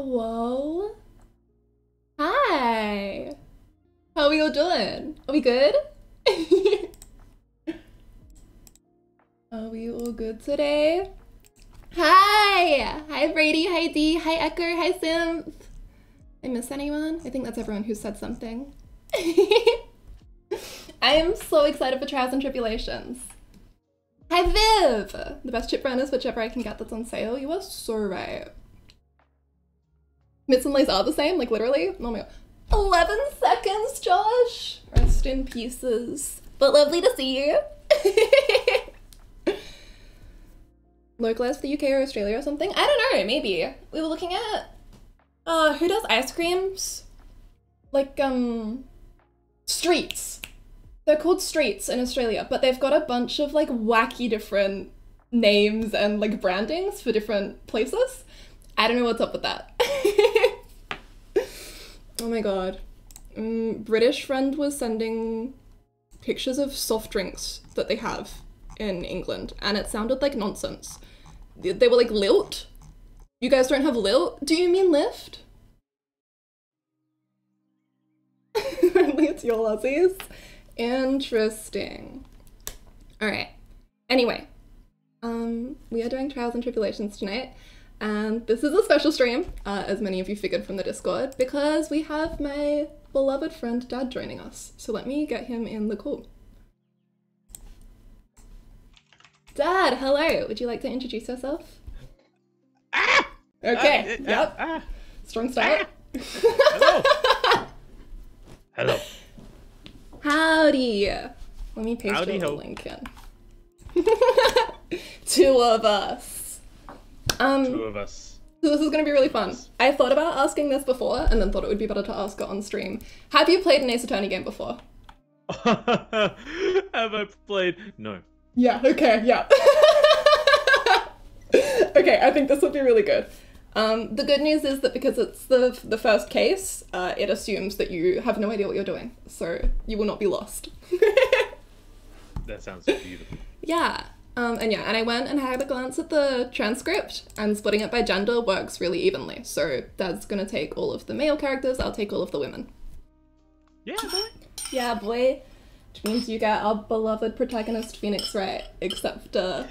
Hello? Hi! How are we all doing? Are we good? Are we all good today? Hi! Hi Brady, hi Dee, hi Ecker, hi Synth! I miss anyone? I think that's everyone who said something. I am so excited for Trials and Tribulations. Hi Viv! The best chip brand is whichever I can get that's on sale. You are so right. Mitts and lays are the same, like literally. Oh my god. 11 seconds, Josh! Rest in pieces. But lovely to see you. Localized for the UK or Australia or something? I don't know, maybe. We were looking at, who does ice creams? Like, Streets. They're called Streets in Australia, but they've got a bunch of like wacky different names and like brandings for different places. I don't know what's up with that. Oh my god. British friend was sending pictures of soft drinks that they have in England, and it sounded like nonsense. They were like Lilt. You guys don't have Lilt? Do you mean Lift? Only it's your Aussies. Interesting. Alright. Anyway. We are doing Trials and Tribulations tonight. And this is a special stream, as many of you figured from the Discord, because we have my beloved friend Dad joining us. So let me get him in the call. Dad, hello. Would you like to introduce yourself? Ah! Okay. Yep. Strong start. Hello. Hello. Howdy. Let me paste Howdy your ho. link in. Two of us. Two of us. So this is going to be really fun. I thought about asking this before, and then thought it would be better to ask it on stream. Have you played an Ace Attorney game before? Have I played? No. Yeah, okay, yeah. Okay, I think this would be really good. The good news is that because it's the first case, it assumes that you have no idea what you're doing, so you will not be lost. That sounds beautiful. Yeah. And I went and had a glance at the transcript, and splitting it by gender works really evenly. So Dad's gonna take all of the male characters, I'll take all of the women. Yeah, boy. Yeah, boy. Which means you get our beloved protagonist Phoenix right, except there's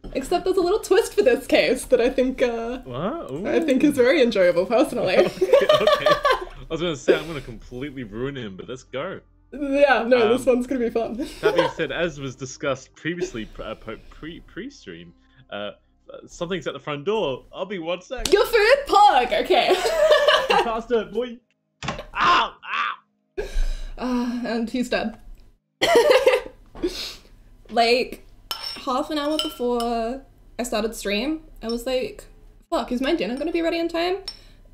a little twist for this case that I think I think is very enjoyable personally. Okay. I was gonna say I'm gonna completely ruin him, but let's go. Yeah, no, this one's gonna be fun. That being said, as was discussed previously, pre-stream, something's at the front door. I'll be 1 sec. Your food pug. Okay. Faster, boy. Ow! Ow! And he's dead. Like half an hour before I started stream, I was like, fuck, is my dinner gonna be ready in time?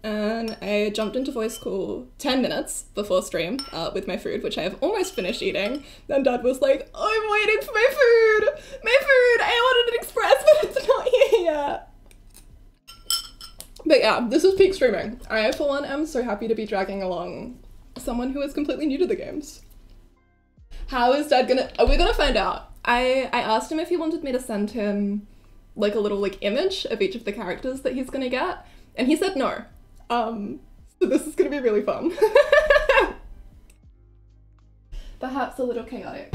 And I jumped into voice call 10 minutes before stream with my food, which I have almost finished eating. Then Dad was like, I'm waiting for my food! My food! I ordered an express, but it's not here yet! But yeah, this is peak streaming. I, for one, am so happy to be dragging along someone who is completely new to the games. How is Dad gonna... We're gonna find out. I asked him if he wanted me to send him like a little like image of each of the characters that he's gonna get, and he said no. So this is gonna be really fun. Perhaps a little chaotic.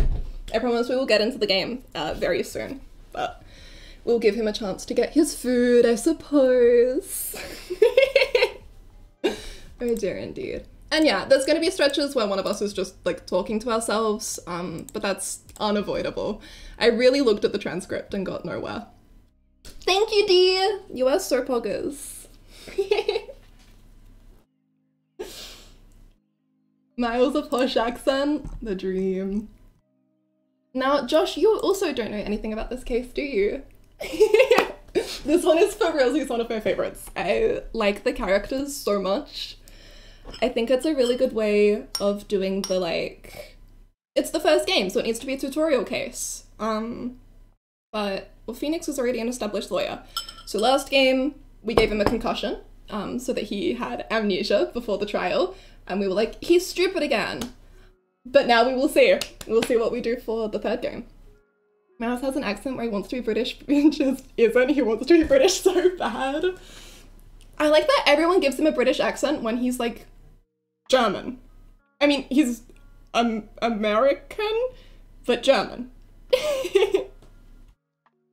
I promise we will get into the game very soon, but we'll give him a chance to get his food, I suppose. Oh dear, indeed. And yeah, there's gonna be stretches where one of us is just like talking to ourselves, but that's unavoidable. I really looked at the transcript and got nowhere. Thank you, Dee! You are so poggers. Miles a posh accent, the dream. Now, Josh, you also don't know anything about this case, do you? This one is for realsies one of my favorites. I like the characters so much. I think it's a really good way of doing the like... It's the first game, so it needs to be a tutorial case. But, well, Phoenix was already an established lawyer. So last game, we gave him a concussion, so that he had amnesia before the trial. And we were like, he's stupid again. But now we will see. We'll see what we do for the third game. Mouse has an accent where he wants to be British, but just isn't. He wants to be British so bad. I like that everyone gives him a British accent when he's like German. I mean, he's American, but German.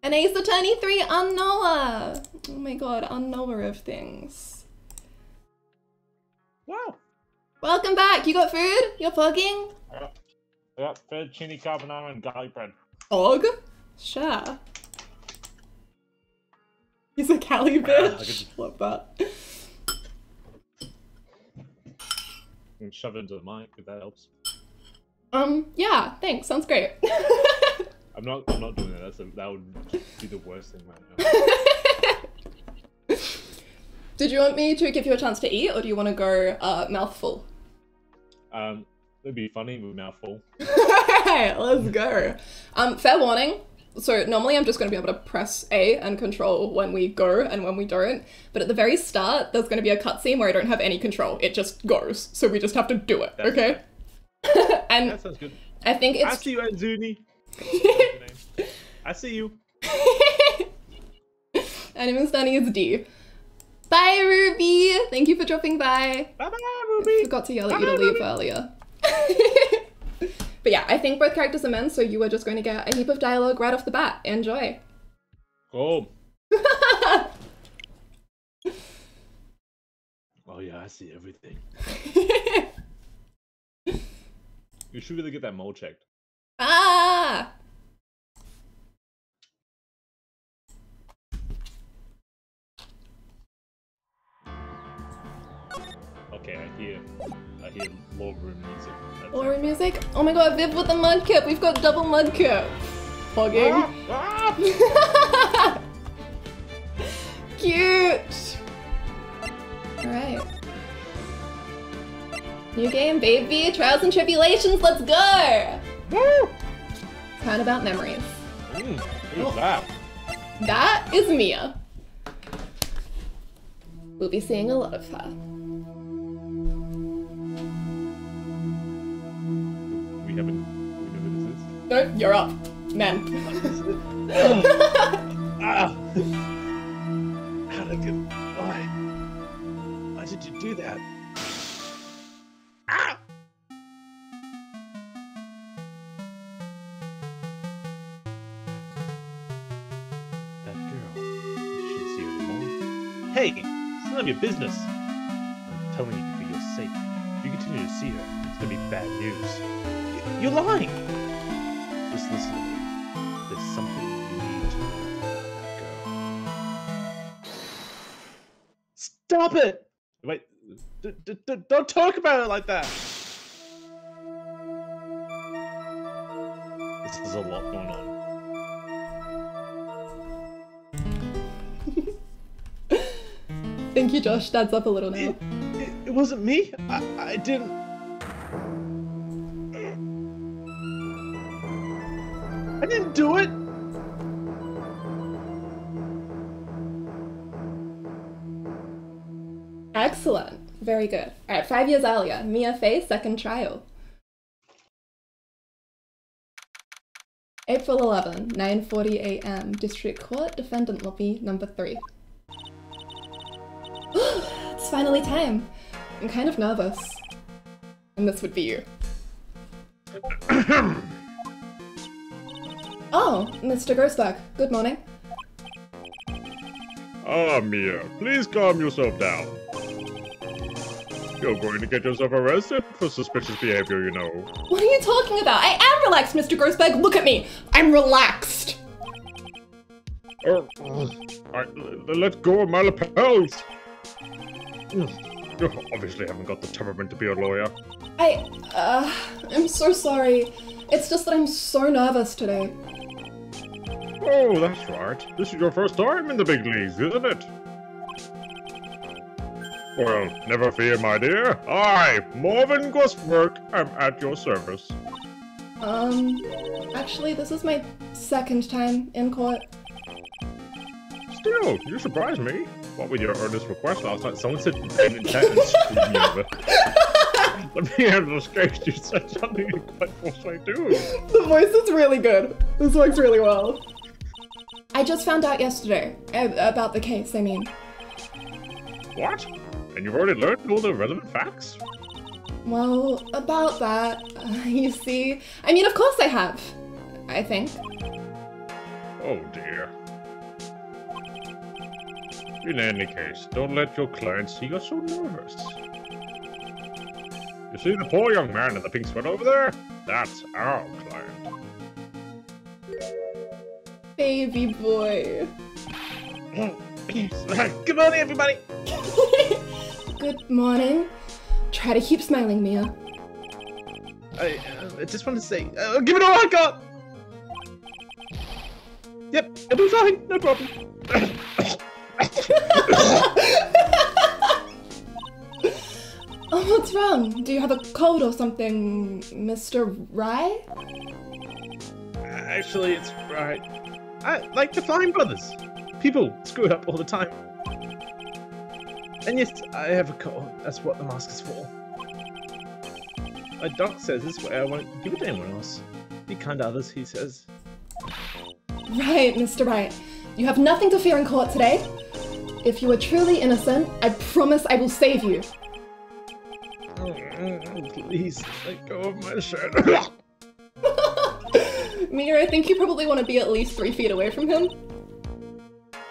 And Ace Attorney 3 unknower. Oh my god, unknower of things. Wow. Welcome back. You got food? You're plugging? I got fettuccine carbonara and garlic bread. Og? Sure. He's a Cali bitch. Love that. And shove it into the mic if that helps. Yeah, thanks. Sounds great. I'm not doing that. That would be the worst thing right now. Did you want me to give you a chance to eat, or do you want to go mouthful? It'd be funny with mouthful. Alright, let's go. Fair warning. So normally I'm just going to be able to press A and control when we go and when we don't. But at the very start, there's going to be a cutscene where I don't have any control. It just goes. So we just have to do it, okay? And that sounds good. I think it's... I see you, Anzuni. I see you. Anime Stunning is D. Bye, Ruby! Thank you for dropping by. Bye-bye, Ruby! I forgot to yell at you to leave earlier. But yeah, I think both characters are men, so you are just going to get a heap of dialogue right off the bat. Enjoy. Oh. Oh yeah, I see everything. You should really get that mole checked. Ah! Okay, I hear lore room music. Lore room music? Oh my god, Viv with the mudkip! We've got double mudkip! Hogging. Cute! Alright. New game, baby! Trials and tribulations, let's go! Woo! Kind about memories. Who's that? That is Mia. We'll be seeing a lot of her. We know who this is? No, you're up. Men. Ah! How did I get... Why did you do that? Ah! That girl. You shouldn't see her anymore. Hey! It's none of your business! I'm telling you for your sake. If you continue to see her, it's gonna be bad news. You're lying! Just listen to me. There's something you need to know about that girl. Stop it! Wait, don't talk about it like that! This is a lot going on. Thank you, Josh. Dad's up a little now. It wasn't me. I didn't... I didn't do it! Excellent. Very good. Alright, 5 years earlier. Mia Fey, second trial. April 11, 9:40 AM. District Court, Defendant Lobby, number 3. It's finally time. I'm kind of nervous. And this would be you. Oh, Mr. Grossberg. Good morning. Ah, Mia, please calm yourself down. You're going to get yourself arrested for suspicious behavior, you know. What are you talking about? I am relaxed, Mr. Grossberg. Look at me. I'm relaxed. Let go of my lapels. You obviously haven't got the temperament to be a lawyer. I'm so sorry. It's just that I'm so nervous today. Oh, that's right. This is your first time in the big leagues, isn't it? Well, never fear, my dear. I, Marvin Grossberg, am at your service. Actually, this is my second time in court. Still, you surprise me. What with your earnest request last night? Someone said Ben in chat and screwed me over. Let me handle this case. You said something you quite forcefully do. The voice is really good. This works really well. I just found out yesterday about the case, I mean. What? And you've already learned all the relevant facts? Well, about that, you see... I mean, of course I have. I think. Oh dear. In any case, don't let your client see you're so nervous. You see the poor young man in the pink sweater over there? That's our client. Baby boy. Good morning, everybody. Good morning. Try to keep smiling, Mia. I just wanted to say, give it all I got. Yep, it'll be fine, no problem. Oh, what's wrong? Do you have a cold or something, Mr. Rye? Actually, it's right. I like the Flying Brothers. People screw it up all the time. And yes, I have a cold. That's what the mask is for. My doc says this way I won't give it to anyone else. Be kind to others, he says. Right, Mr. Wright. You have nothing to fear in court today. If you are truly innocent, I promise I will save you. Please, let go of my shirt. Mia, I think you probably want to be at least 3 feet away from him.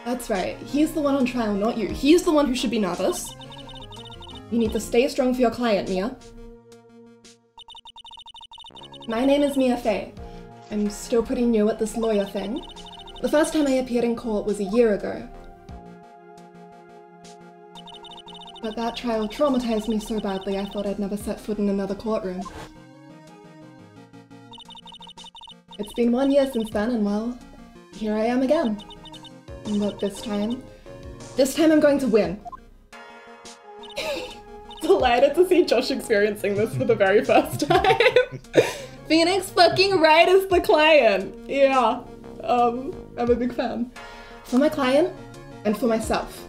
That's right. He's the one on trial, not you. He's the one who should be nervous. You need to stay strong for your client, Mia. My name is Mia Fey. I'm still pretty new at this lawyer thing. The first time I appeared in court was a year ago. But that trial traumatized me so badly I thought I'd never set foot in another courtroom. It's been 1 year since then, and well, here I am again. But this time I'm going to win. Delighted to see Josh experiencing this for the very first time. Phoenix fucking Wright is the client. Yeah, I'm a big fan. For my client, and for myself.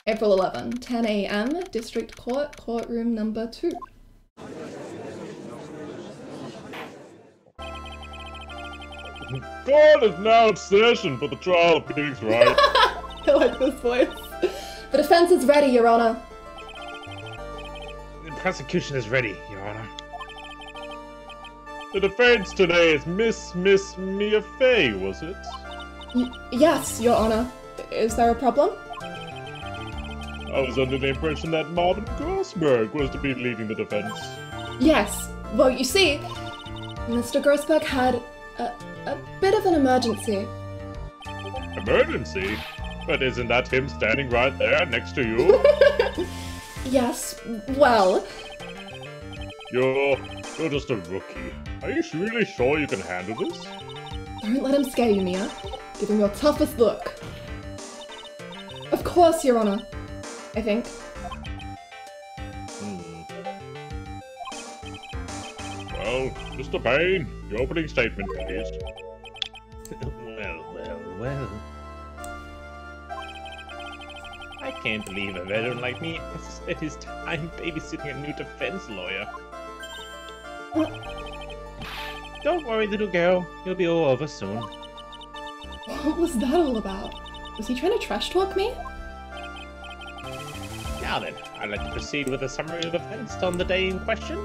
April 11, 10 a.m., District Court, courtroom number 2. Court is now in session for the trial of Phoenix Wright. I like this voice. The defense is ready, Your Honor. The prosecution is ready, Your Honor. The defense today is Miss Mia Fey, was it? Yes, Your Honor. Is there a problem? I was under the impression that Marvin Grossberg was to be leading the defense. Yes. Well, you see, Mr. Grossberg had a bit of an emergency. Emergency? But isn't that him standing right there next to you? Yes, well... You're just a rookie. Are you really sure you can handle this? Don't let him scare you, Mia. Give him your toughest look. Of course, Your Honor. I think. Well, Mr. Payne, your opening statement, please. Well. I can't believe a veteran like me has spent his time babysitting a new defense lawyer. Don't worry, little girl. You'll be all over soon. What was that all about? Was he trying to trash talk me? Now then, I'd like to proceed with a summary of events on the day in question.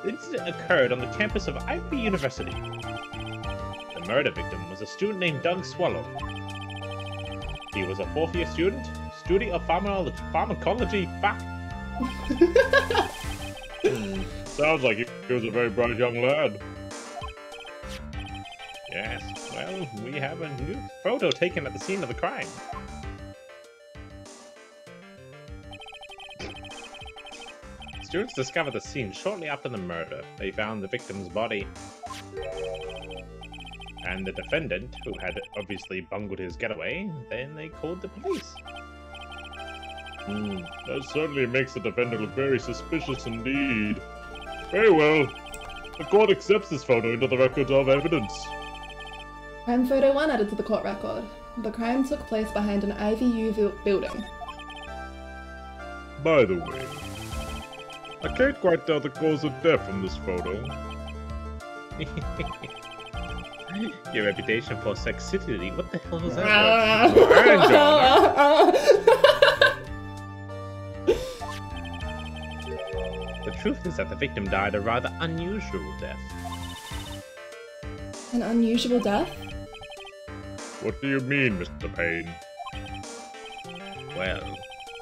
The incident occurred on the campus of Ivy University. The murder victim was a student named Doug Swallow. He was a 4th-year student of pharmacology. Sounds like he was a very bright young lad. Yes, well, we have a new photo taken at the scene of the crime. Students discovered the scene shortly after the murder. They found the victim's body. And the defendant, who had obviously bungled his getaway, then they called the police. That certainly makes the defendant look very suspicious indeed. Very well. The court accepts this photo into the record of evidence. Crime photo 1 added to the court record. The crime took place behind an IVU building. By the way, I can't quite tell the cause of death from this photo. Your reputation for sexity. What the hell was that? The truth is that the victim died a rather unusual death. An unusual death? What do you mean, Mr. Payne? Well,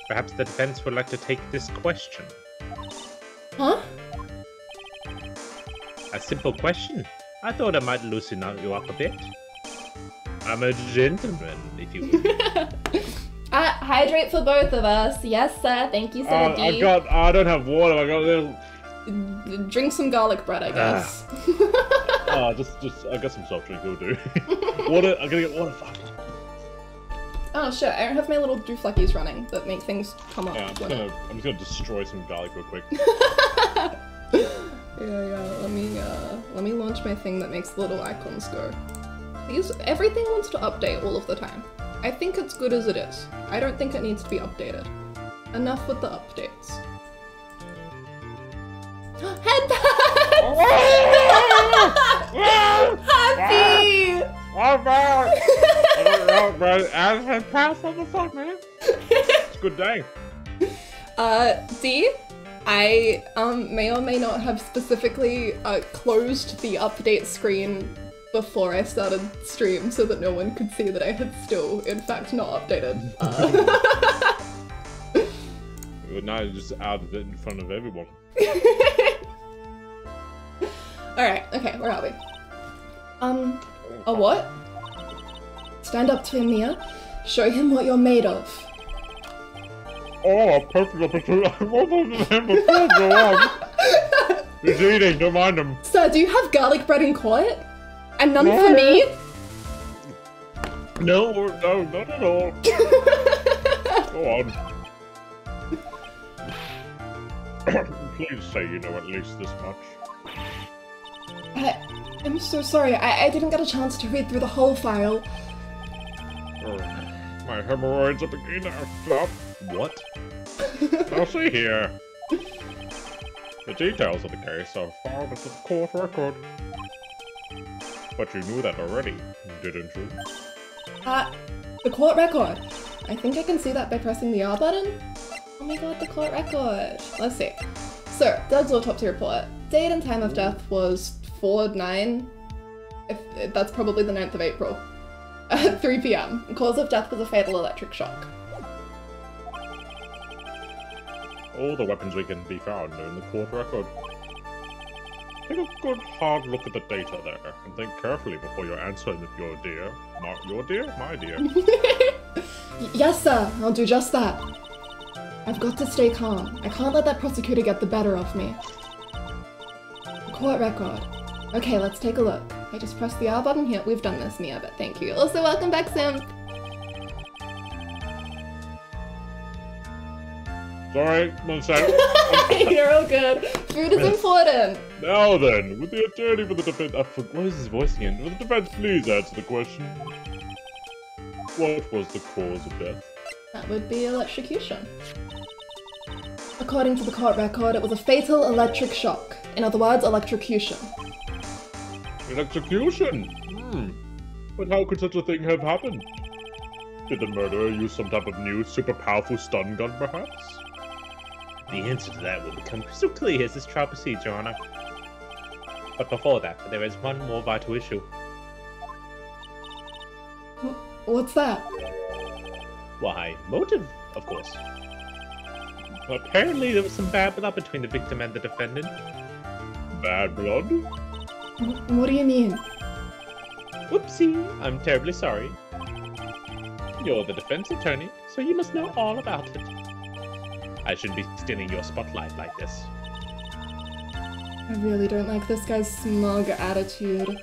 perhaps the defense would like to take this question. Huh? A simple question. I thought I might loosen you up a bit. I'm a gentleman, if you will. Hydrate for both of us. Yes, sir. Thank you, sir. I don't have water. I got a little. Drink some garlic bread, I guess. I got some soft drink. Will do. Water. I'm gonna get water. Fuck. Oh shit! I don't have my little dooflackies running that make things come up. Yeah, I'm just gonna destroy some garlic real quick. Yeah. Let me launch my thing that makes the little icons go. Everything wants to update all of the time. I think it's good as it is. I don't think it needs to be updated. Enough with the updates. Headbands! Happy! What the fuck, man? It's a good day. D, I may or may not have specifically closed the update screen before I started stream so that no one could see that I had still, in fact, not updated. But now you just outed it in front of everyone. Alright, okay, where are we? A what? Stand up to him, Mia. Show him what you're made of. Oh, a perfect opportunity. What was him before? Go on. He's eating, don't mind him. Sir, do you have garlic bread in court? And none for me? No, not at all. Go on. Please say you know at least this much. I'm so sorry, I didn't get a chance to read through the whole file. My hemorrhoids are beginning to act up. What? I'll see here. The details of the case are filed into the court record. But you knew that already, didn't you? The court record. I think I can see that by pressing the R button. Oh my god, the court record. Let's see. So, Doug's autopsy report. Date and time of death was 4/9. If that's probably the 9th of April. At 3 PM. Cause of death was a fatal electric shock. All the weapons we can be found are in the court record. Take a good hard look at the data there, and think carefully before you answer with your dear. Not your dear, my dear. Yes, sir. I'll do just that. I've got to stay calm. I can't let that prosecutor get the better of me. Court record. Okay, let's take a look. I just pressed the R button here. We've done this, Mia, but thank you. Also, welcome back, Simp. Sorry, one sec. You're all good. Food is important. Now then, would the attorney for the defense... what is his voice again? Would the defense please answer the question? What was the cause of death? That would be electrocution. According to the court record, it was a fatal electric shock. In other words, electrocution. Electrocution? But how could such a thing have happened? Did the murderer use some type of new, super powerful stun gun, perhaps? The answer to that will become crystal clear as this trial proceeds, Your Honor. But before that, there is one more vital issue. What's that? Why, motive, of course. Apparently there was some bad blood between the victim and the defendant. Bad blood? What do you mean? Whoopsie, I'm terribly sorry. You're the defense attorney, so you must know all about it. I shouldn't be stealing your spotlight like this. I really don't like this guy's smug attitude.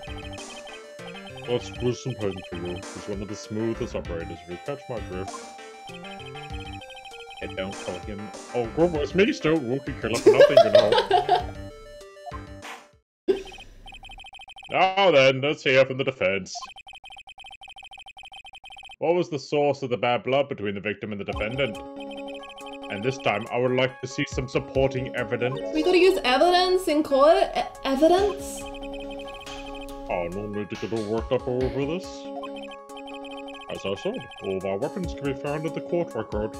Let's brew some pain for you. He's one of the smoothest operators, if you catch my drift. And don't call him... Oh, good, it's me still. Rookie killer for nothing, you know. Now then, let's hear from the defense. What was the source of the bad blood between the victim and the defendant? And this time, I would like to see some supporting evidence. We gotta use evidence in court? Evidence? Oh, no need to get all worked up over this. As I said, all of our weapons can be found in the court record.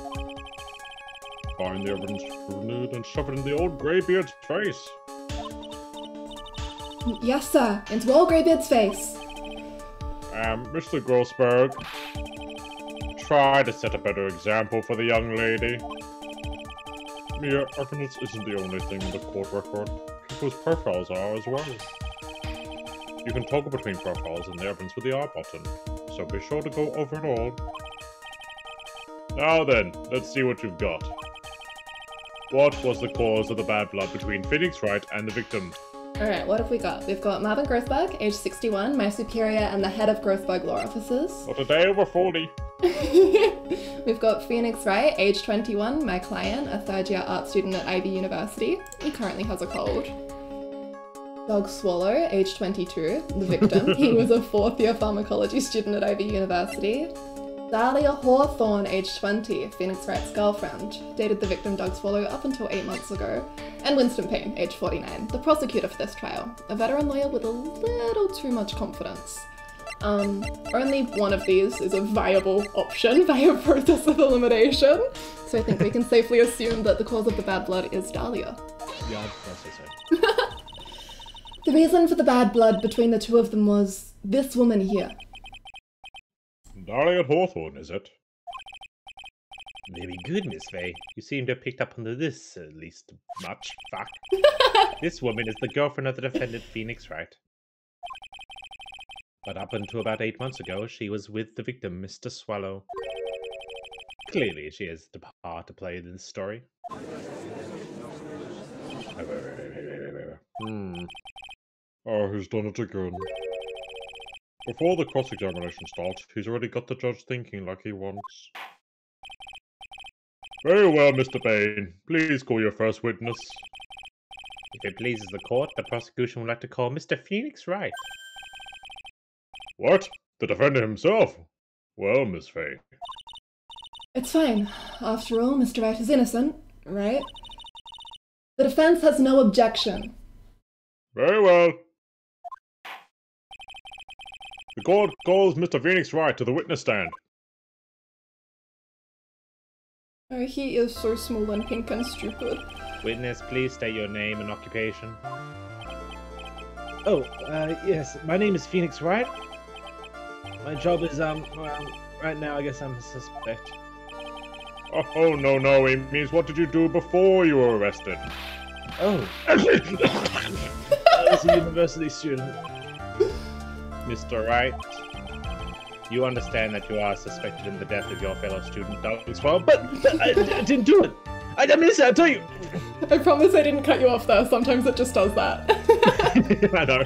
Find the evidence renewed and shove it in the old Greybeard's face. Yes, sir. Into old Greybeard's face. Mr. Grossberg, try to set a better example for the young lady. Mere evidence isn't the only thing in the court record. People's profiles are as well. You can toggle between profiles and the evidence with the R button, so be sure to go over it all. Now then, let's see what you've got. What was the cause of the bad blood between Phoenix Wright and the victim? Alright, what have we got? We've got Marvin Grossberg, age 61, my superior and the head of Grossberg Law Officers. Not a day over 40. We've got Phoenix Wright, age 21, my client, a third-year art student at Ivy University. He currently has a cold. Doug Swallow, age 22, the victim. He was a fourth-year pharmacology student at Ivy University. Dahlia Hawthorne, age 20, Phoenix Wright's girlfriend, dated the victim Doug Swallow up until 8 months ago. And Winston Payne, age 49, the prosecutor for this trial, a veteran lawyer with a little too much confidence. Only one of these is a viable option via process of elimination, so I think we can safely assume that the cause of the bad blood is Dahlia. Yeah, that's the same. The reason for the bad blood between the two of them was this woman here. Dahlia Hawthorne, is it? Very good, Miss Faye. You seem to have picked up on this, at least much. Fuck. This woman is the girlfriend of the defendant, Phoenix Wright. But up until about 8 months ago, she was with the victim, Mr. Swallow. Clearly, she has the part to play in this story. Oh, he's done it again. Before the cross-examination starts, he's already got the judge thinking like he wants. Very well, Mr. Payne. Please call your first witness. If it pleases the court, the prosecution would like to call Mr. Phoenix Wright. What? The defendant himself? Well, Miss Faye. It's fine. After all, Mr. Wright is innocent, right? The defense has no objection. Very well. The court calls Mr. Phoenix Wright to the witness stand. Oh, he is so small and pink and stupid. Witness, please state your name and occupation. Oh, yes, my name is Phoenix Wright. My job is, well, right now I guess I'm a suspect. Oh, no, it means what did you do before you were arrested? Oh. I was a university student. Mr. Wright, you understand that you are suspected in the death of your fellow student, Doug Swallow, but I didn't do it. I missed it, I'll tell you. I promise I didn't cut you off there. Sometimes it just does that. I know.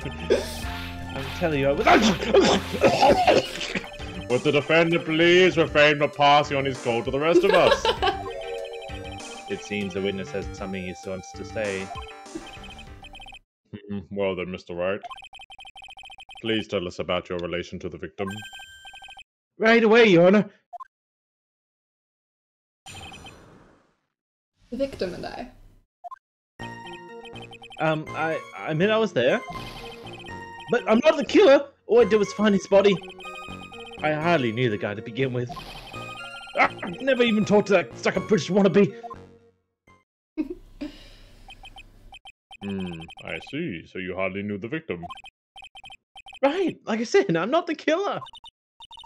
I'm telling you, I was... Would the defendant please refrain from passing on his call to the rest of us? It seems the witness has something he wants to say. Well then, Mr. Wright. Please tell us about your relation to the victim. Right away, Your Honor. The victim and I. I mean, I was there. But I'm not the killer! All I did was find his body. I hardly knew the guy to begin with. I've never even talked to that sucker British wannabe. I see. So you hardly knew the victim. Right, like I said, I'm not the killer.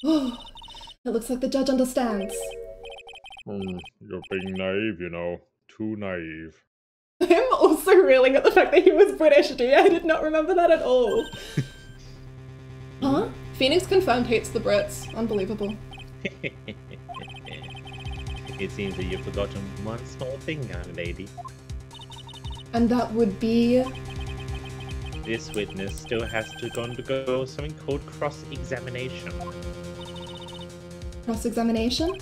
Oh, it looks like the judge understands. You're being naive, you know. Too naive. I'm also reeling at the fact that he was British, dude. I did not remember that at all. Huh? Phoenix confirmed hates the Brits. Unbelievable. It seems that you've forgotten one small thing, young lady. And that would be... This witness still has to undergo something called cross-examination. Cross-examination?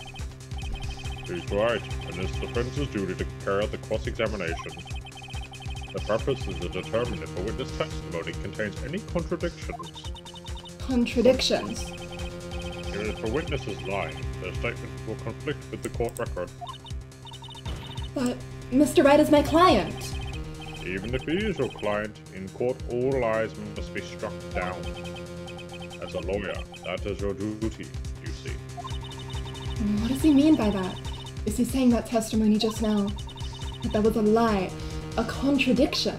He's right, and it's the defense's duty to carry out the cross-examination. The purpose is to determine if a witness testimony contains any contradictions. Contradictions? If a witness is lying, their statement will conflict with the court record. But Mr. Wright is my client. Even if he is your client, in court all lies must be struck down. As a lawyer, that is your duty, you see. What does he mean by that? Is he saying that testimony just now? That there was a lie, a contradiction?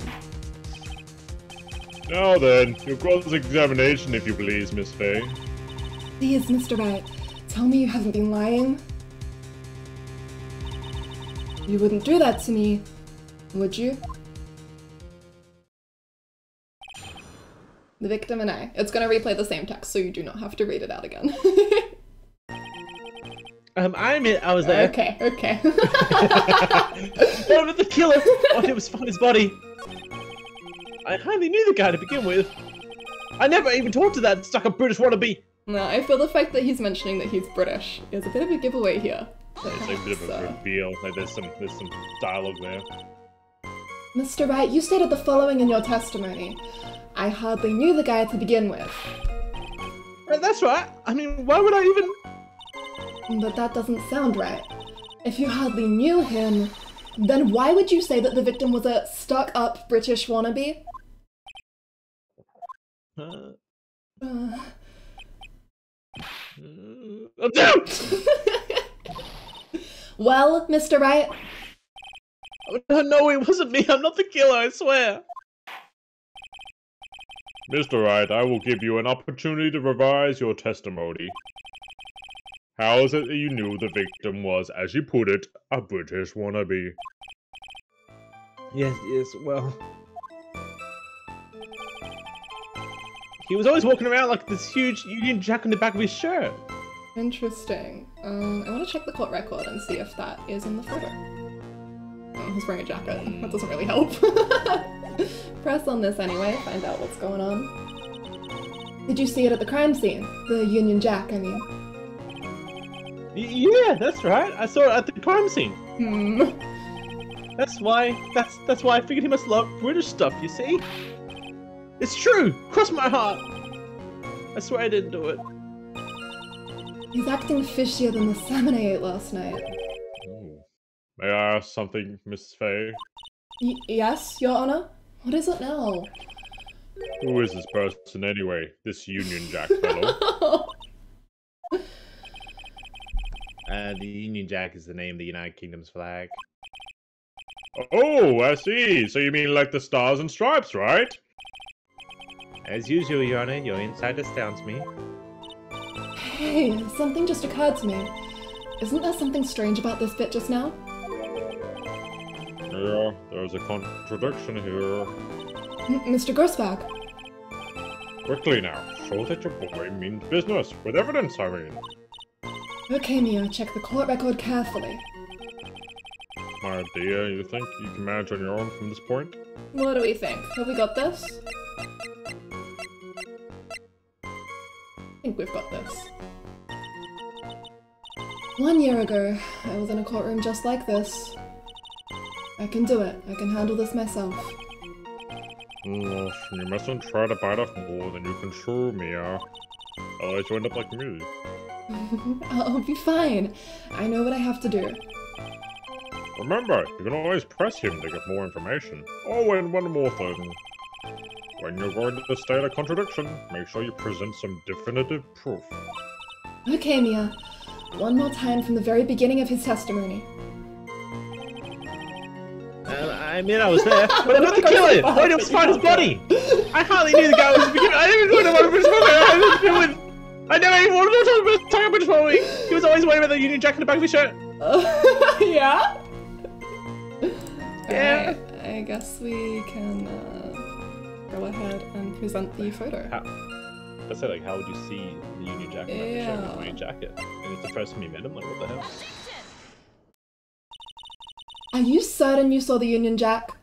Now then, your cross-examination, if you please, Miss Fay. Please, Mr. Wright, tell me you haven't been lying. You wouldn't do that to me, would you? The victim and I. It's gonna replay the same text, so you do not have to read it out again. I admit I was there. Okay. No, but the killer! All I did was find his body. I hardly knew the guy to begin with. I never even talked to that stuck-up British wannabe. No, I feel the fact that he's mentioning that he's British is a bit of a giveaway here. It's like a bit of a reveal. Like there's some dialogue there. Mr. Wright, you stated the following in your testimony. I hardly knew the guy to begin with. That's right. I mean, why would I even... But that doesn't sound right. If you hardly knew him, then why would you say that the victim was a stuck-up British wannabe? Well, Mr. Wright? No, it wasn't me. I'm not the killer, I swear. Mr. Wright, I will give you an opportunity to revise your testimony. How is it that you knew the victim was, as you put it, a British wannabe? Yes, well... He was always walking around like this huge Union Jack on the back of his shirt. Interesting. I want to check the court record and see if that is in the photo. Oh, he's wearing a jacket. That doesn't really help. Press on this anyway, find out what's going on. Did you see it at the crime scene? The Union Jack, I mean. Yeah, that's right. I saw it at the crime scene. That's why I figured he must love British stuff, you see? It's true! Cross my heart! I swear I didn't do it. He's acting fishier than the salmon I ate last night. Oh. May I ask something, Miss Fay? Yes, Your Honor? What is it now? Who is this person anyway? This Union Jack fellow? The Union Jack is the name of the United Kingdom's flag. Oh, I see. So you mean like the Stars and Stripes, right? As usual, Your Honor, your insight astounds me. Hey, something just occurred to me. Isn't there something strange about this bit just now? Yeah, there's a contradiction here. Mr. Grossberg. Quickly now, show that your boy means business. With evidence, I mean. Okay, Mia, check the court record carefully. My dear, you think you can manage on your own from this point? What do we think? Have we got this? I think we've got this. 1 year ago, I was in a courtroom just like this. I can do it. I can handle this myself. You mustn't try to bite off more than you can chew, Mia. Otherwise you end up like me. I'll be fine. I know what I have to do. Remember, you can always press him to get more information. Oh, and one more thing. When you're going to state a contradiction, make sure you present some definitive proof. Okay, Mia. One more time from the very beginning of his testimony. I mean, I was there, but I'm not the killer! I didn't find his body! I hardly knew the guy was the beginning. I didn't even know what I never even wanted to talk about British movie! He was always wearing the Union Jack in the back of his shirt. Yeah? Yeah. Alright, I guess we can go ahead and present the photo. Let's say, like, how would you see the Union Jack in the back of his shirt wearing a jacket? And it's the first time you met him, like, what the hell? Are you certain you saw the Union Jack?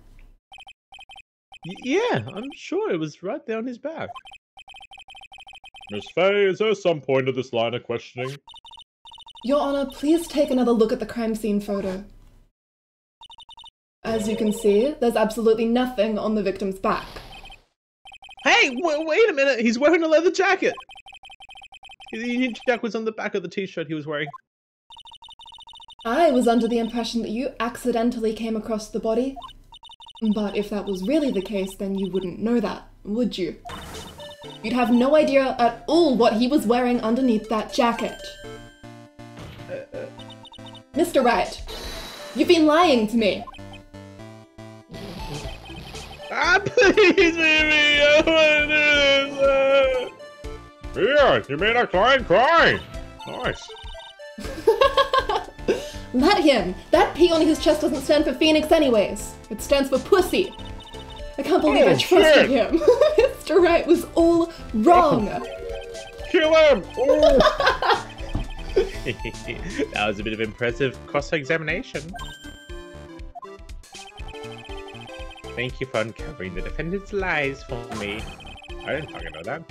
Yeah, I'm sure it was right there on his back. Miss Fay, is there some point of this line of questioning? Your Honor, please take another look at the crime scene photo. As you can see, there's absolutely nothing on the victim's back. Hey, wait a minute! He's wearing a leather jacket! The Union Jack was on the back of the t-shirt he was wearing. I was under the impression that you accidentally came across the body. But if that was really the case, then you wouldn't know that, would you? You'd have no idea at all what he was wearing underneath that jacket. Mr. Wright, you've been lying to me. Ah, please, Mimi! I don't want to do this! Yeah, you made a client cry. Nice. Let him! That P on his chest doesn't stand for Phoenix anyways. It stands for pussy. I can't believe I Oh, trusted shit. him. Mr. Wright was all wrong. Kill him! Oh. That was a bit of impressive cross-examination. Thank you for uncovering the defendant's lies for me. I didn't fucking know that.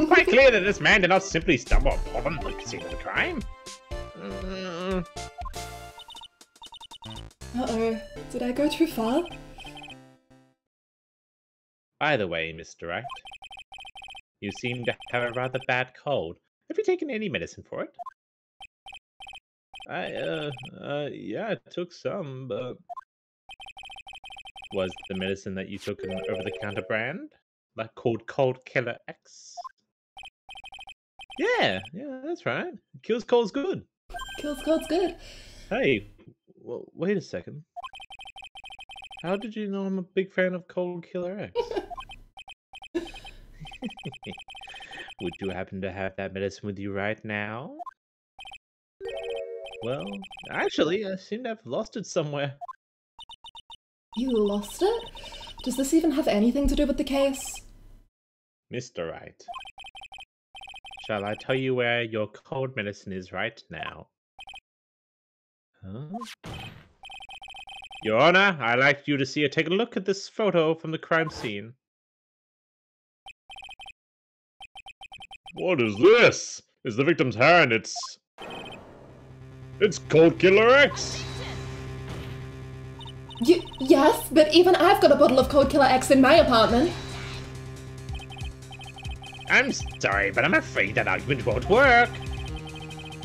Quite clear that this man did not simply stumble upon the scene of the crime. Uh-oh. Did I go too far? By the way, Mr. Wright, you seem to have a rather bad cold. Have you taken any medicine for it? Yeah, I took some, but... Was the medicine that you took an over-the-counter brand? Like called Cold Killer X? Yeah, that's right. Kills colds good. Kills cold's good. Hey, well, wait a second. How did you know I'm a big fan of Cold Killer X? Would you happen to have that medicine with you right now? Well, actually, I seem to have lost it somewhere. You lost it? Does this even have anything to do with the case? Mr. Wright, shall I tell you where your cold medicine is right now? Huh? Your Honor, I'd like you to take a look at this photo from the crime scene. What is this? It's the victim's hand. It's Cold Killer X. Yes, but even I've got a bottle of Cold Killer X in my apartment. I'm sorry, but I'm afraid that argument won't work.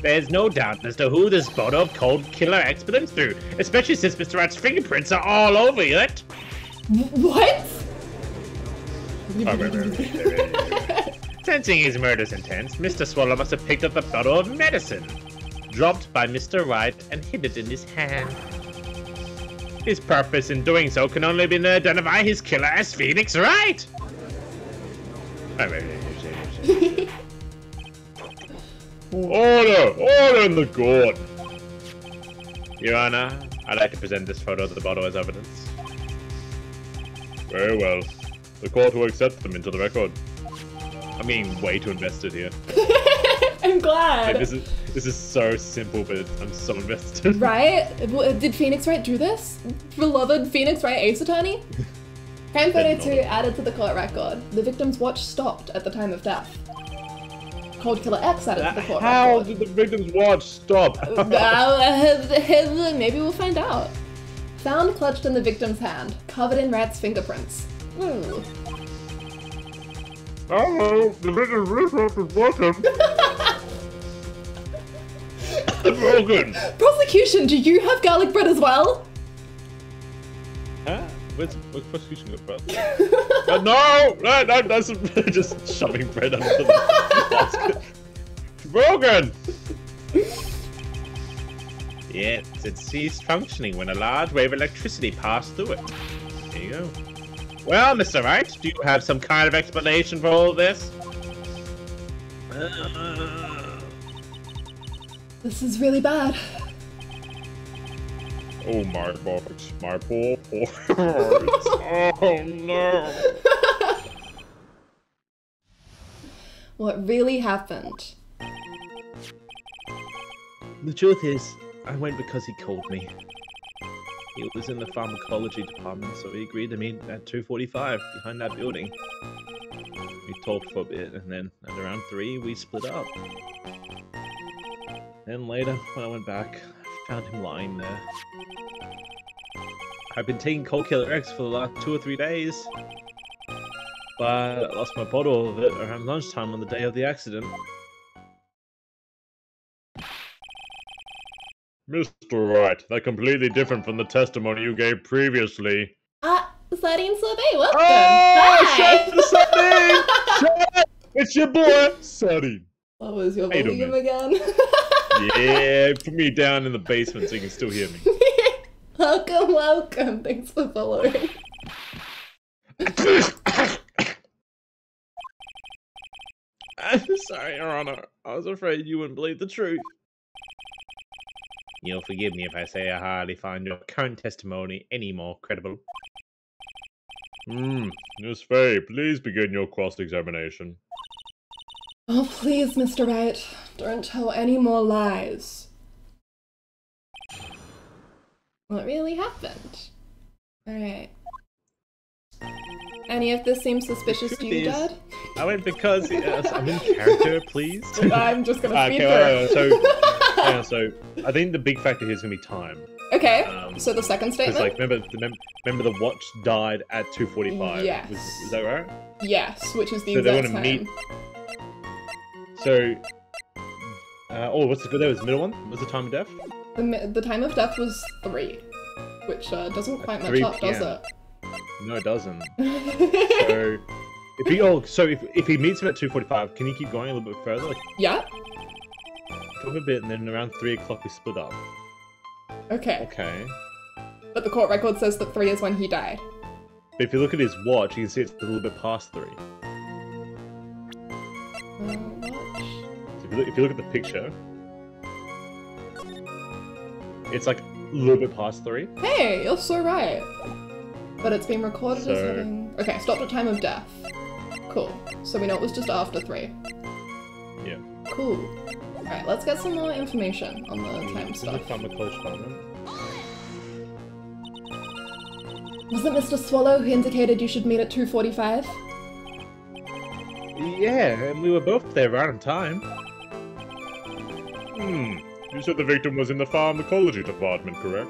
There's no doubt as to who this photo of Cold Killer X belongs to, especially since Mr. Rat's fingerprints are all over it. What? Sensing his murder's intent, Mr. Swallow must have picked up a bottle of medicine, dropped by Mr. Wright, and hid it in his hand. His purpose in doing so can only be to identify his killer as Phoenix Wright! Order in the court. Your Honor, I'd like to present this photo of the bottle as evidence. Very well. The court will accept them into the record. I'm getting way too invested here. I'm glad. Like, this is so simple, but I'm so invested. Right? Did Phoenix Wright do this? Beloved Phoenix Wright Ace Attorney? Crime photo 2 added to the court record. The victim's watch stopped at the time of death. Cold Killer X added to the court How record. did the victim's watch stop? Maybe we'll find out. Found clutched in the victim's hand, covered in Rat's fingerprints. Ooh. Oh, the victim's wristwatch is broken. Broken. Prosecution, do you have garlic bread as well? Huh? What's prosecution got about? No, that's just shoving bread under the basket. Broken. Yes, it ceased functioning when a large wave of electricity passed through it. There you go. Well, Mr. Wright, do you have some kind of explanation for all this? This is really bad. Oh my bollocks, my poor heart. Oh no. What really happened? The truth is, I went because he called me. He was in the pharmacology department, so we agreed to meet at 2:45 behind that building. We talked for a bit, and then at around 3, we split up. Then later, when I went back, I found him lying there. I've been taking Cold Killer X for the last 2 or 3 days, but I lost my bottle of it around lunchtime on the day of the accident. Mr. Wright, that's completely different from the testimony you gave previously. Sardine Sorbet. Welcome. Oh, Hi. shut the sardine! Shut up! It's your boy, Sardine. What was your Hey, volume man. again? Yeah, put me down in the basement so you can still hear me. Welcome, welcome. Thanks for following. I'm sorry, Your Honor. I was afraid you wouldn't believe the truth. You'll forgive me if I say I hardly find your current testimony any more credible. Miss Faye, please begin your cross-examination. Oh, please, Mr. Wright. Don't tell any more lies. What really happened? Alright. Any of this seems suspicious to you, Truth is- Dad? I went because I'm in character, please. I'm just gonna speed Okay, through. so I think the big factor here is gonna be time. Okay, Um, so the second Because statement? like, remember the watch died at 2:45. Yes. Is that right? Yes, which is the So they exact wanna time. meet- So, what's the good? That was the middle one. What's the time of death? The time of death was 3, which doesn't quite match 3 up, does PM. No, it doesn't. it? So if he meets him at 2:45, can you keep going a little bit further? Like, Yeah? talk a bit, and then around 3 o'clock we split up. Okay. Okay. But the court record says that 3 is when he died. But if you look at his watch, you can see it's a little bit past 3. Watch. So if you look at the picture, it's like a little bit past 3. Hey, you're so right. But it's been recorded as So- having... Okay, stopped at time of death. Cool. So we know it was just after 3. Yeah. Cool. Alright, let's get some more information on the time This is the stuff. pharmacology department. Was it Mr. Swallow who indicated you should meet at 2:45? Yeah, and we were both there right on time. You said the victim was in the pharmacology department, correct?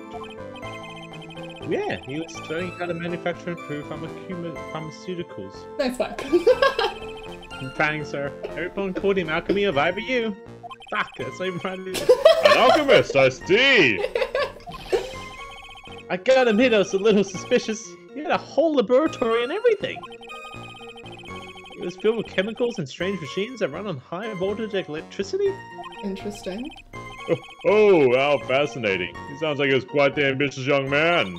Yeah, he was studying how to manufacture and improve pharmaceuticals. Nice work. I'm trying, sir. Everyone called him Alchemy of IBU. Fuck, that's not even right. An alchemist, I see! I gotta admit, I was a little suspicious. He had a whole laboratory and everything. It was filled with chemicals and strange machines that run on high voltage electricity. Interesting. Oh, how fascinating. He sounds like he was quite the ambitious young man.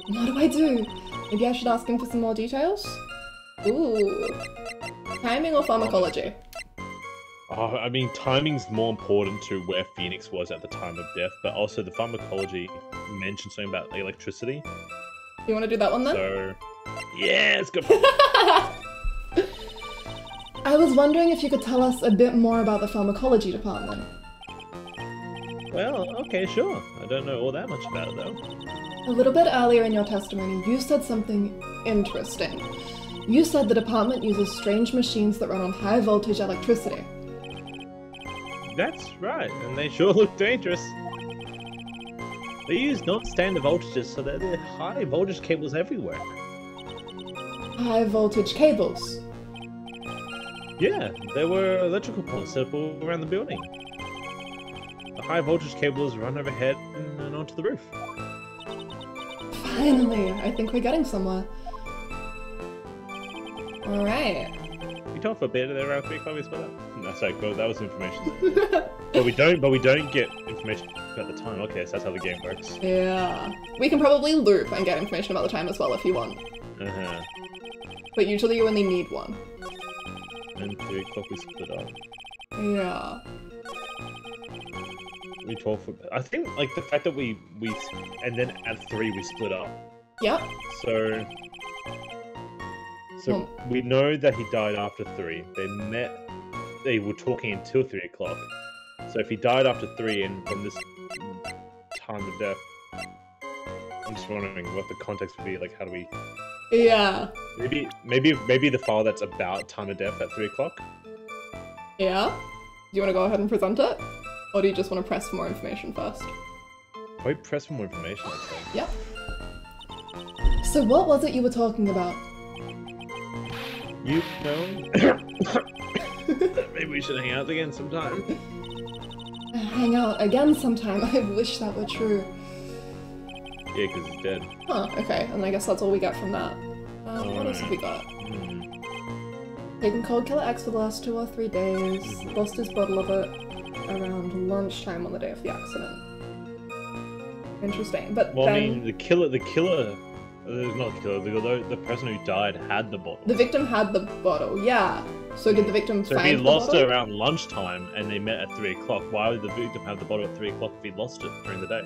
What do I do? Maybe I should ask him for some more details? Ooh. Timing or pharmacology? Oh, I mean, timing's more important to where Phoenix was at the time of death, but also the pharmacology mentioned something about the electricity. You want to do that one then? So, yeah, it's good. I was wondering if you could tell us a bit more about the pharmacology department. Well, okay, sure. I don't know all that much about it, though. A little bit earlier in your testimony, you said something interesting. You said the department uses strange machines that run on high voltage electricity. That's right, and they sure look dangerous. They use non-standard voltages, so there are high voltage cables everywhere. High voltage cables. Yeah, there were electrical poles set up all around the building. The high voltage cables run overhead and onto the roof. Finally, I think we're getting somewhere. Alright. We talked for a bit there around 3 o'clock we split up. No, sorry, cool, that was information. But we don't get information about the time. Okay, so that's how the game works. Yeah. We can probably loop and get information about the time as well if you want. Uh-huh. But usually you only need one. And 3 o'clock we split up. Yeah. We talk for... I think, like, the fact that we... And then at 3 we split up. Yep. So we know that he died after 3. They met... They were talking until 3 o'clock. So if he died after 3 and from this time of death... I'm just wondering what the context would be, like, how do we... Yeah. Maybe the file that's about time of death at 3 o'clock? Yeah? Do you want to go ahead and present it? Or do you just want to press for more information first? Probably press for more information, I think. Yep. So what was it you were talking about? You know? Maybe we should hang out again sometime. Hang out again sometime. I wish that were true. Yeah, because he's dead. Huh, okay, and I guess that's all we get from that. What else have we got? Taken Cold Killer X for the last 2 or 3 days. Lost his bottle of it around lunchtime on the day of the accident. Interesting, but Well, then I mean, the killer, not the killer, the person who died had the bottle. the victim had the bottle, yeah. So did the victim So if find he the lost bottle? it around lunchtime and they met at 3 o'clock, why would the victim have the bottle at 3 o'clock if he lost it during the day?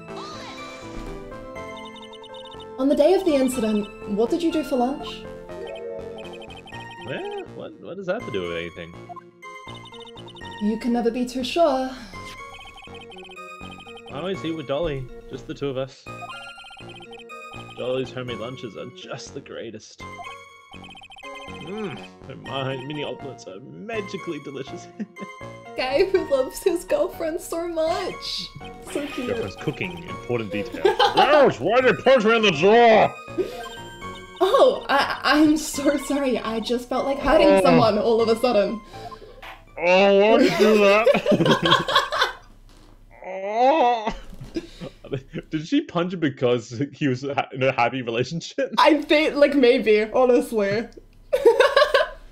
On the day of the incident, what did you do for lunch? Yeah, what does that have to do with anything? You can never be too sure. I always eat with Dolly, just the 2 of us. Dolly's homemade lunches are just the greatest. My mini omelets are magically delicious. Guy who loves his girlfriend so much. So cute. Girlfriend's cooking, important detail. Ouch! Why did you punch me in the jaw? Oh, I'm so sorry. I just felt like hurting someone all of a sudden. Oh, why'd you do that? Oh. Did she punch him because he was in a happy relationship? I think, like, maybe, honestly.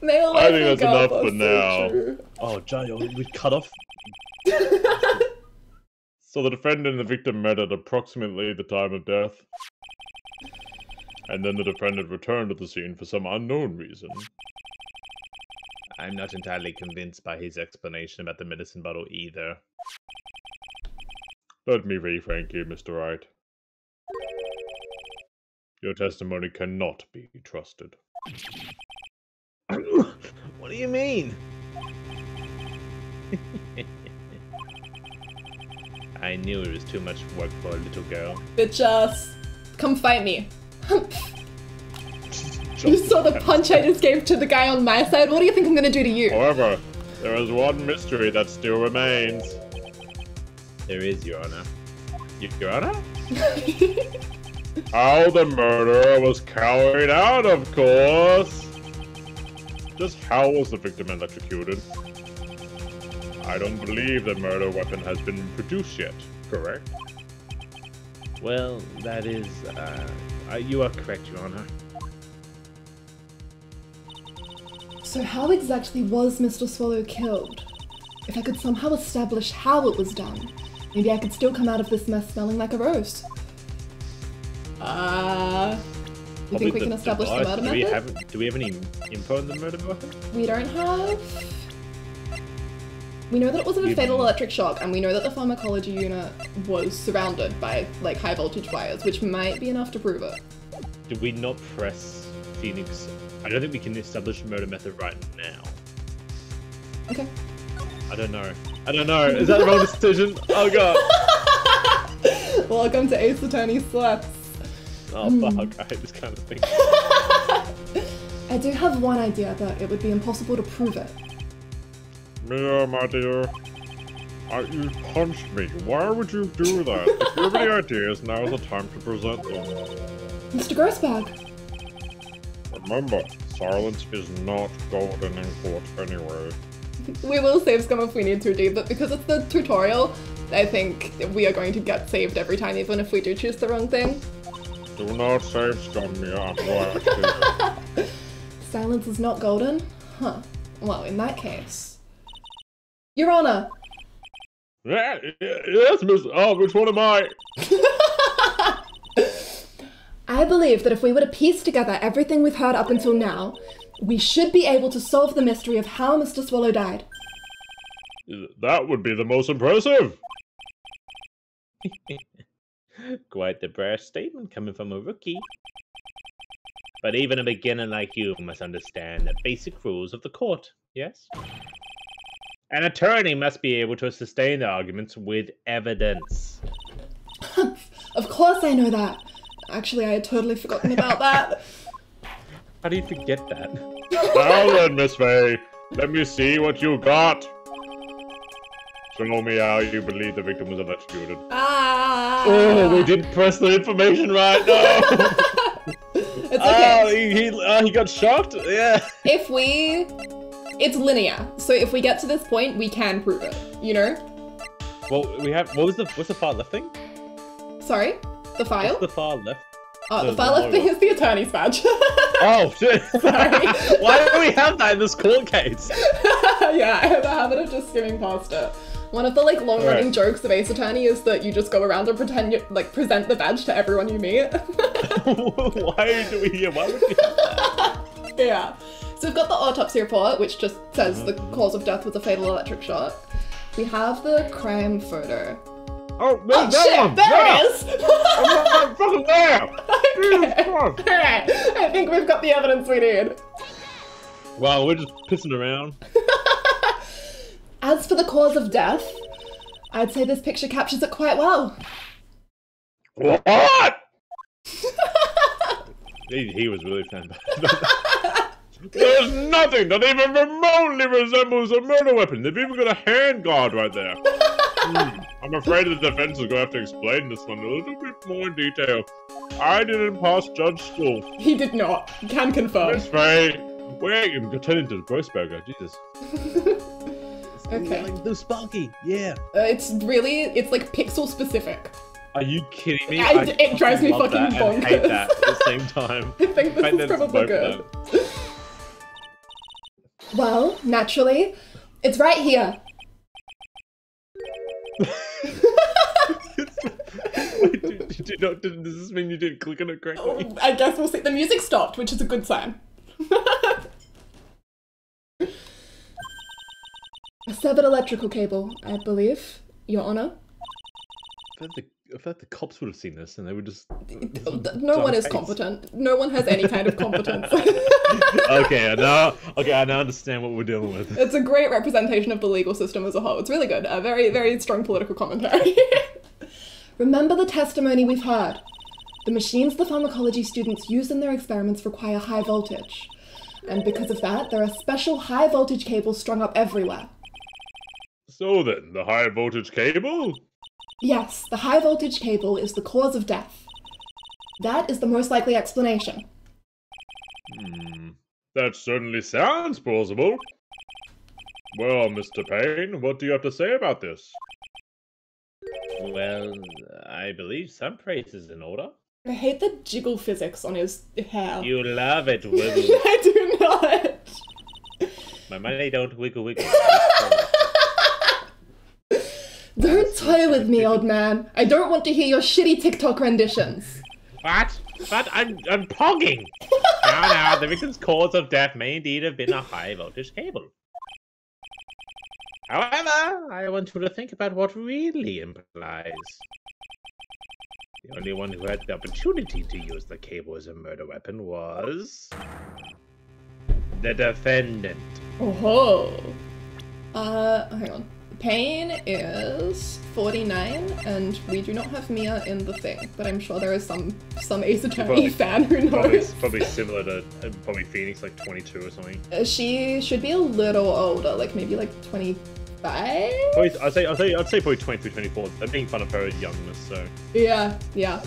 Male I life think and that's enough girl for are so now. true. Oh, Johnny, we cut off. So the defendant and the victim met at approximately the time of death. And then the defendant returned to the scene for some unknown reason. I'm not entirely convinced by his explanation about the medicine bottle either. Let me re-thank you, Mr. Wright. Your testimony cannot be trusted. What do you mean? I knew it was too much work for a little girl. Bitch ass. Come fight me. You saw the punch I just gave to the guy on my side. What do you think I'm gonna do to you? However, there is one mystery that still remains. There is, Your Honor. Your Honor? How the murder was carried out, of course. Just how was the victim electrocuted? I don't believe the murder weapon has been produced yet, correct? Well, that is, you are correct, Your Honor. So how exactly was Mr. Swallow killed? If I could somehow establish how it was done, maybe I could still come out of this mess smelling like a rose. You think we can establish the murder method? Do we have any info on the murder weapon? We don't have... We know that it was a fatal electric shock, and we know that the pharmacology unit was surrounded by, like, high voltage wires, which might be enough to prove it. Did we not press Phoenix? I don't think we can establish murder method right now. Okay. I don't know. Is that the wrong decision? Oh god. Welcome to Ace Attorney Sluts. Oh fuck, I hate this kind of thing. I do have one idea, but it would be impossible to prove it. Mia, my dear. You punched me. Why would you do that? If you have any ideas, now is the time to present them. Mr. Grossbag! Remember, silence is not golden in court anyway. We will save Scum if we need to, Dee, but because it's the tutorial, I think we are going to get saved every time, even if we do choose the wrong thing. Do not save Scum, Mia. I'm glad to. Silence is not golden? Huh. Well, in that case... Your Honor! Yes, Miss. Oh, which one am I? I believe that if we were to piece together everything we've heard up until now, we should be able to solve the mystery of how Mr. Swallow died. That would be the most impressive. Quite the brash statement coming from a rookie. But even a beginner like you must understand the basic rules of the court, yes? An attorney must be able to sustain their arguments with evidence. Of course I know that. Actually, I had totally forgotten about that. How do you forget that? Now then, Miss Faye, let me see what you got. Show me how you believe the victim was electrocuted. Ah! Oh, we didn't press the information right, no! It's okay. Oh, he got shocked? Yeah. If we... It's linear, so if we get to this point, we can prove it, you know? Well, we have... What's the part left thing? Sorry? The file? What's the far left? Oh, the the far left thing logo. is the attorney's badge. Oh shit! Sorry. Why do we have that in this court case? Yeah, I have a habit of just skimming past it. One of the like long-running Alright. jokes of Ace Attorney is that you just go around and pretend you like present the badge to everyone you meet. Why do we here? Why would we have that? Yeah. So we've got the autopsy report, which just says the cause of death was a fatal electric shock. We have the crime photo. Oh, Oh that shit! one! There yeah. it is! I'm fucking there! Okay. Alright, I think we've got the evidence we need. Wow, we're just pissing around. As for the cause of death, I'd say this picture captures it quite well. What? he was really fantastic. There's nothing that even remotely resembles a murder weapon. They've even got a handguard right there. I'm afraid the defense is going to have to explain this one a little bit more in detail. I didn't pass judge school. He did not. Can confirm. Miss Faye, wait, you can turn into a Grossberger. Jesus. Okay. Like Blue Sparky, yeah. It's like pixel specific. Are you kidding me? It drives me love fucking that and hate bonkers. that at the same time. I think this Fact is that it's probably both good. of them. Well, naturally, it's right here. Wait, does this mean you didn't click on it correctly? I guess we'll see. The music stopped, which is a good sign. A severed electrical cable, I believe, Your Honor. I feel like the cops would have seen this and they would just. No one is competent. No one has any kind of competence. Okay, I now understand what we're dealing with. It's a great representation of the legal system as a whole. It's really good. A very, very strong political commentary. Remember the testimony we've heard. The machines the pharmacology students use in their experiments require high voltage. And because of that, there are special high voltage cables strung up everywhere. So then, the high voltage cable? Yes, the high voltage cable is the cause of death. That is the most likely explanation. That certainly sounds plausible. Well, Mr. Payne, what do you have to say about this? Well, I believe some praise is in order. I hate the jiggle physics on his hair. You love it, wiggle. I do not. My money don't wiggle wiggle. Don't toy with me, old man. I don't want to hear your shitty TikTok renditions. What? But I'm pogging! Now, the victim's cause of death may indeed have been a high voltage cable. However, I want you to think about what really implies. The only one who had the opportunity to use the cable as a murder weapon was... the defendant. Oh. Hang on. Payne is 49, and we do not have Mia in the thing, but I'm sure there is some Ace Attorney fan who knows. Probably similar to probably Phoenix, like 22 or something. She should be a little older, like maybe like 25? Probably, I'd say probably 23, 24. They're making fun of her youngness, so. Yeah,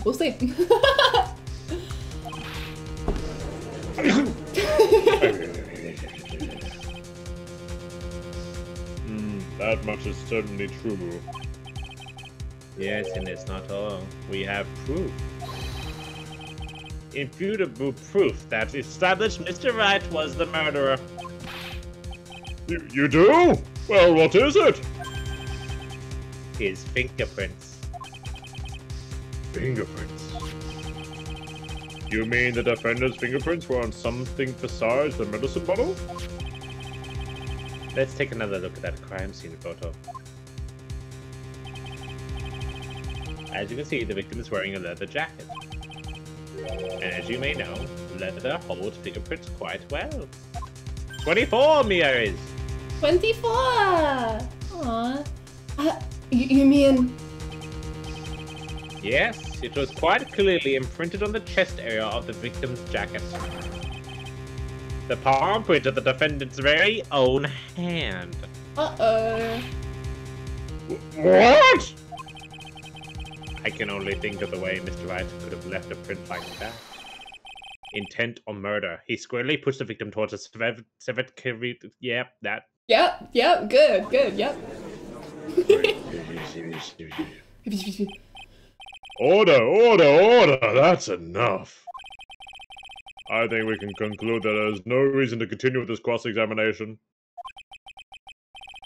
we'll see. That much is certainly true. Yes, and it's not all. We have proof. Infutable proof that established Mr. Wright was the murderer. You do? Well, what is it? His fingerprints. Fingerprints. You mean the defendant's fingerprints were on something besides the medicine bottle? Let's take another look at that crime scene photo. As you can see, the victim is wearing a leather jacket. And as you may know, leather holds fingerprints quite well. 24, Mia is! 24! Aww. You mean... Yes, it was quite clearly imprinted on the chest area of the victim's jacket. The palm print of the defendant's very own hand. Uh-oh. What? I can only think of the way Mr. Wright could have left a print like that. Intent on murder. He squarely pushed the victim towards a severed career. Yeah, that. Yep, good, yep. Order! That's enough. I think we can conclude that there's no reason to continue with this cross-examination.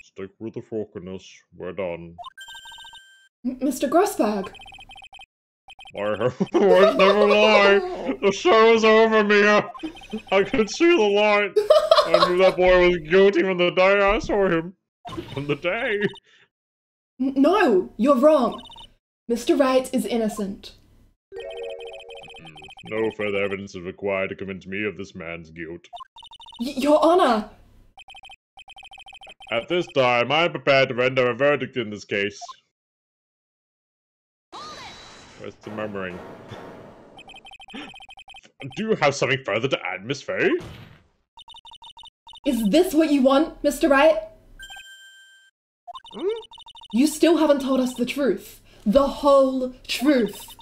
Stick with the forkiness. We're done. Mr. Grossberg. My words never lie. The show is over, Mia. I could see the light. I knew that boy was guilty from the day I saw him. From the day. No, you're wrong. Mr. Wright is innocent. No further evidence is required to convince me of this man's guilt. Your Honor! At this time, I am prepared to render a verdict in this case. Where's the murmuring? Do you have something further to add, Miss Faye? Is this what you want, Mr. Wright? You still haven't told us the truth. The whole truth.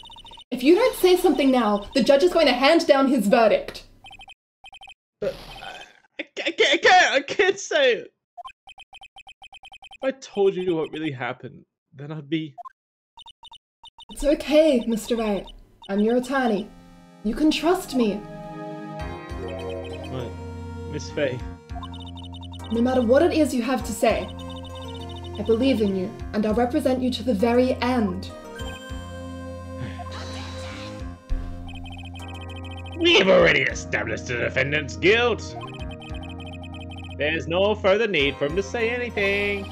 If you don't say something now, the judge is going to hand down his verdict. But I can't say it. If I told you what really happened, then I'd be... It's okay, Mr. Wright. I'm your attorney. You can trust me. What? Miss Faye. No matter what it is you have to say, I believe in you, and I'll represent you to the very end. We've already established the defendant's guilt. There's no further need for him to say anything.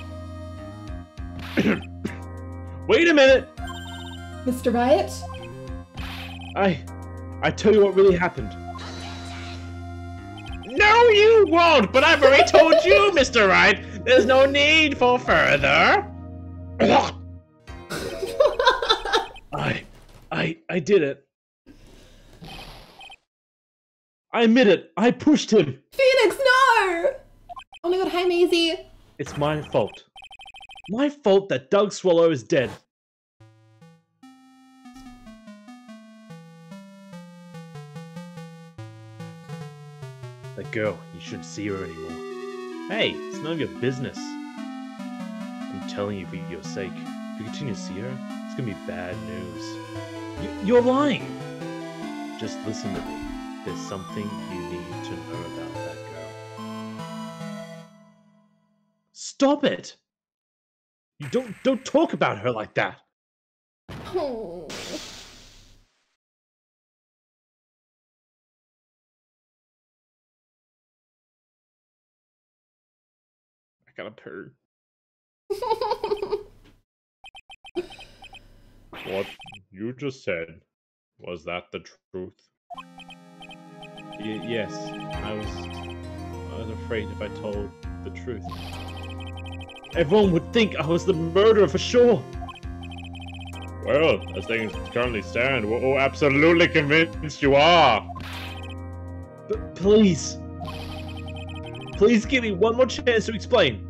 Wait a minute! Mr. Wright? I tell you what really happened. No, you won't, but I've already told you, Mr. Wright. There's no need for further. I did it. I admit it. I pushed him. Phoenix, no! Oh my god, hi, Maisie. It's my fault. My fault that Doug Swallow is dead. That girl, you shouldn't see her anymore. Hey, it's none of your business. I'm telling you for your sake. If you continue to see her, it's gonna be bad news. You're lying! Just listen to me. There's something you need to know about that girl. Stop it! You don't talk about her like that! Oh. I gotta poo. What you just said, was that the truth? Yes, I was afraid if I told the truth, everyone would think I was the murderer for sure. Well, as things currently stand, we're all absolutely convinced you are. But please give me one more chance to explain.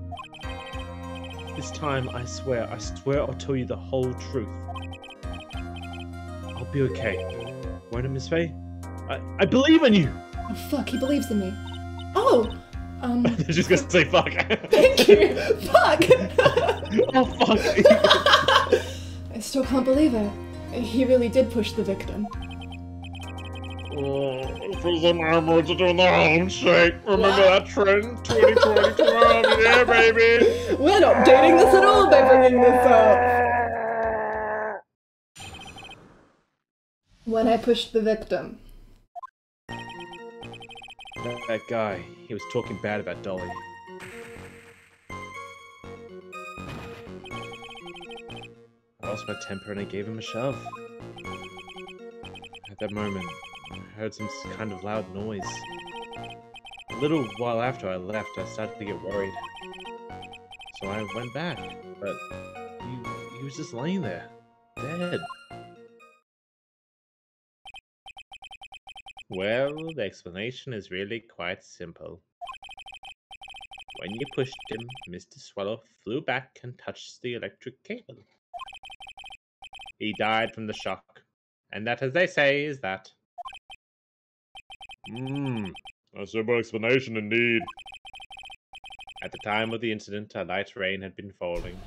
This time, I swear I'll tell you the whole truth. I'll be okay. Won't it, Miss Faye? I believe in you! Oh fuck, he believes in me. Oh! They're just gonna say fuck. Thank you! Fuck! Oh fuck! I still can't believe it. He really did push the victim. Prison armors are doing the handshake. Remember that trend? 2012, yeah, baby! We're not dating this at all by bringing this up! When I pushed the victim. That guy, he was talking bad about Dolly. I lost my temper and I gave him a shove. At that moment, I heard some kind of loud noise. A little while after I left, I started to get worried. So I went back, but he was just laying there, dead. Well, the explanation is really quite simple. When you pushed him, Mr. Swallow flew back and touched the electric cable. He died from the shock. And that, as they say, is that. A simple explanation indeed. At the time of the incident, a light rain had been falling.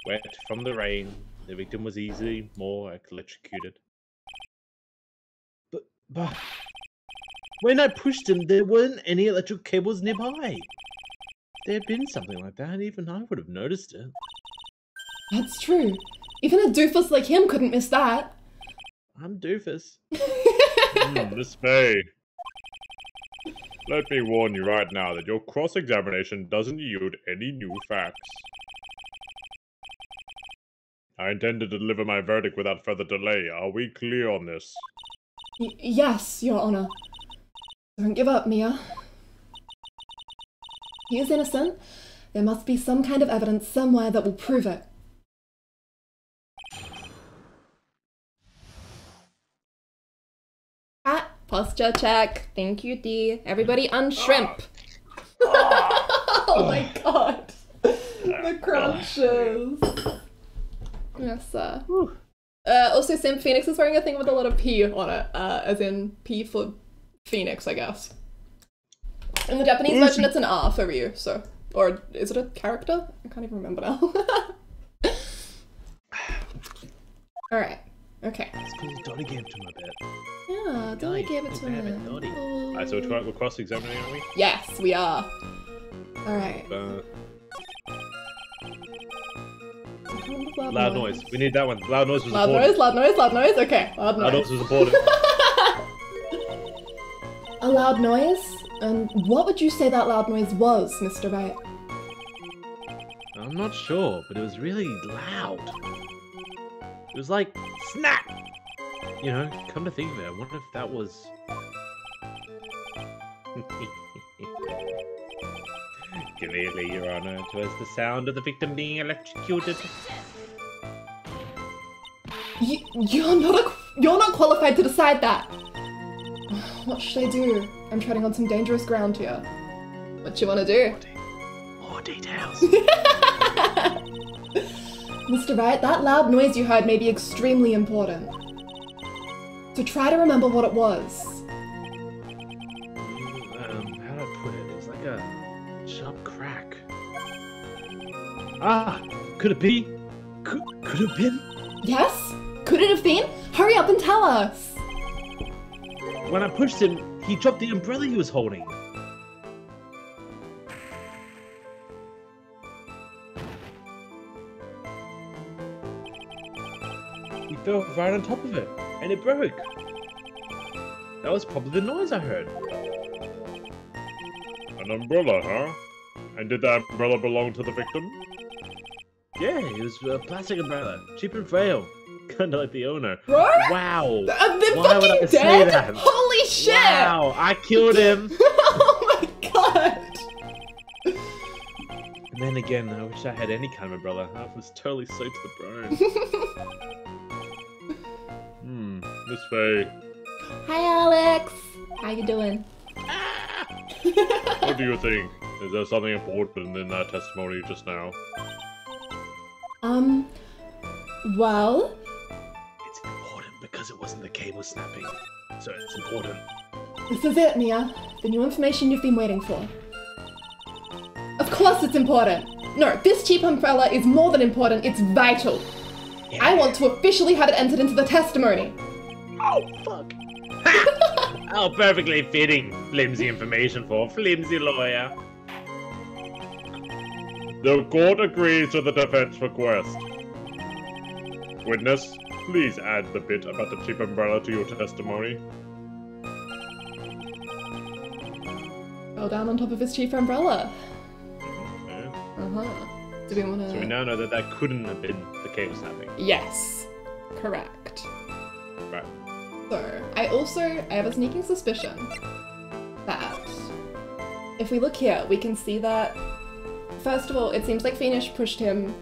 Wet from the rain, The victim was easily more electrocuted. But when I pushed him, there weren't any electrical cables nearby. If there had been something like that, even I would have noticed it. That's true. Even a doofus like him couldn't miss that. I'm doofus. Miss Faye. Let me warn you right now that your cross-examination doesn't yield any new facts. I intend to deliver my verdict without further delay. Are we clear on this? Yes, Your Honor. Don't give up, Mia. He is innocent. There must be some kind of evidence somewhere that will prove it. Posture check. Thank you, D. Everybody unshrimp. Oh my god. The crunches. Yes, sir. Also, Sim Phoenix is wearing a thing with a lot of P on it, as in P for Phoenix, I guess. In the Japanese version, it's an R for Ryu, so. Or is it a character? I can't even remember now. Alright, okay. It's because Dottie gave it to him a bit. Yeah, Dottie gave it to him. Alright, so we're cross-examining, aren't we? Yes, we are. Alright. Loud noise. We need that one. Loud noise was loud important. Loud noise? Okay, loud noise. Loud noise was important. A loud noise? And what would you say that loud noise was, Mr. Wright? I'm not sure, but it was really loud. It was like, snap! You know, come to think of it, I wonder if that was... Clearly, Your Honor, it was the sound of the victim being electrocuted. You're not qualified to decide that. What should I do? I'm treading on some dangerous ground here. What you want to do? More details. Mr. Wright, that loud noise you heard may be extremely important. So try to remember what it was. How do I put it? It was like a sharp crack. Ah! Could it be? Could it have been? Yes? Could it have been? Hurry up and tell us! When I pushed him, he dropped the umbrella he was holding. He fell right on top of it, and it broke. That was probably the noise I heard. An umbrella, huh? And did that umbrella belong to the victim? Yeah, it was a plastic umbrella, cheap and frail. Kinda like the owner. What? Wow! They're Why would I fucking say dead? that? Holy shit! Wow! I killed him! Oh my god! And then again, I wish I had any kind of umbrella. I was totally soaked to the bone. Miss Faye. Hi, Alex. How you doing? What do you think? Is there something important in that testimony just now? Well... It's important because it wasn't the cable snapping. So it's important. This is it, Mia. The new information you've been waiting for. Of course it's important! No, this cheap umbrella is more than important, it's vital! Yeah. I want to officially have it entered into the testimony! Oh, fuck! How perfectly fitting. Flimsy information for a flimsy lawyer. The court agrees to the defense request. Witness, please add the bit about the cheap umbrella to your testimony. Fell down on top of his cheap umbrella. Okay. Do we want to... So we now know that that couldn't have been the cable snapping. Yes. Correct. Right. So, I have a sneaking suspicion that if we look here, we can see that, first of all, it seems like Phoenix pushed him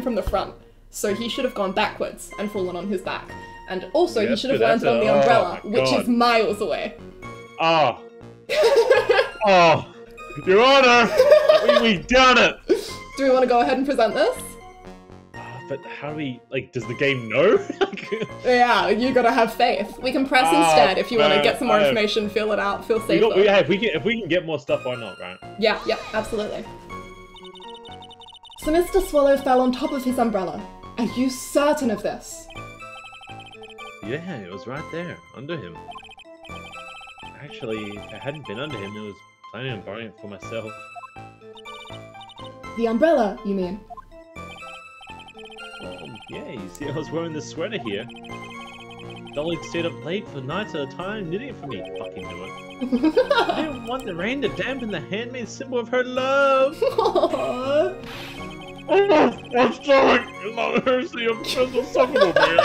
from the front, so he should have gone backwards and fallen on his back. And also, he should have landed on the umbrella, which is miles away. Ah! Oh! Your Honor! We've done it! Do we want to go ahead and present this? But how do we, like, does the game know? Yeah, you gotta have faith. We can press instead if you want to get some more information, feel it out, feel safer. If we can get more stuff, why not, right? Yeah, absolutely. So Mr. Swallow fell on top of his umbrella, Are you certain of this? Yeah, it was right there, under him. Actually, if it hadn't been under him, I was planning on buying it for myself. The umbrella, you mean? Well, yeah, you see, I was wearing this sweater here. Dolly stayed up late for nights at a time, knitting it for me. Fucking knew it. I didn't want the rain to dampen the handmade symbol of her love. Aww. Oh, what's doing? It's not mercy of insufferable, man.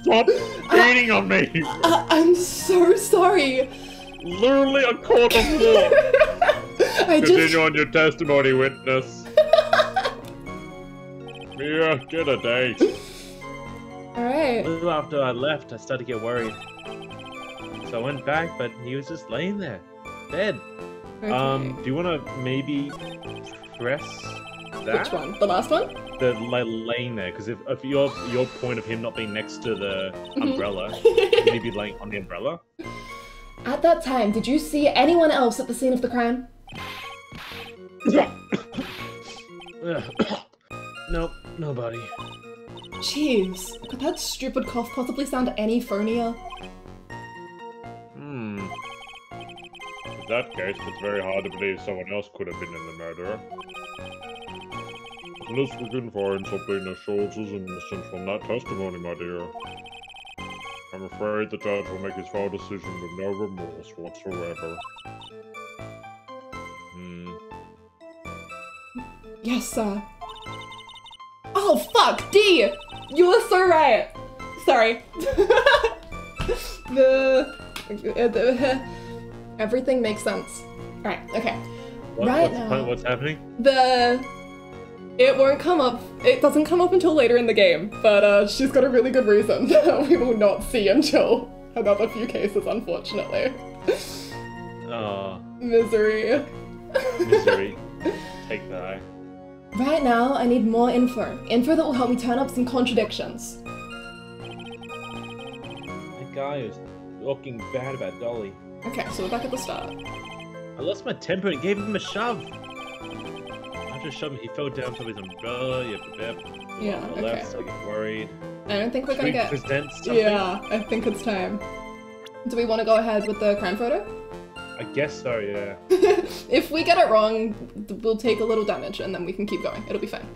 Stop beating on me! I'm so sorry. Literally a court of law. Continue on your testimony, witness. Mia, get a date. Alright. A little after I left, I started to get worried. So I went back, but he was just laying there, dead. Okay. Do you want to maybe press that? Which one? The last one? The laying there, because if your point of him not being next to the umbrella, maybe laying on the umbrella. At that time, did you see anyone else at the scene of the crime? Nope, nobody. Jeez, could that stupid cough possibly sound any phonier? In that case, it's very hard to believe someone else could have been in the murderer. Unless we can find something that shows his innocence from that testimony, my dear. I'm afraid the judge will make his final decision with no remorse whatsoever. Yes, sir. Oh, fuck! D! You were so right! Sorry. Everything makes sense. Alright, okay. What's happening? It won't come up. It doesn't come up until later in the game, but she's got a really good reason that we will not see until another few cases, unfortunately. Misery. Misery. Take that. Right now, I need more info. Info that will help me turn up some contradictions. That guy was talking bad about Dolly. Okay, so we're back at the start. I lost my temper and gave him a shove. After shoving, he fell down from his umbrella. Yeah, on the okay. left, so I get worried. I don't think we're gonna get... present something? Yeah, I think it's time. Do we want to go ahead with the crime photo? I guess so, yeah. If we get it wrong, we'll take a little damage and then we can keep going. It'll be fine.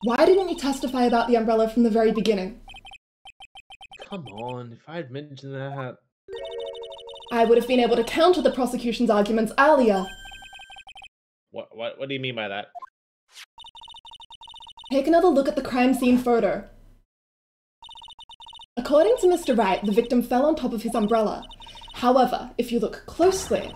Why didn't you testify about the umbrella from the very beginning? Come on, if I had mentioned that... I would have been able to counter the prosecution's arguments earlier. What do you mean by that? Take another look at the crime scene photo. According to Mr. Wright, the victim fell on top of his umbrella. However, if you look closely,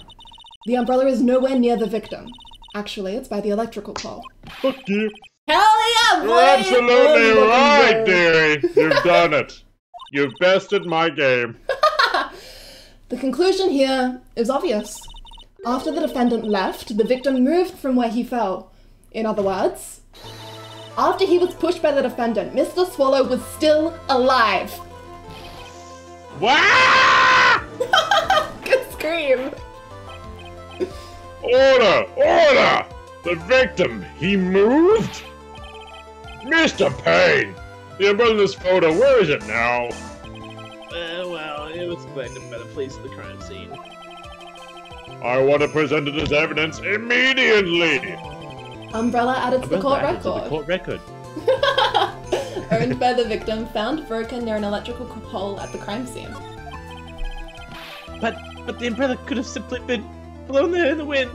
the umbrella is nowhere near the victim. Actually, it's by the electrical pole. Fuck you. Hell yeah, boy! You're absolutely Oh, right, no. dearie. You've done it. You've bested my game. The conclusion here is obvious. After the defendant left, the victim moved from where he fell. In other words, after he was pushed by the defendant, Mr. Swallow was still alive. Wah! Good scream. Order! Order! The victim, he moved? Mr. Payne! The umbrella in this photo, where is it now? Well, it was collected by the police at the crime scene. I want to present it as evidence immediately! Umbrella added to the court Added to the record. court record. Owned by the victim, found broken near an electrical pole at the crime scene. But the umbrella could have simply been blown there in the wind.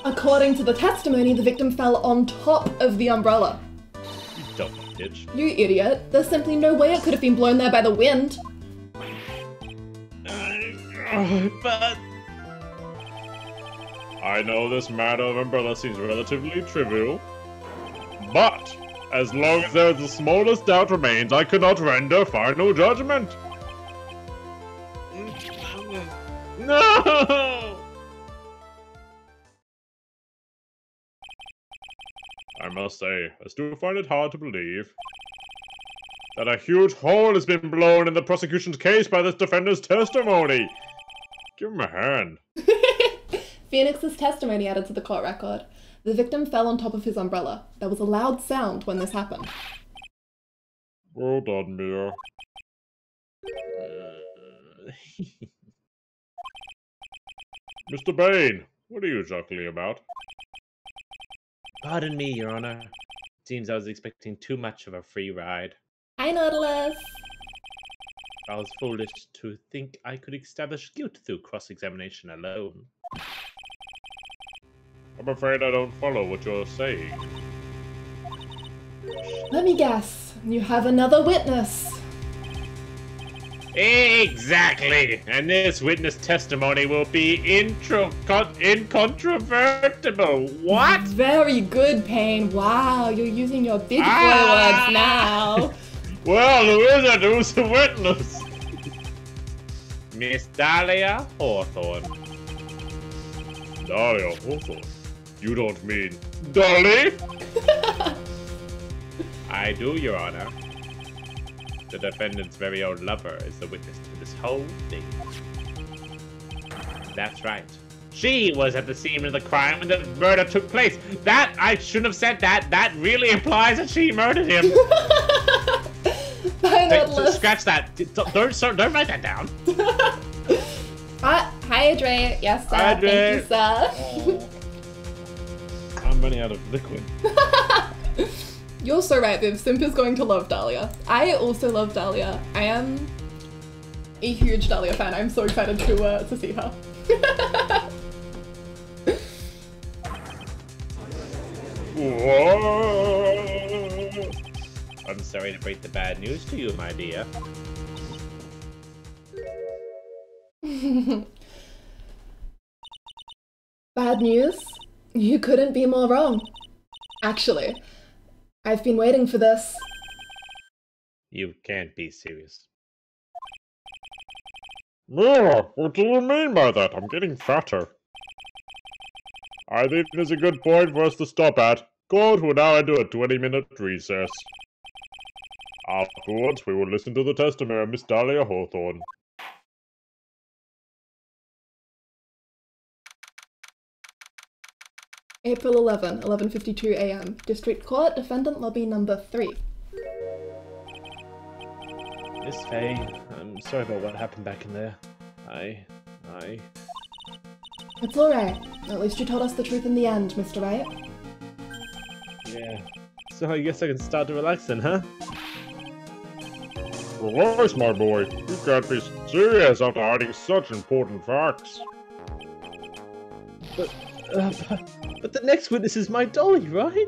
According to the testimony, the victim fell on top of the umbrella. You dumb bitch. You idiot. There's simply no way it could have been blown there by the wind. But... I know this matter of umbrella seems relatively trivial, but as long as there is the smallest doubt remains, I cannot render final judgment. No! I must say, I still find it hard to believe that a huge hole has been blown in the prosecution's case by this defendant's testimony. Give him a hand. Phoenix's testimony added to the court record. The victim fell on top of his umbrella. There was a loud sound when this happened. Well done, Mia. Mr. Bane, what are you chuckling about? Pardon me, Your Honor. Seems I was expecting too much of a free ride. Hi, Nautilus! I was foolish to think I could establish guilt through cross-examination alone. I'm afraid I don't follow what you're saying. Let me guess. You have another witness. Exactly! And this witness testimony will be incontrovertible. What? Very good, Payne. Wow, you're using your big boy words now. Well, who is it? Who's the witness? Miss Dahlia Hawthorne. Dahlia Hawthorne? You don't mean Dolly? I do, Your Honor. The defendant's very own lover is the witness to this whole thing. That's right. She was at the scene of the crime when the murder took place. That, I shouldn't have said that. That really implies that she murdered him. Scratch that. Don't write that down. Hi, Dre. Yes, sir. Hi, Dre. Thank you, sir. I'm running out of liquid. You're so right, Viv. Simp is going to love Dahlia. I also love Dahlia. I am a huge Dahlia fan. I'm so excited to see her. Whoa. I'm sorry to break the bad news to you, my dear. Bad news? You couldn't be more wrong. Actually, I've been waiting for this. You can't be serious. Mia, what do you mean by that? I'm getting fatter. I think there's a good point for us to stop at. Court will now enter a 20-minute recess. Afterwards, we will listen to the testimony of Miss Dahlia Hawthorne. April 11, 11:52 a.m. District Court, Defendant Lobby number 3. Miss Faye, I'm sorry about what happened back in there. It's alright. At least you told us the truth in the end, Mr. Wright. Yeah. So I guess I can start to relax then, huh? Relax, my boy. You can't be serious after hiding such important facts. But the next witness is my Dolly, right?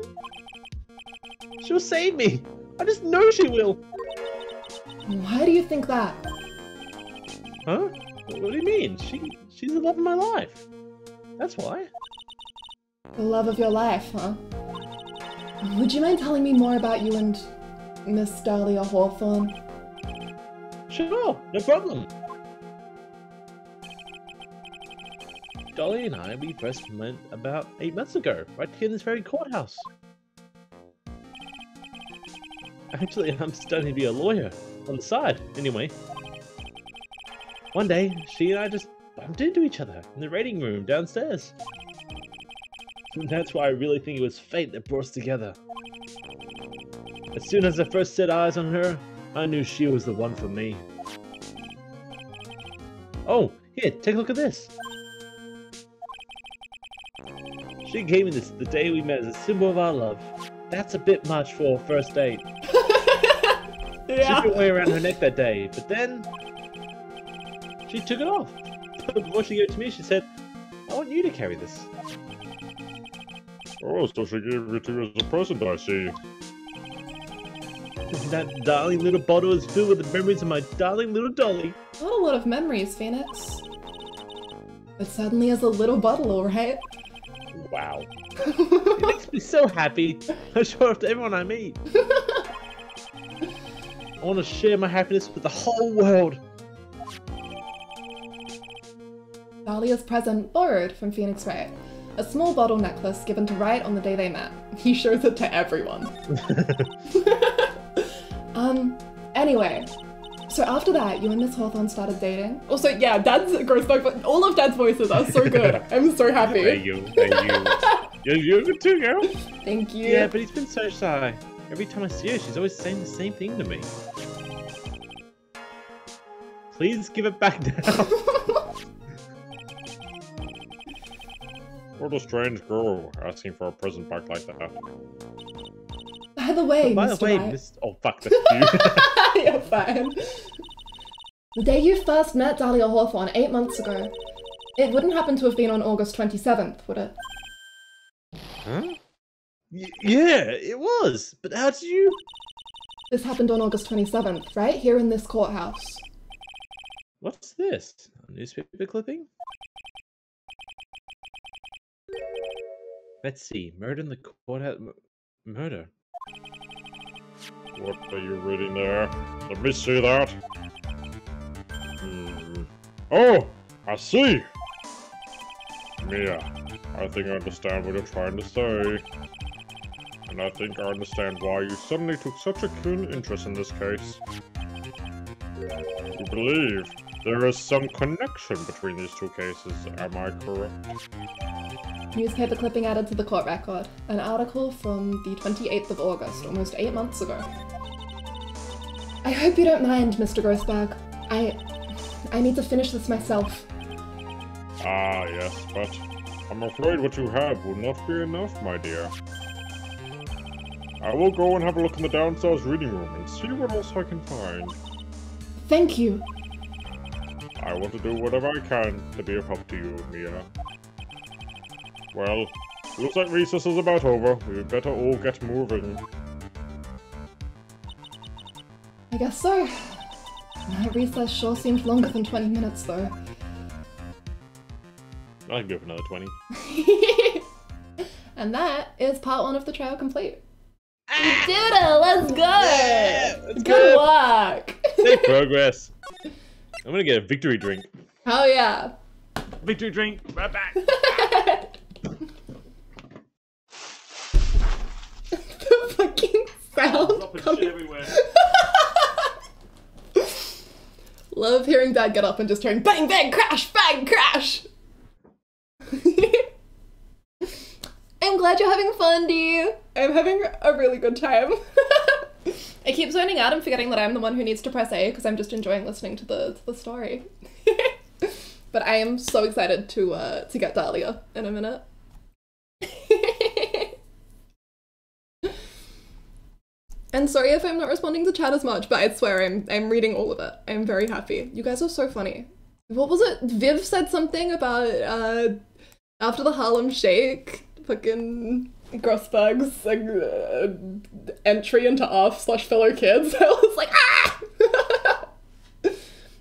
She'll save me. I just know she will. Why do you think that? Huh? What do you mean? She's the love of my life. That's why. The love of your life, huh? Would you mind telling me more about you and Miss Dahlia Hawthorne? Sure, no problem. Dolly and I, we first met about 8 months ago, right here in this very courthouse. Actually, I'm studying to be a lawyer, on the side, anyway. One day, she and I just bumped into each other in the reading room downstairs. And that's why I really think it was fate that brought us together. As soon as I first set eyes on her, I knew she was the one for me. Oh, here, take a look at this. She gave me this the day we met as a symbol of our love. That's a bit much for a first date. Yeah. She put it way around her neck that day, but then she took it off. But before she gave it to me, she said, I want you to carry this. Oh, so she gave it to you as a present, I see. That darling little bottle is filled with the memories of my darling little Dolly. Not a lot of memories, Phoenix. But suddenly is a little bottle, alright? Wow. It makes me so happy. I show it off to everyone I meet. I want to share my happiness with the whole world. Dahlia's present borrowed from Phoenix Wright. A small bottle necklace given to Wright on the day they met. He shows it to everyone. Anyway. So after that, you and Miss Hawthorne started dating. Also, yeah, Dad's gross back, but all of Dad's voices are so good. I'm so happy. Thank you. You're good too, girl. Thank you. Yeah, but he's been so shy. Every time I see her, she's always saying the same thing to me. Please give it back now. What a strange girl asking for a present back like that. By the way, By the Mr. way, White. oh fuck, that's you. You're fine. The day you first met Dahlia Hawthorne 8 months ago, it wouldn't happen to have been on August 27th, would it? Huh? Yeah, it was. But how did you? This happened on August 27th, right here in this courthouse. What's this? A newspaper clipping? Betsy, murder in the courthouse. Murder. What are you reading there? Let me see that. Oh, I see. Mia, I think I understand what you're trying to say. And I think I understand why you suddenly took such a keen interest in this case. You believe there is some connection between these two cases, am I correct? Newspaper clipping added to the court record. An article from the 28th of August, almost 8 months ago. I hope you don't mind, Mr. Grossberg. I need to finish this myself. Ah, yes, but I'm afraid what you have will not be enough, my dear. I will go and have a look in the downstairs reading room and see what else I can find. Thank you. I want to do whatever I can to be of help to you, Mia. Well, looks like recess is about over. We better all get moving. I guess so. That recess sure seemed longer than 20 minutes, though. I can go for another 20. And that is part 1 of the trial complete. We did it! Let's go! Yeah, let's Good go. work! Take progress. I'm gonna get a victory drink. Oh yeah. Victory drink, right back. The fucking sound Dropping coming. shit everywhere. Love hearing Dad get up and just hearing bang bang crash bang crash. I'm glad you're having fun, Dee. I'm having a really good time. I keep zoning out and forgetting that I'm the one who needs to press A because I'm just enjoying listening to the story. But I am so excited to get Dahlia in a minute. And sorry if I'm not responding to chat as much, but I swear I'm reading all of it. I'm very happy. You guys are so funny. What was it? Viv said something about after the Harlem Shake, fucking Grossberg's entry into ARF/fellow kids. I was like, ah!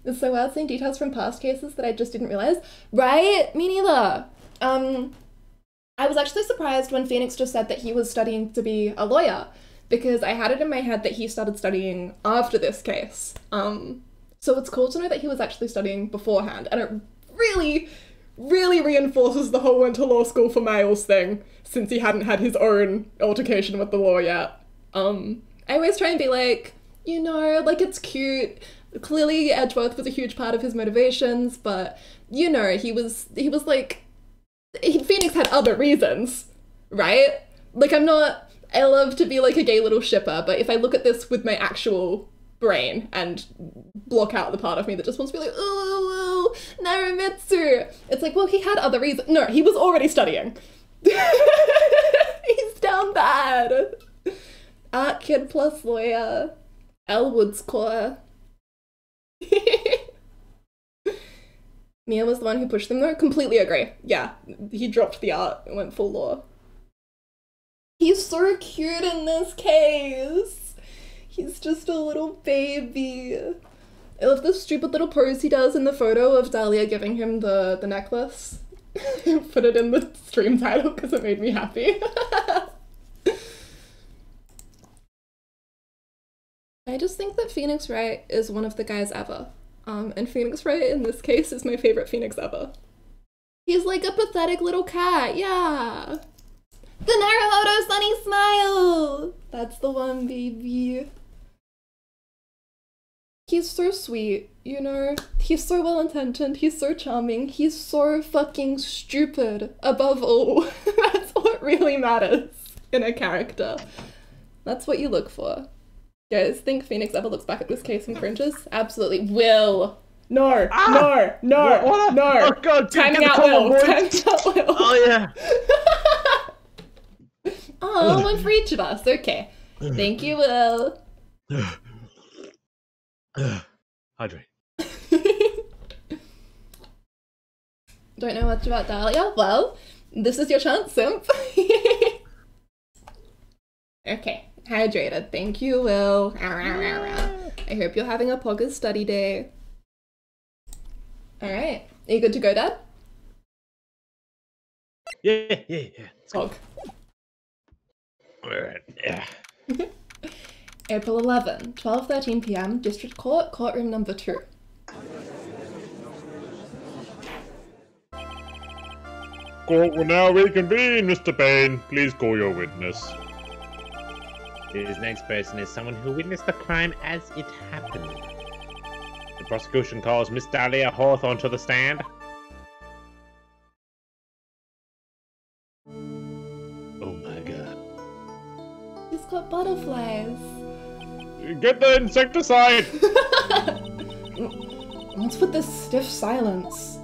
It's so wild seeing details from past cases that I just didn't realize. Right? Me neither. I was actually surprised when Phoenix just said that he was studying to be a lawyer, because I had it in my head that he started studying after this case. So it's cool to know that he was actually studying beforehand, and it really, really reinforces the whole went to law school for males thing, since he hadn't had his own altercation with the law yet. I always try and be like, you know, like, it's cute. Clearly Edgeworth was a huge part of his motivations, but, you know, he was like, Phoenix had other reasons, right? Like, I love to be like a gay little shipper, but if I look at this with my actual brain and block out the part of me that just wants to be like, ooh, Naramitsu, it's like, well, he had other reasons. No, he was already studying. He's down bad. Art kid plus lawyer. Elwood's core. Mia was the one who pushed them though. Completely agree. Yeah, he dropped the art and went full law. He's so cute in this case. He's just a little baby. I love the stupid little pose he does in the photo of Dahlia giving him the necklace. Put it in the stream title because it made me happy. I just think that Phoenix Wright is one of the guys ever. And Phoenix Wright in this case is my favorite Phoenix ever. He's like a pathetic little cat, yeah. The Naruhodo Sunny Smile! That's the one, baby. He's so sweet, you know? He's so well-intentioned, he's so charming, he's so fucking stupid, above all. That's what what really matters in a character. That's what you look for. Guys, think Phoenix ever looks back at this case and cringes? Absolutely. Will. No. No. No. What? No. Oh god, Timing out Will. Timing out Will. Oh yeah. Oh, one for each of us. Okay. Thank you, Will. Hydrate. Don't know much about Dahlia? Well, this is your chance, simp. Okay, hydrated. Thank you, Will. I hope you're having a poggers study day. Alright, are you good to go, Dad? Yeah. Pog. Alright, yeah. April 11, 12:13 p.m, District Court, courtroom number 2. Court will now reconvene, Mr. Payne. Please call your witness. This next person is someone who witnessed the crime as it happened. The prosecution calls Miss Dahlia Hawthorne to the stand. Oh my god. He's got butterflies. Get the insecticide! What's with this stiff silence?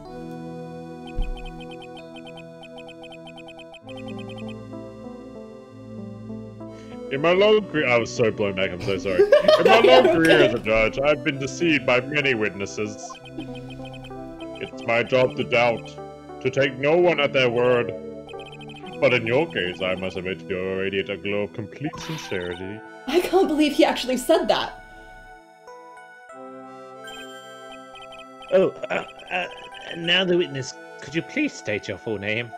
In my long career, I was so blown back, I'm so sorry. In my long career as a judge, I've been deceived by many witnesses. It's my job to doubt, to take no one at their word. But in your case, I must admit you're radiate a glow of complete sincerity. I can't believe he actually said that. Oh, now the witness, could you please state your full name?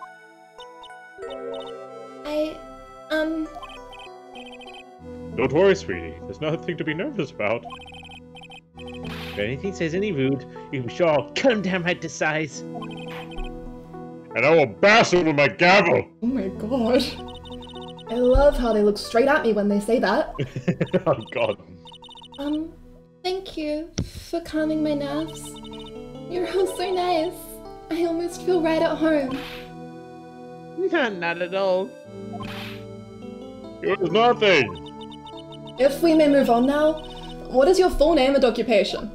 Don't worry, sweetie. There's nothing to be nervous about. If anything says any rude, you can be sure I'll cut him down right to size. And I will bash it with my gavel! Oh my god. I love how they look straight at me when they say that. Oh god. Thank you for calming my nerves. You're all so nice. I almost feel right at home. Not at all. It was nothing! If we may move on now, what is your full name and occupation?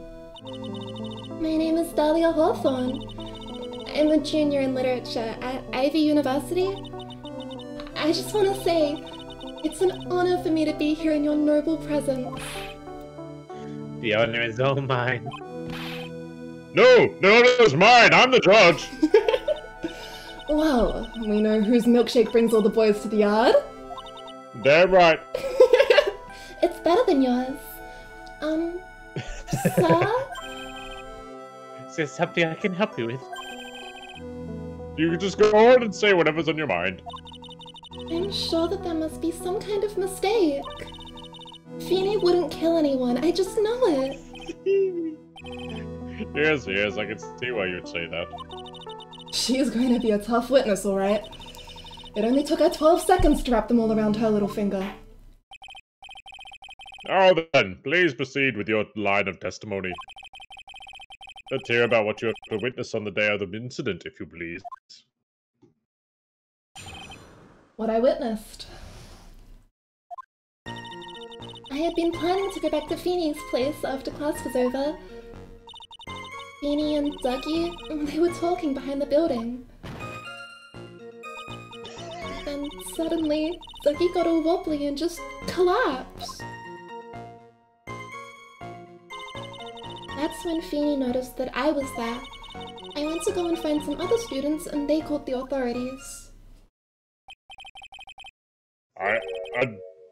My name is Dahlia Hawthorne. I'm a junior in literature at Ivy University. I just want to say, it's an honor for me to be here in your noble presence. The honor is all mine. No, it's mine! I'm the judge! Well, we know whose milkshake brings all the boys to the yard. Damn right. It's better than yours. Sir? Is there something I can help you with? You can just go on and say whatever's on your mind. I'm sure that there must be some kind of mistake. Feeny wouldn't kill anyone, I just know it. Yes, I can see why you'd say that. She's going to be a tough witness, alright. It only took her 12 seconds to wrap them all around her little finger. Now then, please proceed with your line of testimony. Let's hear about what you have to witness on the day of the incident, if you please. What I witnessed. I had been planning to go back to Feeny's place after class was over. Feeny and Dougie, they were talking behind the building. Then suddenly, Dougie got all wobbly and just collapsed. That's when Feeny noticed that I was there. I went to go and find some other students and they called the authorities. I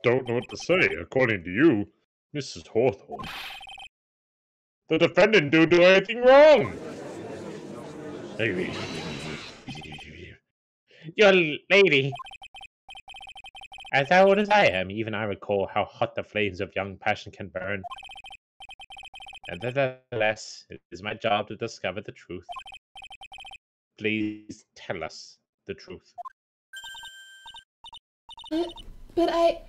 don't know what to say. According to you, Mrs. Hawthorne, the defendant didn't do anything wrong. Your lady. As old as I am, even I recall how hot the flames of young passion can burn. Nevertheless, it is my job to discover the truth. Please tell us the truth. But I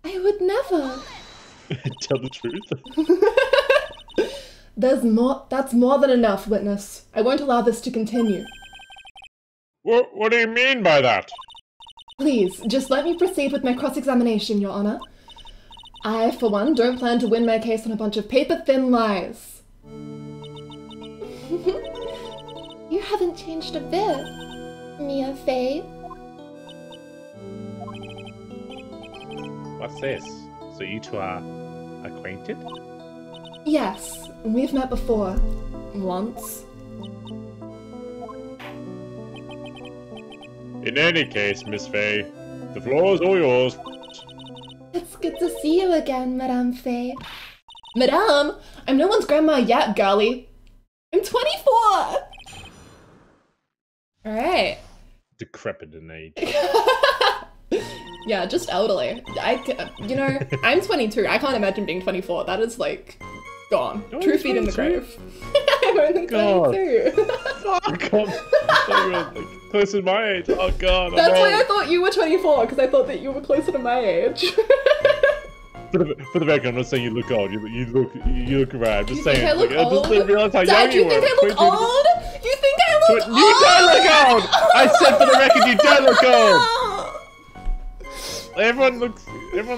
would never. Tell the truth? That's more than enough, witness. I won't allow this to continue. What do you mean by that? Please, just let me proceed with my cross-examination, Your Honor. I, for one, don't plan to win my case on a bunch of paper-thin lies. You haven't changed a bit, Mia Fey. What's this? So you two are acquainted? Yes, we've met before. Once. In any case, Miss Fey, the floor is all yours. It's good to see you again, Madame Fey. Madame? I'm no one's grandma yet, girlie. I'm 24! Alright. Decrepit in age. Yeah, just elderly. You know, I'm 22. I can't imagine being 24. That is like gone. You're 2 feet in the 22? grave. I'm only God. 22. Fuck! Close to my age. Oh god. That's I'm why I old. thought you were 24, because I thought that you were closer to my age. For the record, I'm not saying you look old. You look right. I'm just You saying. think I look like, I just old? realized how Dad, young you think I look 22. old? You think I look old? You don't look old! I said for the record, you don't look old! Everyone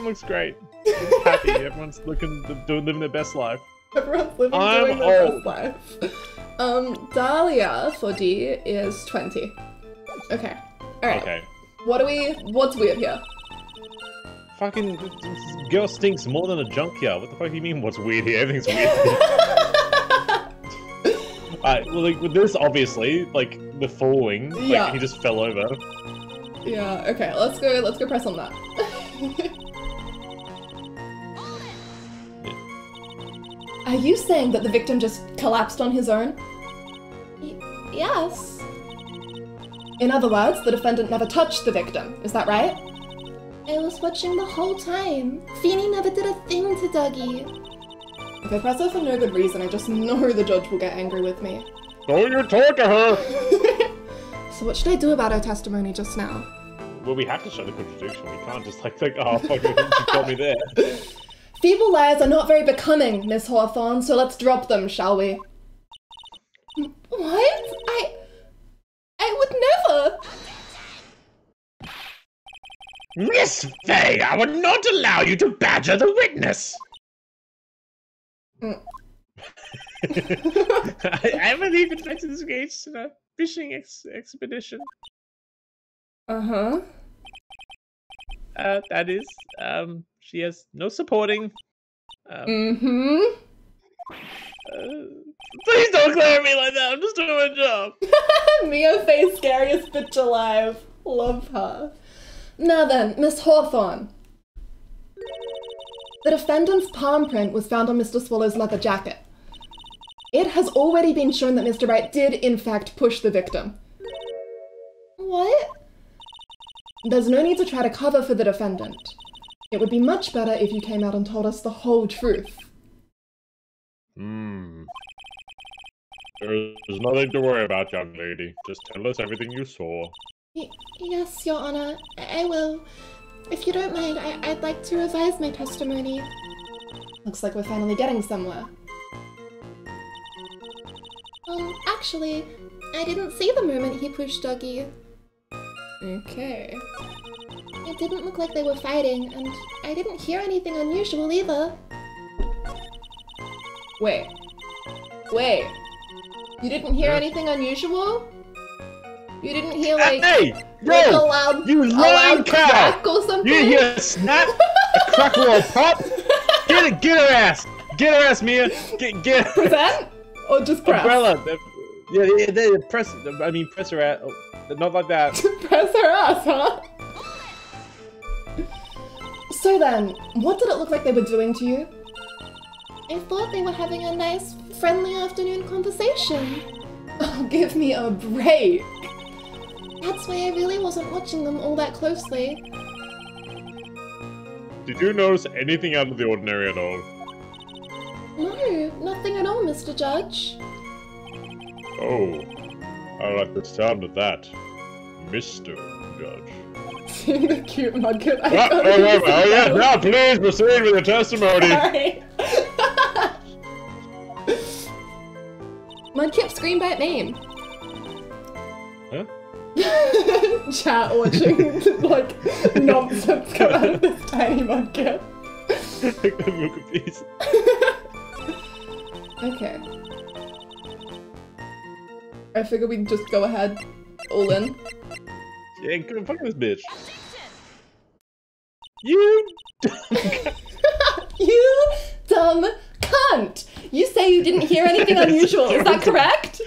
looks great. Everyone's happy. Everyone's living their best life. Everyone's living I'm doing their old. best life. Dahlia for D is 20. Okay. Alright. Okay. What's weird here? Fucking this girl stinks more than a junkyard. What the fuck do you mean? What's weird here? Everything's weird. Alright, well, like with this, obviously, like the falling, like Yeah. he just fell over. Yeah, okay, let's go press on that. Are you saying that the victim just collapsed on his own? Yes. In other words, the defendant never touched the victim, is that right? I was watching the whole time. Feeny never did a thing to Dougie. If I press her for no good reason, I just know the judge will get angry with me. Don't you talk to her! So what should I do about her testimony just now? Well, we have to show the contradiction. We can't just like think, oh fuck, you got me there. Feeble lies are not very becoming, Miss Hawthorne, so let's drop them, shall we? What? I would never! Miss Fey, I would not allow you to badger the witness! I believe in fact is engaged in a fishing expedition. Uh-huh. That is, she has no supporting. Mm-hmm. Please don't glare at me like that. I'm just doing my job. Mia Fey's scariest bitch alive. Love her. Now then, Miss Hawthorne. The defendant's palm print was found on Mr. Swallow's leather jacket. It has already been shown that Mr. Wright did, in fact, push the victim. What? There's no need to try to cover for the defendant. It would be much better if you came out and told us the whole truth. There's nothing to worry about, young lady. Just tell us everything you saw. Yes, Your Honor, I will. If you don't mind, I'd like to revise my testimony. Looks like we're finally getting somewhere. Actually, I didn't see the moment he pushed Dougie. Okay. It didn't look like they were fighting, and I didn't hear anything unusual either. Wait. You didn't hear anything unusual? You didn't hear like, Hey! like a Yo! loud, You a lying loud cow! crack or something? You hear a snap? A crackle or a pop? Get her ass! Get her ass, Mia! Get her Present? Or just press? Umbrella. Yeah, press. I mean, press her out. Oh, not like that. Press her ass, huh? So then, what did it look like they were doing to you? I thought they were having a nice, friendly afternoon conversation. Oh, give me a break. That's why I really wasn't watching them all that closely. Did you notice anything out of the ordinary at all? No, nothing at all, Mr. Judge. Oh, I like the sound of that, Mr. Judge. Seeing the cute mudkip Oh yeah, now please proceed with your testimony. Sorry. Mudkip scream by name. Huh? Chat watching, like, nonsense come out of this tiny mudkip. Milk a piece. Okay. I figure we can just go ahead, all in. Yeah, come fuck this bitch. You You dumb cunt! You say you didn't hear anything unusual, is that correct?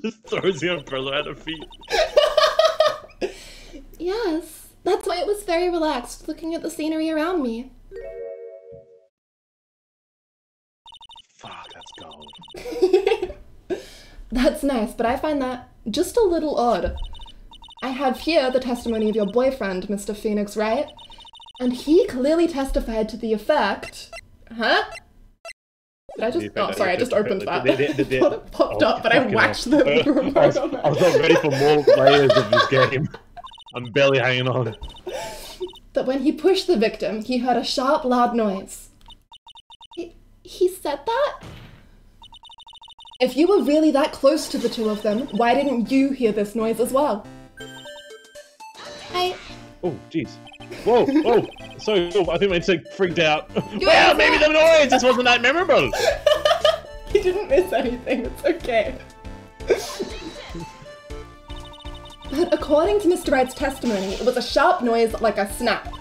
just throws the umbrella at her feet. Yes, that's why it was very relaxed, looking at the scenery around me. Fuck, that's gold. That's nice, but I find that just a little odd. I have here the testimony of your boyfriend, Mr. Phoenix, right? And he clearly testified to the effect... Huh? Did I just... Oh, sorry, I just opened that. I thought it popped up, but I whacked the remote on I was not ready for more layers of this game. I'm barely hanging on. That when he pushed the victim, he heard a sharp, loud noise. He said that? If you were really that close to the two of them, why didn't you hear this noise as well? Oh, jeez. Whoa, whoa. So, I think my insect freaked out. You Well, answered. maybe the noise just wasn't that memorable. He didn't miss anything, it's okay. But according to Mr. Wright's testimony, it was a sharp noise like a snap.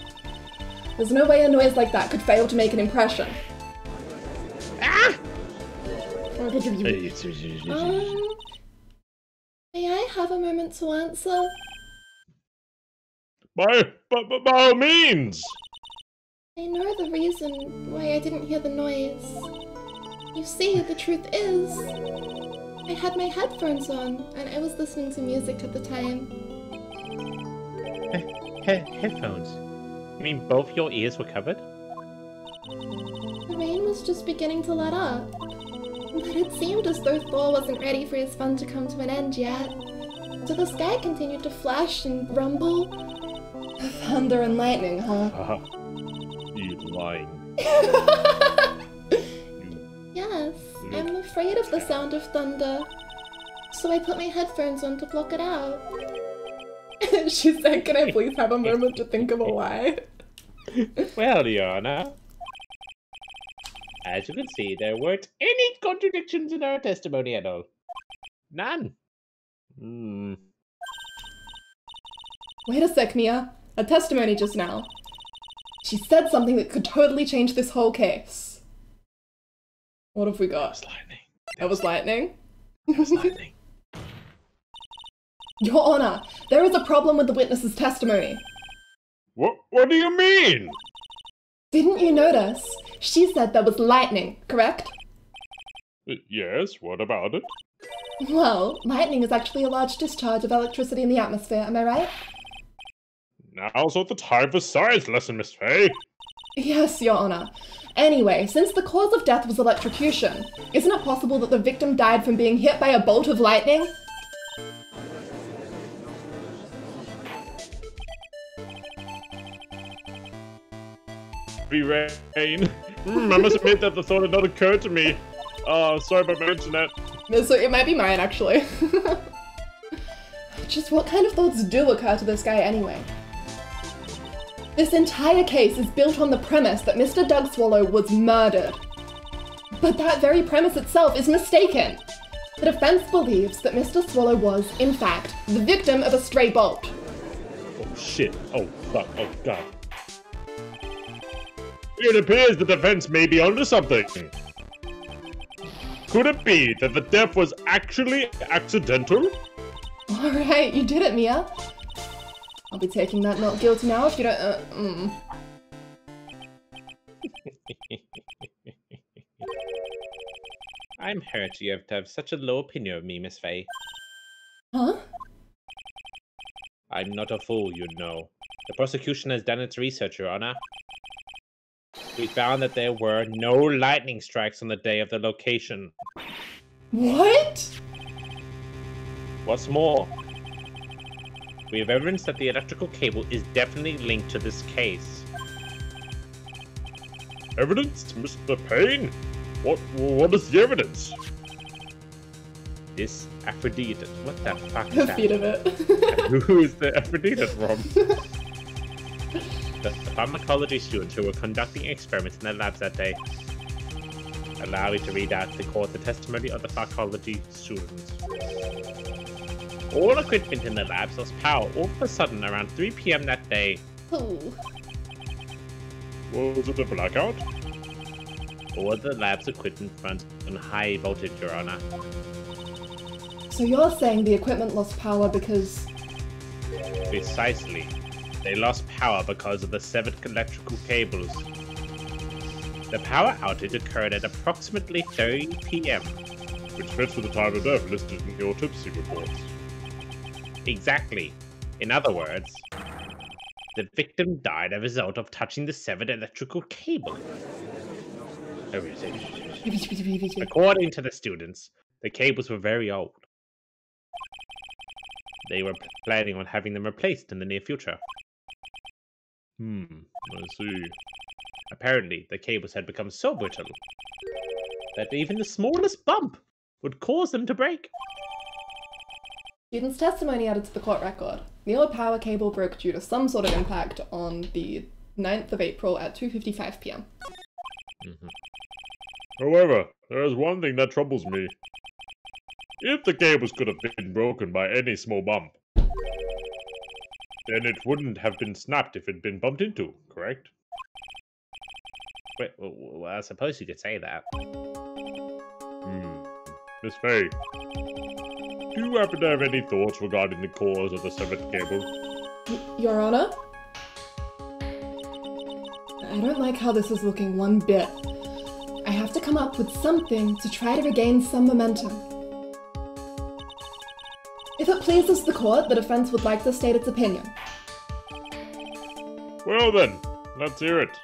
There's no way a noise like that could fail to make an impression. Ah! May I have a moment to answer? By all means! I know the reason why I didn't hear the noise. You see, the truth is, I had my headphones on, and I was listening to music at the time. Headphones? You mean both your ears were covered? The rain was just beginning to let up, but it seemed as though Thor wasn't ready for his fun to come to an end yet. So the sky continued to flash and rumble. Thunder and lightning, huh? You lying. Yes, I'm afraid of the sound of thunder. So I put my headphones on to block it out. She said, can I please have a moment to think of a lie? Well, Your Honor, as you can see, there weren't any contradictions in our testimony at all. None. Wait a sec, Mia. A testimony just now. She said something that could totally change this whole case. What have we got? Lightning. That was lightning? That was lightning. Your Honor, there is a problem with the witness's testimony. What do you mean? Didn't you notice? She said there was lightning, correct? Yes, what about it? Well, lightning is actually a large discharge of electricity in the atmosphere, am I right? Now's not the time for science lesson, Miss Faye. Yes, Your Honor. Anyway, since the cause of death was electrocution, isn't it possible that the victim died from being hit by a bolt of lightning? Be rain. I must admit that the thought had not occurred to me. Sorry about my internet. So it might be mine, actually. Just what kind of thoughts do occur to this guy anyway? This entire case is built on the premise that Mr. Doug Swallow was murdered. But that very premise itself is mistaken. The defense believes that Mr. Swallow was, in fact, the victim of a stray bolt. Oh shit. Oh fuck. Oh god. It appears the defense may be onto something. Could it be that the death was actually accidental? Alright, you did it, Mia. I'll be taking that not guilty now if you don't, I'm hurt you have to have such a low opinion of me, Miss Faye. Huh? I'm not a fool, you know. The prosecution has done its research, Your Honor. We found that there were no lightning strikes on the day of the location. What? What's more, we have evidence that the electrical cable is definitely linked to this case. Evidence, Mr. Payne? What is the evidence? This Aphrodite. What the fuck is that? Feet of it. Who is the Aphrodite from? The pharmacology students who were conducting experiments in their labs that day. Allow me to read out the court the testimony of the pharmacology students. All equipment in the labs lost power all of a sudden around 3 PM that day. Ooh. Was it a blackout? All the lab's equipment runs on high voltage, Your Honor. So you're saying the equipment lost power because... Precisely. They lost power because of the severed electrical cables. The power outage occurred at approximately 30 PM. Which fits with the time of death listed in the autopsy reports. Exactly. In other words, the victim died as a result of touching the severed electrical cable. According to the students, the cables were very old. They were planning on having them replaced in the near future. I see. Apparently, the cables had become so brittle that even the smallest bump would cause them to break. Student's testimony added to the court record. The old power cable broke due to some sort of impact on the 9th of April at 2:55 PM. However, there is one thing that troubles me. If the cables could have been broken by any small bump, then it wouldn't have been snapped if it'd been bumped into, correct? Wait, well, I suppose you could say that. Miss Faye, do you happen to have any thoughts regarding the cause of the severed cable? Your Honor? I don't like how this is looking one bit. I have to come up with something to try to regain some momentum. If it pleases the court, the defense would like to state its opinion. Well then, let's hear it.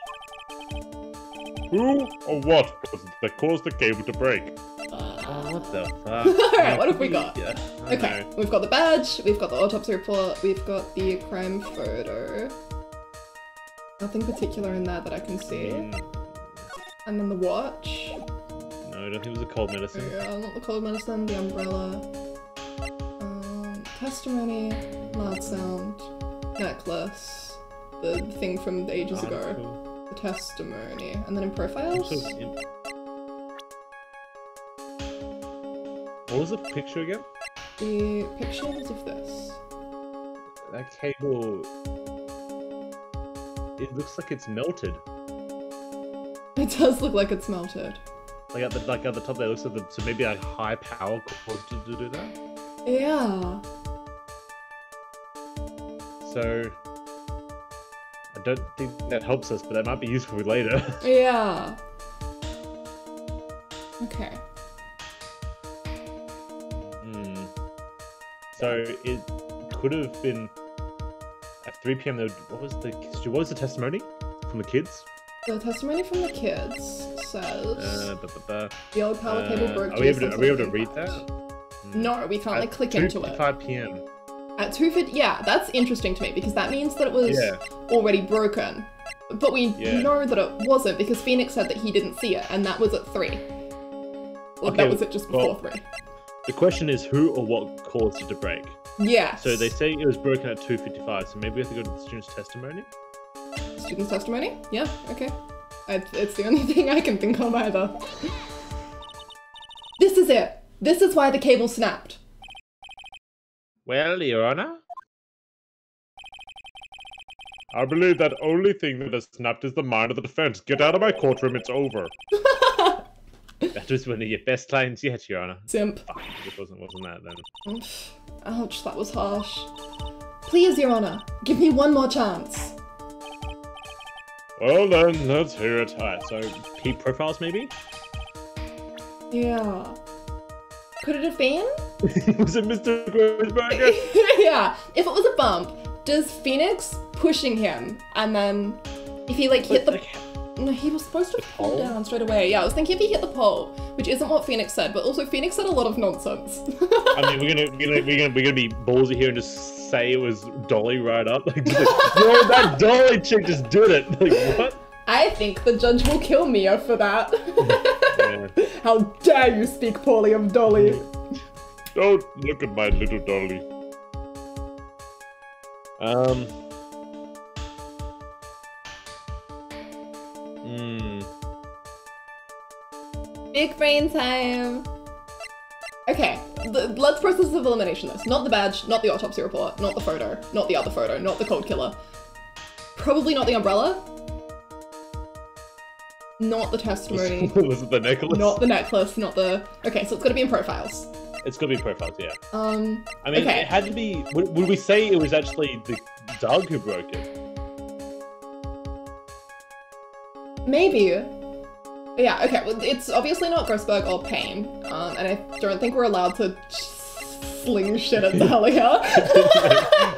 Who or what was it that caused the cable to break? Oh, what the fuck? Alright, what have we got? Yeah, Okay, we've got the badge, we've got the autopsy report, we've got the crime photo. Nothing particular in there that I can see. And then the watch. No, I don't think it was a cold medicine. Yeah, not the cold medicine, the umbrella. Testimony, loud sound, necklace, the thing from ages ago, Cool. the testimony, and then in profiles? What was the picture again? The pictures of this. That cable... It looks like it's melted. It does look like it's melted. Like at the top there, it looks like so maybe like high power caused it to do that? Yeah. So... I don't think that helps us, but that might be useful later. Yeah. Okay. So it could have been at 3 PM. What was the testimony from the kids? The testimony from the kids says the old power cable broke. Are we able to read that? No, we can't like click into it. 5 PM. At 2:50, yeah, that's interesting to me because that means that it was already broken. But we know that it wasn't because Phoenix said that he didn't see it, and that was at 3. Well, that was it just before 3. The question is who or what caused it to break? Yes. So they say it was broken at 2:55, so maybe we have to go to the student's testimony? Student's testimony? Yeah, okay. It's the only thing I can think of either. This is it! This is why the cable snapped. Well, Your Honor? I believe that only thing that has snapped is the mind of the defense. Get out of my courtroom, it's over. That was one of your best lines yet, Your Honor. Simp. It wasn't that then. Ouch, that was harsh. Please, Your Honor, give me one more chance. Well then, let's hear it. Alright, so peep profiles maybe? Yeah. Could it have been? Was it Mr. Grossberger? Yeah. If it was a bump, does Phoenix pushing him and then if he like hit the... No, he was supposed to fall down straight away. Yeah, I was thinking if he hit the pole, which isn't what Phoenix said, but also Phoenix said a lot of nonsense. I mean, we're gonna be ballsy here and just say it was Dolly right up. Like, yo, that Dolly chick just did it. Like, what? I think the judge will kill Mia for that. Yeah. How dare you speak poorly of Dolly? Don't look at my little dolly. Big brain time. Okay, let's process of elimination this. Not the badge, not the autopsy report, not the photo, not the other photo, not the cold killer. Probably not the umbrella. Not the testimony. Was it the necklace? Not the necklace, not the... Okay, so it's gotta be in profiles. It's gonna be profiles, yeah. I mean, okay. It had to be... Would we say it was actually the Doug who broke it? Maybe. Yeah, okay, well, it's obviously not Grossberg or Payne, and I don't think we're allowed to sling shit at Dahlia.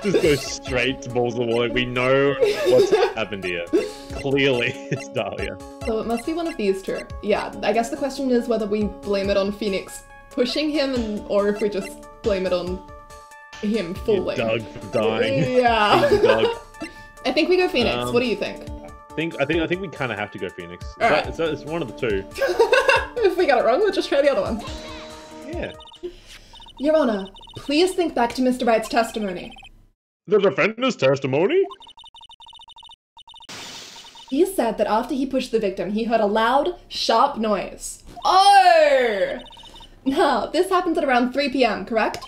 Just go straight to balls of the wall, like, we know what's happened here. Clearly, it's Dahlia. So it must be one of these two. Yeah, I guess the question is whether we blame it on Phoenix pushing him, or if we just blame it on him falling. Doug for dying. Yeah. Doug. I think we go Phoenix. What do you think? I think we kind of have to go Phoenix. Right. It's one of the two. If we got it wrong, we'll just try the other one. Yeah. Your Honor, please think back to Mr. Wright's testimony. The defendant's testimony? He said that after he pushed the victim, he heard a loud, sharp noise. Oh! Now, this happened at around 3 p.m., correct?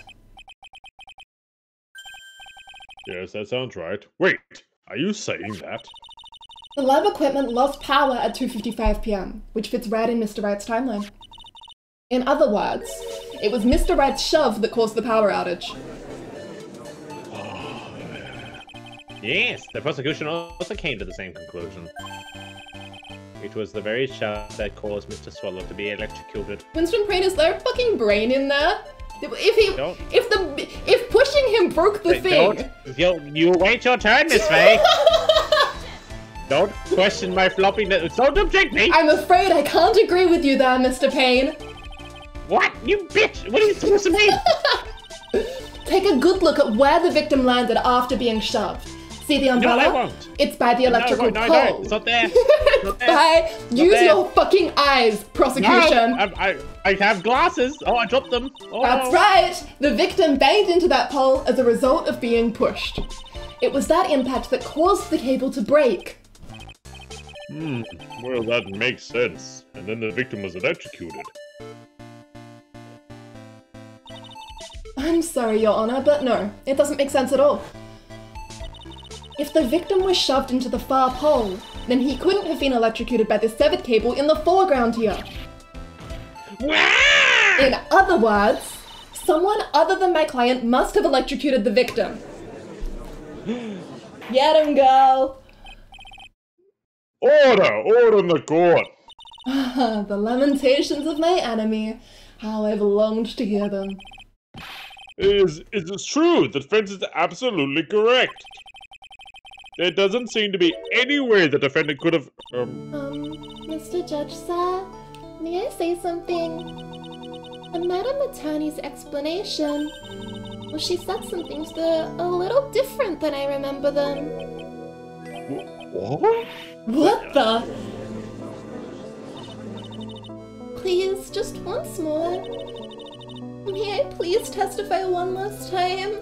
Yes, that sounds right. Wait, are you saying that? The lab equipment lost power at 2:55 p.m., which fits right in Mr. Wright's timeline. In other words, it was Mr. Wright's shove that caused the power outage. Yes, the prosecution also came to the same conclusion. It was the very shove that caused Mr. Swallow to be electrocuted. Winston Crane, is there a fucking brain in there? If pushing him broke the thing. You wait your turn, Miss Faye. Don't question my floppiness. Don't object me! I'm afraid I can't agree with you there, Mr. Payne. What? You bitch! What are you supposed to mean? Take a good look at where the victim landed after being shoved. See the umbrella? No, I won't. It's by the electrical no, pole. it's not there. Use your fucking eyes, prosecution. No, I have glasses. Oh, I dropped them. Oh, That's right. The victim banged into that pole as a result of being pushed. It was that impact that caused the cable to break. Well, that makes sense. And then the victim was electrocuted. I'm sorry, Your Honor, but no, it doesn't make sense at all. If the victim was shoved into the far pole, then he couldn't have been electrocuted by the severed cable in the foreground here. In other words, someone other than my client must have electrocuted the victim. Get him, girl! Order in the court! The lamentations of my enemy. How I've longed to hear them. It is true. The defense is absolutely correct. There doesn't seem to be any way the defendant could have, Mr. Judge, sir, may I say something? And Madam Attorney's explanation, well, she said some things that are a little different than I remember them. What? What the? Please, just once more. May I please testify one last time?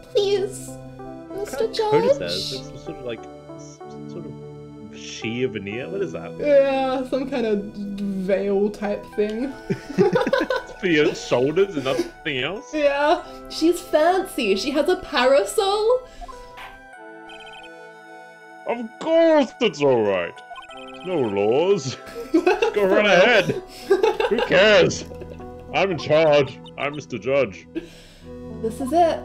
Please, Mr. Judge? Says it's sort of like some sort of sheer veneer. What is that? Yeah, some kind of veil type thing. For your shoulders and nothing else? Yeah, she's fancy. She has a parasol. Of course it's alright. There's no laws. Go right ahead. Who cares? I'm in charge. I'm Mr. Judge. This is it.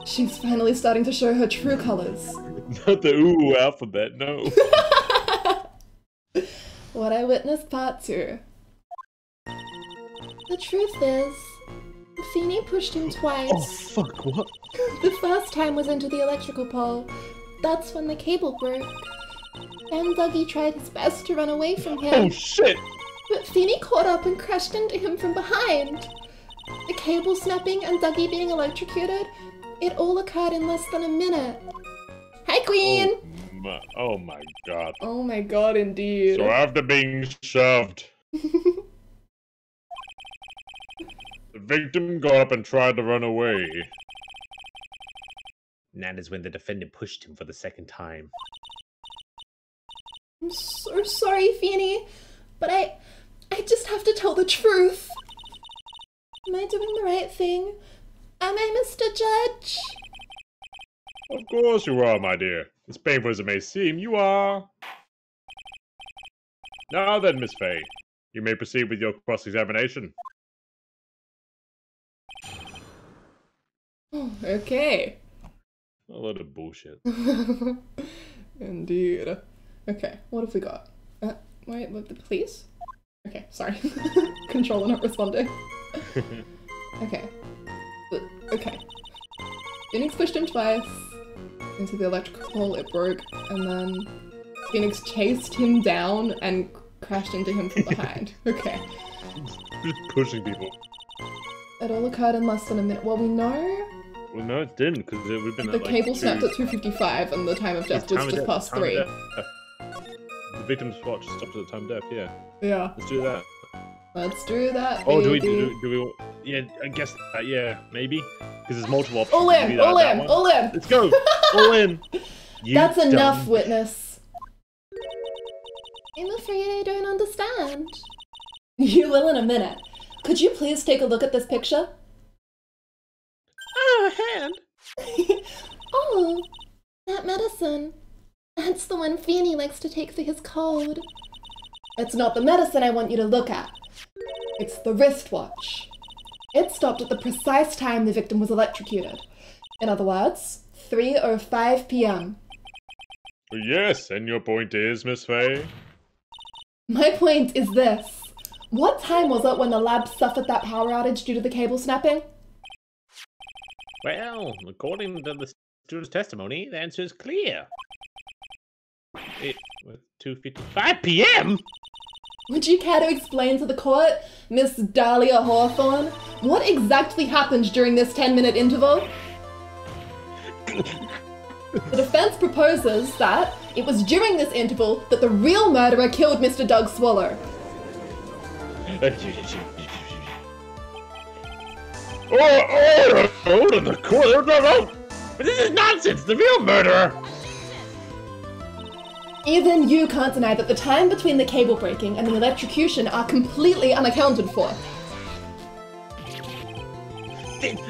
She's finally starting to show her true colors. Not the ooh alphabet, no. What I witnessed part 2. The truth is, Feeny pushed him twice. Oh, fuck, what? The first time was into the electrical pole. That's when the cable broke. And Dougie tried his best to run away from him. Oh, shit! But Feeny caught up and crashed into him from behind. The cable snapping and Dougie being electrocuted, it all occurred in less than a minute. Hi, Queen! Oh my god. Oh my god, indeed. So after being shoved, the victim got up and tried to run away. And that is when the defendant pushed him for the second time. I'm so sorry, Feeny, but I just have to tell the truth. Am I doing the right thing? Am I, Mr. Judge? Of course you are, my dear. As painful as it may seem, you are. Now then, Miss Faye, you may proceed with your cross-examination. Okay. A lot of bullshit. Indeed. Okay, what have we got? Wait, what, the police? Okay, sorry. Controller not responding. Okay. Okay. Phoenix pushed him twice into the electrical pole, it broke, and then Phoenix chased him down and crashed into him from behind. Okay. Just pushing people. It all occurred in less than a minute. Well, we know Well, no, it didn't, because it would have been the at, like, cable snapped 2. at 2:55 and the time of death was just past 3. The victim's watch stopped at the time of death, yeah. Yeah. Let's do that. Let's do that, Oh, baby. do we yeah, I guess that, yeah, maybe. Because there's multiple options. All to in, do that, all that in, one. all in! Let's go! All in! You That's enough, dumb- witness. I'm afraid I don't understand. You will in a minute. Could you please take a look at this picture? Oh, a hand! Oh, that medicine. That's the one Feeny likes to take for his cold. It's not the medicine I want you to look at. It's the wristwatch. It stopped at the precise time the victim was electrocuted. In other words, 3:05 p.m. Yes, and your point is, Miss Faye? My point is this. What time was it when the lab suffered that power outage due to the cable snapping? Well, according to the student's testimony, the answer is clear. It was 2:55 p.m.? Would you care to explain to the court, Miss Dahlia Hawthorne, what exactly happened during this 10-minute interval? The defense proposes that it was during this interval that the real murderer killed Mr. Doug Swallow. Order the court! No! But this is nonsense! The real murderer! Even you can't deny that the time between the cable breaking and the electrocution are completely unaccounted for.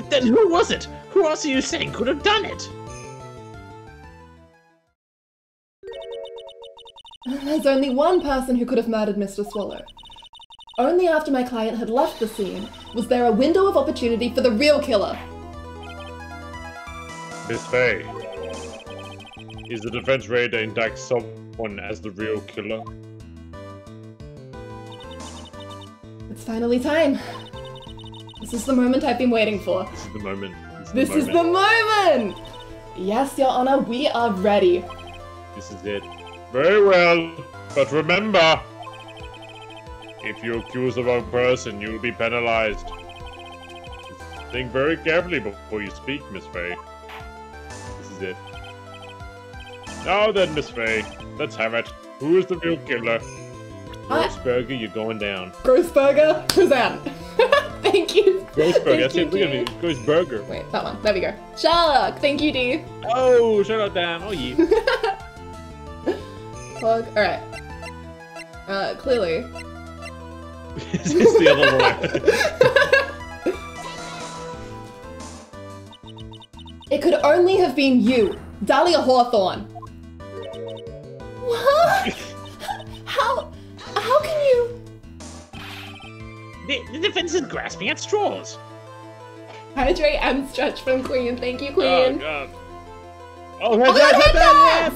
Then who was it? Who else are you saying could have done it? There's only one person who could have murdered Mr. Swallow. Only after my client had left the scene was there a window of opportunity for the real killer. Miss Faye, is the defense ready to indict someone as the real killer? It's finally time. This is the moment I've been waiting for. This is the moment. This is the moment! Yes, Your Honor, we are ready. This is it. Very well, but remember, if you accuse the wrong person, you will be penalized. Think very carefully before you speak, Miss Faye. This is it. Now then, Miss Faye, let's have it. Who is the real killer? Grossberger, you're going down. Grossberger, present. Thank you. Grossberger, that's Thank it. you, Look at D. me. Grossberger. Wait, that one. There we go. Sherlock. Thank you, D. Oh, shut up, Dan. Oh, yeah. Plug. Alright. Clearly. Is this the other one? It could only have been you, Dahlia Hawthorne. What? How can you? The defense is grasping at straws. Hydrate and stretch from Queen. Thank you, Oh, Queen. God. Oh, Oh, heads head up, bats!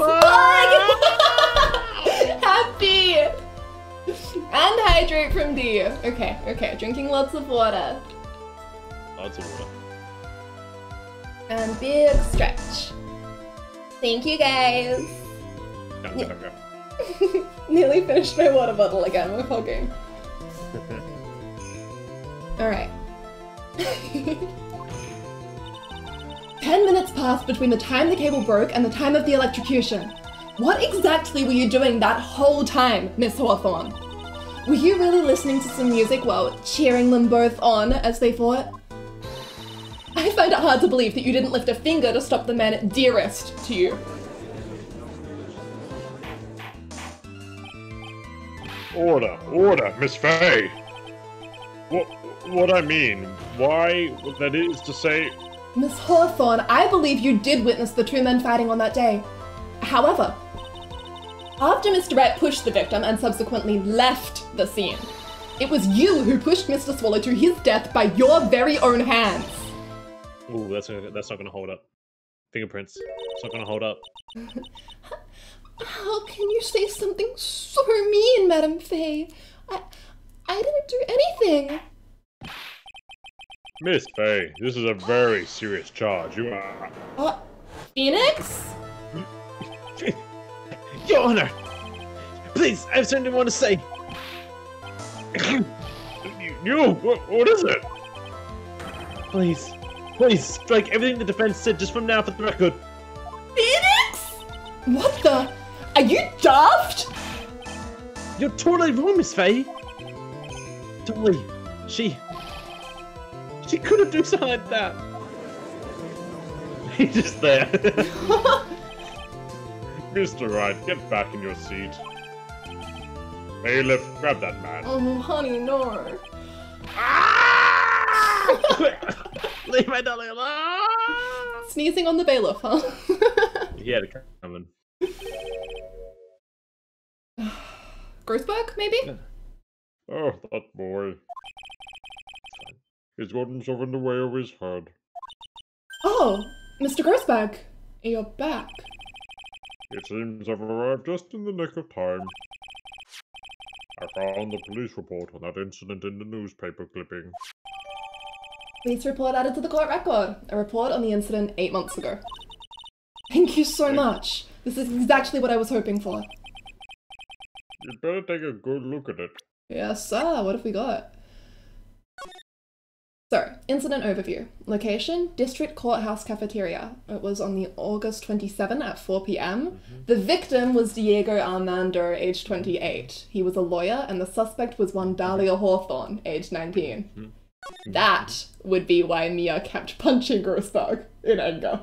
Happy! And hydrate from D. Okay, okay. Drinking lots of water. Lots of water. And big stretch. Thank you, guys. Go. Nearly finished my water bottle again. We're hogging. Alright. 10 minutes passed between the time the cable broke and the time of the electrocution. What exactly were you doing that whole time, Miss Hawthorne? Were you really listening to some music while cheering them both on as they fought? I find it hard to believe that you didn't lift a finger to stop the man dearest to you. Order, Miss Faye. What I mean, why, that is to say... Miss Hawthorne, I believe you did witness the two men fighting on that day. However, after Mr. Wright pushed the victim and subsequently left the scene, it was you who pushed Mr. Swallow to his death by your very own hands. Ooh, that's not gonna hold up. Fingerprints. It's not gonna hold up. How can you say something so mean, Madame Faye? I didn't do anything. Miss Faye, this is a very serious charge. You are... Phoenix? Your Honor! Please, I have something I want to say. What is it? Please, strike everything the defense said just from now for the record. Phoenix? What the? Are you daft? You're totally wrong, Miss Faye. Totally. She couldn't do something like that. He's just there. Mr. Wright, get back in your seat. Bailiff, grab that man. Oh, honey, no. Leave my darling alone. Sneezing on the bailiff, huh? He had it coming. Grossberg, maybe? Oh, that boy. He's got himself in the way of his head. Oh, Mr. Grossberg, you're back. It seems I've arrived just in the nick of time. I found the police report on that incident in the newspaper clipping. Police report added to the court record. A report on the incident 8 months ago. Thank you so much. This is exactly what I was hoping for. You'd better take a good look at it. Yes, sir. What have we got? So, incident overview. Location, District Courthouse Cafeteria. It was on the August 27 at 4 p.m. The victim was Diego Armando, age 28. He was a lawyer, and the suspect was one Dahlia Hawthorne, age 19. That would be why Mia kept punching Grossberg in anger.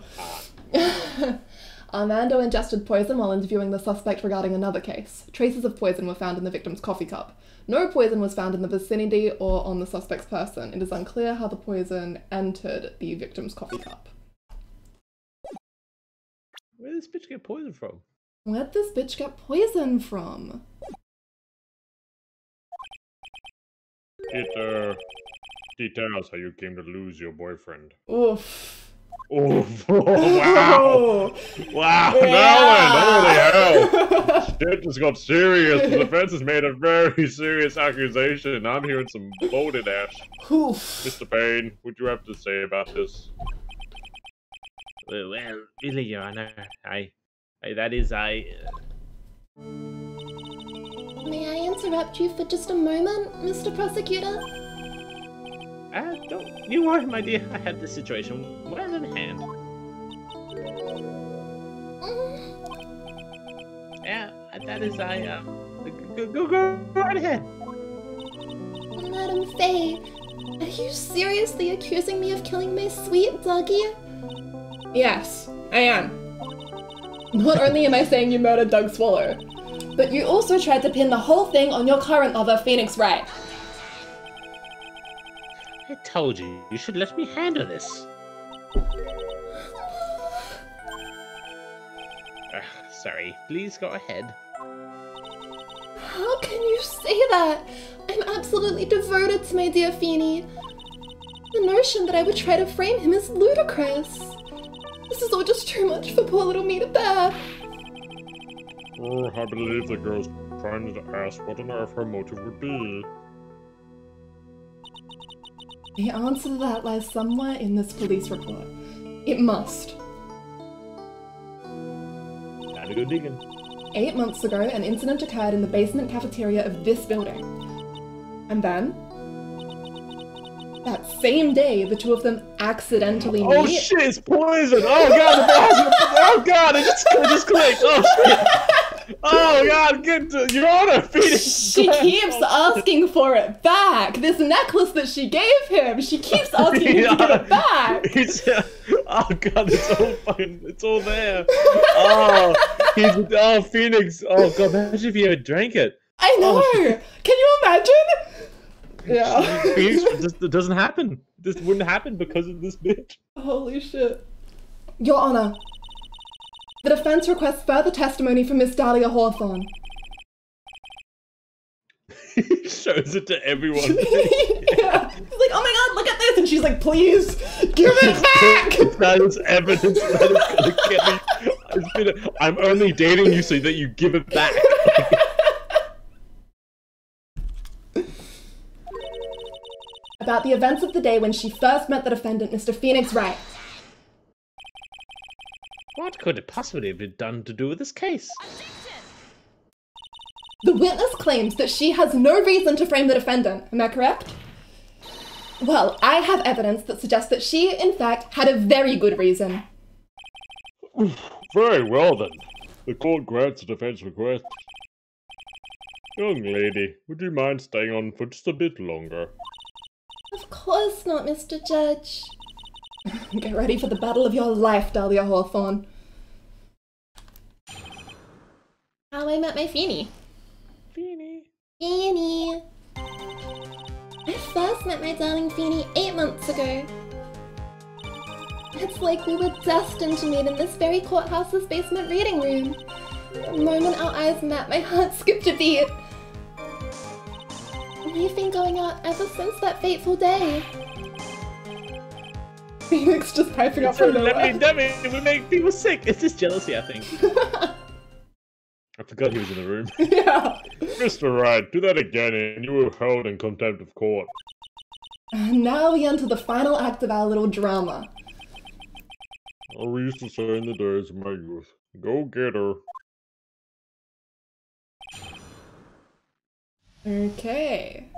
Armando ingested poison while interviewing the suspect regarding another case. Traces of poison were found in the victim's coffee cup. No poison was found in the vicinity or on the suspect's person. It is unclear how the poison entered the victim's coffee cup. Where did this bitch get poison from? Where'd this bitch get poison from? It, details how you came to lose your boyfriend. Oof. Oh, wow! Wow, Yeah. Nolan, holy hell! Shit just got serious. The defense has made a very serious accusation. I'm hearing some loaded ash. Oof. Mr. Payne, what do you have to say about this? Well, really, Your Honor, I. May I interrupt you for just a moment, Mr. Prosecutor? Don't you worry, my dear. I have this situation well in hand. Yeah, that is, go right ahead. Madam Faye, are you seriously accusing me of killing my sweet doggy? Yes, I am. Not only am I saying you murdered Doug Swallow, but you also tried to pin the whole thing on your current lover, Phoenix Wright. I told you, you should let me handle this. Sorry, please go ahead. How can you say that? I'm absolutely devoted to my dear Feeny. The notion that I would try to frame him is ludicrous. This is all just too much for poor little me to bear. Oh, I believe the girl's trying to ask what on earth her motive would be. The answer to that lies somewhere in this police report. It must. Time to go digging. 8 months ago, an incident occurred in the basement cafeteria of this building. And then, that same day, the two of them accidentally meet. Oh shit, it's poison! Oh god, the bars! Oh god, it just clicked! Oh shit! Oh God, get to, Your Honor, Phoenix. She keeps asking for it back. This necklace that she gave him, she keeps asking him to give it back. Oh God, it's all there. Phoenix. Oh God, imagine if you ever drank it. I know. Can you imagine? Yeah. Phoenix, it doesn't happen. This wouldn't happen because of this bitch. Holy shit. Your Honor, the defense requests further testimony from Miss Dahlia Hawthorne. He shows it to everyone. Yeah. He's like, oh my God, look at this. And she's like, please, give it back. That is evidence that is gonna get me. I'm only dating you so that you give it back. About the events of the day when she first met the defendant, Mr. Phoenix Wright. What could it possibly have been done to do with this case? The witness claims that she has no reason to frame the defendant. Am I correct? Well, I have evidence that suggests that she, in fact, had a very good reason. Very well then. The court grants the defense request. Young lady, would you mind staying on for just a bit longer? Of course not, Mr. Judge. Get ready for the battle of your life, Dahlia Hawthorne. How I met my Feeny. Feeny. Feeny. I first met my darling Feeny 8 months ago. It's like we were destined to meet in this very courthouse's basement reading room. The moment our eyes met, my heart skipped a beat. We've been going out ever since that fateful day. Phoenix just piping up from nowhere. We make people sick. It's just jealousy, I think. I forgot he was in the room. Yeah. Mr. Wright, do that again and you were held in contempt of court. And now we enter the final act of our little drama. Oh, we used to say in the days of my youth, go get her. Okay.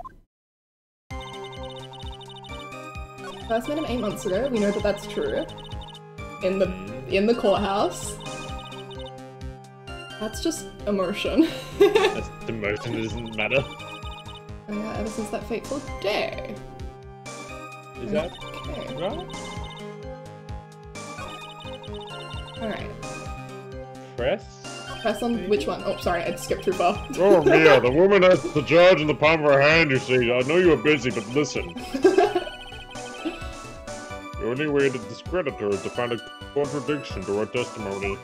First met him 8 months ago. We know that that's true. In the courthouse. That's just emotion. That's the emotion that doesn't matter. Yeah, ever since that fateful day. Is that Okay. right? Alright. Press? Press on which one? Oh, sorry, I skipped too far. Oh, Mia, the woman has the judge in the palm of her hand, you see. I know you were busy, but listen. The only way to discredit her is to find a contradiction to her testimony.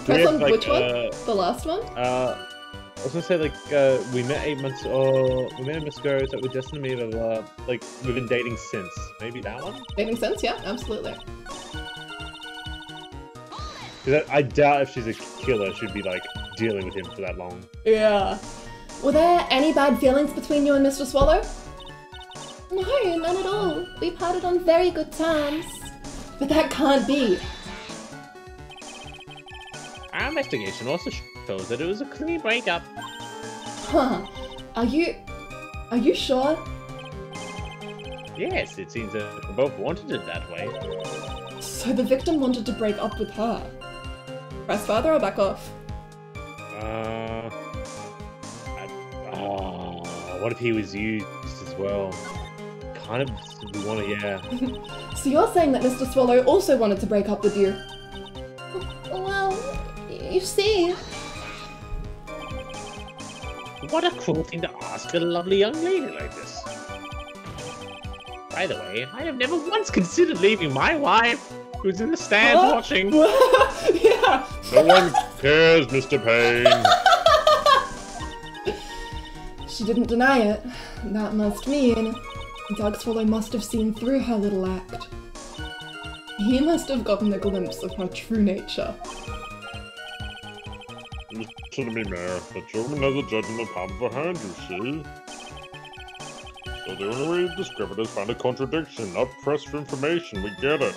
Press on like, which one? The last one? I was gonna say we met 8 months ago, so we're just in the middle of like we've been dating since. Maybe that one? Making sense? Yeah, absolutely. Because I doubt if she's a killer, she'd be like dealing with him for that long. Yeah. Were there any bad feelings between you and Mr. Swallow? No, none at all. We parted on very good terms. But that can't be. Our investigation also shows that it was a clean breakup. Huh. Are you sure? Yes, it seems that we both wanted it that way. So the victim wanted to break up with her. Press further or back off? What if he was used as well? Kind of, we want to, yeah. So you're saying that Mr. Swallow also wanted to break up with you? Well, you see... What a cruel thing to ask a lovely young lady like this. By the way, I have never once considered leaving my wife, who's in the stands watching. Yeah. No one cares, Mr. Payne. She didn't deny it. That must mean Doug Swallow must have seen through her little act. He must have gotten a glimpse of her true nature. Listen to me, Mayor. The woman has a judge in the palm of her hand, you see. So the only way to discover it is find a contradiction, not press for information. We get it.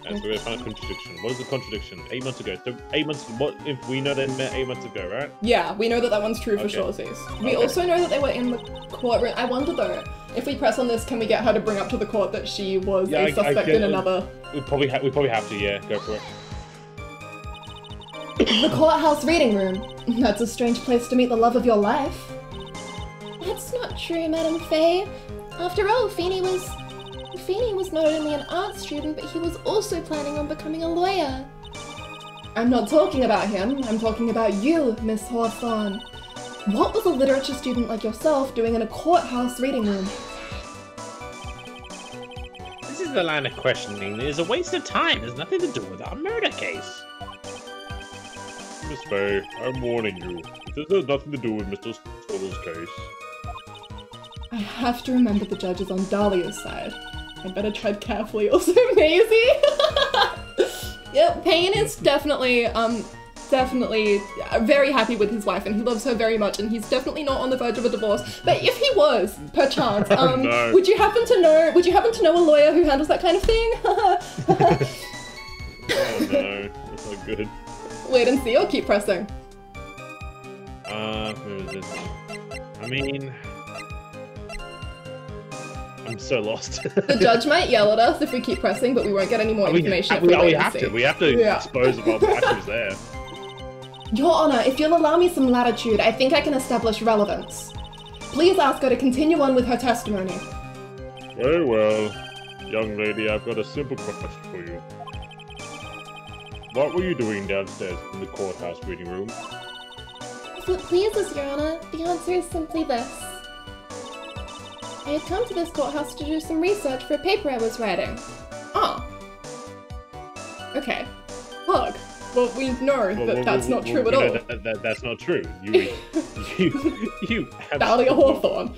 And so we found a contradiction. What is the contradiction? 8 months ago. So 8 months. What if we know they met 8 months ago, right? Yeah, we know that that one's true for sure, Sis. We also know that they were in the courtroom. I wonder though, if we press on this, can we get her to bring up to the court that she was a suspect in another? We probably have to. Yeah, go for it. The courthouse reading room. That's a strange place to meet the love of your life. That's not true, Madame Faye. After all, Feeny was not only an art student, but he was also planning on becoming a lawyer. I'm not talking about him, I'm talking about you, Miss Hawthorne. What was a literature student like yourself doing in a courthouse reading room? This is the line of questioning that is a waste of time. It has nothing to do with our murder case. Miss Faye, I'm warning you. This has nothing to do with Mr. Stoddle's case. I have to remember the judge is on Dahlia's side. I better tread carefully. Also, Maisie! Yep, Payne is definitely very happy with his wife, and he loves her very much, and he's definitely not on the verge of a divorce. But if he was, perchance, no. would you happen to know a lawyer who handles that kind of thing? Oh no, that's not good. Wait and see, or keep pressing. Who is this? I mean, I'm so lost. The judge might yell at us if we keep pressing, but we won't get any more information if we wait and see. We have to dispose of our batteries there. Your Honor, if you'll allow me some latitude, I think I can establish relevance. Please ask her to continue on with her testimony. Very well. Young lady, I've got a simple question for you. What were you doing downstairs in the courthouse reading room? If it pleases, Your Honor, the answer is simply this. I had come to this courthouse to do some research for a paper I was writing. Oh. Okay. Look. Well, we know that that's not true at all. That's not true. You have Dahlia Hawthorne.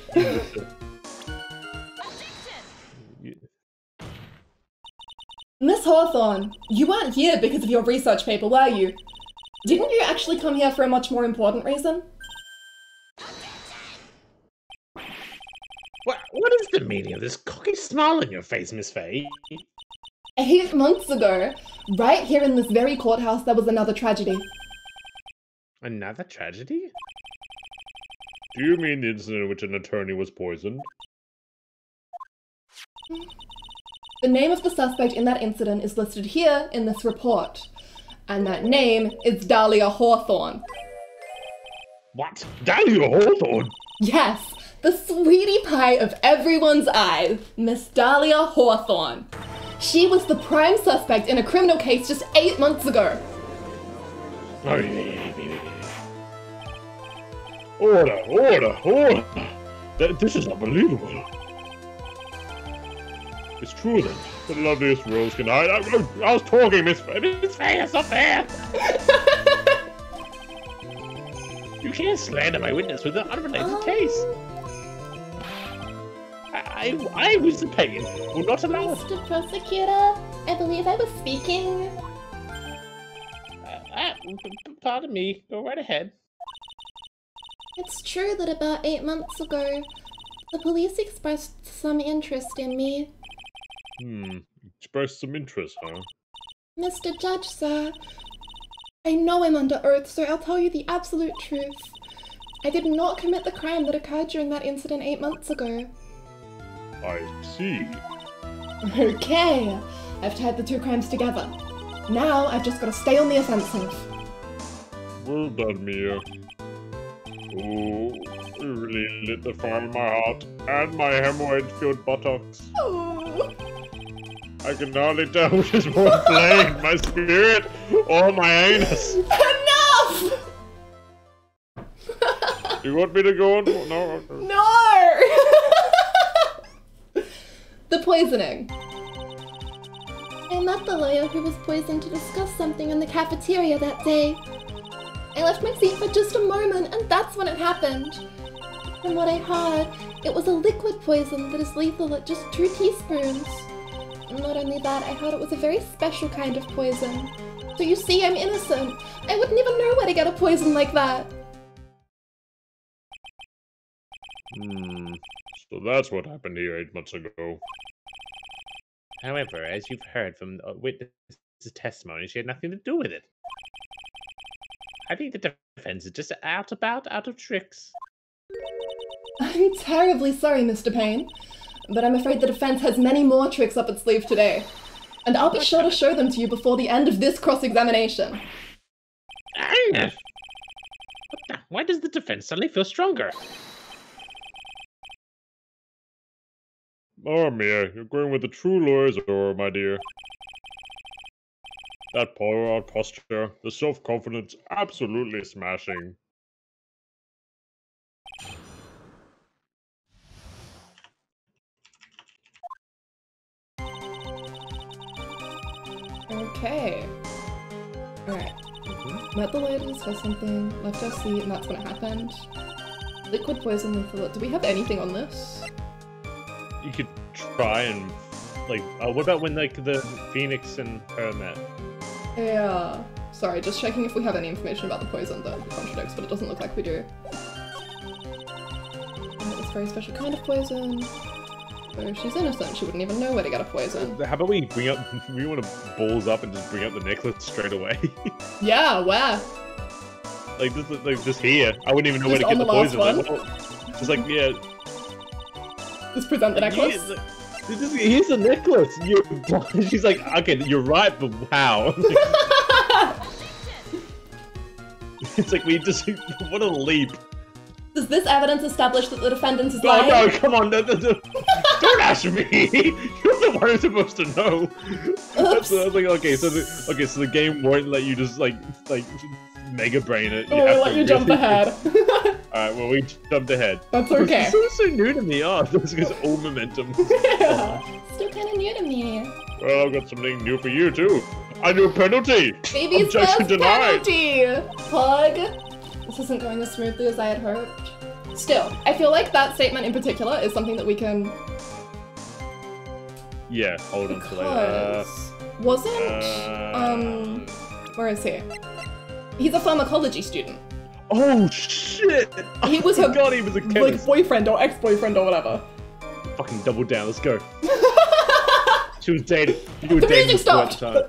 Miss Hawthorne, you weren't here because of your research paper, were you? Didn't you actually come here for a much more important reason? What is the meaning of this cocky smile on your face, Miss Faye? 8 months ago, right here in this very courthouse, there was another tragedy. Another tragedy? Do you mean the incident in which an attorney was poisoned? The name of the suspect in that incident is listed here in this report. And that name is Dahlia Hawthorne. What? Dahlia Hawthorne? Yes, the sweetie pie of everyone's eyes, Miss Dahlia Hawthorne. She was the prime suspect in a criminal case just 8 months ago. Order! This is unbelievable. It's true then. The loveliest rose can hide. I was talking, Miss Faye. Miss Faye, that's not fair. You can't slander my witness with an unrelated case. I was the pain. Will not allow it. Mr. Prosecutor, I believe I was speaking. Pardon me. Go right ahead. It's true that about 8 months ago, the police expressed some interest in me. Expressed some interest, huh? Mr. Judge, sir, I know I'm under oath, so I'll tell you the absolute truth. I did not commit the crime that occurred during that incident 8 months ago. I see. Okay, I've tied the two crimes together. Now I've just got to stay on the offensive. Well done, Mia. Ooh, you really lit the fire in my heart and my hemorrhoid-filled buttocks. Oh. I can hardly tell which is more inflamed, my spirit or my anus. Enough! You want me to go on? No. No! The poisoning. I met the lawyer who was poisoned to discuss something in the cafeteria that day. I left my seat for just a moment, and that's when it happened. From what I heard, it was a liquid poison that is lethal at just 2 teaspoons. And not only that, I heard it was a very special kind of poison. So you see, I'm innocent. I wouldn't even know where to get a poison like that. So that's what happened here 8 months ago. However, as you've heard from the witness's testimony, she had nothing to do with it. I think the defense is just out of tricks. I'm terribly sorry, Mr. Payne, but I'm afraid the defense has many more tricks up its sleeve today. And I'll be sure to show them to you before the end of this cross-examination. Kenneth! Why does the defense suddenly feel stronger? Oh, Mia, you're going with the true lawyer's oar, my dear. That power posture, the self-confidence, absolutely smashing. Okay. Alright. Met the lawyer to discuss something, left our seat, and that's when it happened. Liquid poison lethal. Do we have anything on this? You could try and like. What about when like the Phoenix and her met? Yeah. Sorry, just checking if we have any information about the poison that contradicts, but it doesn't look like we do. It's a very special kind of poison. So she's innocent, she wouldn't even know where to get a poison. How about we bring up? We want to balls up and just bring up the necklace straight away. Yeah, where? like just here. I wouldn't even know where to Just get the on the last poison. one? Just like yeah. Just present the necklace? Here's the necklace. She's like, okay, you're right, but how? It's like we just. What a leap. Does this evidence establish that the defendant is No, lying? no, come on, no. Don't ask me. You're the one who's supposed to know. Oops. I was like, okay, so the game won't let you just like mega brain it. Oh, we'll let you jump ahead. Alright, well we jumped ahead. That's okay. This is so new to me. Oh, this is all momentum. Yeah. Still kind of new to me. Well, I've got something new for you, too. A new penalty! Baby's Objection first denied. penalty! Pug! This isn't going as smoothly as I had hoped. Still, I feel like that statement in particular is something that we can... Yeah, hold on to later. Because... Where is he? He's a pharmacology student. Oh shit! He was I her, forgot he was a like, chemist. boyfriend or ex-boyfriend or whatever. Fucking double down, let's go. She was dating. You were The dating music this at the stopped! time.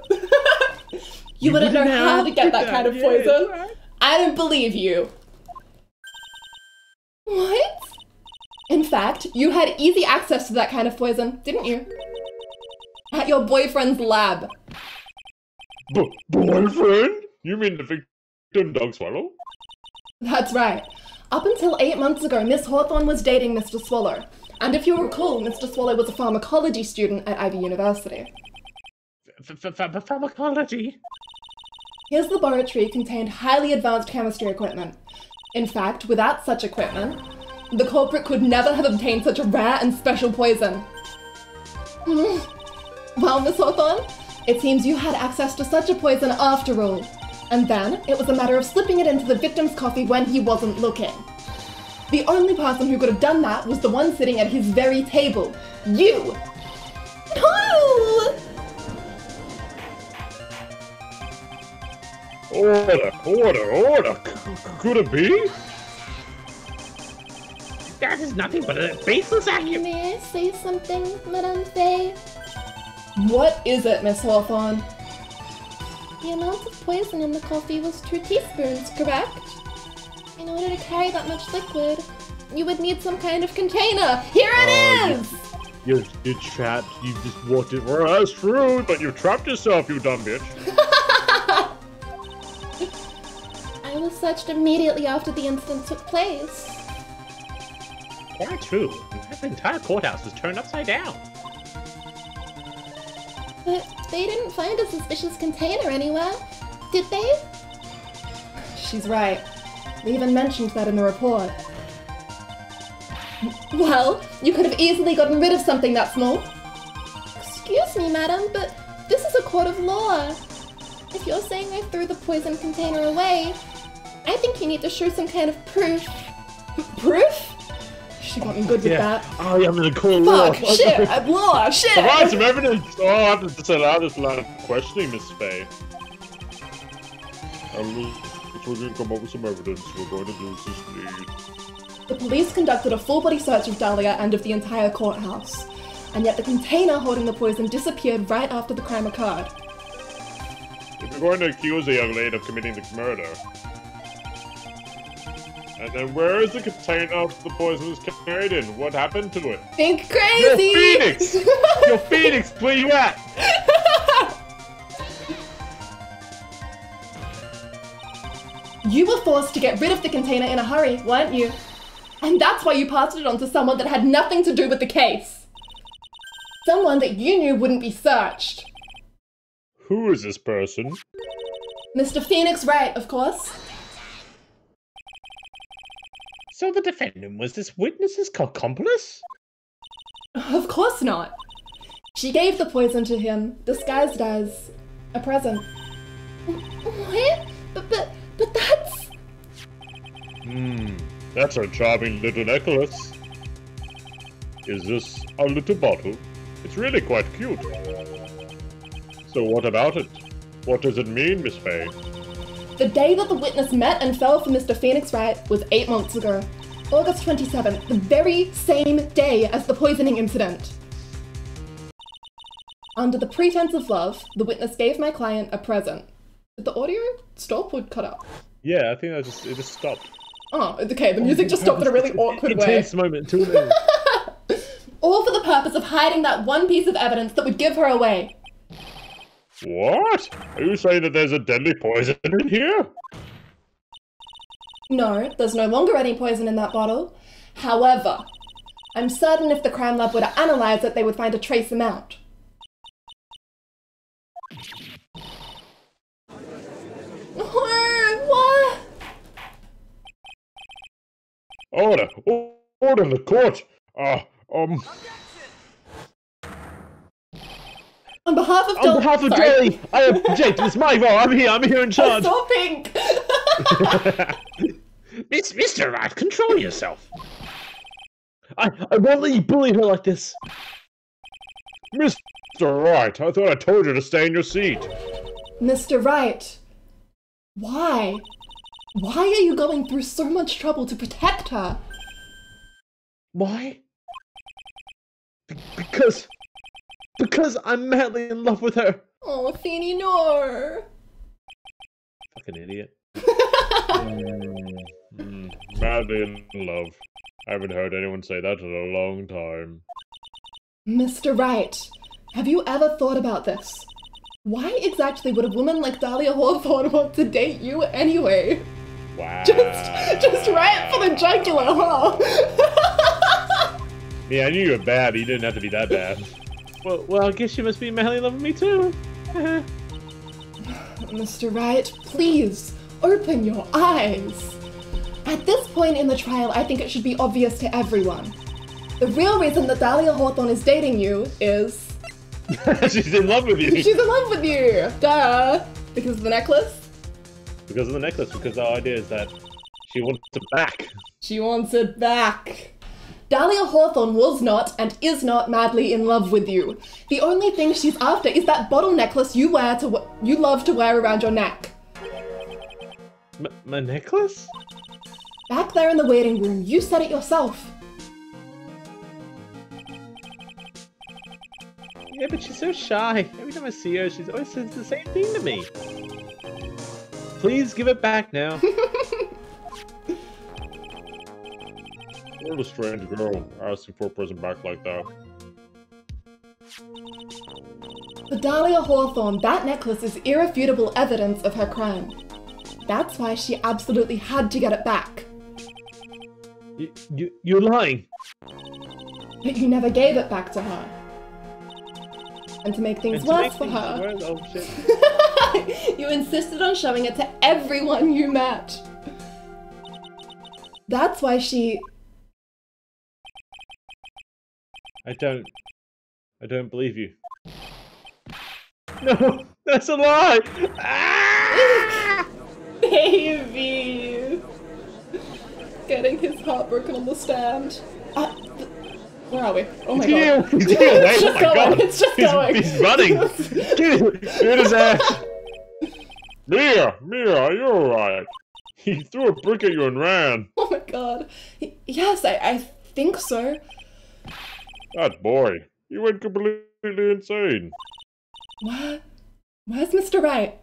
You wouldn't know how to get that kind of yeah, poison. right. I don't believe you. What? In fact, you had easy access to that kind of poison, didn't you? At your boyfriend's lab. Boyfriend? You mean the victim dog swallow? That's right. Up until 8 months ago, Miss Hawthorne was dating Mr. Swallow. And if you recall, Mr. Swallow was a pharmacology student at Ivy University. Pharmacology? His laboratory contained highly advanced chemistry equipment. In fact, without such equipment, the culprit could never have obtained such a rare and special poison. Well, Miss Hawthorne, it seems you had access to such a poison after all. And then, it was a matter of slipping it into the victim's coffee when he wasn't looking. The only person who could have done that was the one sitting at his very table. You! No! Order! Could it be? That is nothing but a baseless argument. May I say something, Madame Faye? What is it, Miss Hawthorne? The amount of poison in the coffee was 2 teaspoons, correct? In order to carry that much liquid, you would need some kind of container. Here it is! You're trapped. You just walked it. Well, that's true, but you trapped yourself, you dumb bitch. I was searched immediately after the incident took place. Quite true. In fact, the entire courthouse was turned upside down. But they didn't find a suspicious container anywhere, did they? She's right. They even mentioned that in the report. Well, you could have easily gotten rid of something that small. Excuse me, madam, but this is a court of law. If you're saying I threw the poison container away, I think you need to show some kind of proof. Proof? She got me good with that. Oh, yeah, I'm gonna call law. Fuck, shit, at law, shit! Provide some evidence! Oh, I have to disallow this line of questioning, Miss Faye. If we're going to come up with some evidence, we're going to do this, please. The police conducted a full-body search of Dahlia and of the entire courthouse. And yet the container holding the poison disappeared right after the crime occurred. If you're going to accuse a young lady of committing the murder, and then where is the container the poison was carried in? What happened to it? Think Yo, crazy! Phoenix! Yo, Phoenix, where you at? You were forced to get rid of the container in a hurry, weren't you? And that's why you passed it on to someone that had nothing to do with the case. Someone that you knew wouldn't be searched. Who is this person? Mr. Phoenix Wright, of course. So the defendant was this witness's accomplice? Of course not. She gave the poison to him, disguised as a present. What? But that's... That's a charming little necklace. Is this a little bottle? It's really quite cute. So what about it? What does it mean, Miss Faye? The day that the witness met and fell for Mr. Phoenix Wright was 8 months ago. August 27th, the very same day as the poisoning incident. Under the pretense of love, the witness gave my client a present. Did the audio stop or cut out? Yeah, I think it just stopped. Oh, okay, the music just stopped in a really awkward way. Intense moment, 2 minutes. All for the purpose of hiding that one piece of evidence that would give her away. What? Are you saying that there's a deadly poison in here? No, there's no longer any poison in that bottle. However, I'm certain if the crime lab were to analyze it, they would find a trace amount. What? Order! Order in the court! On behalf of On behalf of Jelly, I object. It's my fault. I'm here in charge. So pink. Mr. Wright, control yourself. I won't let you bully her like this. Mr. Wright, I thought I told you to stay in your seat. Mr. Wright, why? Why are you going through so much trouble to protect her? Why? Because I'm madly in love with her. Oh, Feeny, no. Fucking idiot. Madly in love. I haven't heard anyone say that in a long time. Mr. Wright, have you ever thought about this? Why exactly would a woman like Dahlia Hawthorne want to date you anyway? Wow. Just right for the jugular, huh? Yeah, I knew you were bad, but you didn't have to be that bad. Well, I guess you must be madly in love with me too. Mr. Wright, please, open your eyes. At this point in the trial, I think it should be obvious to everyone. The real reason that Dahlia Hawthorne is dating you is... She's in love with you. She's in love with you! Duh! Because of the necklace? Because of the necklace, because the idea is that she wants it back. She wants it back. Dahlia Hawthorne was not and is not madly in love with you. The only thing she's after is that bottle necklace you love to wear around your neck. My necklace? Back there in the waiting room, you said it yourself. Yeah, but she's so shy. Every time I see her, she always says the same thing to me. Please give it back now. What a strange girl, asking for a present back like that. For Dahlia Hawthorne, that necklace is irrefutable evidence of her crime. That's why she absolutely had to get it back. You're lying. But you never gave it back to her. And to make things worse for her, Oh, shit. you insisted on showing it to everyone you met. That's why she... I don't believe you. No, that's a lie! Ah! Baby! Getting his heart broken on the stand. Where are we? Oh my god. He's It's oh just my going, god! it's just going. He's running! Get his ass! Mia, are you alright? He threw a brick at you and ran. Oh my god. Yes, I think so. That boy, he went completely insane. What? Where's Mr. Wright?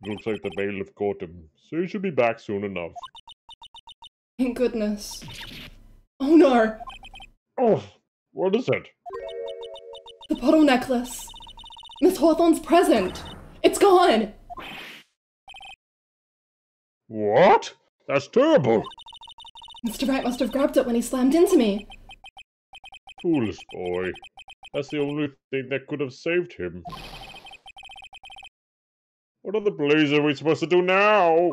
Looks like the bailiff caught him, so he should be back soon enough. Thank goodness. Oh no! Oh, what is it? The bottle necklace. Miss Hawthorne's present. It's gone! What? That's terrible. Mr. Wright must have grabbed it when he slammed into me. Foolish boy. That's the only thing that could have saved him. What are the blazes are we supposed to do now?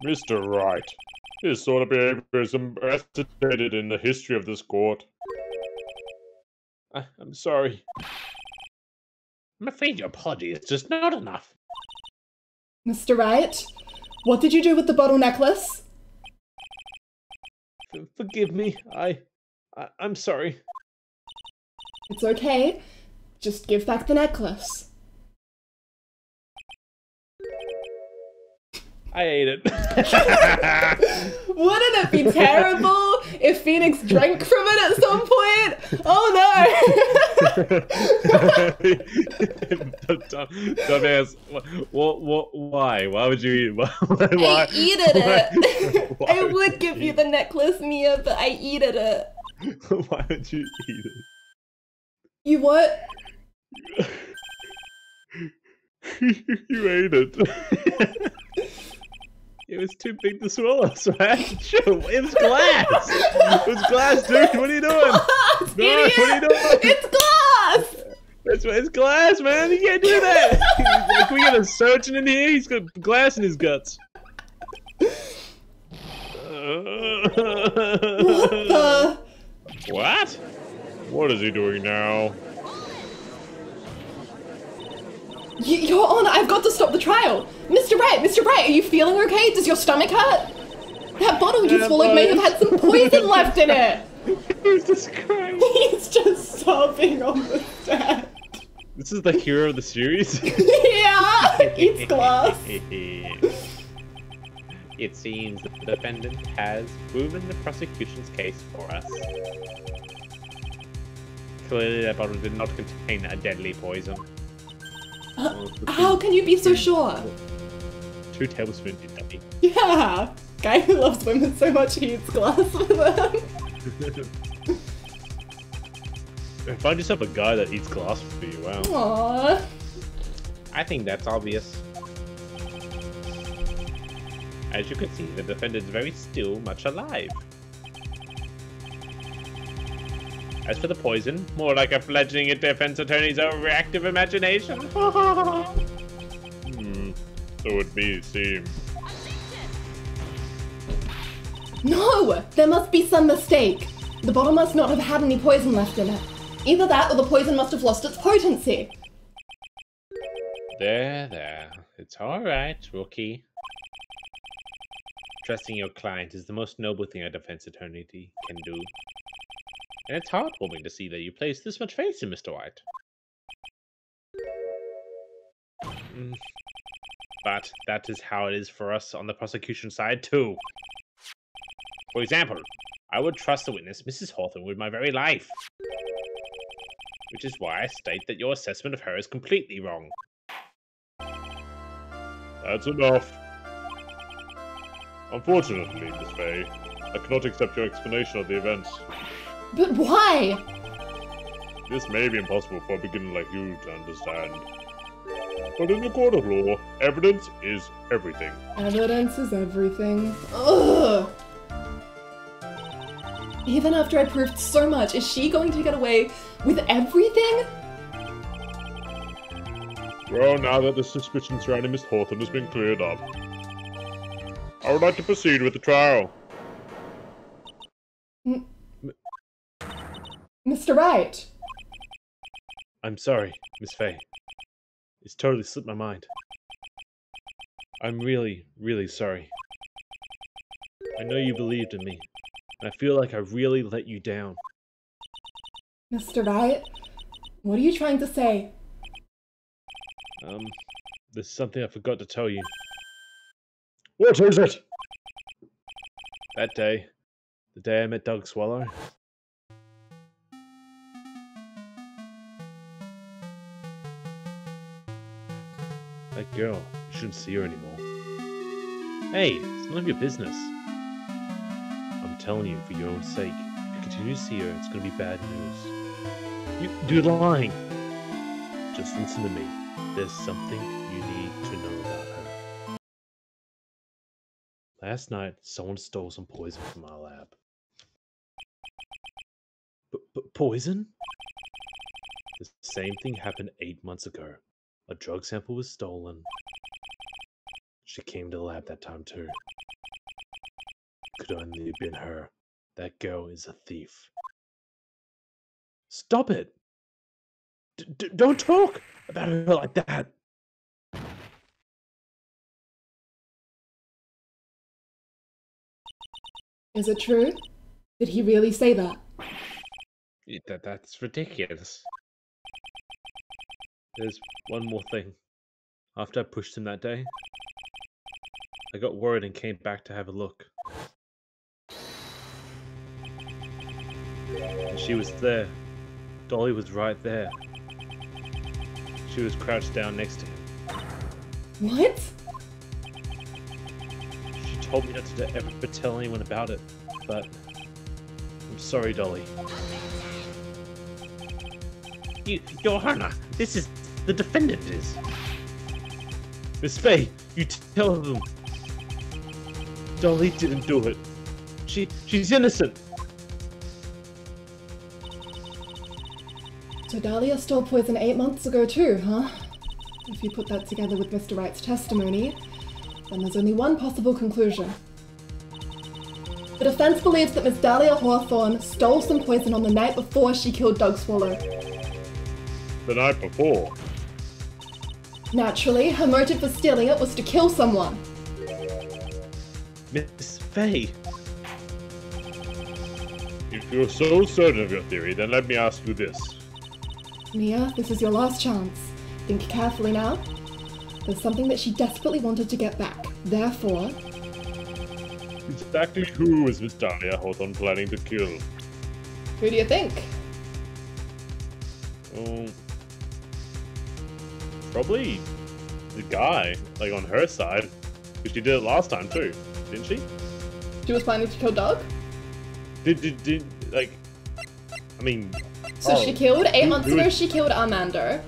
Mr. Wright, this sort of behavior is unprecedented in the history of this court. I'm sorry. I'm afraid your apology is just not enough. Mr. Wright, what did you do with the bottle necklace? Forgive me. I'm sorry. It's okay. Just give back the necklace. I ate it. Wouldn't it be terrible if Phoenix drank from it at some point? Oh no! Dumbass. Why? Why would you eat? Why? I eated it. I would give you the necklace, Mia, but I eated it. Why would you eat it? You what? You ate it. It was too big to swallow, so I had to chew. It was glass. It was glass, dude. What are you doing? Glass, No, idiot! what are you doing? It's glass! It's glass, man. You can't do that. Can we get a surgeon in here? He's got glass in his guts. What? What is he doing now? Your Honor, I've got to stop the trial. Mr. Wright, are you feeling okay? Does your stomach hurt? That bottle you swallowed may have had some poison left in it. Who's this crying? He's just sobbing on the stand. This is the hero of the series? Yeah, it's glass. It seems that the defendant has proven the prosecution's case for us. Clearly that bottle did not contain a deadly poison. How can you be so sure? 2 tablespoons, you dummy. Yeah, guy who loves women so much he eats glass with them. Find yourself a guy that eats glass for you, wow. Aww. I think that's obvious. As you can see, the defendant is very still much alive. As for the poison, more like a fledgling defense attorney's overactive imagination. So it may seem. No! There must be some mistake. The bottle must not have had any poison left in it. Either that or the poison must have lost its potency. There. It's alright, rookie. Trusting your client is the most noble thing a defense attorney can do. And it's heartwarming to see that you place this much faith in Mr. White. But that is how it is for us on the prosecution side, too. For example, I would trust the witness, Mrs. Hawthorne, with my very life. Which is why I state that your assessment of her is completely wrong. That's enough. Unfortunately, Miss Faye, I cannot accept your explanation of the events. But why? This may be impossible for a beginner like you to understand. But in the court of law, evidence is everything. Evidence is everything. Ugh! Even after I proved so much, is she going to get away with everything? Well, now that the suspicion surrounding Miss Hawthorne has been cleared up, I would like to proceed with the trial. Mr. Wright. I'm sorry, Miss Faye. It's totally slipped my mind. I'm really, really sorry. I know you believed in me, and I feel like I really let you down. Mr. Wright, what are you trying to say? There's something I forgot to tell you. What is it? That day, the day I met Doug Swallow, that girl, you shouldn't see her anymore. Hey, it's none of your business. I'm telling you, for your own sake, if you continue to see her, it's gonna be bad news. You're lying. Just listen to me. There's something you need to know about her. Last night, someone stole some poison from our lab. Poison? The same thing happened 8 months ago. A drug sample was stolen. She came to the lab that time too. Could only have been her. That girl is a thief. Stop it! Don't talk about her like that! Is it true? Did he really say that? That's ridiculous. There's one more thing. After I pushed him that day, I got worried and came back to have a look. And she was there. Dolly was right there. She was crouched down next to him. What? She told me not to ever tell anyone about it, but I'm sorry, Dolly. Your Honor, this is the defendant is. Miss Faye, you tell them. Dolly didn't do it. She's innocent. So Dahlia stole poison 8 months ago too, huh? If you put that together with Mr. Wright's testimony, then there's only one possible conclusion. The defense believes that Miss Dahlia Hawthorne stole some poison on the night before she killed Doug Swallow. The night before. Naturally, her motive for stealing it was to kill someone. Miss Faye. If you're so certain of your theory, then let me ask you this. Mia, this is your last chance. Think carefully now. There's something that she desperately wanted to get back. Therefore... Exactly who is Miss Dahlia Hawthorne planning to kill? Who do you think? Probably the guy, like on her side. Because she did it last time too, didn't she? She was planning to kill Doug? Did like, I mean... So she killed, 8 months ago she killed Armando.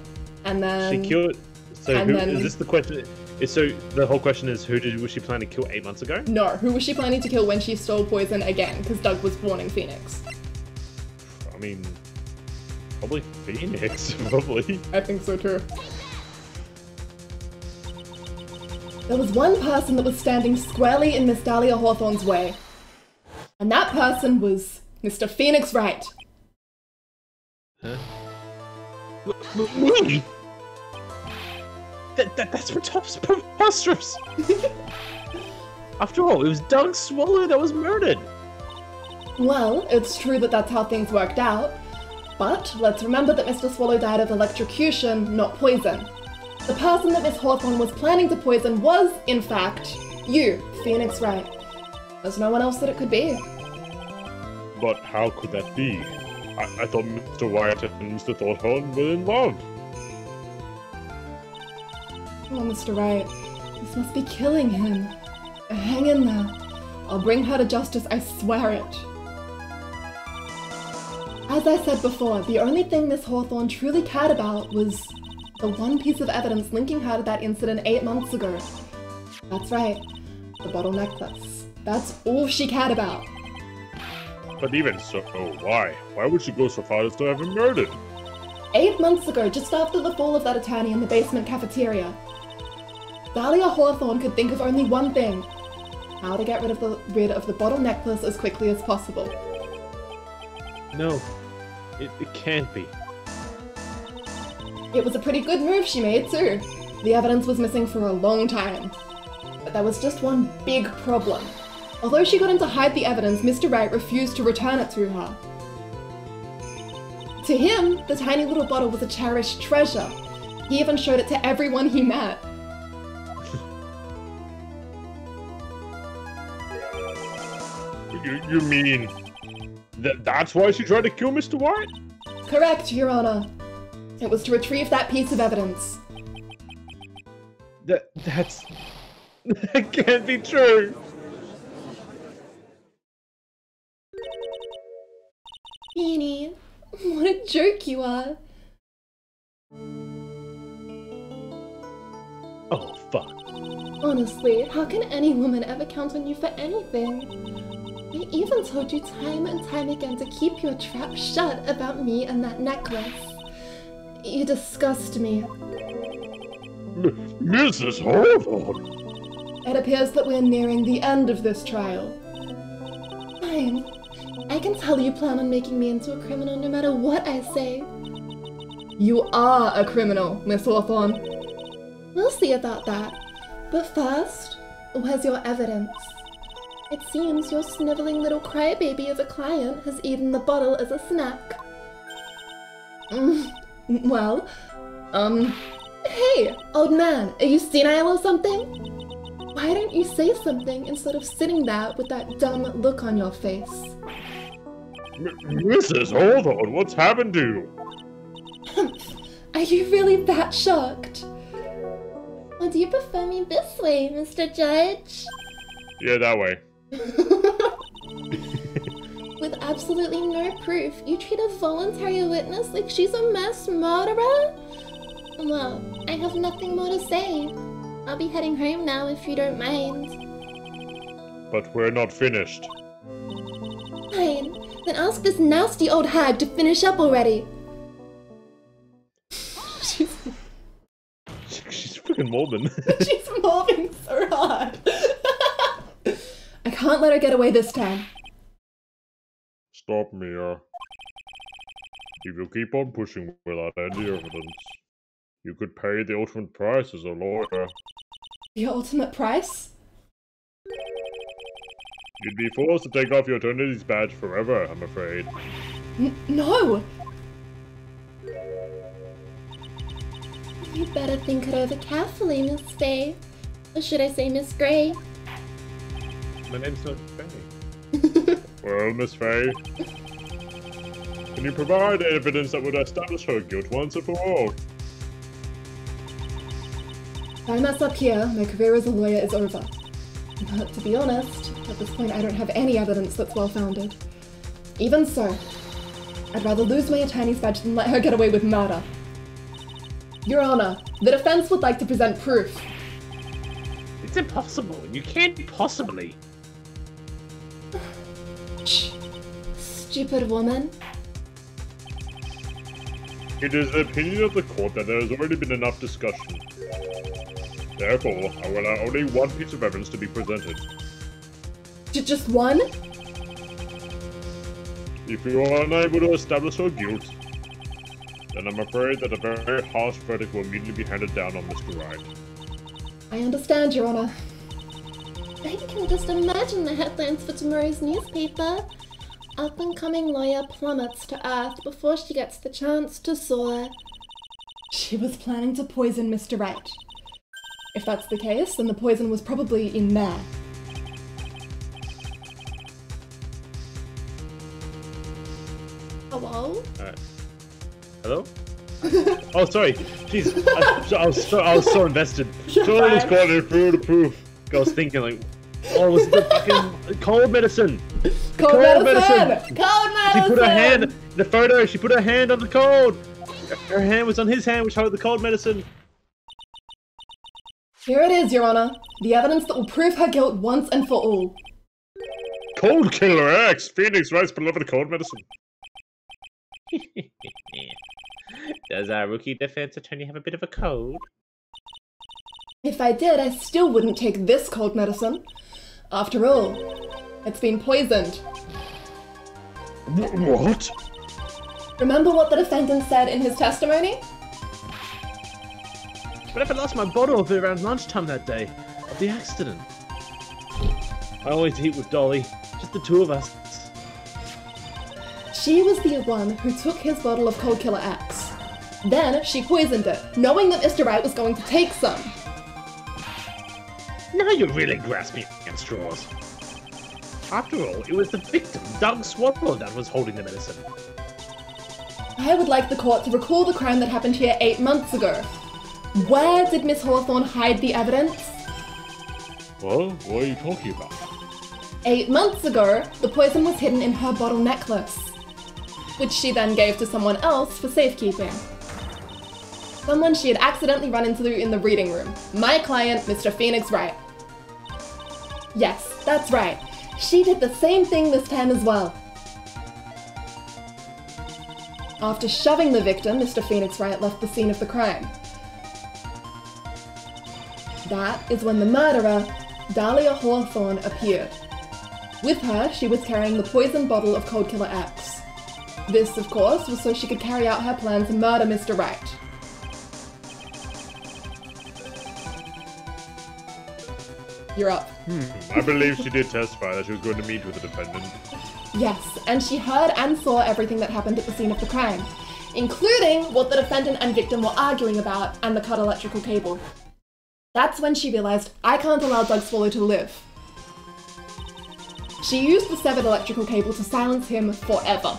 And then... She killed... So and who, then- is this the question? So the whole question is, was she planning to kill 8 months ago? No, who was she planning to kill when she stole poison again? Because Doug was warning Phoenix. I mean, probably Phoenix, probably. I think so too. There was one person that was standing squarely in Miss Dahlia Hawthorne's way. And that person was Mr. Phoenix Wright. Huh? Me? That's preposterous! After all, it was Doug Swallow that was murdered! Well, it's true that that's how things worked out. But let's remember that Mr. Swallow died of electrocution, not poison. The person that Miss Hawthorne was planning to poison was, in fact, you, Phoenix Wright. There's no one else that it could be. But how could that be? I thought Mr. Wyatt and Mr. Thornton were involved. Oh, Mr. Wright, this must be killing him. Hang in there. I'll bring her to justice, I swear it. As I said before, the only thing Miss Hawthorne truly cared about was the one piece of evidence linking her to that incident 8 months ago. That's right, the bottle necklace. That's all she cared about. But even so, why? Why would she go so far as to have him murdered? 8 months ago, just after the fall of that attorney in the basement cafeteria, Dahlia Hawthorne could think of only one thing: how to get rid of the bottle necklace as quickly as possible. No, it can't be. It was a pretty good move she made too. The evidence was missing for a long time. But there was just one big problem. Although she got him to hide the evidence, Mr. Wright refused to return it to her. To him, the tiny little bottle was a cherished treasure. He even showed it to everyone he met. You mean that's why she tried to kill Mr. Wyatt? Correct, Your Honor. It was to retrieve that piece of evidence. That can't be true. Beanie, what a joke you are. Oh, fuck. Honestly, how can any woman ever count on you for anything? I even told you time and time again to keep your trap shut about me and that necklace. You disgust me. Mrs. Hawthorne! It appears that we're nearing the end of this trial. Fine. I can tell you plan on making me into a criminal no matter what I say. You are a criminal, Miss Hawthorne. We'll see about that. But first, where's your evidence? It seems your sniveling little crybaby of a client has eaten the bottle as a snack. Well, hey, old man, are you senile or something? Why don't you say something instead of sitting there with that dumb look on your face? Mrs. Hawthorne, what's happened to you? Are you really that shocked? Or do you prefer me this way, Mr. Judge? Yeah, that way. With absolutely no proof, you treat a voluntary witness like she's a mass murderer? Well, I have nothing more to say. I'll be heading home now if you don't mind. But we're not finished. Fine, then ask this nasty old hag to finish up already. She's freaking morbid. She's mobbing so hard. I can't let her get away this time. Stop, Mia. If you keep on pushing without any evidence, you could pay the ultimate price as a lawyer. The ultimate price? You'd be forced to take off your attorney's badge forever, I'm afraid. No! You'd better think it over carefully, Miss Faye. Or should I say Miss Grey? My name's not Faye. Well, Miss Faye, can you provide evidence that would establish her guilt once and for all? If I mess up here, my career as a lawyer is over. But to be honest, at this point I don't have any evidence that's well-founded. Even so, I'd rather lose my attorney's badge than let her get away with murder. Your Honor, the defense would like to present proof. It's impossible. You can't possibly. Stupid woman. It is the opinion of the court that there has already been enough discussion. Therefore, I will allow only one piece of evidence to be presented. Just one? If you are unable to establish her guilt, then I'm afraid that a very harsh verdict will immediately be handed down on Mr. Wright. I understand, Your Honor. I can just imagine the headlines for tomorrow's newspaper. Up-and-coming lawyer plummets to earth before she gets the chance to soar. She was planning to poison Mr. Wright. If that's the case, then the poison was probably in there. Hello? Hello? Oh, sorry. Jeez, I was so invested. Someone was calling it through the proof. I was thinking like, oh, was it the fucking cold medicine? Cold medicine! Cold medicine! She put her hand, the photo, she put her hand on the cold. Her hand was on his hand, which held the cold medicine. Here it is, Your Honor. The evidence that will prove her guilt once and for all. Cold Killer X! Phoenix Wright's beloved cold medicine. Does our rookie defense attorney have a bit of a code? If I did, I still wouldn't take this cold medicine. After all, it's been poisoned. What? Remember what the defendant said in his testimony? But if I lost my bottle of it around lunchtime that day, of the accident. I always eat with Dolly, just the two of us. She was the one who took his bottle of Cold Killer X. Then she poisoned it, knowing that Mr. Wright was going to take some. Now you're really grasping at straws. After all, it was the victim, Doug Swallow, that was holding the medicine. I would like the court to recall the crime that happened here 8 months ago. Where did Miss Hawthorne hide the evidence? Well, what are you talking about? 8 months ago, the poison was hidden in her bottle necklace, which she then gave to someone else for safekeeping. Someone she had accidentally run into in the reading room. My client, Mr. Phoenix Wright. Yes, that's right. She did the same thing this time as well. After shoving the victim, Mr. Phoenix Wright left the scene of the crime. That is when the murderer, Dahlia Hawthorne, appeared. With her, she was carrying the poison bottle of Cold Killer X. This, of course, was so she could carry out her plan to murder Mr. Wright. You're up. I believe she did testify that she was going to meet with the defendant. Yes, and she heard and saw everything that happened at the scene of the crime, including what the defendant and victim were arguing about and the cut electrical cable. That's when she realized, I can't allow Doug Swallow to live. She used the severed electrical cable to silence him forever.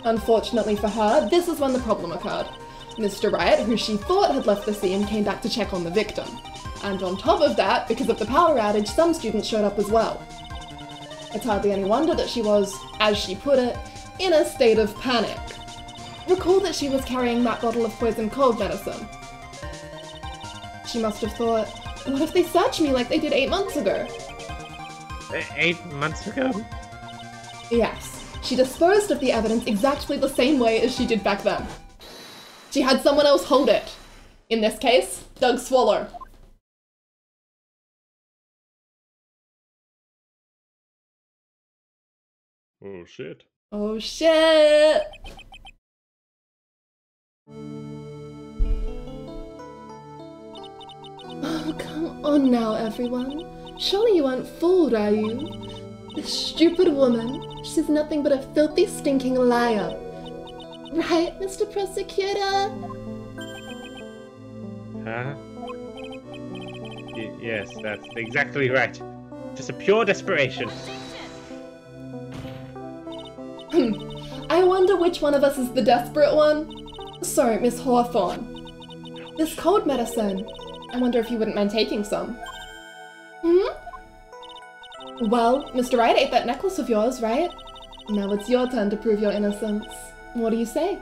Unfortunately for her, this is when the problem occurred. Mr. Wright, who she thought had left the scene, came back to check on the victim. And on top of that, because of the power outage, some students showed up as well. It's hardly any wonder that she was, as she put it, in a state of panic. Recall that she was carrying that bottle of poison cold medicine. She must have thought, what if they search me like they did 8 months ago? 8 months ago? Yes, she disposed of the evidence exactly the same way as she did back then. She had someone else hold it. In this case, Doug Swallow. Oh shit. Oh shit! Oh, come on now, everyone. Surely you aren't fooled, are you? This stupid woman, she's nothing but a filthy, stinking liar. Right, Mr. Prosecutor? Huh? Yes, that's exactly right. Just a pure desperation. I wonder which one of us is the desperate one. So, Miss Hawthorne, this cold medicine, I wonder if you wouldn't mind taking some. Well, Mr. Wright ate that necklace of yours, right? Now it's your turn to prove your innocence. What do you say?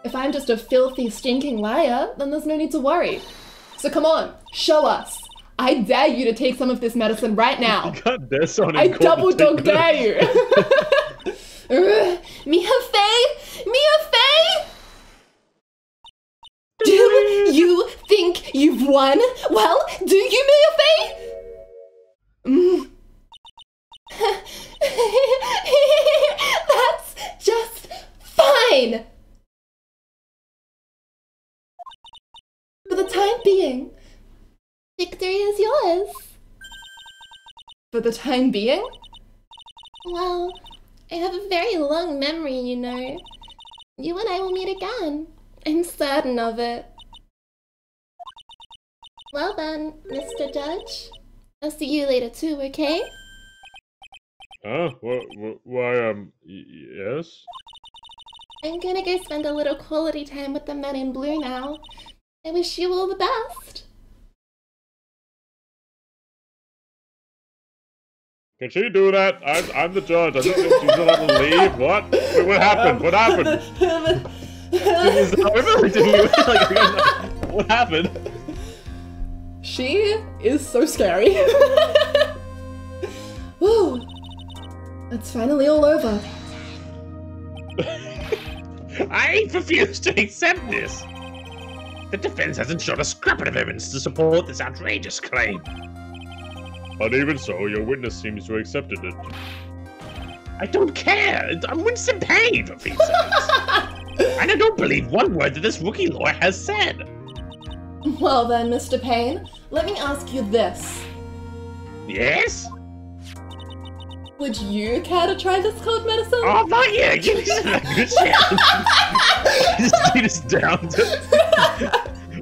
If I'm just a filthy, stinking liar, then there's no need to worry. So come on, show us. I dare you to take some of this medicine right now. You got this on I double dog dare you. Mia Fey? Mia Fey? Do you think you've won? Well, do you, Mia Fey? That's just fine. For the time being, victory is yours. For the time being? Well, I have a very long memory, you know. You and I will meet again. I'm certain of it. Well then, Mr. Judge. I'll see you later too, okay? Why, yes? I'm gonna go spend a little quality time with the men in blue now. I wish you all the best. Can she do that? I'm the judge. I don't think she's allowed to leave. What? Wait, what happened? What happened? What happened? She is so scary. Woo! It's finally all over. I refuse to accept this. The defense hasn't shown a scrap of evidence to support this outrageous claim. But even so, your witness seems to have accepted it. I don't care. I'm Winston Payne, for Pete's sakes. And I don't believe one word that this rookie lawyer has said. Well then, Mr. Payne, let me ask you this. Yes? Would you care to try this cold medicine? Oh, not yet. Give me some good chance. This dude is down.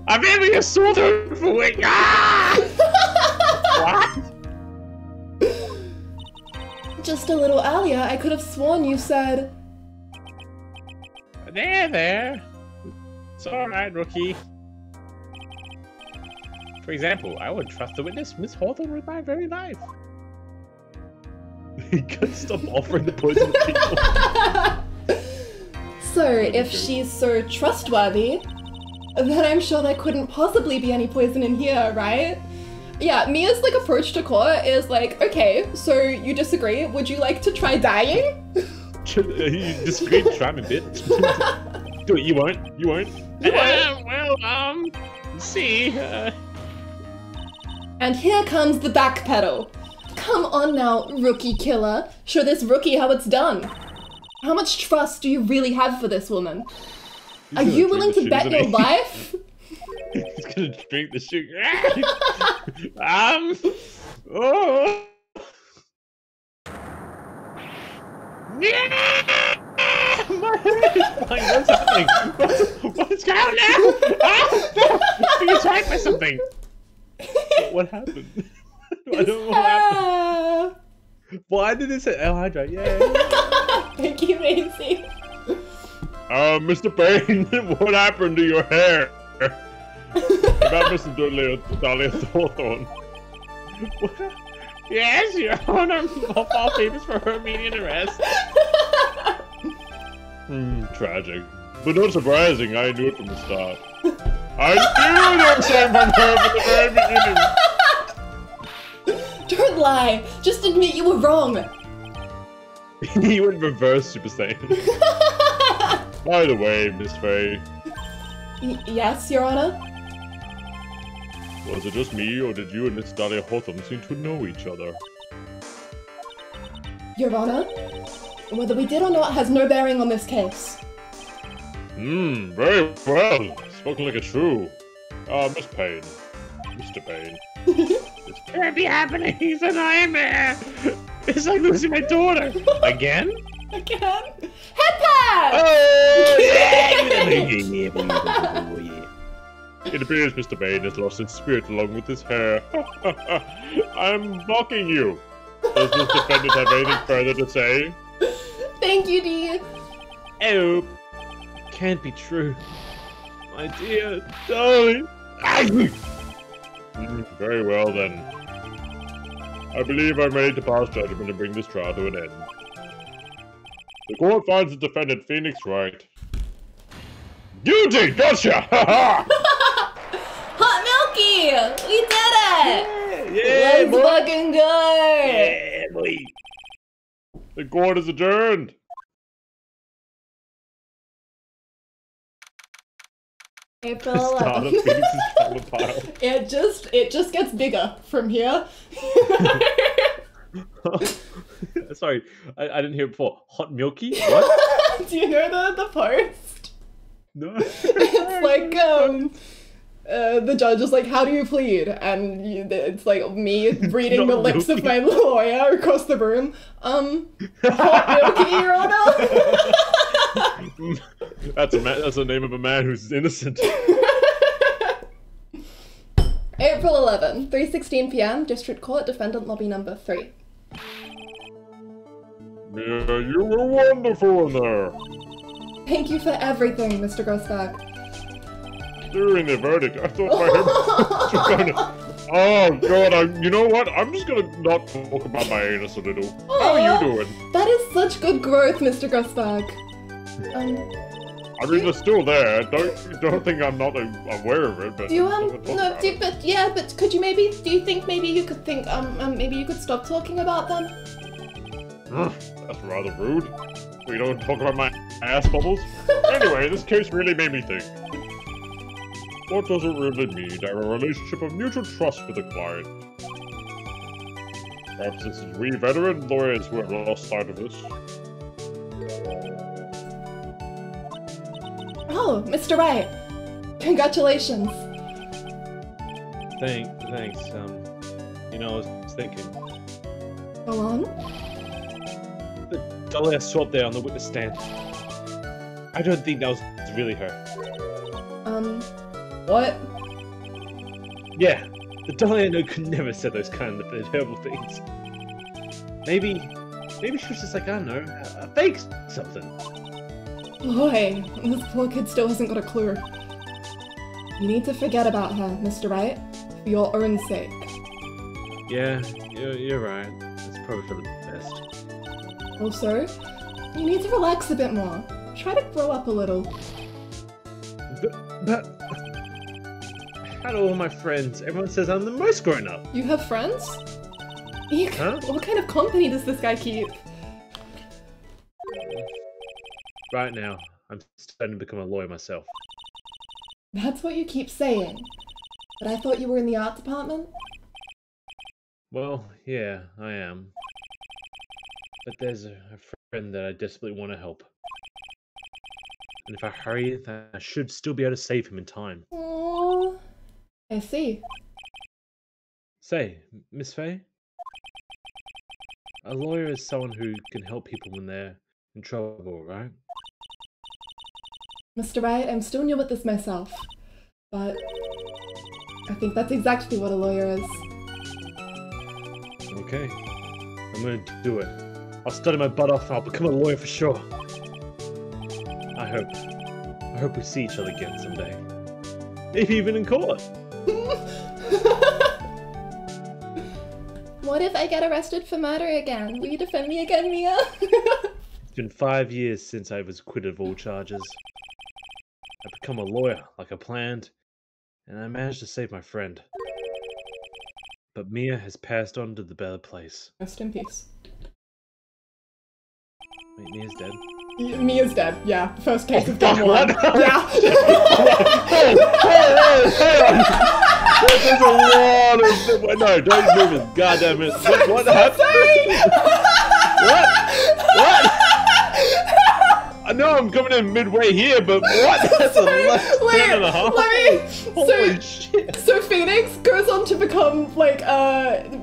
I'm having a sore throat for wait. Ah! What? Just a little earlier, I could have sworn you said... There. It's alright, rookie. For example, I would trust the witness, Miss Hawthorne, with my very life. He couldn't stop offering the poison to people. So, if she's so trustworthy, then I'm sure there couldn't possibly be any poison in here, right? Yeah, Mia's like approach to court is like, okay, so you disagree? Would you like to try dying? You disagree? Try me a bit. Do it. You won't. You won't. See. And here comes the backpedal. Come on now, rookie killer. Show this rookie how it's done. How much trust do you really have for this woman? Are you willing to bet your life? He's gonna drink the sugar. Oh. My hair is flying. What's happening? What's going on? Ah! Being attacked by something. What happened? I His don't know what happened. hair. Why did it say El Hydra? Yeah. Thank you, Maisie. Mr. Payne, what happened to your hair? About Mr. Dahlia Thornthorn. Yes, Your Honor. All famous for her immediate arrest. Tragic. But not surprising, I knew it from the start. I knew there was something from her from the very beginning! Don't lie. Just admit you were wrong. He went reverse Super Saiyan. By the way, Miss Faye, Yes, Your Honor? was it just me, or did you and Miss Dahlia Hawthorne seem to know each other? Your Honor? Whether we did or not has no bearing on this case. Very well. Spoken like a true. Miss Payne. Mr. Payne. This can't be happening. It's a nightmare. It's like losing my daughter. Again? Again? Head pat! Oh, yeah! It appears Mr. Payne has lost his spirit along with his hair. I'm mocking you. Does this defendant have anything further to say? Thank you, Dee. Oh, can't be true. My dear Darling. Very well then. I believe I'm ready to pass judgment and bring this trial to an end. The court finds the defendant Phoenix Wright guilty. Gotcha! Hot Milky! We did it! Yeah, Let's boy. fucking go! Yeah, boy. The court is adjourned. April Start of 11th. Phoenix's trauma pile. It just gets bigger from here. Sorry, I didn't hear it before. Hot milky? What? Do you know the post? No. It's like the judge is like, how do you plead? And it's like me reading the Not lips of milky. my lawyer across the room. Hot milky, Your Honor. That's the name of a man who's innocent. April 11, 3:16 p.m. District Court, Defendant Lobby Number 3. Yeah, you were wonderful in there. Thank you for everything, Mr. Grossberg. During the verdict, I thought my hair was gonna... Oh god, you know what? I'm just gonna not talk about my anus a little. How are you doing? That is such good growth, Mr. Grossberg. I mean, they're still there. Don't think I'm not aware of it, but... Do you I'm gonna talk about it. but could you maybe, do you think maybe you could think, maybe you could stop talking about them? That's rather rude. We don't talk about my ass bubbles. Anyway, this case really made me think. What does it really mean to have a relationship of mutual trust with a client? Perhaps this is we veteran lawyers who have lost sight of this. Oh, Mr. Wright. Congratulations. Thanks. You know, I was thinking. Go on. The Dahlia I saw up there on the witness stand. I don't think that was really her. What? Yeah, the Dahlia I know could never say those kind of terrible things. Maybe she was just like, I don't know, a fake something. Boy, this poor kid still hasn't got a clue. You need to forget about her, Mr. Wright, for your own sake. Yeah, you're right. It's probably for the best. Also, you need to relax a bit more. Try to grow up a little. But how do all my friends? Everyone says I'm the most grown up. You have friends? Huh? What kind of company does this guy keep? Right now, I'm starting to become a lawyer myself. That's what you keep saying. But I thought you were in the art department? Well, yeah, I am. But there's a friend that I desperately want to help. And if I hurry, then I should still be able to save him in time. Oh, I see. Say, Miss Faye? A lawyer is someone who can help people when they're in trouble, right? Mr. Wright, I'm still new at this myself. But I think that's exactly what a lawyer is. Okay. I'm gonna do it. I'll study my butt off and I'll become a lawyer for sure. I hope we see each other again someday. Maybe even in court. What if I get arrested for murder again? Will you defend me again, Mia? It's been 5 years since I was acquitted of all charges. I've become a lawyer, like I planned, and I managed to save my friend. But Mia has passed on to the better place. Rest in peace. Wait, Mia's dead? Mia's dead, yeah. First case of game one. Yeah. Hey, there's a lot of... No, don't move it. Goddamn it. What happened? What? I know I'm coming in midway here, but what? That's a left turn and a half. Holy shit. So Phoenix goes on to become, like,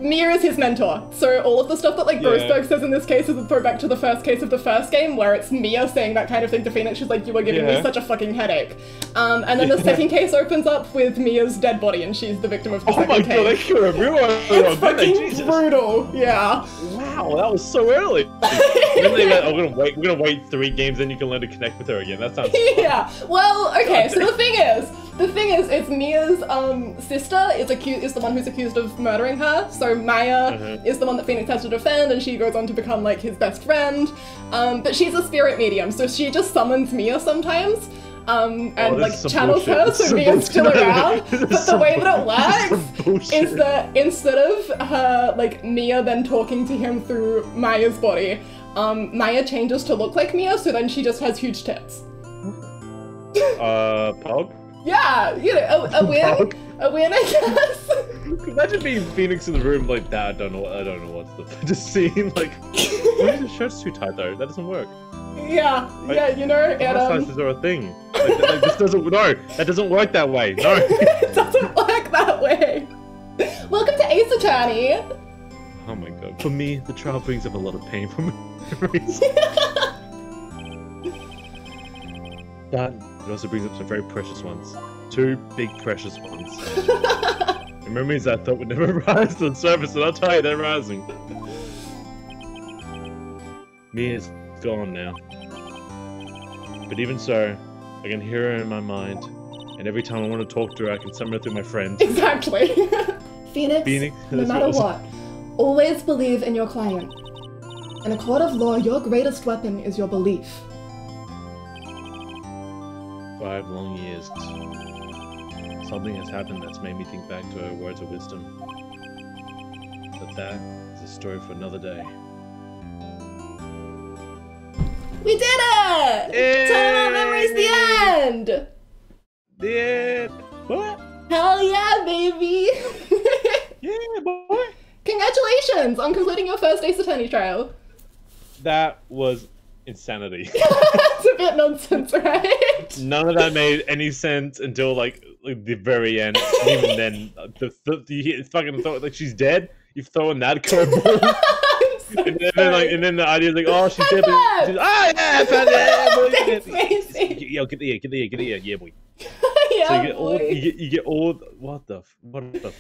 Mia is his mentor. So all of the stuff that, like, Grossberg says in this case is a throwback to the first case of the first game, where it's Mia saying that kind of thing to Phoenix. She's like, you are giving me such a fucking headache. And then the second case opens up with Mia's dead body, and she's the victim of the second case. Oh my god, they killed everyone! It's fucking brutal, yeah. Wow, that was so early! Then they went, oh, we're gonna wait 3 games, then you can learn to connect with her again. That sounds Yeah. Well, okay. So the thing is, it's Mia's sister is the one who's accused of murdering her. So Maya is the one that Phoenix has to defend, and she goes on to become like his best friend. But she's a spirit medium, so she just summons Mia sometimes. And like channels her, so Mia's still around. But the way that it works is that instead of her, like Mia then talking to him through Maya's body, Maya changes to look like Mia, so then she just has huge tits. Pog? Yeah, you know, a win, I guess. Imagine being Phoenix in the room like that. I don't know what's the just seeing like. Why is the shirt's too tight though? That doesn't work. Yeah, like, yeah, you know, and sizes are a thing. Like, this doesn't. No, that doesn't work that way. No. It doesn't work that way. Welcome to Ace Attorney. Oh my god. For me, the trial brings up a lot of pain for memories. But it also brings up some very precious ones. 2 big precious ones. And memories I thought would never rise to the surface, and I'll tell you, they're rising. Mia's gone now. But even so, I can hear her in my mind, and every time I want to talk to her, I can summon her through my friend. Exactly. Phoenix, no matter what, always believe in your client. In a court of law, your greatest weapon is your belief. 5 long years. Something has happened that's made me think back to her words of wisdom. But that is a story for another day. We did it! Yay! Time of Memories, the end! Yeah. What? Hell yeah, baby! Yeah, boy. Congratulations on completing your first Ace Attorney trial. That was insanity. It's a bit nonsense, right? None of that made any sense until like the very end. And even then, you fucking thought like she's dead. You've thrown that curveball. And then the idea is like, oh, she's dead. But she's, yeah, I found it. That's amazing. Yo, get the ear, yeah, boy. Yeah, So boy. you get all what the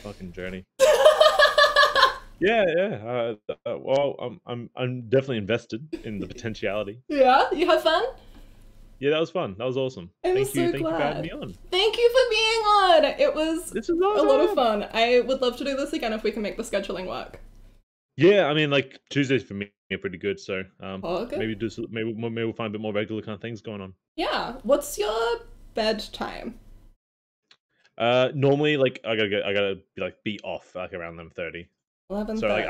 fucking journey. Yeah. Well, I'm definitely invested in the potentiality. Yeah, you have fun? Yeah, that was fun. That was awesome. Thank you for glad. having me on. Thank you for being on. It was This is a awesome. lot of fun. I would love to do this again if we can make the scheduling work. Yeah, I mean, like Tuesdays for me pretty good. So Okay. maybe maybe we'll find a bit more regular kind of things going on. Yeah. What's your bedtime? Normally, like I gotta be off like around 11:30. 11:30. So like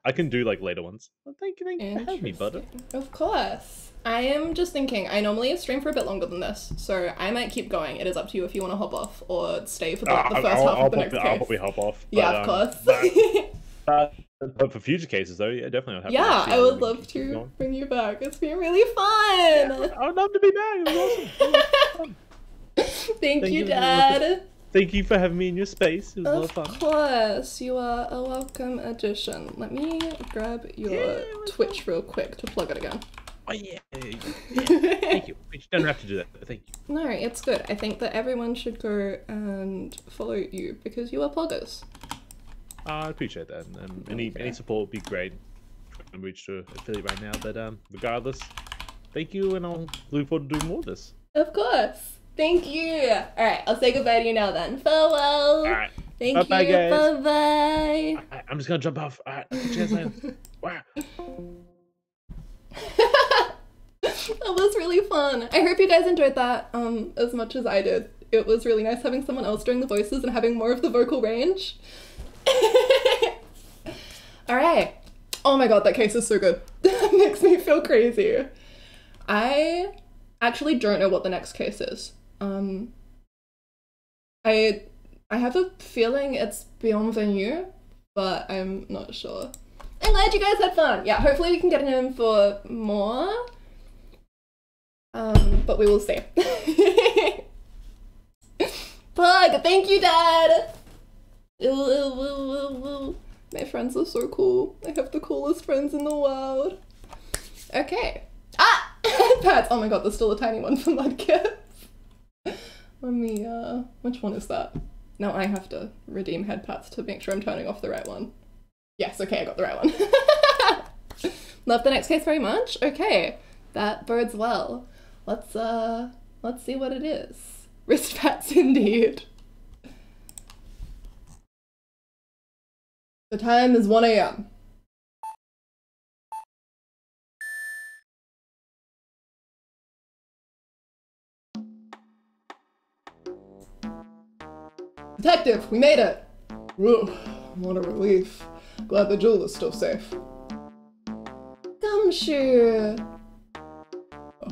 I can do like later ones. Well, thank you for having me, butter. Of course. I am just thinking, I normally stream for a bit longer than this, so I might keep going. It is up to you if you want to hop off or stay for the first half of the next case. I'll probably hop off. Yeah, of course. But for future cases, though, yeah, definitely. I'll have Yeah, I would love to bring you back. It's been really fun. Yeah, I would love to be back. It was awesome. Thank you, Dad. Thank you for having me in your space. It was a lot of fun. Of course, you are a welcome addition. Let me grab your Twitch real quick to plug it again. Oh yeah. Thank you. You don't have to do that, but thank you. No, it's good. I think that everyone should go and follow you because you are pluggers. I appreciate that, and any support would be great. I'm reached to affiliate right now, but regardless, thank you, and I'll look forward to doing more of this. Of course. Thank you. All right, I'll say goodbye to you now then. Farewell. All right. Thank Bye-bye, you. guys. Bye-bye. I'm just gonna jump off. All right. Cheers, man. Wow. That was really fun. I hope you guys enjoyed that as much as I did. It was really nice having someone else doing the voices and having more of the vocal range. Alright. Oh my god, that case is so good. That makes me feel crazy. I actually don't know what the next case is. I have a feeling it's Bienvenue, but I'm not sure. I'm glad you guys had fun. Yeah, hopefully we can get in for more. But we will see. Pug, thank you, Dad! My friends are so cool. I have the coolest friends in the world. Okay. Ah! Pets! Oh my god, there's still a tiny one for Mudkip. Let me, which one is that? Now I have to redeem head pats to make sure I'm turning off the right one. Yes, okay, I got the right one. Love the next case very much. Okay, that bodes well. Let's see what it is. Wrist pats indeed. The time is 1 AM. Detective, we made it! Whew, what a relief. Glad the jewel is still safe. Gumshoe!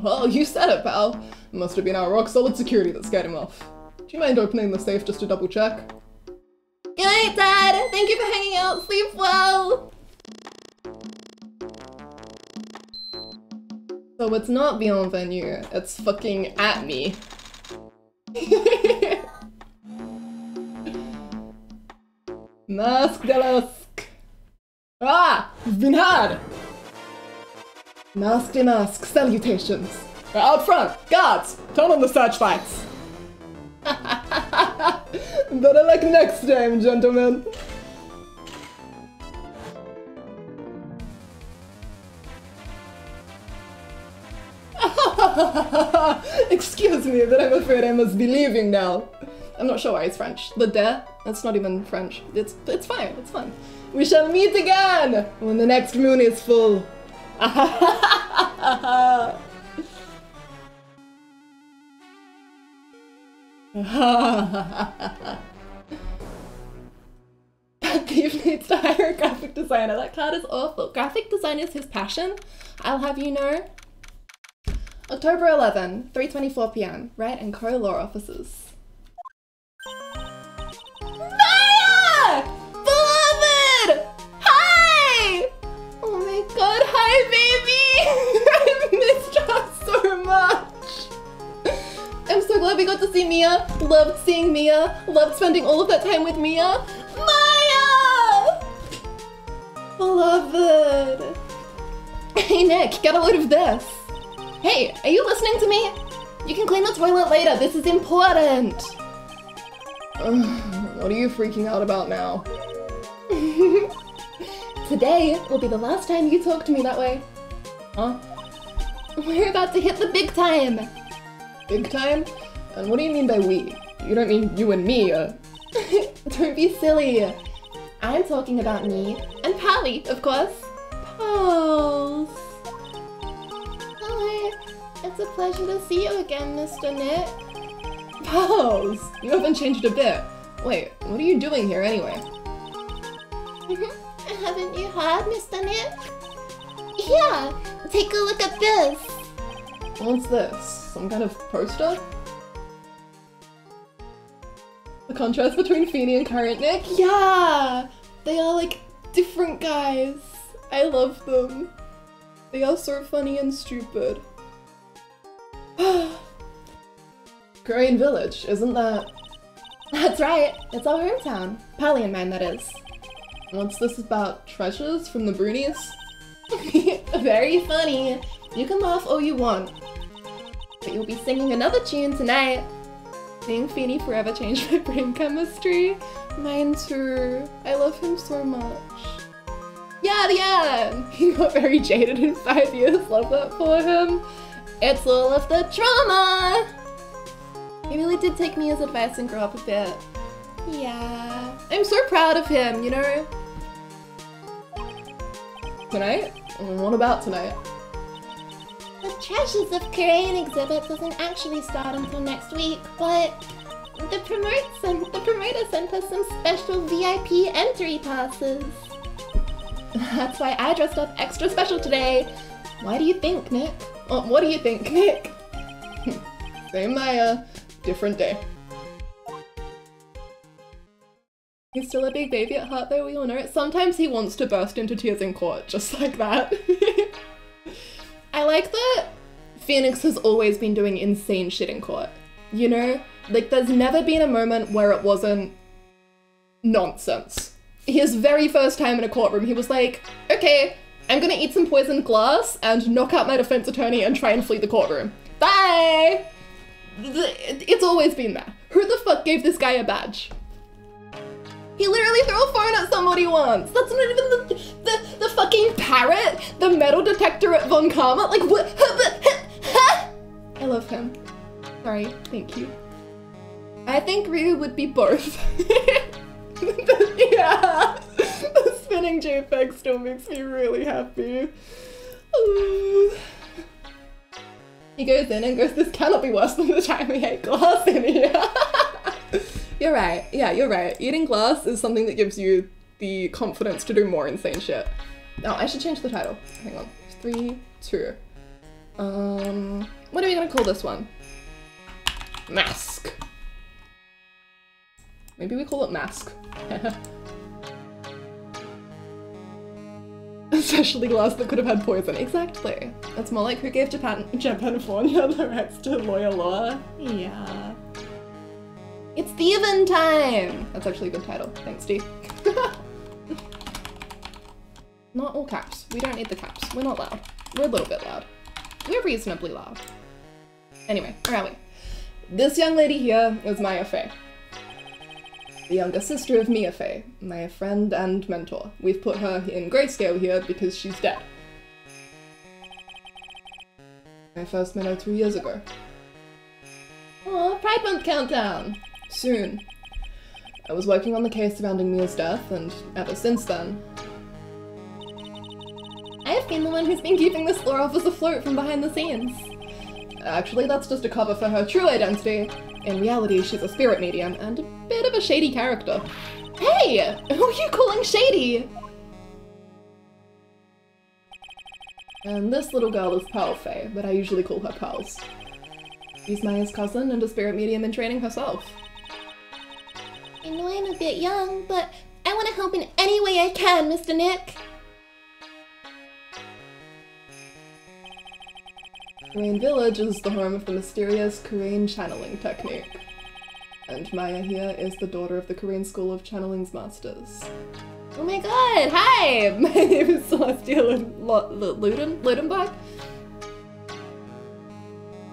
Well, you said it, pal. It must have been our rock-solid security that scared him off. Do you mind opening the safe just to double-check? Good night, Dad! Thank you for hanging out! Sleep well! So it's not Bienvenue, it's fucking at me. Mask de Lusk! Ah! You've been had! Mask de Mask, salutations! Out front! Guards! Turn on the searchlights! Better luck next time, gentlemen! Excuse me, but I'm afraid I must be leaving now. I'm not sure why it's French. Le de? That's not even French. It's fine, it's fun. We shall meet again when the next moon is full. Thief needs to hire a graphic designer. That card is awful. Graphic design is his passion, I'll have you know. October 11, 3:24 PM. Right and Co. Law Offices. Maya! Beloved! Hi! Oh my god, hi baby! I missed her so much! I'm so glad we got to see Mia. Loved seeing Mia. Loved spending all of that time with Mia. Maya! Beloved! Hey Nick, get a load of this. Hey, are you listening to me? You can clean the toilet later, this is important! What are you freaking out about now? Today will be the last time you talk to me that way. Huh? We're about to hit the big time! Big time? And what do you mean by we? You don't mean you and me, Don't be silly. I'm talking about me and Pally, of course. Pals. Hello. It's a pleasure to see you again, Mr. Nick. Pals! You haven't changed a bit. Wait, what are you doing here anyway? Haven't you heard, Mr. Nick? Yeah, take a look at this. What's this? Some kind of poster? The contrast between Feeny and current Nick? Yeah! They are like different guys. I love them. They are so funny and stupid. Korean Village, isn't that? That's right, it's our hometown. Palian mine, that is. What's this about? Treasures from the Broonies? Very funny. You can laugh all you want. But you'll be singing another tune tonight. Seeing Feeny forever changed my brain chemistry. Mine too. I love him so much. Yeah! He got very jaded in 5 years. Love that for him. It's all of the trauma! He really did take Mia's advice and grow up a bit. Yeah. I'm so proud of him, you know? Tonight? What about tonight? The Treasures of Korean exhibit doesn't actually start until next week, but the promoter sent us some special VIP entry passes. That's why I dressed up extra special today. Why do you think, Nick? Oh, what do you think, Nick? Same Maya, different day. He's still a big baby at heart though, we all know it. Sometimes he wants to burst into tears in court, just like that. I like that Phoenix has always been doing insane shit in court. You know? Like, there's never been a moment where it wasn't nonsense. His very first time in a courtroom, he was like, okay, I'm gonna eat some poisoned glass and knock out my defense attorney and try and flee the courtroom. Bye! It's always been there. Who the fuck gave this guy a badge? He literally threw a phone at somebody once. That's not even the fucking parrot, the metal detector at Von Karma. Like, what? I love him. Sorry, thank you. I think Ryu would be both. Yeah, the spinning JPEG still makes me really happy. Ooh. He goes in and goes, this cannot be worse than the time we ate glass in here. You're right. Yeah, you're right. Eating glass is something that gives you the confidence to do more insane shit. Now, I should change the title. Hang on. 3, 2. What are we gonna call this one? Mask. Maybe we call it Mask. Especially glass that could have had poison. Exactly. That's more like who gave Japanifornia the rights to lawyer law. Yeah. It's thieving time! That's actually a good title. Thanks, D. Not all caps. We don't need the caps. We're not loud. We're a little bit loud. We're reasonably loud. Anyway, where are we? This young lady here is Maya Fey. The younger sister of Mia Fey, my friend and mentor. We've put her in grayscale here because she's dead. I first met her 2 years ago. Oh, Pride Month countdown! Soon. I was working on the case surrounding Mia's death, and ever since then, I have been the one who's been keeping this lore office afloat from behind the scenes. Actually, that's just a cover for her true identity. In reality, she's a spirit medium and a bit of a shady character. Hey! Who are you calling shady? And this little girl is Pearl Fey, but I usually call her Pearls. She's Maya's cousin and a spirit medium in training herself. I know I'm a bit young, but I want to help in any way I can, Mr. Nick. Korean Village is the home of the mysterious Korean channeling technique. And Maya here is the daughter of the Korean School of Channeling's masters. Oh my god, hi! My name is Celestial Ludenbach.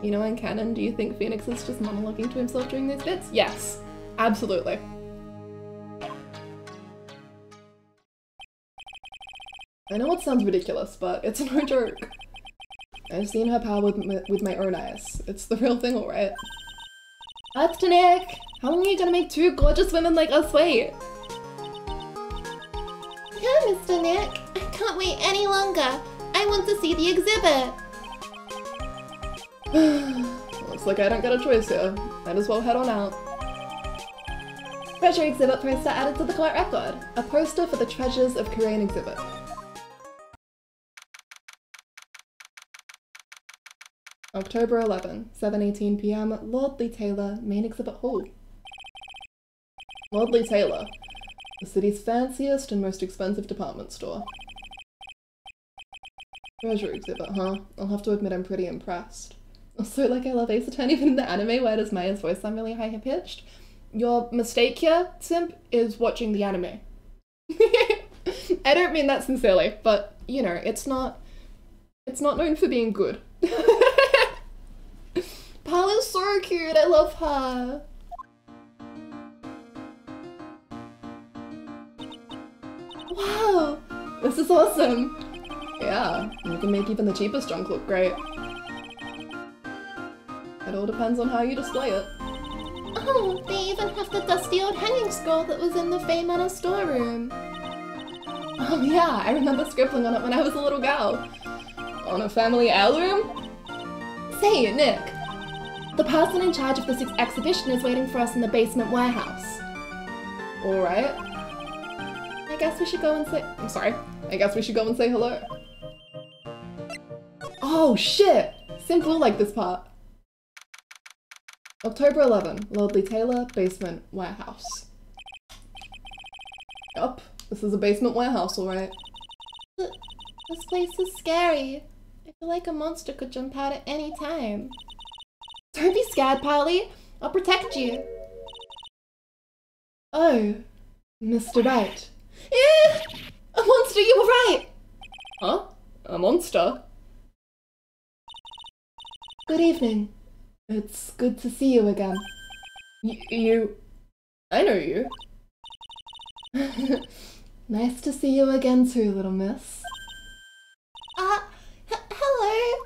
You know, in canon, do you think Phoenix is just monologuing to himself during these bits? Yes, absolutely. I know it sounds ridiculous, but it's no joke. I've seen her power with my own eyes. It's the real thing, alright? That's to Nick! How long are you gonna make 2 gorgeous women like us wait? Yeah, Mr. Nick. I'm can't wait any longer. I want to see the exhibit. Looks like I don't get a choice here. Might as well head on out. Treasure exhibit poster added to the court record. A poster for the Treasures of Korean exhibit. October 11, 7:18 PM, Lordly Taylor, Main Exhibit Hall. Lordly Taylor, the city's fanciest and most expensive department store. Treasure exhibit, huh? I'll have to admit I'm pretty impressed. Also, like, I love Ace Attorney, even in the anime, where does Maya's voice sound really high-pitched? Your mistake here, Simp, is watching the anime. I don't mean that sincerely, but, you know, it's not known for being good. Pal is so cute, I love her. Wow, this is awesome. Yeah, you can make even the cheapest junk look great. It all depends on how you display it. Oh, they even have the dusty old hanging scroll that was in the Fae Manor storeroom. Oh yeah, I remember scribbling on it when I was a little gal. On a family heirloom? Say, Nick, the person in charge of this exhibition is waiting for us in the basement warehouse. Alright. I guess we should go and say- I'm sorry. I guess we should go and say hello. Oh shit! Simple like this part. October 11, Lordly Taylor, basement warehouse. Yup, this is a basement warehouse, alright. This place is scary. I feel like a monster could jump out at any time. Don't be scared, Polly. I'll protect you. Oh, Mr. Right. A monster, you were right! Huh? A monster? Good evening. It's good to see you again. I know you. Nice to see you again too, little miss. Hello?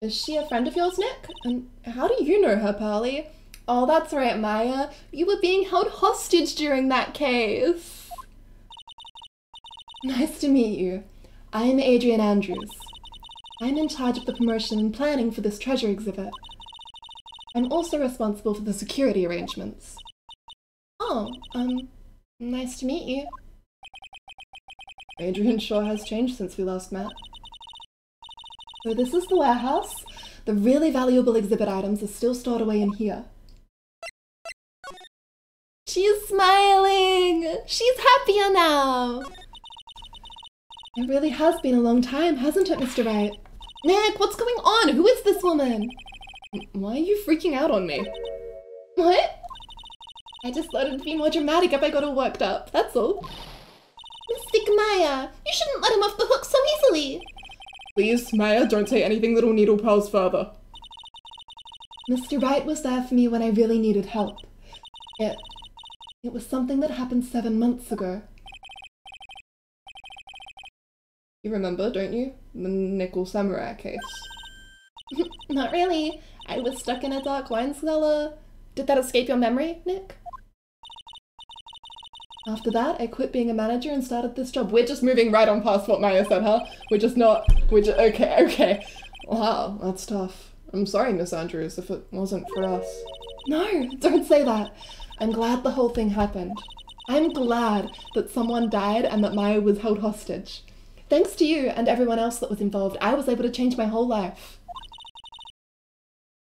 Is she a friend of yours, Nick? And how do you know her, Polly? Oh, that's right, Maya. You were being held hostage during that case. Nice to meet you. I'm Adrian Andrews. I'm in charge of the promotion and planning for this treasure exhibit. I'm also responsible for the security arrangements. Oh, nice to meet you. Adrian sure has changed since we last met. So this is the warehouse. The really valuable exhibit items are still stored away in here. She's smiling! She's happier now! It really has been a long time, hasn't it, Mr. Wright? Nick, what's going on? Who is this woman? Why are you freaking out on me? What? I just thought it'd be more dramatic if I got all worked up, that's all. Mystic Maya, you shouldn't let him off the hook so easily. Please, Maya, don't say anything that'll needle Pals further. Mr. Wright was there for me when I really needed help. It was something that happened 7 months ago. You remember, don't you? The Nickel Samurai case. Not really. I was stuck in a dark wine cellar. Did that escape your memory, Nick? After that, I quit being a manager and started this job. We're just moving right on past what Maya said, huh? Okay. Wow, that's tough. I'm sorry, Miss Andrews, if it wasn't for us. No, don't say that. I'm glad the whole thing happened. I'm glad that someone died and that Maya was held hostage. Thanks to you and everyone else that was involved, I was able to change my whole life.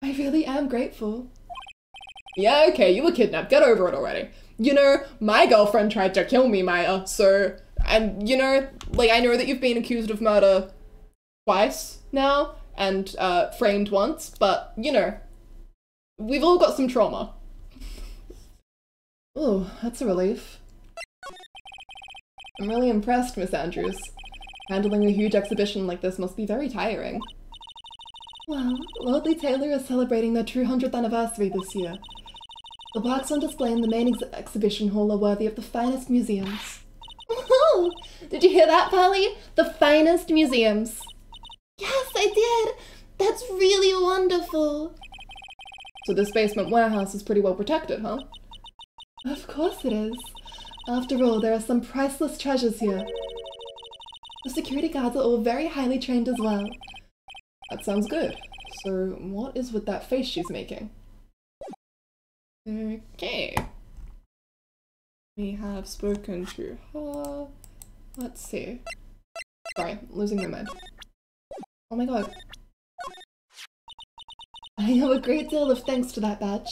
I really am grateful. Yeah, okay, you were kidnapped. Get over it already. You know, my girlfriend tried to kill me, Maya, so... And, you know, like, I know that you've been accused of murder twice now, and framed once, but, you know, we've all got some trauma. Oh, that's a relief. I'm really impressed, Miss Andrews. Handling a huge exhibition like this must be very tiring. Well, Lordly Taylor is celebrating their 200th anniversary this year. The works on display in the main exhibition hall are worthy of the finest museums. Oh, did you hear that, Polly? The finest museums. Yes, I did. That's really wonderful. So this basement warehouse is pretty well protected, huh? Of course it is. After all, there are some priceless treasures here. The security guards are all very highly trained as well. That sounds good. So what is with that face she's making? Okay. We have spoken to her. Let's see. Sorry, losing my mind. Oh my god. I owe a great deal of thanks to that badge.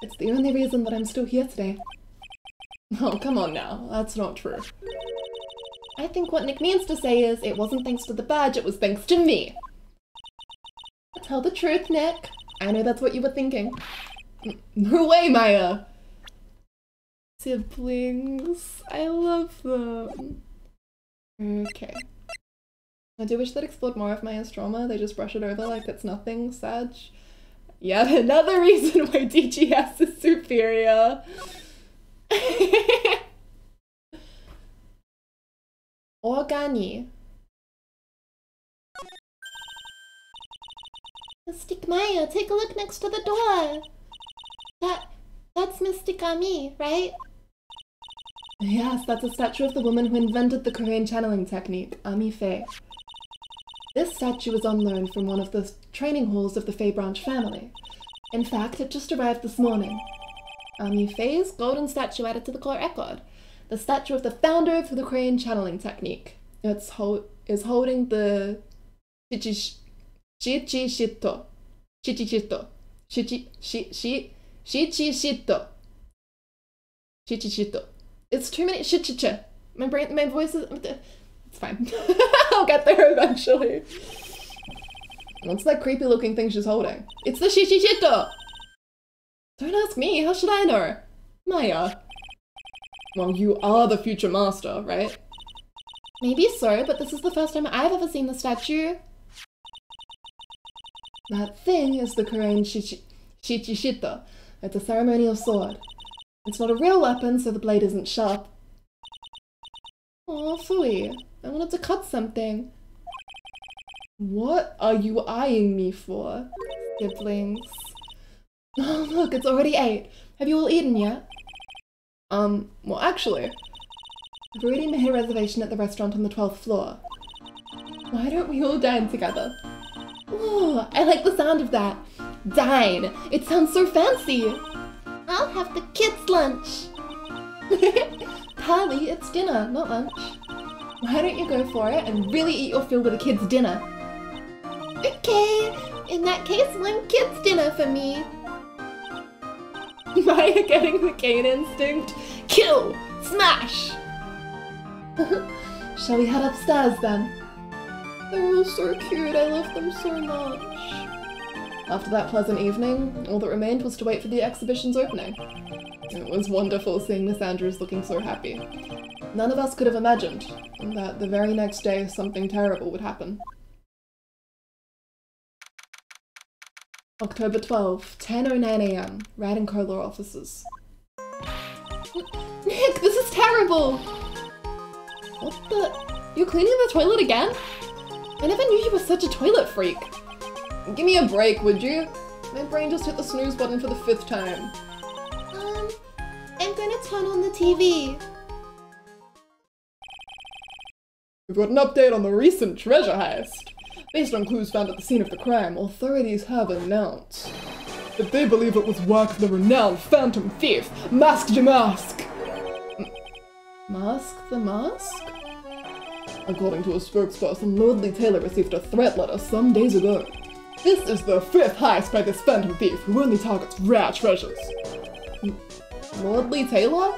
It's the only reason that I'm still here today. Oh, come on now. That's not true. I think what Nick means to say is, it wasn't thanks to the badge, it was thanks to me. Tell the truth, Nick. I know that's what you were thinking. No way, Maya! Siblings. I love them. Okay. I do wish they'd explored more of Maya's trauma. They just brush it over like it's nothing, Sag. Yet another reason why DGS is superior. Organi. Mystic Maya, take a look next to the door. That's Mystic Ami, right? Yes, that's a statue of the woman who invented the Korean channeling technique, Ami Faye. This statue was on loan from one of the training halls of the Faye branch family. In fact, it just arrived this morning. Ami Faye's golden statue added to the court record. The statue of the founder of the Korean channeling technique. It's holding the Shichishito. It's too many shichicha. My voice is... It's fine. I'll get there eventually. What's that creepy looking thing she's holding? It's the Shichishito! Don't ask me, how should I know? Maya. Well, you are the future master, right? Maybe so, but this is the first time I've ever seen the statue. That thing is the Korean Shichishito. It's a ceremonial sword. It's not a real weapon, so the blade isn't sharp. Aw, Fui. I wanted to cut something. What are you eyeing me for, siblings? Oh, look, it's already 8. Have you all eaten yet? Well, actually, I've already made a reservation at the restaurant on the 12th floor. Why don't we all dine together? Ooh, I like the sound of that. Dine. It sounds so fancy. I'll have the kids' lunch. Carly, it's dinner, not lunch. Why don't you go for it and really eat your fill with the kids' dinner? Okay, in that case, one kids' dinner for me. Maya getting the Cain instinct. Kill! Smash! Shall we head upstairs then? They're all so cute, I love them so much. After that pleasant evening, all that remained was to wait for the exhibition's opening. It was wonderful seeing Miss Andrews looking so happy. None of us could have imagined that the very next day something terrible would happen. October 12, 10:09 AM, Rad & Kohler offices. Nick, this is terrible! What the? You're cleaning the toilet again? I never knew you were such a toilet freak. Give me a break, would you? My brain just hit the snooze button for the 5th time. I'm gonna turn on the TV. We've got an update on the recent treasure heist. Based on clues found at the scene of the crime, authorities have announced that they believe it was work of the renowned phantom thief, Masque de Masque. Masque the Mask? According to a spokesperson, Lordly Taylor received a threat letter some days ago. This is the 5th heist by this phantom thief who only targets rare treasures. Lordly Taylor?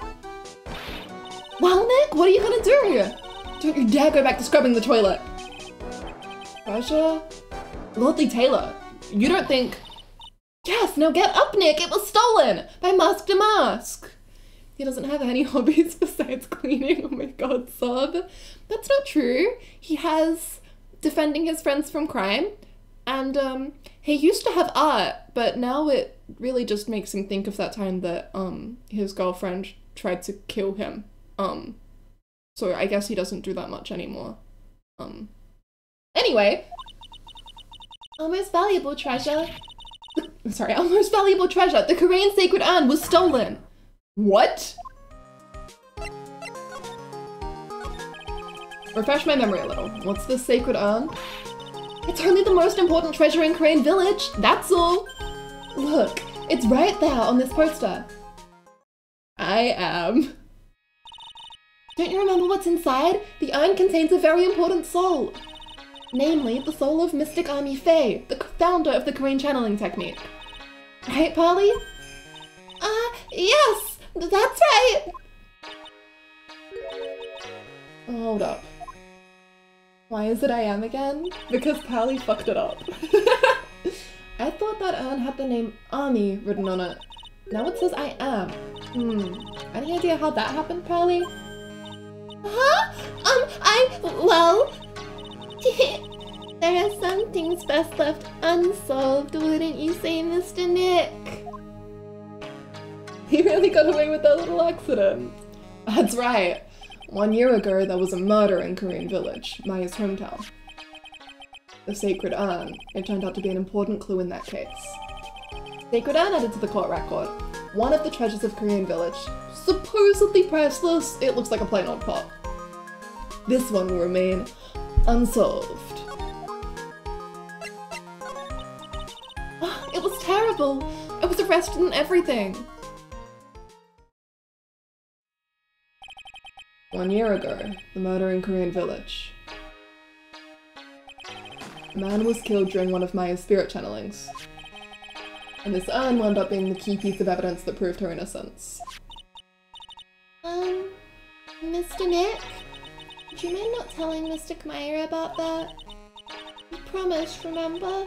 Well, Nick, what are you gonna do here? Don't you dare go back to scrubbing the toilet. Treasure? Lordly Taylor, you don't think... Yes, now get up, Nick! It was stolen! By Masque de Masque! He doesn't have any hobbies besides cleaning. Oh my god, sob. That's not true. He has defending his friends from crime. And, he used to have art, but now it really just makes him think of that time that, his girlfriend tried to kill him. So I guess he doesn't do that much anymore. Anyway. Our most valuable treasure. Sorry, our most valuable treasure, the Korean sacred urn, was stolen. What? Refresh my memory a little. What's this sacred urn? It's only the most important treasure in Crane Village, that's all. Look, it's right there on this poster. I am. Don't you remember what's inside? The urn contains a very important soul. Namely, the soul of Mystic Army Faye, the founder of the Crane channeling technique. Right, Polly? Yes, that's right. Hold up. Why is it I am again? Because Pally fucked it up. I thought that urn had the name Army written on it. Now it says I am. Any idea how that happened, Pally? Huh? Well... There are some things best left unsolved, wouldn't you say, Mr. Nick? He really got away with that little accident. That's right. 1 year ago, there was a murder in Korean Village, Maya's hometown. The Sacred Urn. It turned out to be an important clue in that case. Sacred Urn added to the court record. One of the treasures of Korean Village. Supposedly priceless, it looks like a plain old pot. This one will remain unsolved. It was terrible. I was arrested and everything. 1 year ago, the murder in Korean Village. A man was killed during one of Maya's spirit channelings. And this urn wound up being the key piece of evidence that proved her innocence. Mr. Nick? Would you mind not telling Mr. Kmire about that? You promised, remember?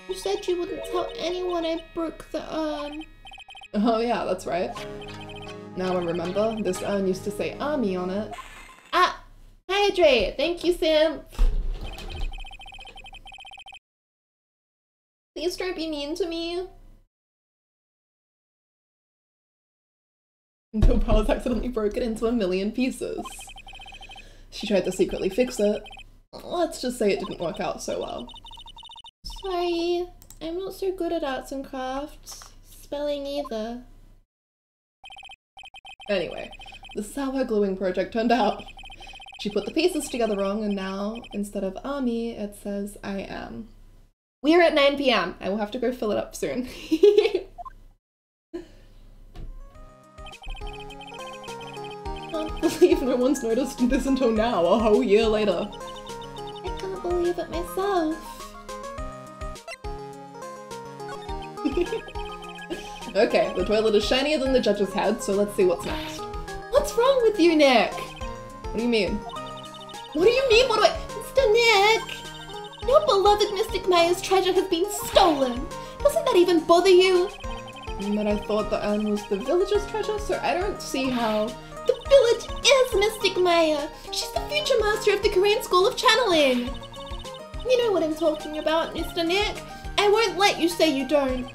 You said you wouldn't tell anyone I broke the urn. Oh yeah, that's right. Now I remember, this urn used to say Army on it. Ah! Hydrate! Thank you, Simp! Please don't be mean to me. Until Pearls accidentally broke it into a million pieces. She tried to secretly fix it. Let's just say it didn't work out so well. Sorry, I'm not so good at arts and crafts. Spelling either. Anyway, this is how her gluing project turned out. She put the pieces together wrong and now, instead of Army, it says I am. We're at 9 PM. I will have to go fill it up soon. Can't believe no one's noticed this until now, a whole year later. I can't believe it myself. Okay, the toilet is shinier than the judge's head, so let's see what's next. What's wrong with you, Nick? What do you mean? What do you mean? What do I— Mr. Nick! Your beloved Mystic Maya's treasure has been stolen! Doesn't that even bother you? But I thought the urn was the village's treasure, so I don't see how— The village is Mystic Maya! She's the future master of the Korean School of Channeling! You know what I'm talking about, Mr. Nick? I won't let you say you don't.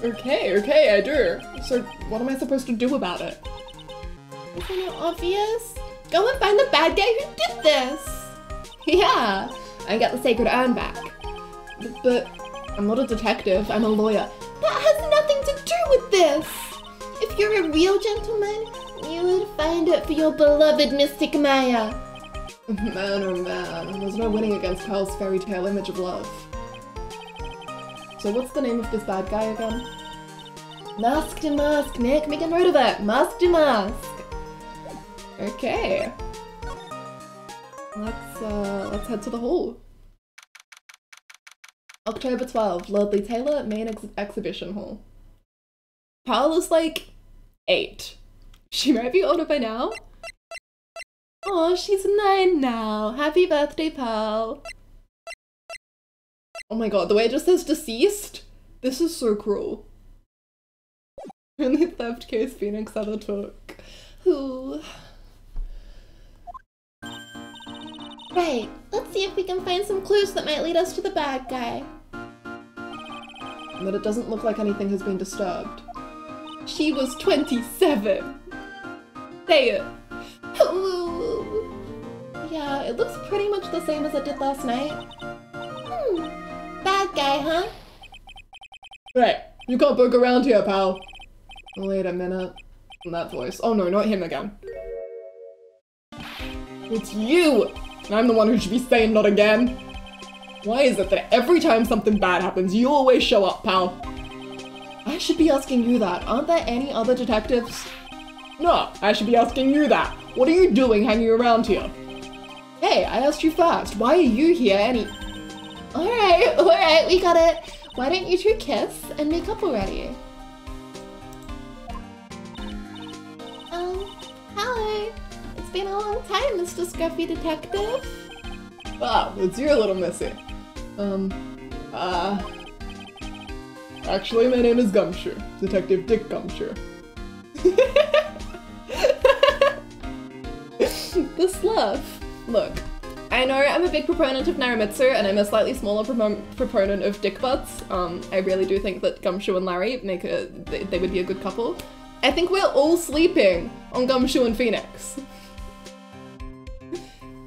Okay, I do. So what am I supposed to do about it? Isn't it obvious? Go and find the bad guy who did this! Yeah, and get the sacred urn back. But I'm not a detective, I'm a lawyer. That has nothing to do with this! If you're a real gentleman, you would find it for your beloved Mystic Maya. Man, oh man, there's no winning against Pearl's fairy tale image of love. So what's the name of this bad guy again? Mask to Mask, Nick, make a note of it! Mask to Mask! Okay. Let's head to the hall. October 12, Lordly Taylor, main exhibition hall. Pearl is like 8. She might be older by now. Oh, she's 9 now. Happy birthday, Pearl. Oh my god, the way it just says deceased? This is so cruel. Only theft case Phoenix ever took. Ooh. Right, let's see if we can find some clues that might lead us to the bad guy. But it doesn't look like anything has been disturbed. She was 27! Say it! Ooh. Yeah, it looks pretty much the same as it did last night. Bad guy, huh? Right, you can't poke around here, pal. Wait a minute. That voice. Oh no, not him again. It's you! And I'm the one who should be saying not again. Why is it that every time something bad happens, you always show up, pal? I should be asking you that. Aren't there any other detectives? No, I should be asking you that. What are you doing hanging around here? Hey, I asked you first. Why are you here Alright, we got it. Why don't you two kiss and make up already? Hi. It's been a long time, Mr. Scruffy Detective. Ah, it's you, little missy. Actually, my name is Gumshoe. Detective Dick Gumshoe. The slough. Look, I know I'm a big proponent of Naramitsu, and I'm a slightly smaller proponent of Dick Butts. I really do think that Gumshoe and Larry they would be a good couple. I think we're all sleeping on Gumshoe and Phoenix.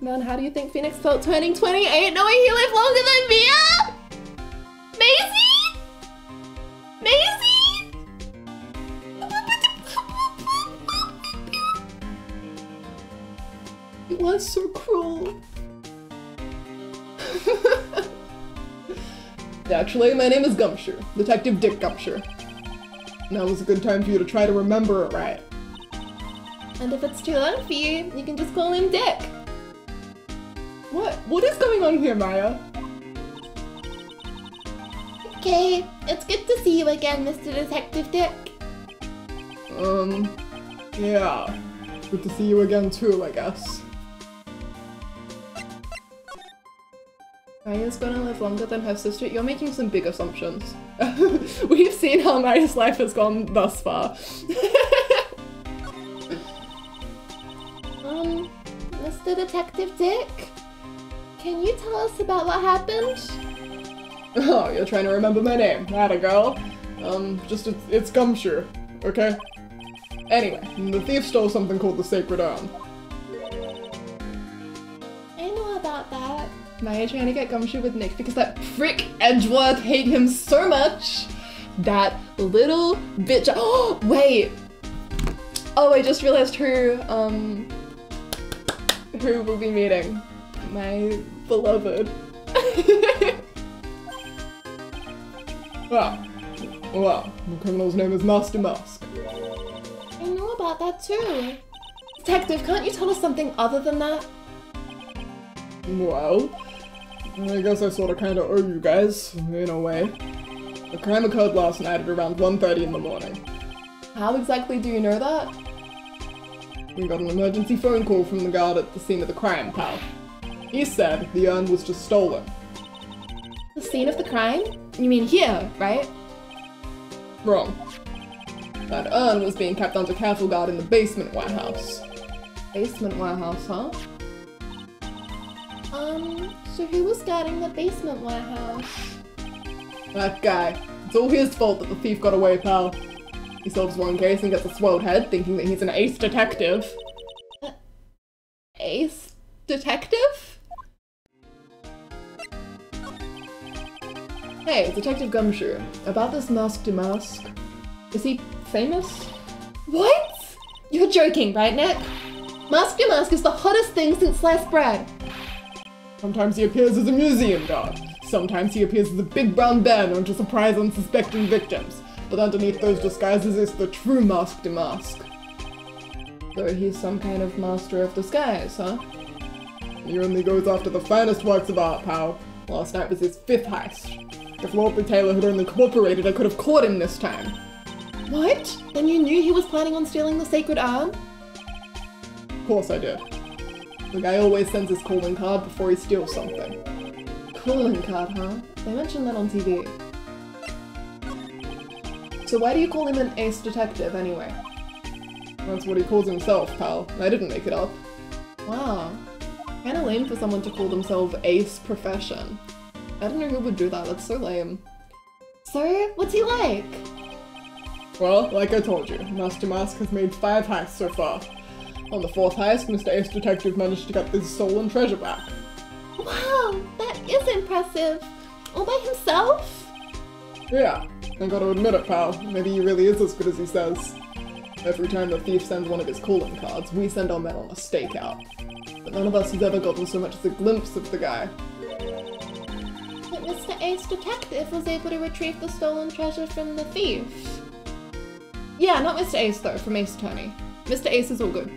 Man, how do you think Phoenix felt turning 28 knowing he lived longer than Mia? Maisie? Maisie? It was so cruel. Actually, my name is Gumshoe, Detective Dick Gumshoe. Now is a good time for you to try to remember it right. And if it's too long for you, you can just call him Dick. What is going on here, Maya? Okay, it's good to see you again, Mr. Detective Dick. Yeah. Good to see you again too, I guess. Maya's gonna live longer than her sister. You're making some big assumptions. We've seen how Maya's life has gone thus far. Mr. Detective Dick? Can you tell us about what happened? Oh, you're trying to remember my name. Atta girl. It's Gumshoe, okay? Anyway, the thief stole something called the Sacred Urn. I know about that. Maya trying to get Gumshoe with Nick because that prick Edgeworth hate him so much. That little bitch. Oh, wait. Oh, I just realized who we'll be meeting. My beloved. Well, the criminal's name is Master Mask. I know about that too. Detective, can't you tell us something other than that? Well, I guess I sorta kinda owe you guys, in a way. The crime occurred last night at around 1:30 in the morning. How exactly do you know that? We got an emergency phone call from the guard at the scene of the crime, pal. He said the urn was just stolen. The scene of the crime? You mean here, right? Wrong. That urn was being kept under careful guard in the basement warehouse. Basement warehouse, huh? So who was guarding the basement warehouse? That guy. It's all his fault that the thief got away, pal. He solves one case and gets a swelled head, thinking that he's an ace detective. Ace detective? Hey, Detective Gumshoe. About this Mask to Mask. Is he famous? What? You're joking, right, Nick? Mask to Mask is the hottest thing since sliced bread. Sometimes he appears as a museum guard. Sometimes he appears as a big brown bear known to surprise unsuspecting victims. But underneath those disguises is the true Mask to Mask. So he's some kind of master of disguise, huh? He only goes after the finest works of art, pal. Last night was his 5th heist. If Lord Taylor had only cooperated, I could have caught him this time. What? Then you knew he was planning on stealing the Sacred Urn? Of course I did. The guy always sends his calling card before he steals something. Calling card, huh? They mentioned that on TV. So why do you call him an ace detective, anyway? That's what he calls himself, pal. I didn't make it up. Wow. Kinda lame for someone to call themselves ace profession. I don't know who would do that, that's so lame. So, what's he like? Well, like I told you, Master Mask has made 5 heists so far. On the 4th heist, Mr. Ace Detective managed to get his stolen treasure back. Wow, that is impressive. All by himself? Yeah, I gotta admit it, pal. Maybe he really is as good as he says. Every time the thief sends one of his calling cards, we send our men on a stakeout. But none of us has ever gotten so much as a glimpse of the guy. But Mr. Ace Detective was able to retrieve the stolen treasure from the thief. Yeah, not Mr. Ace though, from Ace Attorney. Mr. Ace is all good.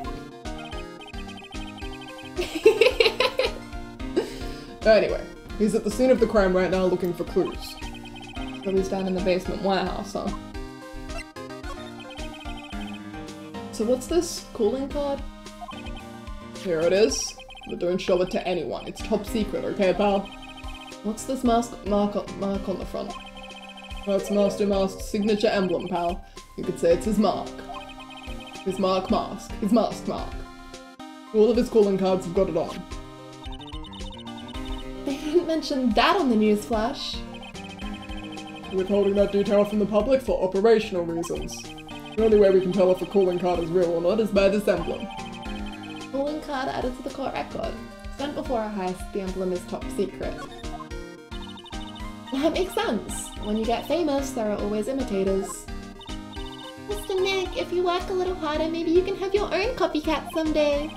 Anyway, he's at the scene of the crime right now looking for clues. So he's down in the basement warehouse, huh? So what's this calling card? Here it is, but don't show it to anyone. It's top secret, okay, pal? What's this mark on the front? That's Master Mask's signature emblem, pal. You could say it's his mark. His mask. His mask mark. All of his calling cards have got it on. They didn't mention that on the news flash. Withholding that detail from the public for operational reasons. The only way we can tell if a calling card is real or not is by this emblem. Calling card added to the court record. Sent before a heist, the emblem is top secret. That makes sense. When you get famous, there are always imitators. Mr. Nick, if you work a little harder, maybe you can have your own copycat someday.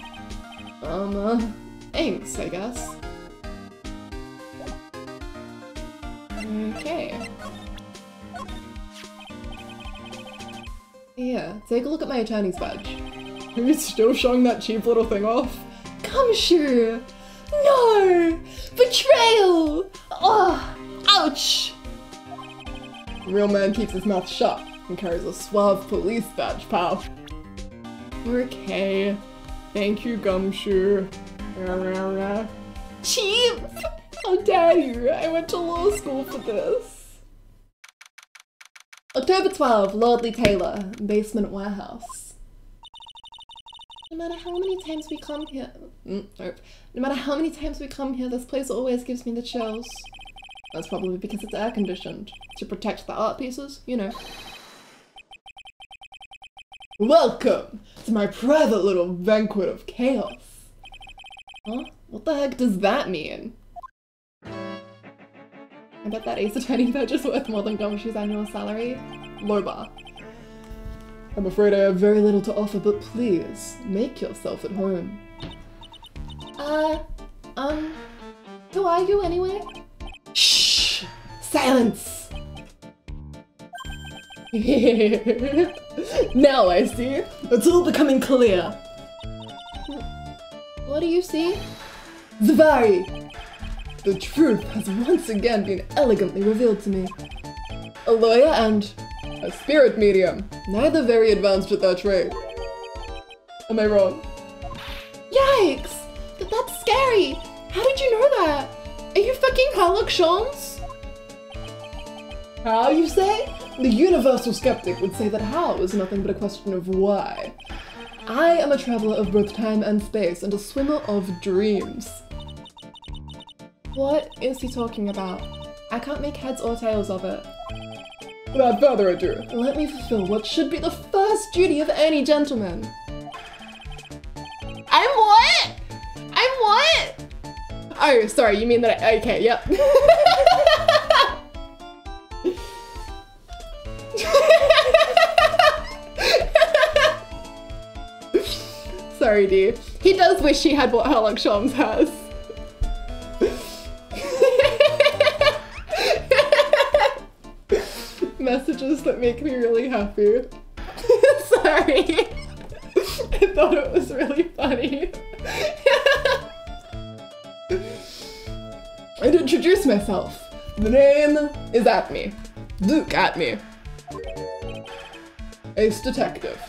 Thanks, I guess. Okay. Yeah, take a look at my attorney's badge. Are you still showing that cheap little thing off? Gumshoe! No! Betrayal! Oh, ouch! The real man keeps his mouth shut and carries a suave police badge, pal. Okay. Thank you, Gumshoe. Cheap! How dare you? I went to law school for this. October 12, Lordly Taylor, basement warehouse. No matter how many times we come here... Nope. No matter how many times we come here, this place always gives me the chills. That's probably because it's air conditioned. To protect the art pieces, you know. Welcome to my private little banquet of chaos. Huh? What the heck does that mean? I bet that Ace Attorney badge is worth more than Gumshoe's annual salary. Low bar. I'm afraid I have very little to offer, but please, make yourself at home. Who are you anyway? Shh! Silence! Now I see. It's all becoming clear. What do you see? Zvari! The truth has once again been elegantly revealed to me. A lawyer and a spirit medium, neither very advanced at their trade. Am I wrong? Yikes! That's scary! How did you know that? Are you fucking Sherlock Holmes? How, you say? The universal skeptic would say that how is nothing but a question of why. I am a traveler of both time and space and a swimmer of dreams. What is he talking about? I can't make heads or tails of it. Without further ado, let me fulfill what should be the first duty of any gentleman. I'm what? I'm what? Oh, sorry, you mean that okay, yep. Sorry, D. He does wish he had what Sherlock Holmes has. Messages that make me really happy. Sorry. I thought it was really funny. And introduce myself. The name is Atme. Luke Atme. Ace Detective.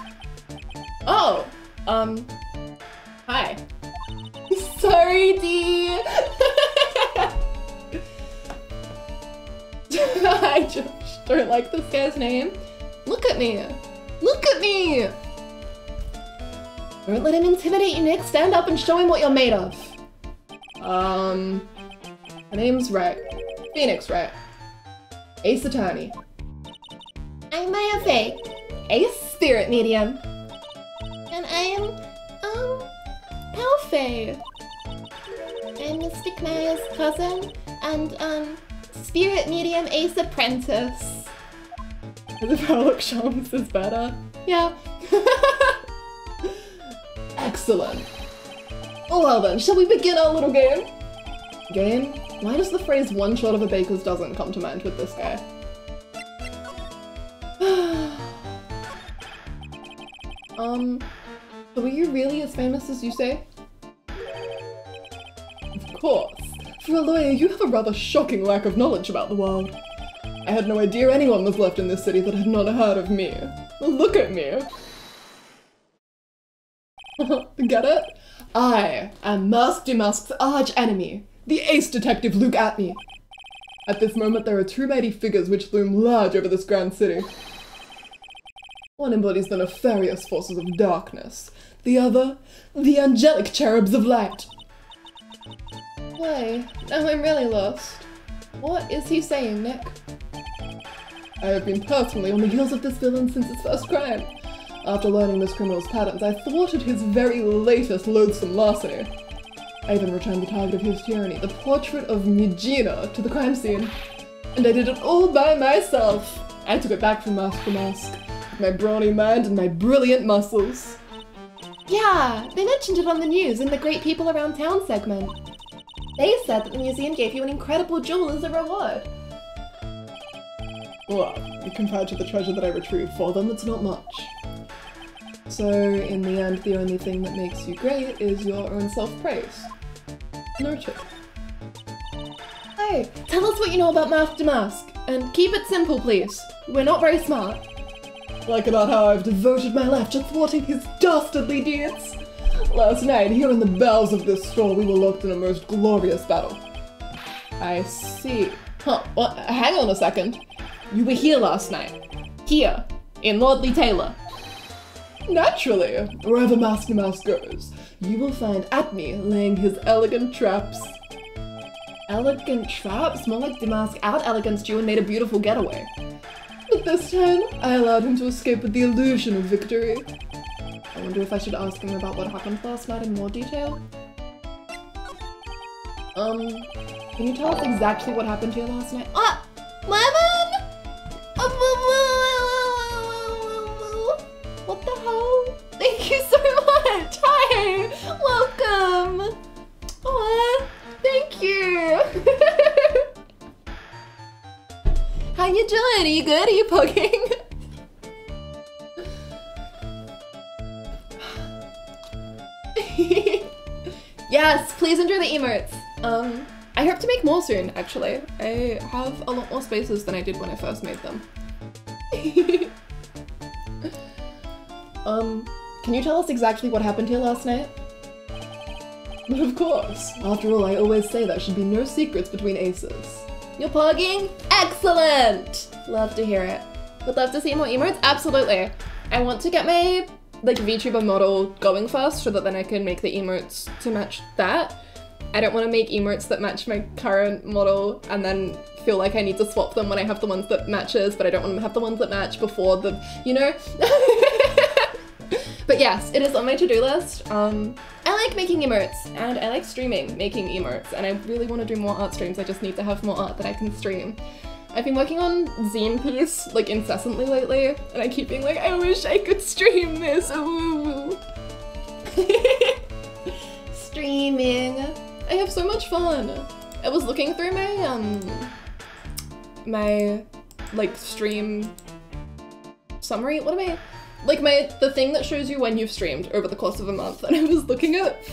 Oh, hi. Sorry, D. I just don't like this guy's name. Look at me. Look at me. Don't let him intimidate you, Nick. Stand up and show him what you're made of. My name's Wright. Phoenix Wright. Ace Attorney. I'm Maya Faye, Ace Spirit Medium. And I am, Pal Faye. I'm Mystic Maya's cousin and, Spirit Medium Ace Apprentice. As if Sherlock Holmes is better. Yeah, Excellent. Well then, shall we begin our little game? Game? Why does the phrase one shot of a baker's dozen come to mind with this guy? So were you really as famous as you say? Of course. For a lawyer, you have a rather shocking lack of knowledge about the world. I had no idea anyone was left in this city that had not heard of me. Look at me. Get it? I am Mask Damask's arch enemy, the ace detective Luke Atney. At this moment, there are two mighty figures which loom large over this grand city. One embodies the nefarious forces of darkness, the other, the angelic cherubs of light. Why? Now I'm really lost. What is he saying, Nick? I have been personally on the heels of this villain since his first crime. After learning this criminal's patterns, I thwarted his very latest loathsome larceny. I even returned the target of his tyranny, the portrait of Megina, to the crime scene. And I did it all by myself. I took it back from Mask to Mask, with my brawny mind and my brilliant muscles. Yeah, they mentioned it on the news in the Great People Around Town segment. They said that the museum gave you an incredible jewel as a reward. Well, compared to the treasure that I retrieved for them, it's not much. So, in the end, the only thing that makes you great is your own self-praise. Noted. Hey, tell us what you know about Mask Damask, and keep it simple, please. We're not very smart. Like about how I've devoted my life to thwarting his dastardly deeds. Last night, here in the bowels of this store, we were locked in a most glorious battle. I see. Huh, what? Hang on a second. You were here last night. Here, in Lordly Taylor. Naturally, wherever Mask Damask goes, you will find Atney laying his elegant traps. Elegant traps? More like Damask out-eleganced you and made a beautiful getaway. But this time, I allowed him to escape with the illusion of victory. I wonder if I should ask him about what happened last night in more detail? Can you tell us exactly what happened here last night? What? Lemon? What the hell? Thank you so much! Hi! Welcome! Aw, thank you! How you doing? Are you good? Are you poking? Yes, please enjoy the emotes. I hope to make more soon, actually. I have a lot more spaces than I did when I first made them. Can you tell us exactly what happened here last night? But of course. After all, I always say there should be no secrets between aces. You're pogging? Excellent! Love to hear it. Would love to see more emotes? Absolutely. I want to get my VTuber model going first so that then I can make the emotes to match that. I don't want to make emotes that match my current model and then feel like I need to swap them when I have the ones that matches, but I don't want to have the ones that match before the, you know? But yes, it is on my to-do list. I like making emotes and I like streaming making emotes and I really want to do more art streams. I just need to have more art that I can stream. I've been working on Zine Piece like incessantly lately and I keep being like, I wish I could stream this. Ooh. Streaming. I have so much fun. I was looking through my my like stream summary. What am I? Like the thing that shows you when you've streamed over the course of a month, and I was looking at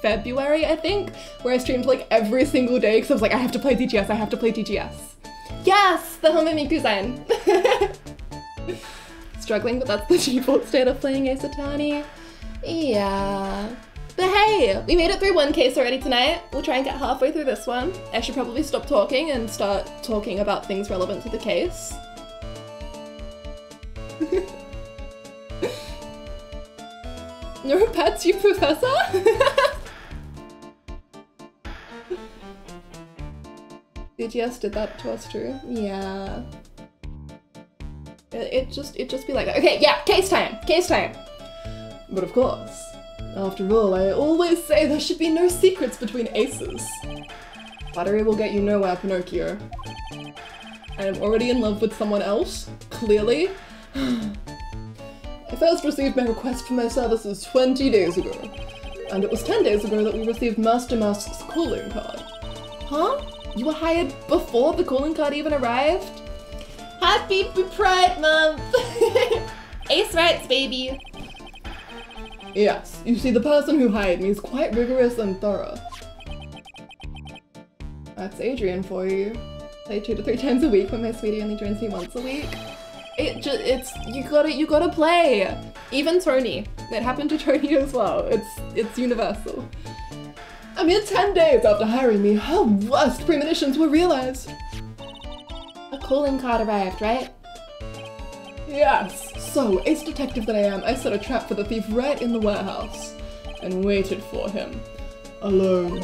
February, I think, where I streamed like every single day because I was like, I have to play TGS, I have to play TGS. Yes, the Homemiku-san. Struggling, but that's the default state of playing Ace Attorney. Yeah. But hey, we made it through one case already tonight. We'll try and get halfway through this one. I should probably stop talking and start talking about things relevant to the case. No pets, you professor? DGS did that to us too. Yeah. It just be like that. Okay, yeah, case time, case time. But of course, after all, I always say there should be no secrets between aces. Flattery will get you nowhere, Pinocchio. I am already in love with someone else, clearly. I first received my request for my services 20 days ago, and it was 10 days ago that we received Master Mask's calling card. Huh? You were hired before the calling card even arrived? Happy Pride Month! Ace rights, baby! Yes, you see, the person who hired me is quite rigorous and thorough. That's Adrian for you. Play 2 to 3 times a week when my sweetie only joins me once a week. You gotta play! Even Tony. It happened to Tony as well. It's universal. A mere 10 days after hiring me, her worst premonitions were realized. A calling card arrived, right? Yes. So, ace detective that I am, I set a trap for the thief right in the warehouse. And waited for him. Alone.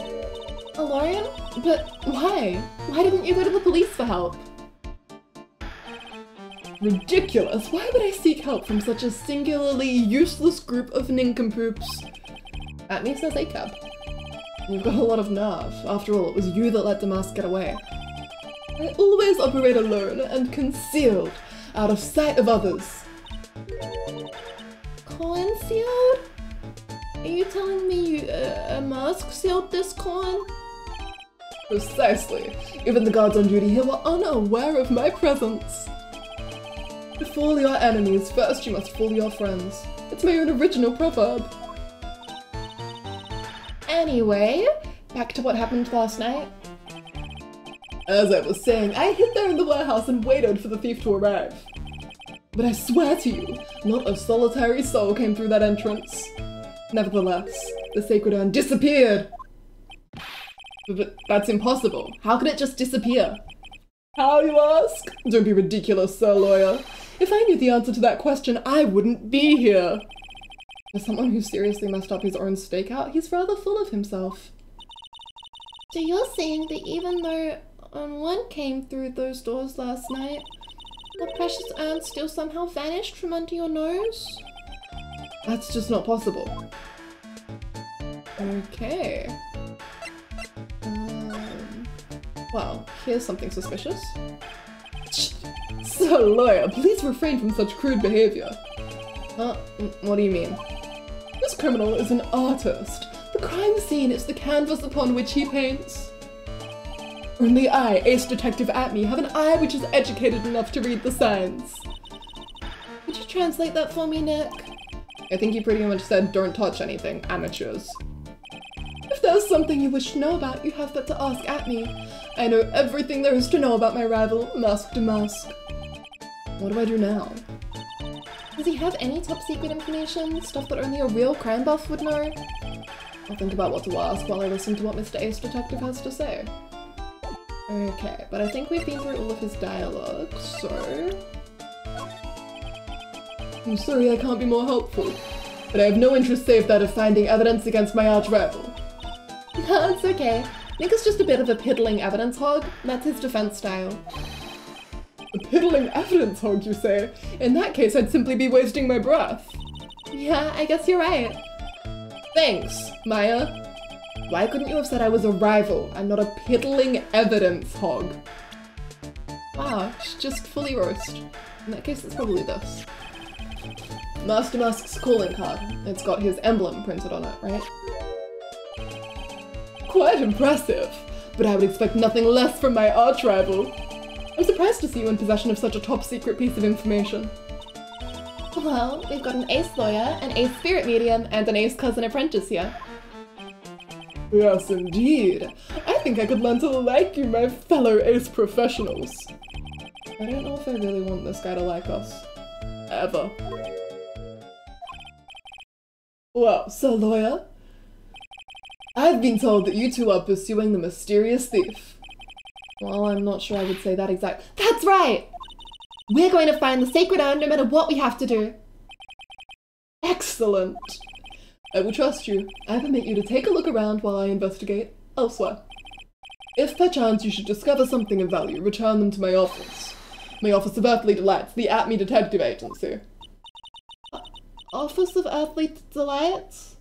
Alone? But why? Why didn't you go to the police for help? Ridiculous! Why would I seek help from such a singularly useless group of nincompoops? Atme says ACAB. You've got a lot of nerve. After all, it was you that let Damask get away. I always operate alone and concealed, out of sight of others. Concealed? Are you telling me a mask sealed this con? Precisely. Even the guards on duty here were unaware of my presence. To fool your enemies, first you must fool your friends. It's my own original proverb. Anyway, back to what happened last night. As I was saying, I hid there in the warehouse and waited for the thief to arrive. But I swear to you, not a solitary soul came through that entrance. Nevertheless, the sacred urn disappeared. But that's impossible. How could it just disappear? How, you ask? Don't be ridiculous, Sir Lawyer. If I knew the answer to that question, I wouldn't be here. As someone who seriously messed up his own stakeout, he's rather full of himself. So you're saying that even though one came through those doors last night, the precious urn still somehow vanished from under your nose? That's just not possible. Okay. Well, here's something suspicious. Sir Lawyer, please refrain from such crude behavior. What do you mean? This criminal is an artist. The crime scene is the canvas upon which he paints. Only I, Ace Detective Atme, have an eye which is educated enough to read the signs. Could you translate that for me, Nick? I think you pretty much said don't touch anything, amateurs. If there's something you wish to know about, you have but to ask Atme. I know everything there is to know about my rival, Mask Damask. What do I do now? Does he have any top secret information? Stuff that only a real crime buff would know? I'll think about what to ask while I listen to what Mr. Ace Detective has to say. Okay, but I think we've been through all of his dialogue, so... I'm sorry I can't be more helpful, but I have no interest save that of finding evidence against my arch-rival. No, it's okay. Nick is just a bit of a piddling evidence hog. That's his defense style. A piddling evidence hog, you say? In that case, I'd simply be wasting my breath. Yeah, I guess you're right. Thanks, Maya. Why couldn't you have said I was a rival and not a piddling evidence hog? Wow, just fully roast. In that case, it's probably this. Master Mask's calling card. It's got his emblem printed on it, right? Quite impressive, but I would expect nothing less from my arch-rival. I'm surprised to see you in possession of such a top-secret piece of information. Well, we've got an ace lawyer, an ace spirit medium, and an ace cousin apprentice here. Yes, indeed. I think I could learn to like you, my fellow ace professionals. I don't know if I really want this guy to like us. Ever. Well, Sir Lawyer, I've been told that you two are pursuing the mysterious thief. Well, I'm not sure I would say that exact- That's right! We're going to find the sacred urn no matter what we have to do. Excellent! I will trust you. I permit you to take a look around while I investigate elsewhere. If perchance you should discover something of value, return them to my office. My Office of Earthly Delights, the Atme Detective Agency. Office of Earthly Delights?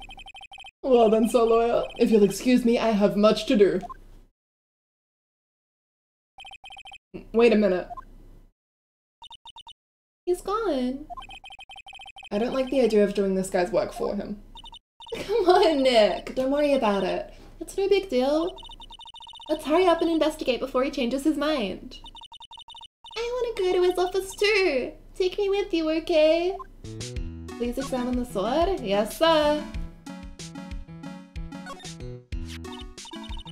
Well then, Sir Lawyer, if you'll excuse me, I have much to do. Wait a minute. He's gone. I don't like the idea of doing this guy's work for him. Come on, Nick. Don't worry about it. It's no big deal. Let's hurry up and investigate before he changes his mind. I want to go to his office too. Take me with you, okay? Please examine the sword. Yes, sir.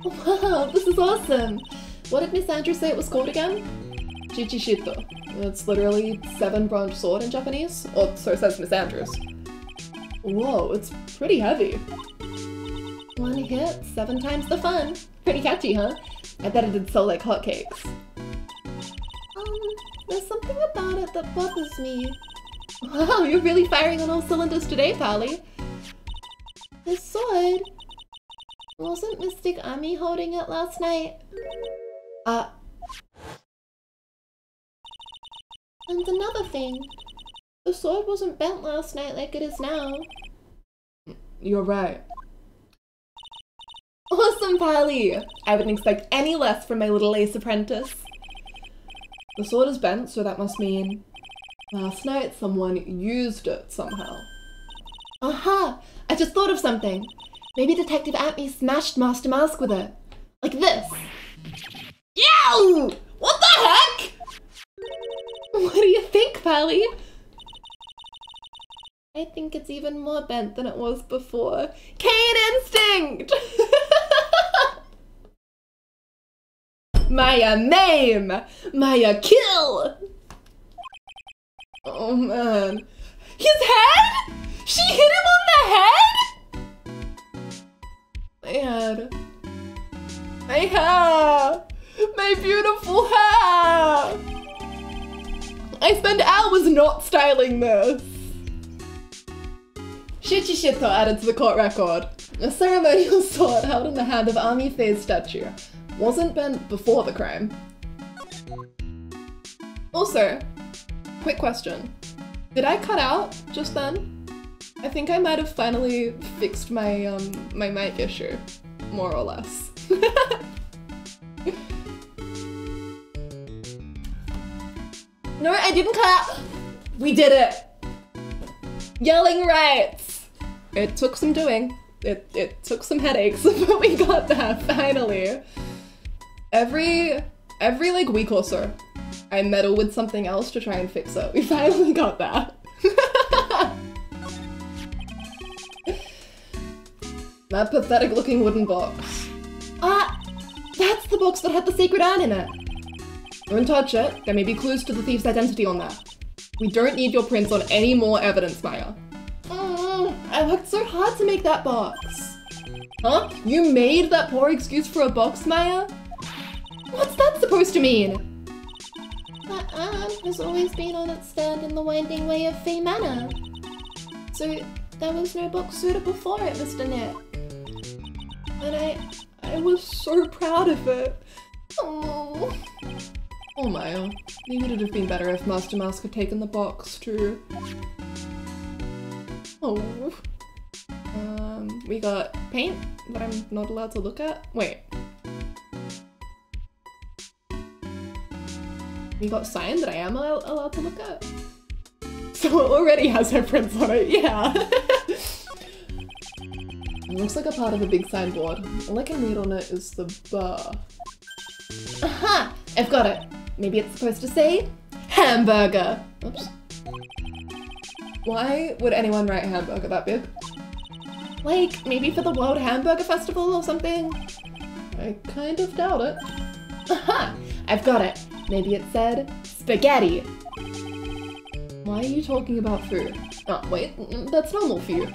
Wow, this is awesome. What did Miss Andrews say it was called again? Chichishito. It's literally 7-branch sword in Japanese. Or so says Miss Andrews. Whoa, it's pretty heavy. 1 hit, 7 times the fun. Pretty catchy, huh? I bet it did sell like hotcakes. There's something about it that bothers me. Wow, you're really firing on all cylinders today, Pally. This sword... Wasn't Mystic Ami holding it last night? And another thing. The sword wasn't bent last night like it is now. You're right. Awesome, Pally! I wouldn't expect any less from my little ace apprentice. The sword is bent, so that must mean last night someone used it somehow. Aha! I just thought of something. Maybe Detective Atme smashed Master Mask with it. Like this. Yow! What the heck? What do you think, Pally? I think it's even more bent than it was before. Cane Instinct! Maya maim! Maya kill! Oh man. His head?! She hit him on the head?! My head. My hair! My beautiful hair! I spend hours not styling this. Shichishito added to the court record. A ceremonial sword held in the hand of Ami Faye's statue. Wasn't bent before the crime. Also, quick question. Did I cut out just then? I think I might have finally fixed my my mic issue, more or less. No, I didn't cut out. We did it. Yelling rights. It took some doing. It took some headaches, but we got there finally. Every like week or so, I meddle with something else to try and fix it. We finally got that. That pathetic looking wooden box. That's the box that had the sacred urn in it. Don't touch it. There may be clues to the thief's identity on there. We don't need your prints on any more evidence, Maya. I worked so hard to make that box. Huh? You made that poor excuse for a box, Maya? What's that supposed to mean? That urn has always been on its stand in the winding way of Fey Manor. So there was no box suitable for it, Mr. Nick. And I was so proud of it. Oh. Oh Maya, maybe it would have been better if Master Mask had taken the box too. Oh. We got paint that I'm not allowed to look at. Wait. We got sign that I am allowed to look at. So it already has her prints on it, yeah. It looks like a part of a big signboard. All I can read on it is the bar. Aha! I've got it. Maybe it's supposed to say hamburger. Oops. Why would anyone write hamburger that big? Like, maybe for the World Hamburger Festival or something? I kind of doubt it. Aha! I've got it. Maybe it said spaghetti. Why are you talking about food? Oh, wait, that's normal for you.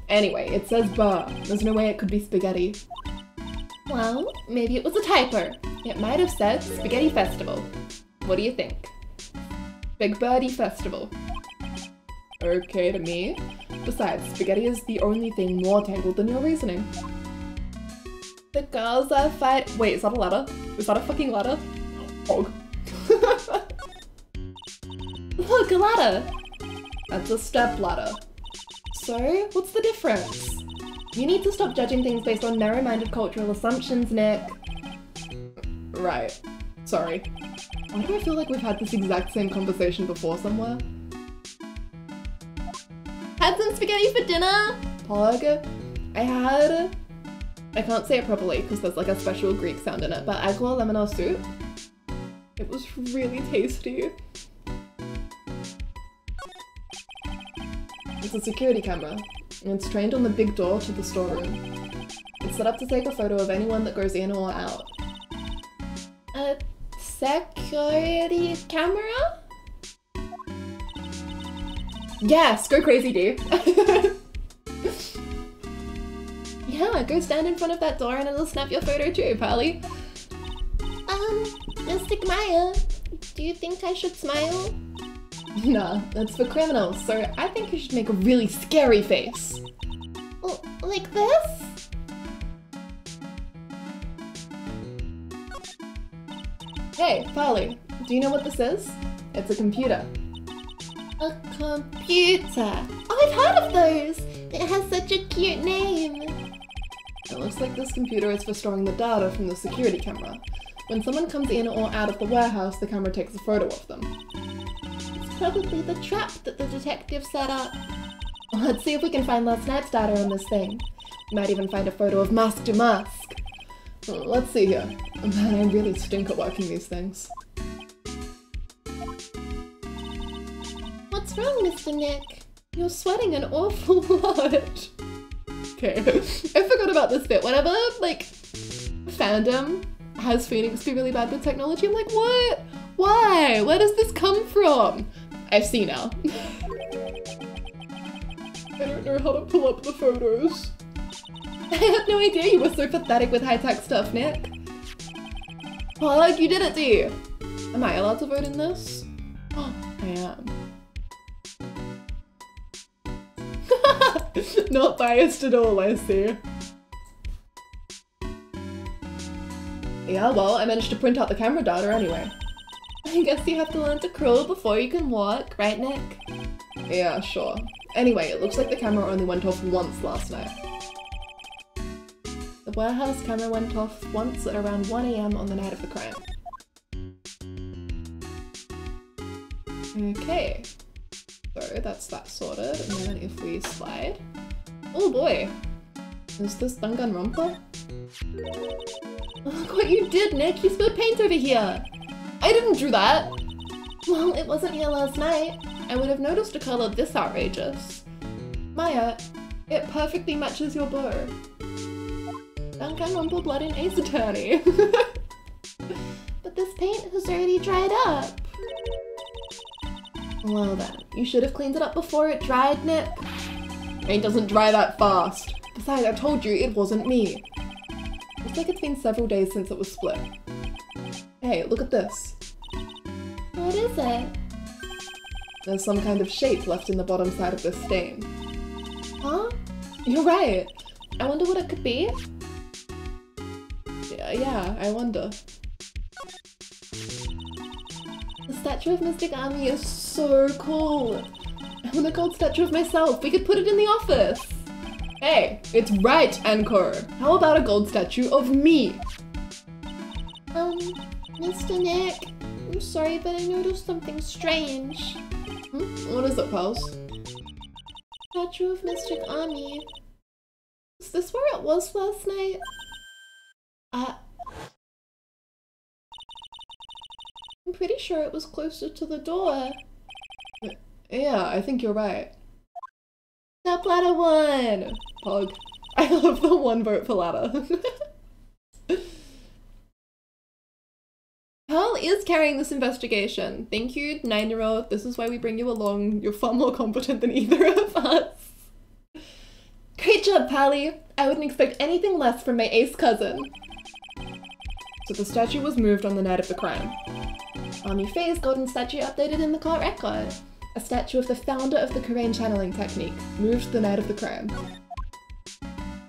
Anyway, it says bar. There's no way it could be spaghetti. Well, maybe it was a typo. It might have said Spaghetti Festival. What do you think? Big Birdie Festival. Okay to me. Besides, spaghetti is the only thing more tangled than your reasoning. The girls are fight- Wait, is that a ladder? Is that a fucking ladder? Hog. Look, a ladder! That's a step ladder. So, what's the difference? You need to stop judging things based on narrow-minded cultural assumptions, Nick. Right. Sorry. Why do I feel like we've had this exact same conversation before somewhere? Had some spaghetti for dinner? Pog, I can't say it properly because there's like a special Greek sound in it, but agua lemon soup. It was really tasty. It's a security camera, and it's trained on the big door to the storeroom. It's set up to take a photo of anyone that goes in or out. A security camera? Yes, go crazy, D. Yeah, go stand in front of that door and it'll snap your photo too, Pally. Mystic Maya, do you think I should smile? Nah, that's for criminals, so I think you should make a really scary face. Like this? Hey, Pally, do you know what this is? It's a computer. A computer. Oh, I've heard of those. It has such a cute name. It looks like this computer is for storing the data from the security camera. When someone comes in or out of the warehouse, the camera takes a photo of them. It's probably the trap that the detective set up. Let's see if we can find last night's data on this thing. We might even find a photo of Mask to Mask. Let's see here. Man, I really stink at working these things. What's wrong, Mr. Nick? You're sweating an awful lot. Okay, I forgot about this bit. Whenever, like, fandom has Phoenix be really bad with technology, I'm like, what? Why? Where does this come from? I see now. I don't know how to pull up the photos. I had no idea you were so pathetic with high-tech stuff, Nick. Pog, you did it, D! Am I allowed to vote in this? Oh, I am. Not biased at all, I see. Yeah, well, I managed to print out the camera data anyway. I guess you have to learn to crawl before you can walk, right, Nick? Yeah, sure. Anyway, it looks like the camera only went off once last night. The warehouse camera went off once at around 1 AM on the night of the crime. Okay. So that's that sorted, and then if we slide... Oh boy! Is this Danganronpa? Look what you did, Nick! You spilled paint over here! I didn't do that! Well, it wasn't here last night. I would have noticed a color this outrageous. Maya, it perfectly matches your bow. Danganronpa Blood and Ace Attorney. But this paint has already dried up. Well then, you should have cleaned it up before it dried, Nick. Paint doesn't dry that fast. Besides, I told you it wasn't me. Looks like it's been several days since it was split. Hey, look at this. What is it? There's some kind of shape left in the bottom side of this stain. Huh? You're right. I wonder what it could be. Yeah, I wonder. The statue of Mystic Army is so cool. I want a gold statue of myself. We could put it in the office. Hey, it's right, Anchor. How about a gold statue of me? Mr. Nick, I'm sorry, but I noticed something strange. What is it, pals? Statue of Mystic Army. Is this where it was last night? I'm pretty sure it was closer to the door. Yeah, I think you're right. That Ladder won! Pog. I love the one vote for Ladder. Pearl is carrying this investigation. Thank you, 9-year-old. This is why we bring you along. You're far more competent than either of us. Great job, Pally. I wouldn't expect anything less from my ace cousin. So the statue was moved on the night of the crime. Army Faye's golden statue updated in the court record. A statue of the founder of the Kurain channeling technique, moved the night of the crime.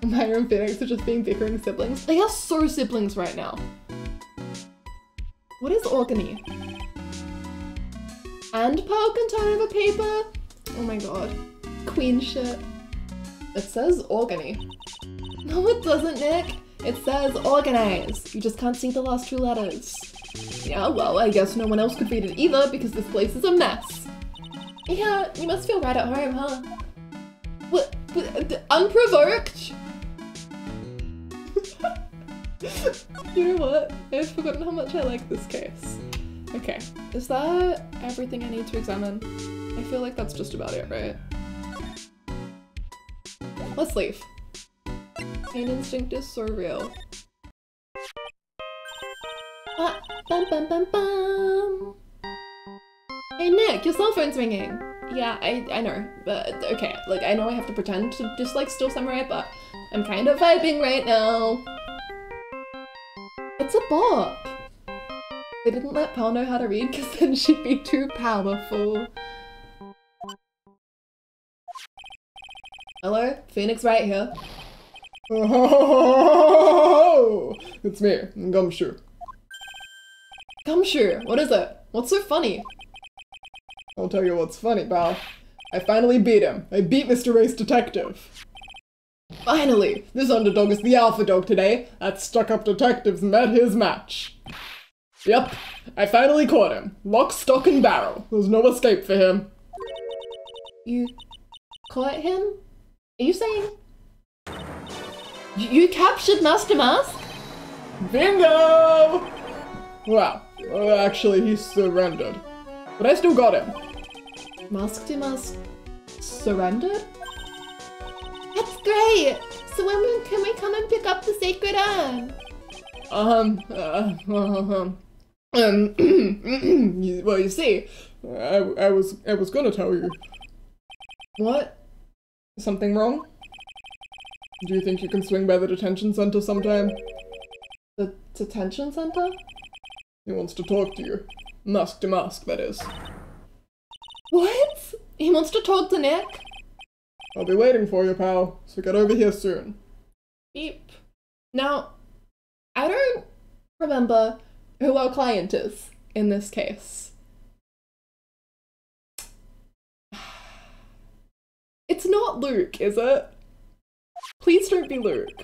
Maya and Phoenix are just being bickering siblings. They are so siblings right now. What is Organy? And Pearl can turn over paper? Oh my god. Queen shit. It says Organy. No, it doesn't, Nick. It says organize. You just can't see the last two letters. Yeah, well, I guess no one else could read it either because this place is a mess. Yeah, you must feel right at home, huh? What? Unprovoked? You know what? I've forgotten how much I like this case. Okay, is that everything I need to examine? I feel like that's just about it, right? Let's leave. Pain instinct is so real. Bum bum bum bum. Hey Nick, your cell phone's ringing. Yeah, I know, but okay, like I know I have to pretend to just like steal samurai, but I'm kind of vibing right now. It's a bop. They didn't let Pearl know how to read because then she'd be too powerful. Hello, Phoenix right here. Oh, it's me, Gumshoe. Gumshoe, what is it? What's so funny? I'll tell you what's funny, pal. I finally beat him. I beat Mr. Race Detective. Finally! This underdog is the alpha dog today. That stuck-up detective's met his match. Yep, I finally caught him. Lock, stock, and barrel. There's no escape for him. You caught him? Are you saying... You captured Master Mask? Bingo! Well, actually he surrendered. But I still got him. Mask to Mask surrendered? That's great! So when can we come and pick up the sacred urn? Well, you see, I was gonna tell you. What? Something wrong? Do you think you can swing by the detention center sometime? The detention center? He wants to talk to you. Mask to mask, that is. What? He wants to talk to Nick? I'll be waiting for you, pal, so get over here soon. Beep. Now, I don't remember who our client is in this case. It's not Luke, is it? Please don't be Luke.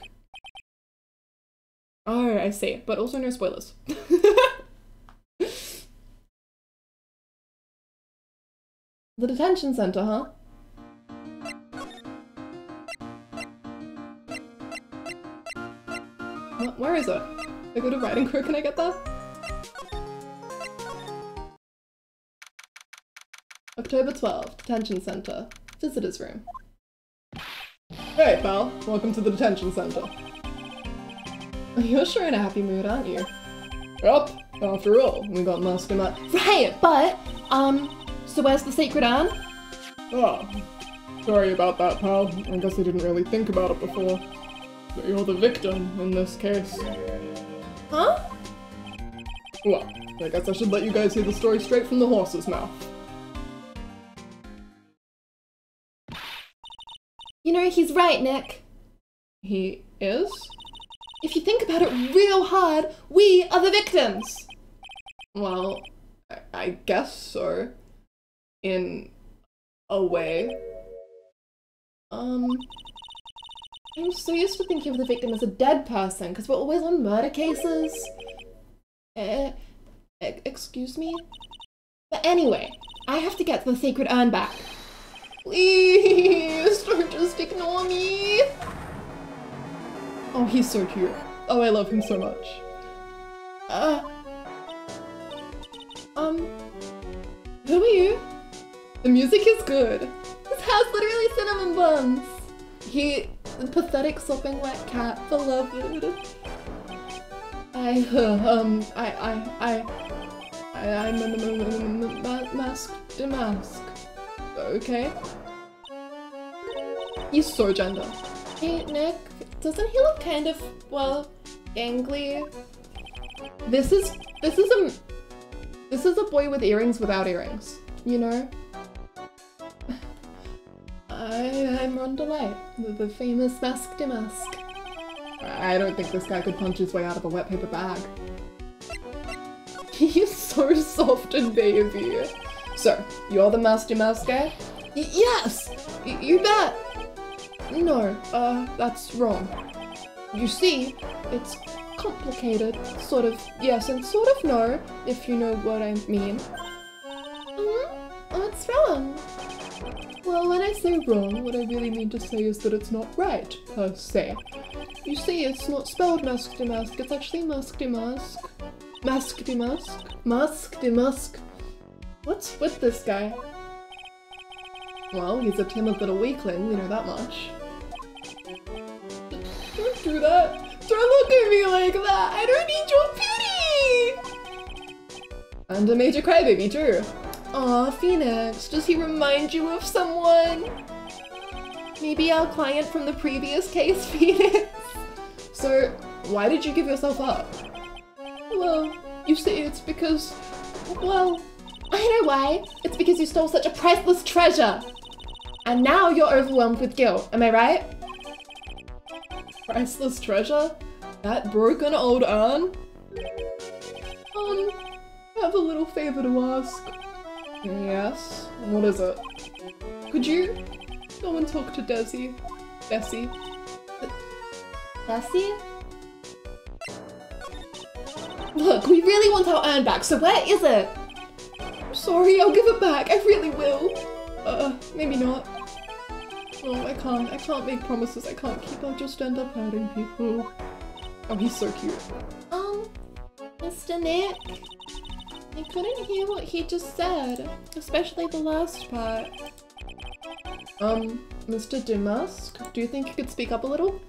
Oh, I see, but also no spoilers. The detention center, huh? Where is it? I go to Riding Crew, can I get that? October 12th, detention center. Visitor's room. Hey pal, welcome to the detention center. You're sure in a happy mood, aren't you? Yup, after all, we got Master Matt. Right, but, so where's the sacred urn? Oh, sorry about that, pal. I guess I didn't really think about it before. But you're the victim in this case. Huh? Well, I guess I should let you guys hear the story straight from the horse's mouth. You know, he's right, Nick. He is? If you think about it real hard, we are the victims! Well, I guess so. In a way. I'm so used to thinking of the victim as a dead person, because we're always on murder cases. Excuse me? But anyway, I have to get the sacred urn back. Please, don't just ignore me. Oh, he's so cute. Oh, I love him so much. Who are you? The music is good. His hair's literally cinnamon buns. The pathetic sopping wet cat, beloved. I'm mask to mask. Okay. He's so gender. Hey, Nick, doesn't he look kind of, well, gangly? This is a boy with earrings without earrings, you know? I'm Rhonda Light, the famous Mask to Mask. I don't think this guy could punch his way out of a wet paper bag. He's so soft and baby. So, you're the Mask to Mask guy? Yes! You bet! No, that's wrong. You see, it's complicated. Sort of yes and sort of no, if you know what I mean. What's wrong? Well, when I say say wrong, what I really mean to say is that it's not right, per se. You see, it's not spelled mask-de-mask, it's actually mask-de-mask. Mask-de-mask? Mask-de-mask. What's with this guy? Well, he's a timid little weakling, we know that much. Don't do that! Don't look at me like that! I don't need your pity! And a major crybaby too. Aw, Phoenix, does he remind you of someone? Maybe our client from the previous case, Phoenix? So, why did you give yourself up? Well, you see, it's because, well, I know why. It's because you stole such a priceless treasure. And now you're overwhelmed with guilt, am I right? Priceless treasure? That broken old urn? I have a little favor to ask. Yes? What is it? Could you go and talk to Bessie? Bessie? Look, we really want our urn back, so where is it? I'm sorry, I'll give it back, I really will. Maybe not. No, I can't make promises I can't keep, I'll just end up hurting people. Oh, he's so cute. Mr. Nick? I couldn't hear what he just said, especially the last part. Mr. Damask, do you think you could speak up a little?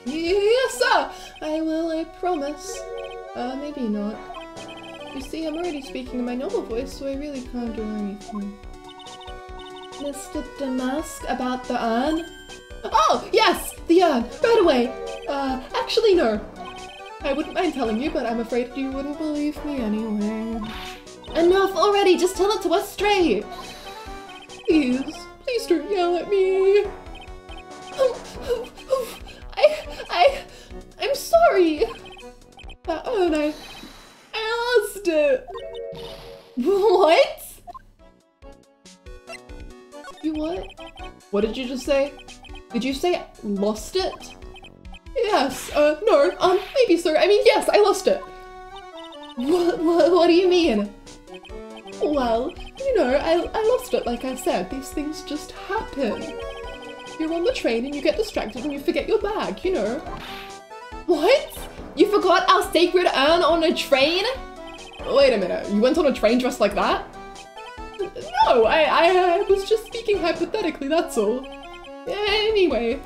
Yes, sir! I will, I promise. Maybe not. You see, I'm already speaking in my normal voice, so I really can't do anything. Mr. Damask, about the urn? Oh, yes! The urn! Right away! Actually, no. I wouldn't mind telling you, but I'm afraid you wouldn't believe me anyway. Enough already! Just tell it to us straight! Please, please don't yell at me! I'm sorry! That urn, I lost it! What? You what? What did you just say? Did you say lost it? Yes, no, maybe sir. I mean, yes, I lost it. What do you mean? Well, you know, I lost it, like I said. These things just happen. You're on the train and you get distracted and you forget your bag, you know. What? You forgot our sacred urn on a train? Wait a minute, you went on a train dressed like that? No, I was just speaking hypothetically, that's all. Anyway,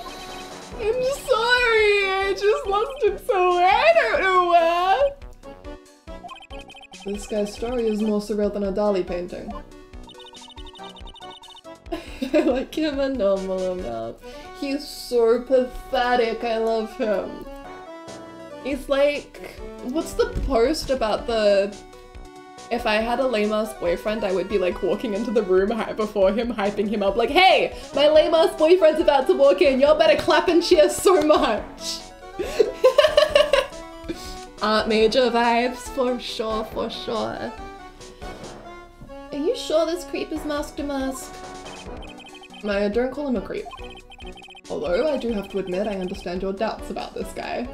I'm sorry, I just lost it somewhere, I don't know where. This guy's story is more surreal than a Dali painting. I like him a normal amount. He's so pathetic, I love him. He's like, what's the post about the... If I had a lame-ass boyfriend, I would be like walking into the room before him, hyping him up like, hey, my lame-ass boyfriend's about to walk in, y'all better clap and cheer so much. Major vibes, for sure, for sure. Are you sure this creep is Mask Damask? Maya, don't call him a creep. Although I do have to admit I understand your doubts about this guy.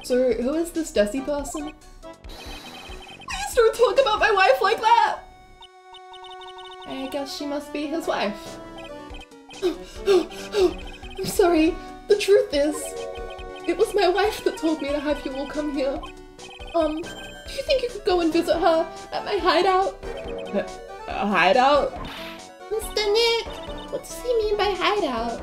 So, who is this Desi person? Please don't talk about my wife like that! I guess she must be his wife. I'm sorry. The truth is, it was my wife that told me to have you all come here. Do you think you could go and visit her at my hideout? A hideout? Mr. Nick, what does he mean by hideout?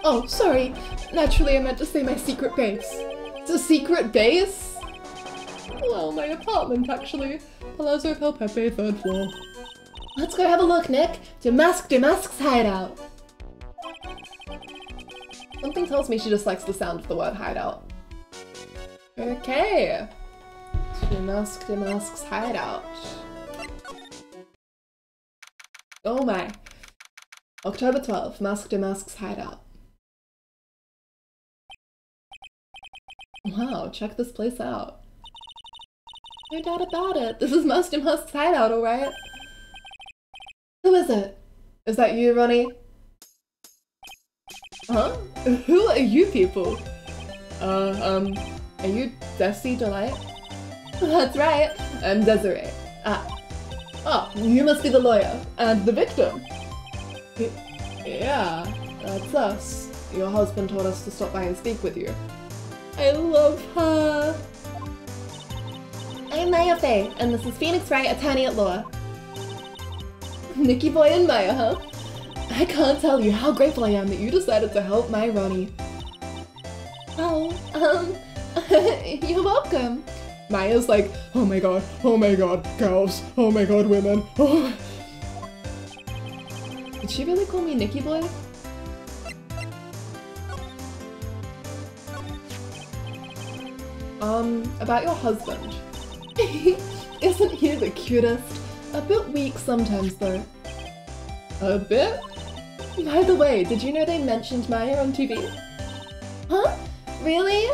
Oh, sorry. Naturally, I meant to say my secret base. It's a secret base? Well, my apartment, actually. Palazzo Pel Pepe, 3rd floor. Let's go have a look, Nick. Damask's hideout. Something tells me she just likes the sound of the word hideout. Okay. Damask's hideout. Oh my. October 12th, Damask's hideout. Wow, check this place out. No doubt about it. This is Damask's hideout, alright? Who is it? Is that you, Ronnie? Huh? Who are you people? Are you Desi Delight? That's right, I'm Desiree. Ah, you must be the lawyer. And the victim. Yeah, that's us. Your husband told us to stop by and speak with you. I love her. I'm Maya Faye, and this is Phoenix Wright, attorney at law. Nikki Boy and Maya, huh? I can't tell you how grateful I am that you decided to help my Ronnie. Oh, you're welcome. Maya's like, oh my god, girls, oh my god, women, oh. Did she really call me Nikki Boy? About your husband. Isn't he the cutest? A bit weak sometimes though. A bit? By the way, did you know they mentioned Maya on TV? Huh? Really?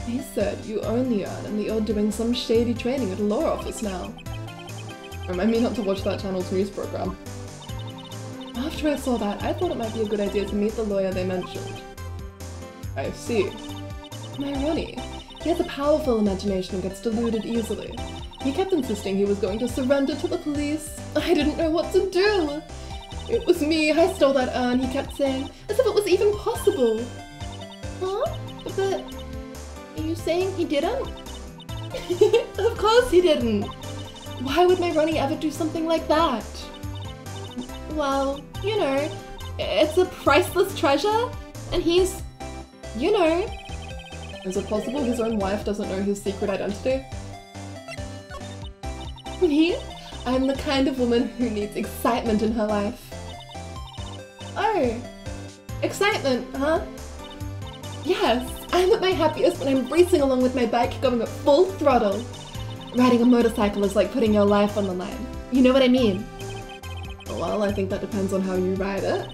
He said you own the urn and that you're doing some shady training at a law office now. Remind me not to watch that channel's news program. After I saw that, I thought it might be a good idea to meet the lawyer they mentioned. I see. My Ronnie. He has a powerful imagination and gets deluded easily. He kept insisting he was going to surrender to the police. I didn't know what to do. It was me, I stole that urn, he kept saying, as if it was even possible. Huh? But are you saying he didn't? Of course he didn't. Why would my Ronnie ever do something like that? Well, you know, it's a priceless treasure, and he's, you know. Is it possible his own wife doesn't know his secret identity? Me? I'm the kind of woman who needs excitement in her life. Oh, excitement, huh? Yes, I'm at my happiest when I'm racing along with my bike going at full throttle. Riding a motorcycle is like putting your life on the line. You know what I mean? Well, I think that depends on how you ride it.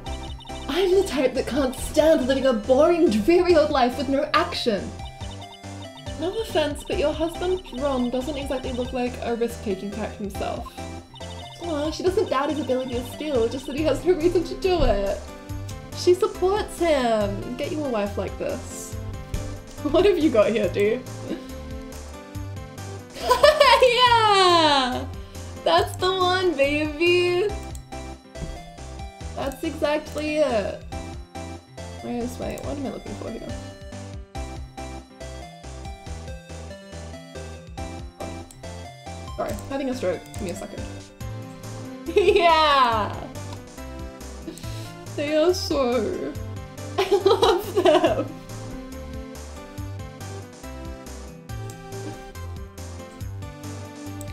I'm the type that can't stand living a boring, dreary old life with no action. No offense, but your husband, Ron, doesn't exactly look like a risk-taking type himself. Well, she doesn't doubt his ability to steal, just that he has no reason to do it. She supports him. Get you a wife like this. What have you got here, dude? Yeah! That's the one, baby! That's exactly it. Where's my... what am I looking for here? Oh. Sorry, having a stroke. Give me a second. Yeah! They are so... I love them!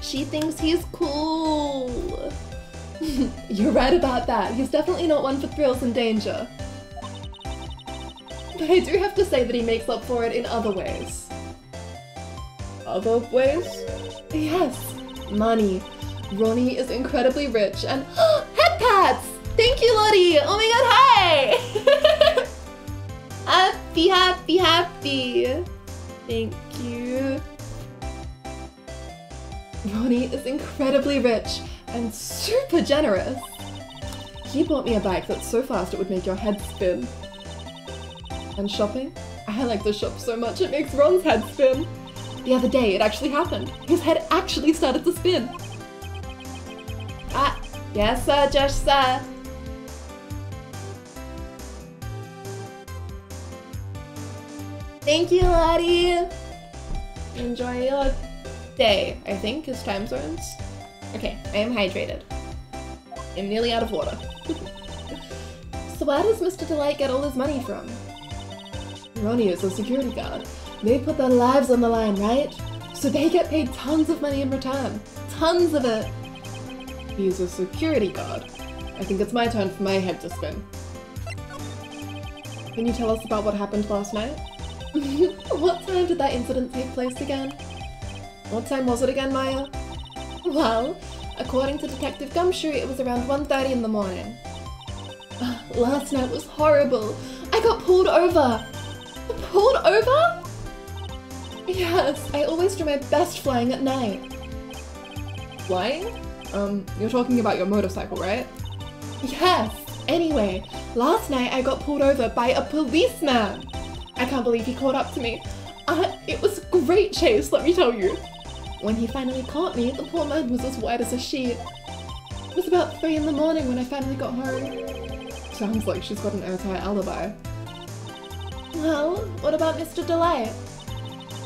She thinks he's cool. You're right about that. He's definitely not one for thrills and danger. But I do have to say that he makes up for it in other ways. Other ways? Yes. Money. Ronnie is incredibly rich and- head pats! Thank you, Lottie! Oh my god, hi! Happy, happy, happy. Thank you. Ronnie is incredibly rich and super generous. He bought me a bike that's so fast it would make your head spin. And shopping? I like to shop so much it makes Ron's head spin. The other day it actually happened. His head actually started to spin. Ah, yes sir, Josh sir. Thank you, Lottie. Enjoy your day, I think, is time zones. Okay, I am hydrated. I'm nearly out of water. So where does Mr. Delight get all his money from? Ronnie is a security guard. They put their lives on the line, right? So they get paid tons of money in return. Tons of it. He's a security guard. I think it's my turn for my head to spin. Can you tell us about what happened last night? What time did that incident take place again? What time was it again, Maya? Well, according to Detective Gumshoe, it was around 1:30 in the morning. Last night was horrible. I got pulled over. Pulled over? Yes, I always do my best flying at night. Flying? You're talking about your motorcycle, right? Yes. Anyway, last night I got pulled over by a policeman. I can't believe he caught up to me. It was a great chase, let me tell you. When he finally caught me, the poor man was as white as a sheet. It was about 3 in the morning when I finally got home. Sounds like she's got an airtight alibi. Well, what about Mr. Delight?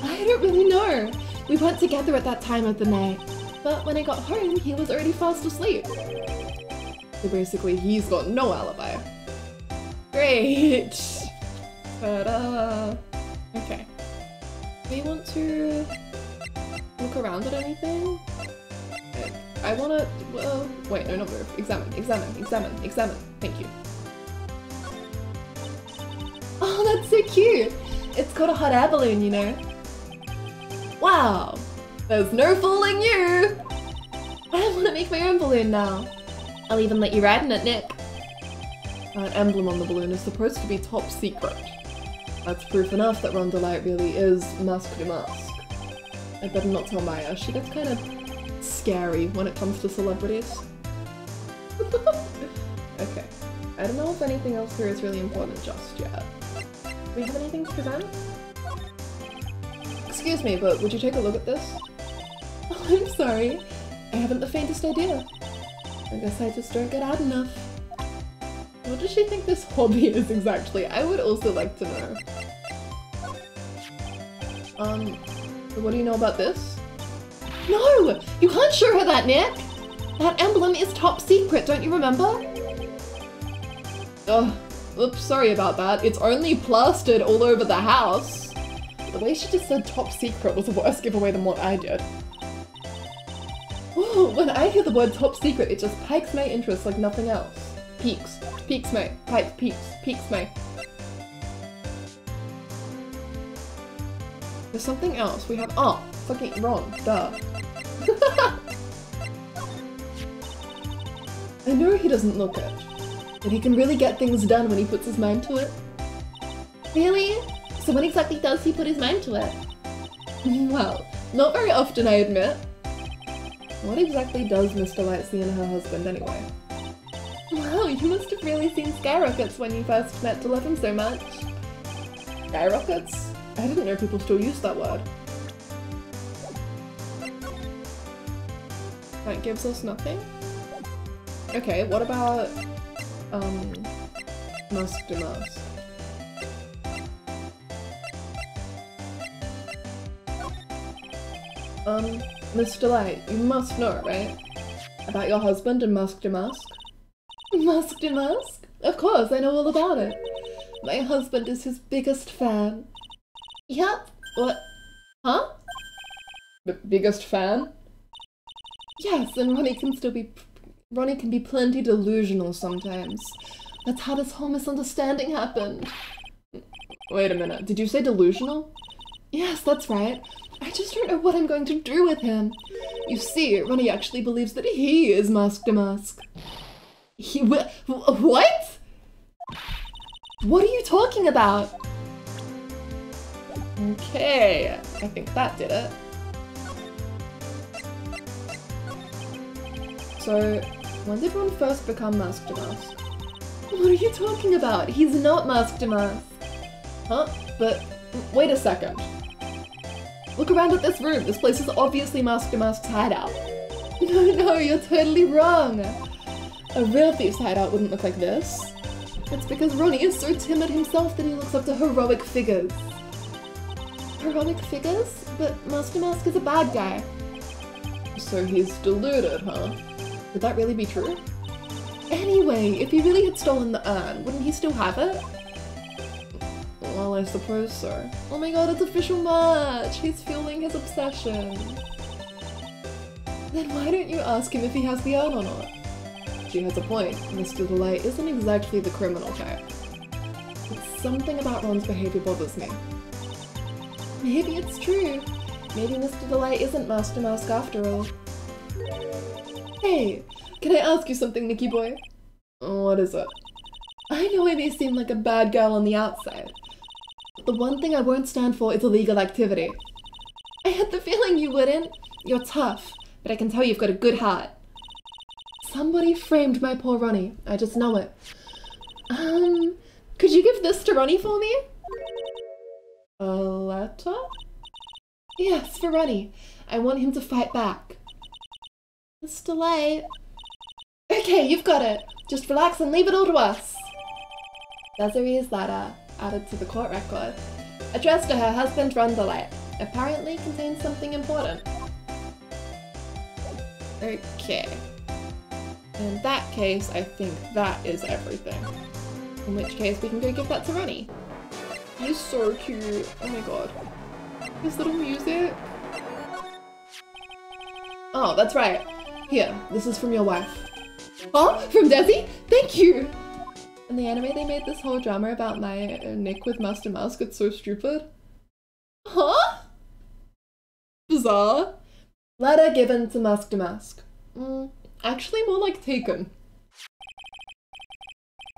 I don't really know. We weren't together at that time of the night. But when I got home, he was already fast asleep. So basically, he's got no alibi. Great! Ta-da! Okay. Do we want to look around at anything? I wanna... well, wait, no, not move. Examine. Thank you. Oh, that's so cute! It's called a hot air balloon, you know. Wow! There's no fooling you! I wanna make my own balloon now. I'll even let you ride in it, Nick. That emblem on the balloon is supposed to be top secret. That's proof enough that Ron Delight really is Masque de Masque. I better not tell Maya, she gets kind of scary when it comes to celebrities. Okay, I don't know if anything else here is really important just yet. Do we have anything to present? Excuse me, but would you take a look at this? Oh, I'm sorry. I haven't the faintest idea. I guess I just don't get out enough. What does she think this hobby is exactly? I would also like to know. What do you know about this? No! You can't show her that, Nick! That emblem is top secret, don't you remember? Ugh, oops, sorry about that. It's only plastered all over the house. The way she just said top secret was a worse giveaway than what I did. Ooh, when I hear the word top secret, it just piques my interest like nothing else. Peaks me, peaks me. There's something else. We have, oh, fucking Ron, duh. I know he doesn't look it, but he can really get things done when he puts his mind to it. Really? So when exactly does he put his mind to it? Well, not very often, I admit. What exactly does Miss Delight see in her husband anyway? Wow, you must have really seen skyrockets when you first met to love him so much. Skyrockets? I didn't know people still use that word. That gives us nothing? Okay, what about, Masque de Masque? Miss Delight, you must know, right? About your husband and Masque de Masque? Masque de Masque? Of course, I know all about it. My husband is his biggest fan. Yep. What? Huh? Biggest fan? Yes, and Ronnie can be plenty delusional sometimes. That's how this whole misunderstanding happened. Wait a minute, did you say delusional? Yes, that's right. I just don't know what I'm going to do with him. You see, Ronnie actually believes that he is Masque de Masque. What? What are you talking about? Okay, I think that did it. So, when did Ron first become Masque de Masque? What are you talking about? He's not Masque de Masque. Huh? But, wait a second. Look around at this room. This place is obviously Masque de Masque's hideout. No, you're totally wrong. A real thief's hideout wouldn't look like this. It's because Ronnie is so timid himself that he looks up to heroic figures. Heroic figures? But Masque de Masque is a bad guy. So he's deluded, huh? Would that really be true? Anyway, if he really had stolen the urn, wouldn't he still have it? Well, I suppose so. Oh my god, it's official merch! He's fueling his obsession. Then why don't you ask him if he has the urn or not? She has a point. Mr. Delight isn't exactly the criminal type. But something about Ron's behavior bothers me. Maybe it's true. Maybe Mr. Delight isn't Masque de Masque after all. Hey, can I ask you something, Nicky boy? What is it? I know I may seem like a bad girl on the outside, but the one thing I won't stand for is illegal activity. I had the feeling you wouldn't. You're tough, but I can tell you've got a good heart. Somebody framed my poor Ronnie. I just know it. Could you give this to Ronnie for me? A letter? Yes, for Ronnie. I want him to fight back. Mr. Light. Okay, you've got it. Just relax and leave it all to us. Desiree's letter, added to the court record, addressed to her husband Rondelight, apparently contains something important. Okay. In that case, I think that is everything. In which case, we can go give that to Ronnie. He's so cute. Oh my god. His little music. Oh, that's right. Here, this is from your wife. Oh, from Desi? Thank you! In the anime, they made this whole drama about my Nick with Master Mask. It's so stupid. Huh? Bizarre. Letter given to Master Mask. Actually more like taken.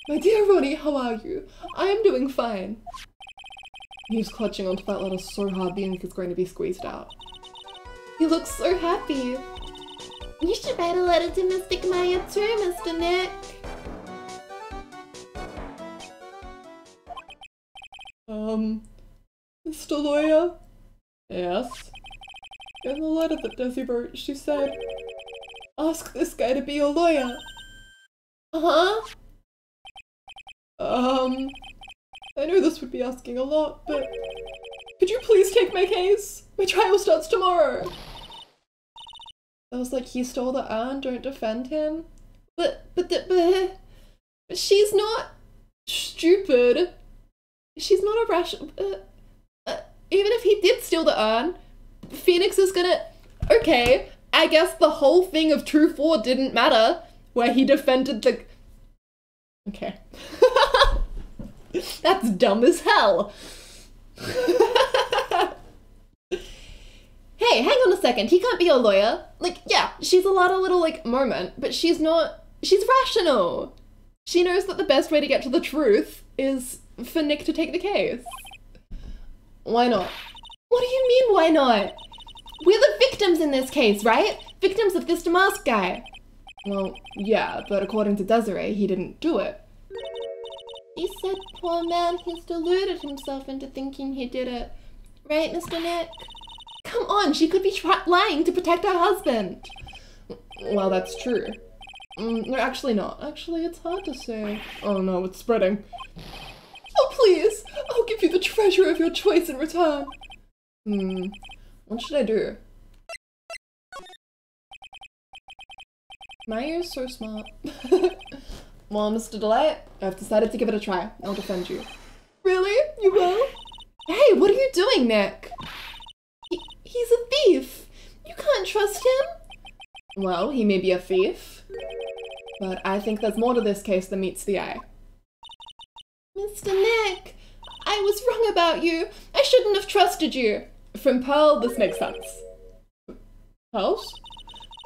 My dear Ronnie, how are you? I am doing fine. He's clutching onto that letter so hard the ink is going to be squeezed out. He looks so happy. You should write a letter to Mystic Maya too, Mr. Nick. Mr. Lawyer? Yes? In the letter that Desi wrote, she said, ask this guy to be your lawyer. Uh-huh. I know this would be asking a lot, but could you please take my case? My trial starts tomorrow. I was like, he stole the urn, don't defend him. But she's not stupid. She's not a rational. Even if he did steal the urn, Phoenix is gonna. Okay, I guess the whole thing of True 4 didn't matter, where he defended the. Okay. That's dumb as hell. Hey, hang on a second, he can't be your lawyer. Like, yeah, she's a lot of little, like, moment, but she's not. She's rational. She knows that the best way to get to the truth is for Nick to take the case. Why not? What do you mean, why not? We're the victims in this case, right? Victims of this Damask guy. Well, yeah, but according to Desiree, he didn't do it. She said, poor man, he's deluded himself into thinking he did it. Right, Mr. Nick? Come on, she could be lying to protect her husband. Well, that's true. No, actually not. Actually, it's hard to say. Oh no, it's spreading. Oh, please! I'll give you the treasure of your choice in return. What should I do? Maya's so smart. Well, Mr. Delight, I've decided to give it a try. I'll defend you. Really? You will? Hey, what are you doing, Nick? He's a thief. You can't trust him. Well, he may be a thief, but I think there's more to this case than meets the eye. Mr. Nick, I was wrong about you. I shouldn't have trusted you. From Pearl, this makes sense. Pearls?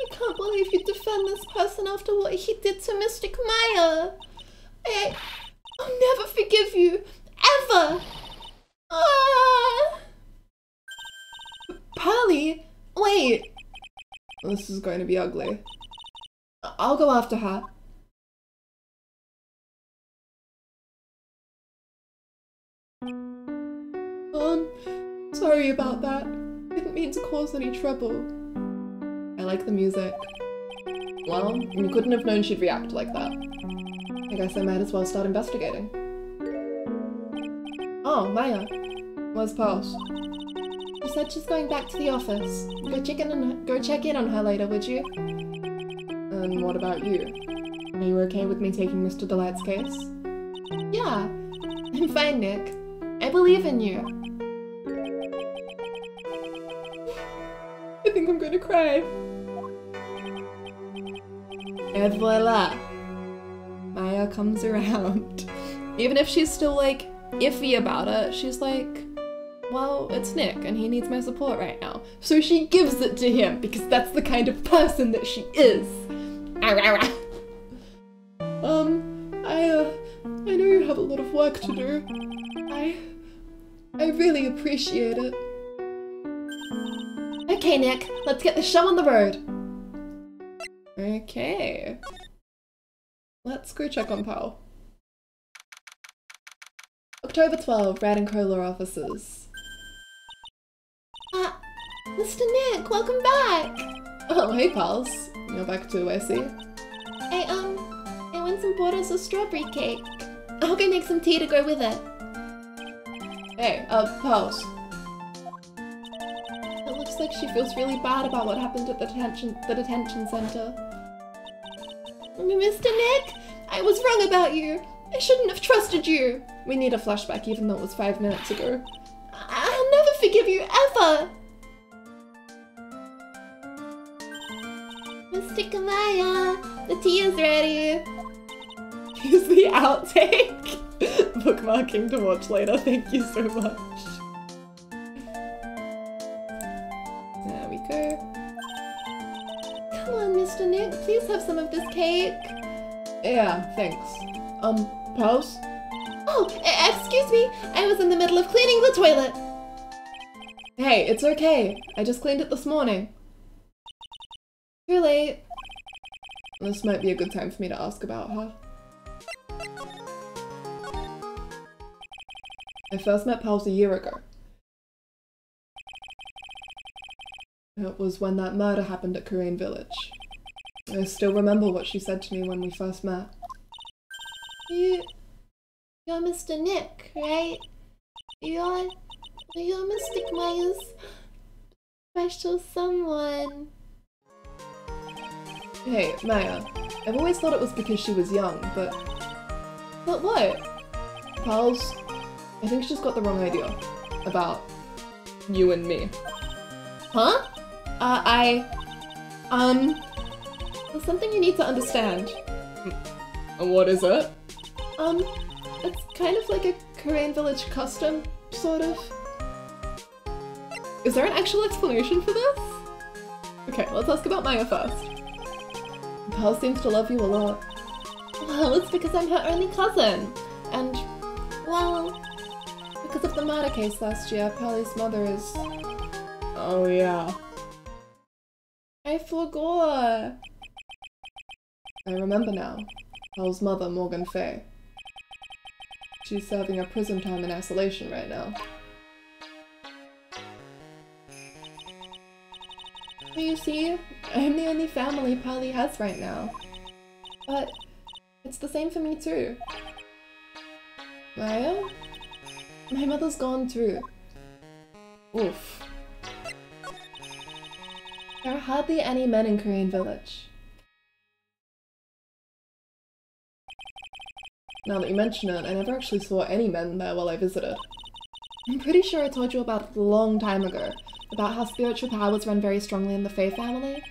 I can't believe you defend this person after what he did to Mystic Maya. I'll never forgive you. Ever. Pearly? Wait. This is going to be ugly. I'll go after her. Sorry about that. Didn't mean to cause any trouble. I like the music. Well, you couldn't have known she'd react like that. I guess I might as well start investigating. Oh, Maya. Where's Pulse? She said she's going back to the office. Go check in on her later, would you? And what about you? Are you okay with me taking Mr. Delight's case? Yeah. I'm fine, Nick. I believe in you. I think I'm going to cry. Et voila. Maya comes around. Even if she's still, like, iffy about it, she's like, well, it's Nick, and he needs my support right now. So she gives it to him, because that's the kind of person that she is. I know you have a lot of work to do. I really appreciate it. Okay, Nick, let's get the show on the road. Okay. Let's go check on Pal. October 12, Rad and Co. Law Offices. Mr. Nick, welcome back! Oh, hey pals. You're back too, I see. I went and bought us a strawberry cake. I'll go make some tea to go with it. Hey, pals. It looks like she feels really bad about what happened at the detention center. Mr. Nick, I was wrong about you. I shouldn't have trusted you. We need a flashback even though it was 5 minutes ago. I'll never forgive you, ever! Mr. Kamaya, the tea is ready. Here's the outtake. Bookmarking to watch later, thank you so much. There we go. Come on, Mr. Nick, please have some of this cake. Yeah, thanks. Pals? Oh, excuse me, I was in the middle of cleaning the toilet. Hey, it's okay. I just cleaned it this morning. Too late. This might be a good time for me to ask about her. I first met Pals a year ago. It was when that murder happened at Kurain Village. I still remember what she said to me when we first met. You're Mr. Nick, right? You're Mr. Kamaya's special someone. Hey, Maya. I've always thought it was because she was young, but... But what? Pals, I think she's got the wrong idea about you and me. Huh? There's something you need to understand. And what is it? It's kind of like a Kurain Village custom, sort of. Is there an actual explanation for this? Okay, let's ask about Maya first. Pal seems to love you a lot. Well, it's because I'm her only cousin. And, well, because of the murder case last year, Pally's mother is... Oh yeah. I forgot. I remember now. Pal's mother, Morgan Fay. She's serving her prison time in isolation right now. You see, I'm the only family Pally has right now. But it's the same for me too. Maya? My mother's gone too. Oof. There are hardly any men in Kurain Village. Now that you mention it, I never actually saw any men there while I visited. I'm pretty sure I told you about it a long time ago, about how spiritual powers run very strongly in the Fey family.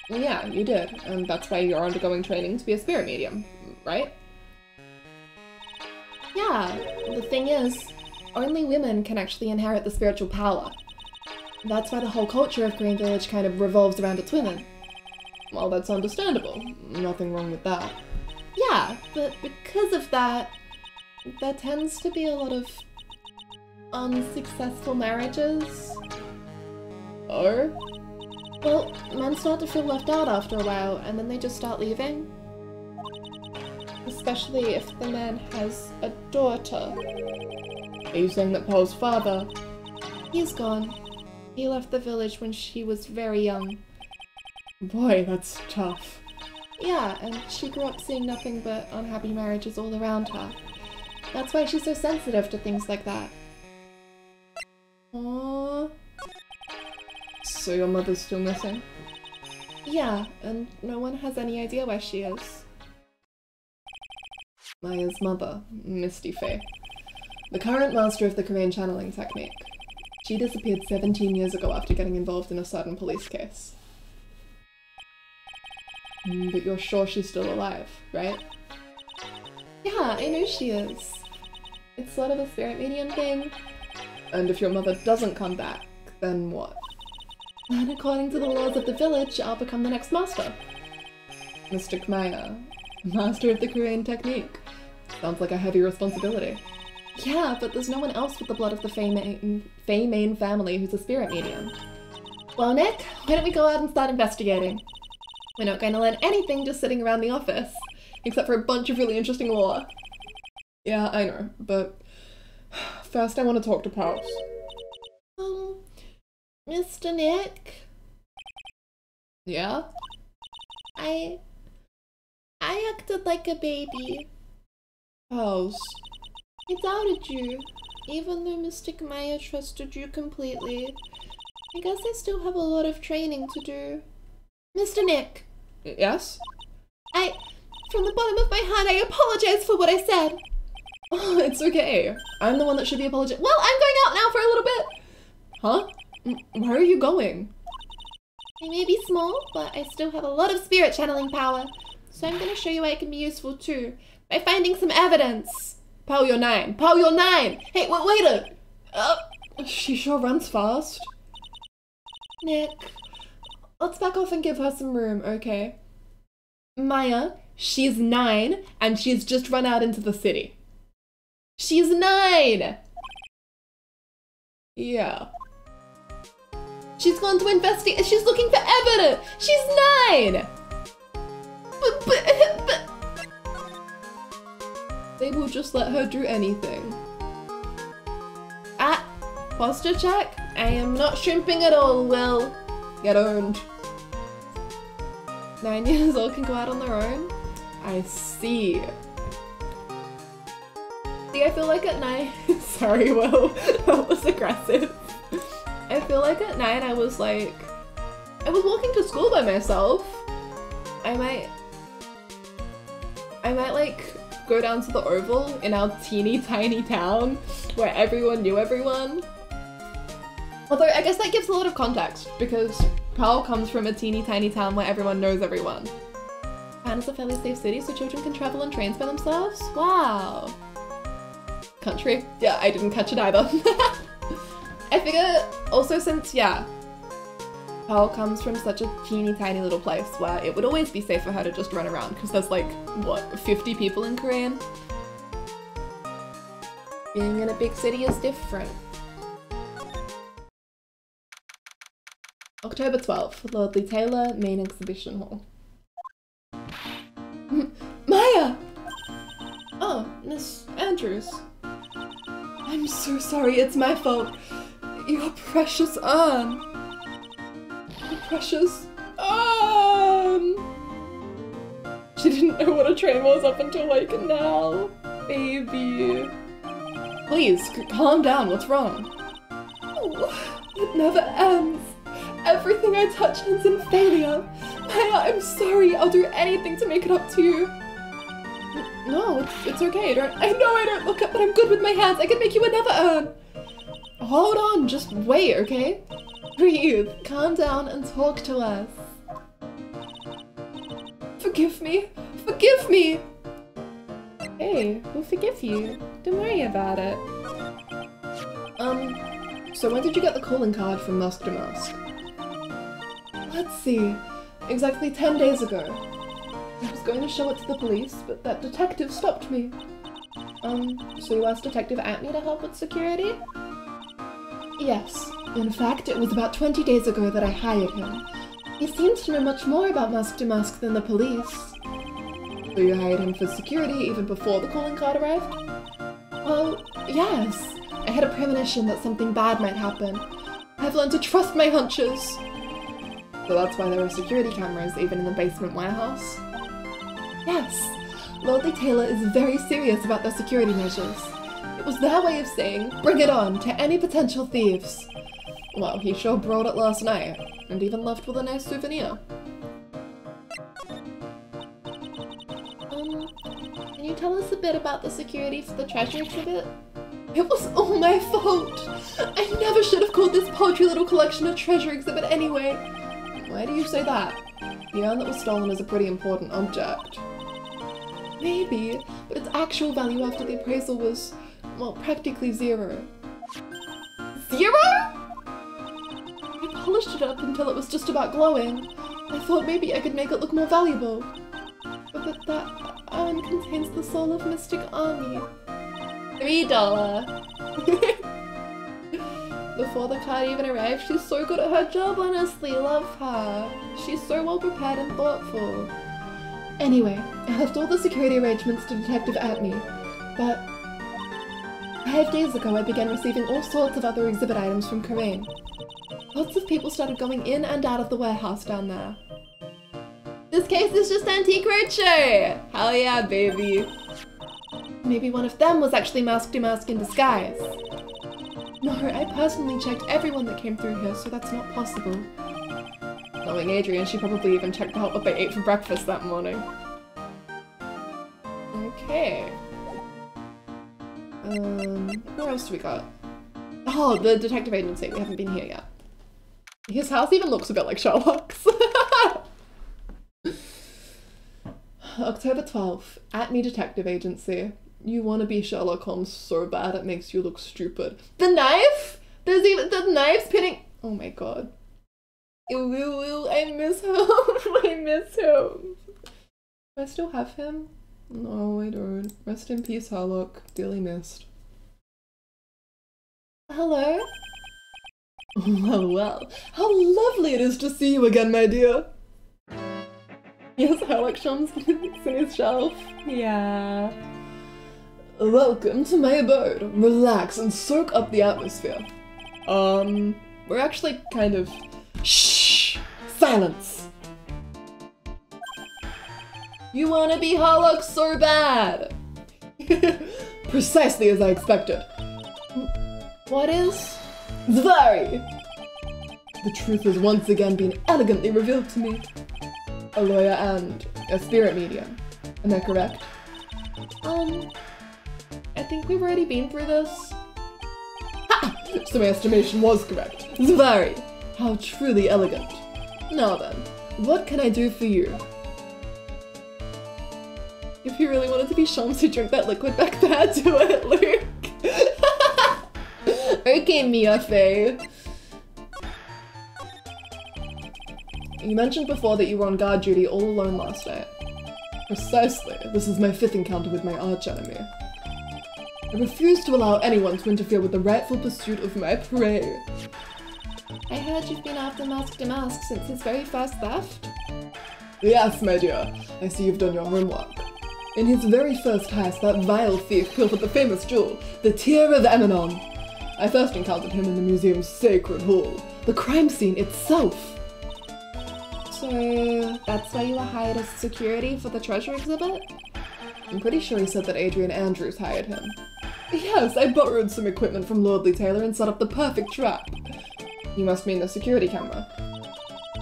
Well, yeah, you did, and that's why you're undergoing training to be a spirit medium, right? Yeah, the thing is, only women can actually inherit the spiritual power. That's why the whole culture of Kurain Village kind of revolves around its women. Well, that's understandable. Nothing wrong with that. Yeah, but because of that, there tends to be a lot of unsuccessful marriages. Oh? Well, men start to feel left out after a while, and then they just start leaving. Especially if the man has a daughter. Are you saying that Paul's father? He's gone. He left the village when she was very young. Boy, that's tough. Yeah, and she grew up seeing nothing but unhappy marriages all around her. That's why she's so sensitive to things like that. Aww. So your mother's still missing? Yeah, and no one has any idea where she is. Maya's mother, Misty Fay. The current master of the Kurain channeling technique. She disappeared 17 years ago after getting involved in a sudden police case. But you're sure she's still alive, right? Yeah, I know she is. It's sort of a spirit medium thing. And if your mother doesn't come back, then what? Then according to the laws of the village, I'll become the next master. Mr. Kamaya, master of the Kurain technique. Sounds like a heavy responsibility. Yeah, but there's no one else with the blood of the Fey main family who's a spirit medium. Well, Nick, why don't we go out and start investigating? We're not going to learn anything just sitting around the office, except for a bunch of really interesting lore. Yeah, I know, but first I want to talk to Pals. Mr. Nick? Yeah? I acted like a baby. Pals. I doubted you, even though Mystic Maya trusted you completely. I guess I still have a lot of training to do. Mr. Nick, Yes? from the bottom of my heart, I apologize for what I said. Oh, it's okay. I'm the one that should be apologizing. Well, I'm going out now for a little bit. Huh? Where are you going? I may be small, but I still have a lot of spirit channeling power. So I'm gonna show you I can be useful too, by finding some evidence. Pal, you're 9. Pal, you're 9! Hey, wait she sure runs fast. Nick, Let's back off and give her some room, okay? Maya, she's 9, and she's just run out into the city. She's 9! Yeah. she's gone to investigate. She's looking for evidence. She's 9. But They will just let her do anything. posture check. I am not shrimping at all. Will Get owned. 9 years old can go out on their own. I see. See, I feel like at 9... Sorry, Will. That was aggressive. I feel like at 9 I was walking to school by myself. I might like go down to the Oval in our teeny tiny town where everyone knew everyone. Although I guess that gives a lot of context because Pearl comes from a teeny tiny town where everyone knows everyone. Japan is a fairly safe city, so children can travel on trains by themselves. Wow. Country? Yeah, I didn't catch it either. I figure also since, yeah, Pearl comes from such a teeny tiny little place where it would always be safe for her to just run around because there's like, what, 50 people in Korean? Being in a big city is different. October 12th, Lordly Taylor, Main Exhibition Hall. Maya! Oh, Miss Andrews. I'm so sorry, it's my fault. Your precious Anne. Your precious Anne! She didn't know what a train was up until like now. Baby. Please, calm down, what's wrong? Oh, it never ends. Everything I touch ends in failure. Maya, I'm sorry. I'll do anything to make it up to you. No, it's okay. I know I don't look up, but I'm good with my hands. I can make you another urn. Hold on, just wait, okay? Breathe, calm down, and talk to us. Forgive me. Forgive me. Hey, we'll forgive you. Don't worry about it. So when did you get the calling card from Mask to Mask? Let's see. Exactly 10 days ago. I was going to show it to the police, but that detective stopped me. So you asked Detective Atney to help with security? Yes. In fact, it was about 20 days ago that I hired him. He seems to know much more about Mask to Mask than the police. So you hired him for security even before the calling card arrived? Well, yes. I had a premonition that something bad might happen. I've learned to trust my hunches. So that's why there are security cameras even in the basement warehouse? Yes. Lordly Taylor is very serious about their security measures. It was their way of saying, bring it on to any potential thieves. Well, he sure brought it last night, and even left with a nice souvenir. Can you tell us a bit about the security for the treasure exhibit? It was all my fault! I never should have called this paltry little collection a treasure exhibit anyway. Why do you say that? The urn that was stolen is a pretty important object. Maybe, but its actual value after the appraisal was, well, practically 0. 0?! I polished it up until it was just about glowing. I thought maybe I could make it look more valuable. But that urn contains the soul of Mystic Army. $3. Before the card even arrived, she's so good at her job, honestly, love her. She's so well prepared and thoughtful. Anyway, I left all the security arrangements to Detective Atney, but 5 days ago, I began receiving all sorts of other exhibit items from Karain. Lots of people started going in and out of the warehouse down there. This case is just Antique Roadshow! Hell yeah, baby! Maybe one of them was actually Mask Damask in disguise. No, I personally checked everyone that came through here, so that's not possible. Knowing Adrian, she probably even checked out what they ate for breakfast that morning. Okay. Where else do we got? Oh, the detective agency. We haven't been here yet. His house even looks a bit like Sherlock's. October 12th. At Me Detective Agency. You want to be Sherlock Holmes so bad it makes you look stupid. The knife? There's even the knife's pinning. Oh my god. Ew, I miss him. I miss him. Do I still have him? No, I don't. Rest in peace, Sherlock. Dearly missed. Hello? Well. How lovely it is to see you again, my dear. Yes, Sherlock Holmes in his shelf. Yeah. Welcome to my abode. Relax and soak up the atmosphere. We're actually kind of... Shh! Silence! You wanna be Sherlock so bad! Precisely as I expected. What is? Zvari! The truth has once again been elegantly revealed to me. A lawyer and a spirit medium. Am I correct? I think we've already been through this. Ha! So my estimation was correct. Zvari! How truly elegant. Now then, what can I do for you? If you really wanted to be Shams to drink that liquid back there, do it, Luke. Okay, Mia Faye. You mentioned before that you were on guard duty all alone last night. Precisely. This is my 5th encounter with my arch-enemy. I refuse to allow anyone to interfere with the rightful pursuit of my prey. I heard you've been after Mask Damask since his very first theft? Yes, my dear. I see you've done your homework. In his very first heist, that vile thief pilfered the famous jewel, the Tear of Emanon. I first encountered him in the museum's sacred hall, the crime scene itself. So, that's why you were hired as security for the treasure exhibit? I'm pretty sure he said that Adrian Andrews hired him. Yes, I borrowed some equipment from Lordly Taylor and set up the perfect trap. You must mean the security camera.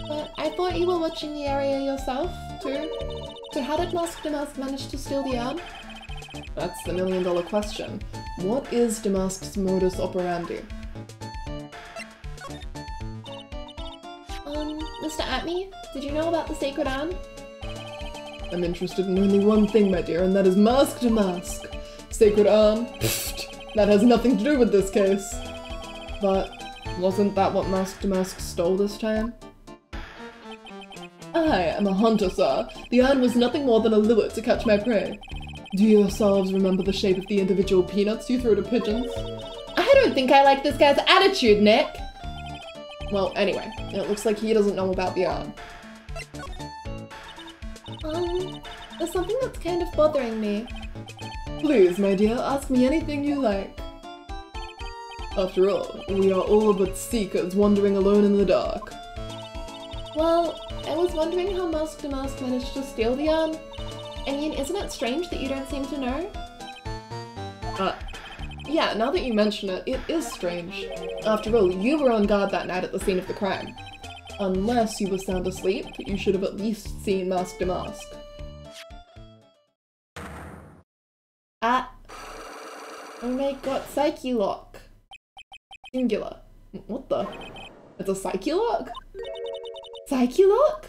But I thought you were watching the area yourself, too? So how did Mask Damask manage to steal the urn? That's the million-dollar question. What is Damask's modus operandi? Mr. Atme, did you know about the sacred urn? I'm interested in only one thing, my dear, and that is Mask Damask. Sacred urn? Pfft, that has nothing to do with this case. But wasn't that what Mask Damask stole this time? I am a hunter, sir. The urn was nothing more than a lure to catch my prey. Do you yourselves remember the shape of the individual peanuts you throw to pigeons? I don't think I like this guy's attitude, Nick! Well, anyway, it looks like he doesn't know about the urn. There's something that's kind of bothering me. Please, my dear, ask me anything you like. After all, we are all but seekers wandering alone in the dark. Well, I was wondering how Mask Damask managed to steal the urn. I mean, isn't it strange that you don't seem to know? Yeah, now that you mention it, it is strange. After all, you were on guard that night at the scene of the crime. Unless you were sound asleep, you should have at least seen Mask Damask. Oh my god, Psyche Lock. Singular. What the? It's a Psyche Lock? Psyche Lock?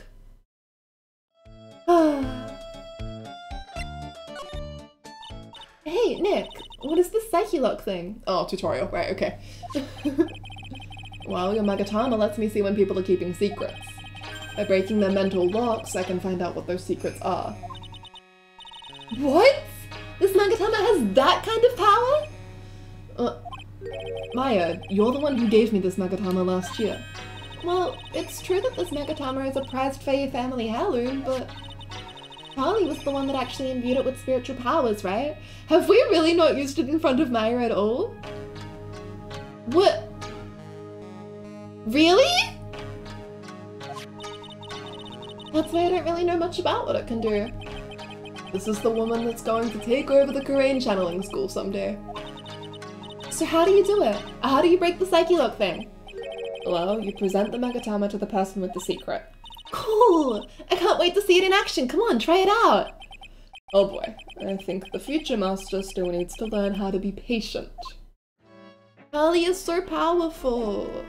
Hey, Nick, what is this Psyche Lock thing? Oh, tutorial, right, okay. Well, your Magatama lets me see when people are keeping secrets. By breaking their mental locks, I can find out what those secrets are. What? This Magatama has that kind of power? Maya, you're the one who gave me this Magatama last year. Well, it's true that this Magatama is a prized Fey family heirloom, but... Charlie was the one that actually imbued it with spiritual powers, right? Have we really not used it in front of Maya at all? What? Really? That's why I don't really know much about what it can do. This is the woman that's going to take over the Korean channeling school someday. So how do you do it? How do you break the Psyche Lock thing? Well, you present the Megatama to the person with the secret. Cool! I can't wait to see it in action. Come on, try it out. Oh boy, I think the future master still needs to learn how to be patient. Charlie is so powerful.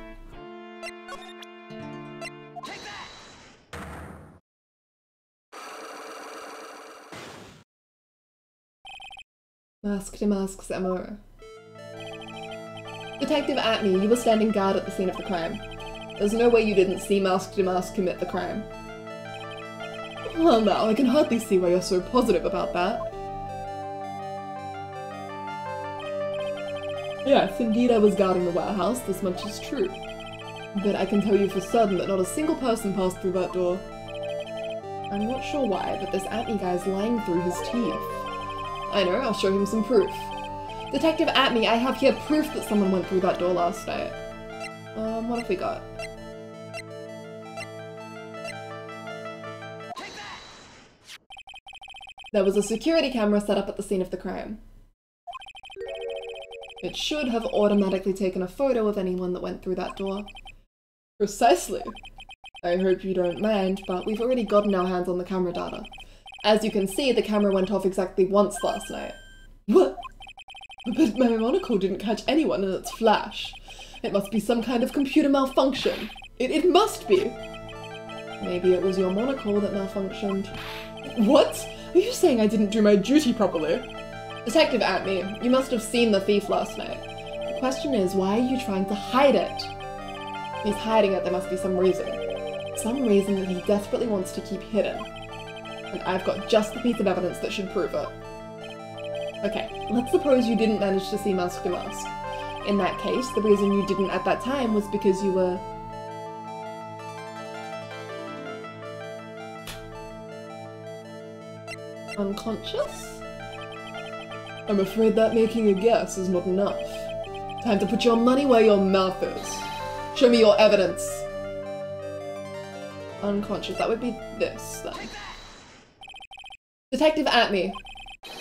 Mask to Mask's MO. Detective Atney, you were standing guard at the scene of the crime. There's no way you didn't see Mask to Mask commit the crime. Well now, I can hardly see why you're so positive about that. Yes, indeed I was guarding the warehouse, this much is true. But I can tell you for certain that not a single person passed through that door. I'm not sure why, but this Atney guy's lying through his teeth. I know, I'll show him some proof. Detective Atney, I have here proof that someone went through that door last night. What have we got? There was a security camera set up at the scene of the crime. It should have automatically taken a photo of anyone that went through that door. Precisely. I hope you don't mind, but we've already gotten our hands on the camera data. As you can see, the camera went off exactly once last night. What? But my monocle didn't catch anyone in its flash. It must be some kind of computer malfunction. It must be! Maybe it was your monocle that malfunctioned. What? Are you saying I didn't do my duty properly? Detective Atney, you must have seen the thief last night. The question is, why are you trying to hide it? He's hiding it, there must be some reason. Some reason that he desperately wants to keep hidden. And I've got just the piece of evidence that should prove it. Okay, let's suppose you didn't manage to see Mask to Mask. In that case, the reason you didn't at that time was because you were... unconscious? I'm afraid that making a guess is not enough. Time to put your money where your mouth is. Show me your evidence. Unconscious, that would be this, then. Detective Atney,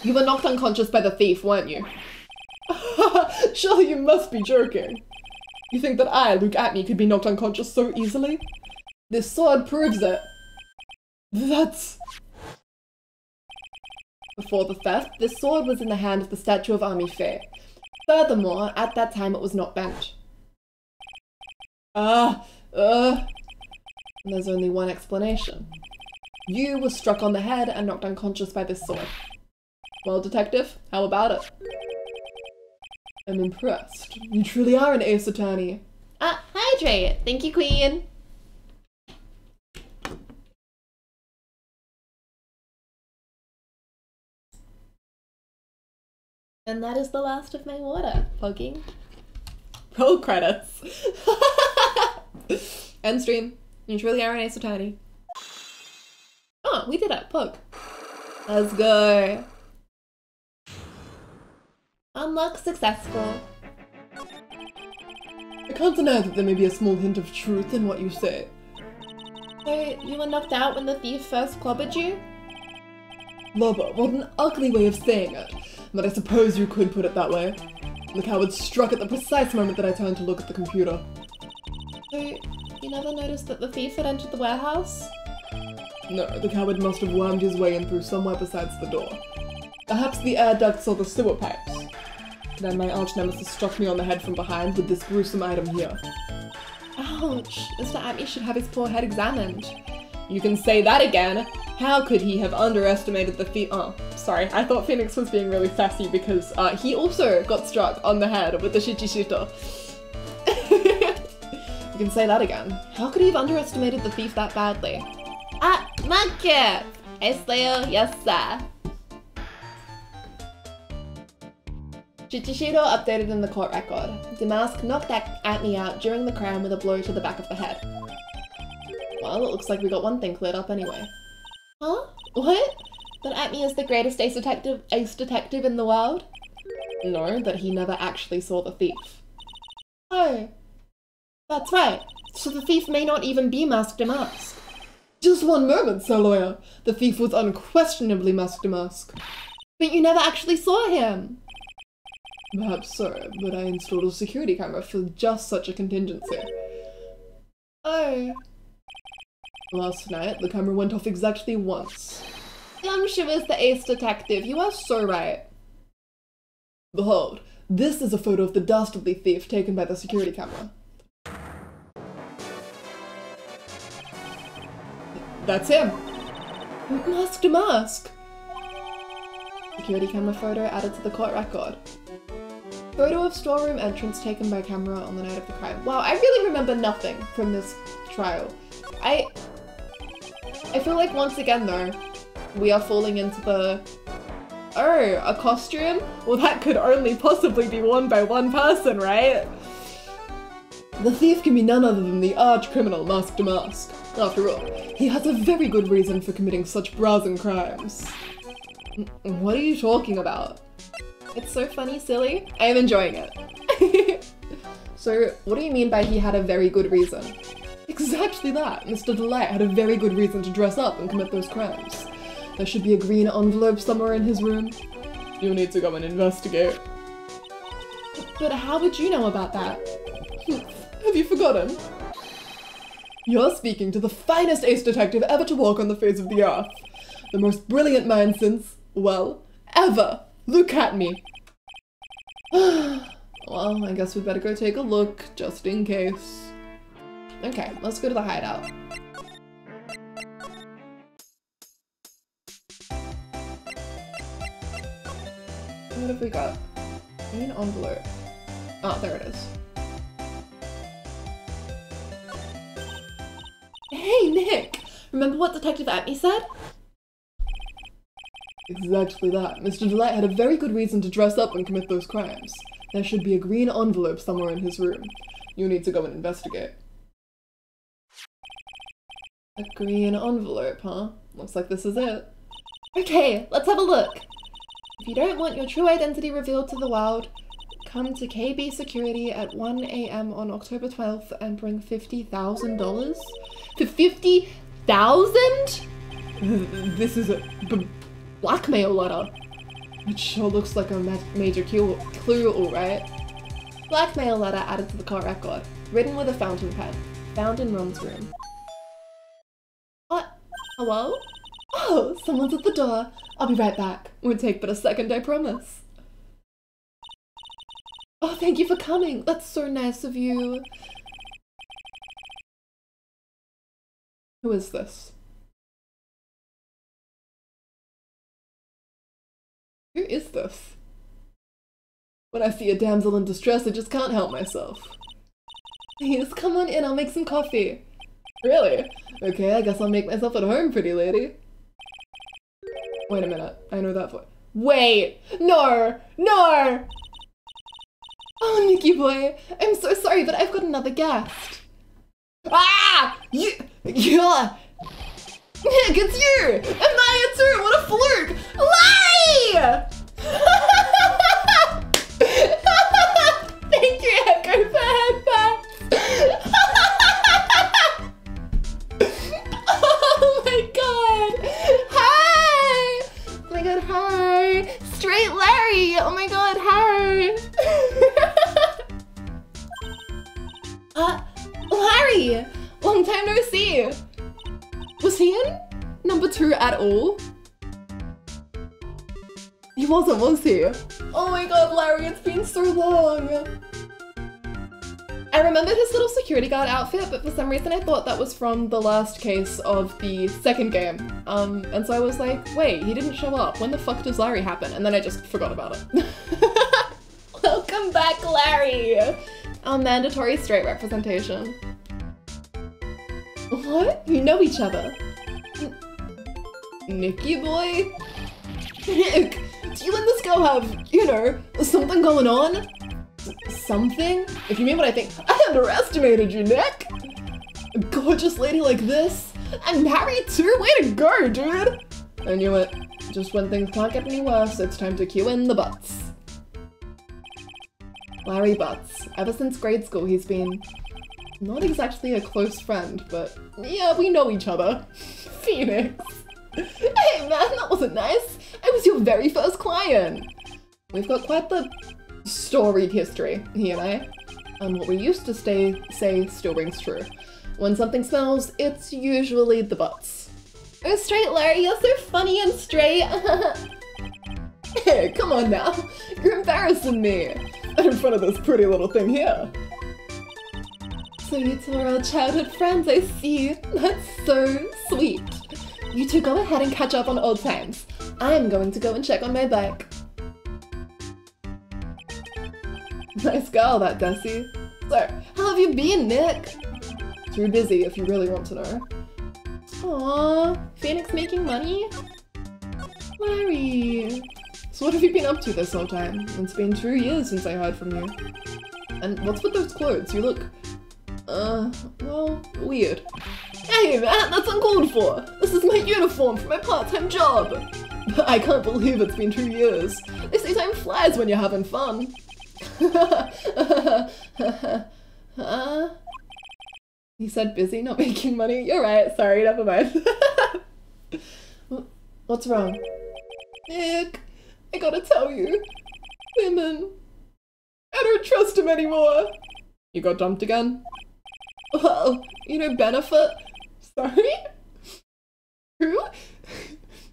you were knocked unconscious by the thief, weren't you? Surely you must be joking. You think that I, Luke Atney, could be knocked unconscious so easily? This sword proves it. That's... Before the theft, this sword was in the hand of the statue of Ami Faye. Furthermore, at that time it was not bent. There's only one explanation. You were struck on the head and knocked unconscious by this sword. Well, detective, how about it? I'm impressed. You truly are an ace attorney. Hydrate! Thank you, Queen! And that is the last of my water, Pogging. Roll credits. End stream. You truly are an ace attorney. Oh, we did it. Pug. Let's go. Unlock successful. I can't deny that there may be a small hint of truth in what you say. So, you were knocked out when the thief first clobbered you? Lubba, what an ugly way of saying it. But I suppose you could put it that way. The coward struck at the precise moment that I turned to look at the computer. So, you never noticed that the thief had entered the warehouse? No, the coward must have wormed his way in through somewhere besides the door. Perhaps the air ducts or the sewer pipes. Then my arch-nemesis struck me on the head from behind with this gruesome item here. Ouch! Mr. Atney should have his poor head examined. You can say that again! How could he have underestimated the Oh, sorry, I thought Phoenix was being really sassy because he also got struck on the head with the Shichishito. You can say that again. How could he have underestimated the thief that badly? Monkey! Esteo, yes sir. Shichishito updated in the court record. Damask knocked Atney out during the crime with a blow to the back of the head. Well, it looks like we got one thing cleared up anyway. Huh? What? That Atme is the greatest ace detective in the world? No, that he never actually saw the thief. Oh. That's right. So the thief may not even be Mask to Mask. Just one moment, Sir Lawyer. The thief was unquestionably Mask to Mask. But you never actually saw him. Perhaps so, but I installed a security camera for just such a contingency. Oh. Last night, the camera went off exactly once. Yamcha is the ace detective. You are so right. Behold, this is a photo of the dastardly thief taken by the security camera. That's him! Mask to Mask. Security camera photo added to the court record. Photo of storeroom entrance taken by camera on the night of the crime. Wow, I really remember nothing from this trial. I feel like once again though, we are falling into the, oh, a costume? Well, that could only possibly be worn by one person, right? The thief can be none other than the arch-criminal Mask to Mask. After all, he has a very good reason for committing such brazen crimes. What are you talking about? It's so funny, silly. I am enjoying it. So, what do you mean by he had a very good reason? Exactly that. Mr. Delight had a very good reason to dress up and commit those crimes. There should be a green envelope somewhere in his room. You'll need to go and investigate. But how would you know about that? Have you forgotten? You're speaking to the finest ace detective ever to walk on the face of the earth. The most brilliant mind since, well, ever. Look at me. Well, I guess we'd better go take a look, just in case. Okay, let's go to the hideout. What have we got? Green envelope. Oh, there it is. Hey, Nick! Remember what Detective Atme said? Exactly that. Mr. Delight had a very good reason to dress up and commit those crimes. There should be a green envelope somewhere in his room. You need to go and investigate. A green envelope, huh? Looks like this is it. Okay, let's have a look. If you don't want your true identity revealed to the world, come to KB Security at 1 AM on October 12th and bring $50,000? For 50,000? This is a blackmail letter. It sure looks like a major clue, alright. Blackmail letter added to the court record. Written with a fountain pen. Found in Ron's room. What? Hello? Oh, someone's at the door. I'll be right back. Won't take but a second, I promise. Oh, thank you for coming. That's so nice of you. Who is this? Who is this? When I see a damsel in distress, I just can't help myself. Please, come on in, I'll make some coffee. Really? Okay, I guess I'll make myself at home, pretty lady. Wait a minute, I know that voice. Wait! No! No! Oh, Nicky boy, I'm so sorry, but I've got another guest. Ah! Yeah! Nick, it's you! And Maya too! What a fluke! Larry! Thank you, Echo, for headbats! Oh my god! Hi! Oh my god, hi! Straight Larry! Oh my god, hi! Larry! Long time no see! Was he in number 2 at all? He wasn't, was he? Oh my god, Larry, it's been so long! I remembered his little security guard outfit, but for some reason I thought that was from the last case of the second game. And so I was like, wait, he didn't show up. When the fuck does Larry happen? And then I just forgot about it. Welcome back, Larry! Our mandatory straight representation. What? You know each other? Nicky boy? Nick, do you and this girl have, you know, something going on? Something? If you mean what I think, I underestimated you, Nick! A gorgeous lady like this? And married too? Way to go, dude! I knew it. Just when things can't get any worse, it's time to cue in the Butts. Larry Butts. Ever since grade school, he's been not exactly a close friend, but yeah, we know each other. Phoenix. Hey man, that wasn't nice. I was your very first client. We've got quite the storied history, he and I. And what we used to say still rings true. When something smells, it's usually the Butts. Oh, straight Larry, you're so funny and straight. Hey, come on now. You're embarrassing me. And in front of this pretty little thing here. So you two are all childhood friends, I see. That's so sweet. You two go ahead and catch up on old times. I'm going to go and check on my bike. Nice girl, that Desi. So, how have you been, Nick? Too busy, if you really want to know. Aww, Phoenix making money? Larry. So what have you been up to this whole time? It's been 2 years since I heard from you. And what's with those clothes? You look... well, weird. Hey man, that's uncalled for! This is my uniform for my part-time job! But I can't believe it's been 2 years. They say time flies when you're having fun. He said busy, not making money? You're right, sorry, never mind. What's wrong? Nick, I gotta tell you. Women. I don't trust him anymore. You got dumped again? Well, you know Benefit? Sorry? Who?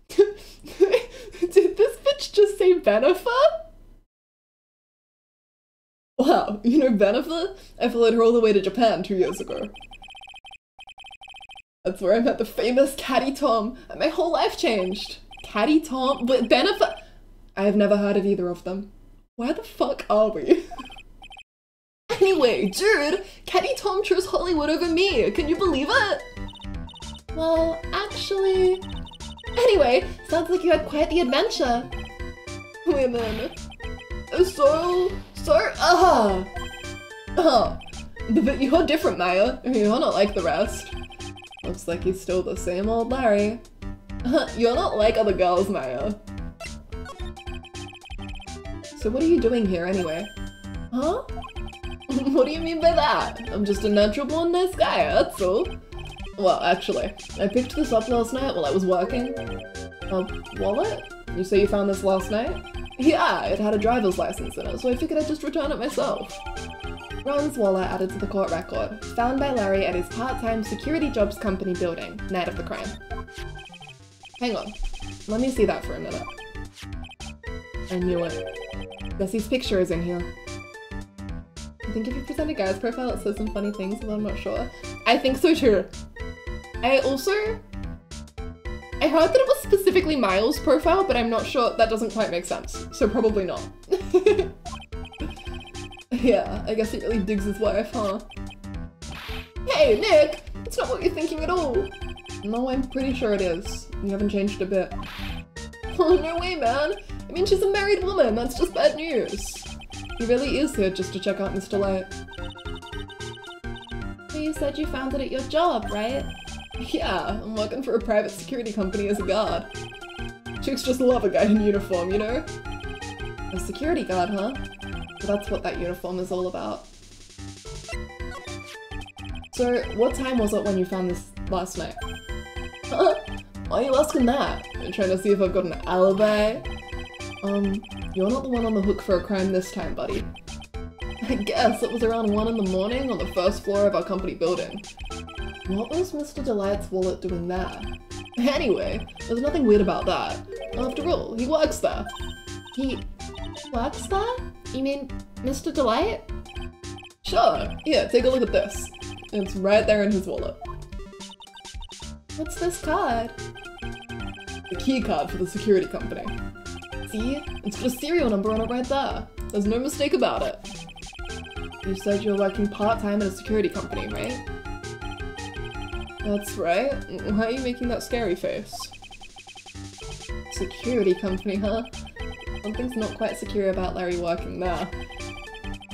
Did this bitch just say Benefit? Wow, you know Benefit? I followed her all the way to Japan 2 years ago. That's where I met the famous Caddy Tom, and my whole life changed. Caddy Tom? But Benefit? I have never heard of either of them. Where the fuck are we? Anyway, dude, Caddy Tom chose Hollywood over me. Can you believe it? Well, actually... Anyway, sounds like you had quite the adventure. Women. But you're different, Maya. You're not like the rest. Looks like he's still the same old Larry. You're not like other girls, Maya. So what are you doing here anyway? Huh? What do you mean by that? I'm just a natural born nice guy, that's all. Well, actually, I picked this up last night while I was working. Wallet? You say you found this last night? Yeah, it had a driver's license in it, so I figured I'd just return it myself. Ron's wallet added to the court record, found by Larry at his part-time security jobs company building, night of the crime. Hang on, let me see that for a minute. I knew it. Bessie's picture is in here. I think if you present a guy's profile, it says some funny things, but I'm not sure. I think so too. I heard that it was specifically Miles' profile, but I'm not sure. That doesn't quite make sense, so probably not. Yeah, I guess he really digs his wife, huh? Hey, Nick! It's not what you're thinking at all! No, I'm pretty sure it is. You haven't changed a bit. Oh, no way, man! I mean, she's a married woman, that's just bad news. He really is here just to check out Mr. Light. So you said you found it at your job, right? Yeah, I'm working for a private security company as a guard. Chicks just love a guy in uniform, you know? A security guard, huh? So that's what that uniform is all about. So, what time was it when you found this last night? Huh? Why are you asking that? You're trying to see if I've got an alibi? You're not the one on the hook for a crime this time, buddy. I guess it was around 1 in the morning on the first floor of our company building. What was Mr. Delight's wallet doing there? Anyway, there's nothing weird about that. After all, he works there. He works there? You mean Mr. Delight? Sure. Here, take a look at this. It's right there in his wallet. What's this card? The key card for the security company. See? It's got a serial number on it right there. There's no mistake about it. You said you were working part-time at a security company, right? That's right. Why are you making that scary face? Security company, huh? Something's not quite secure about Larry working there.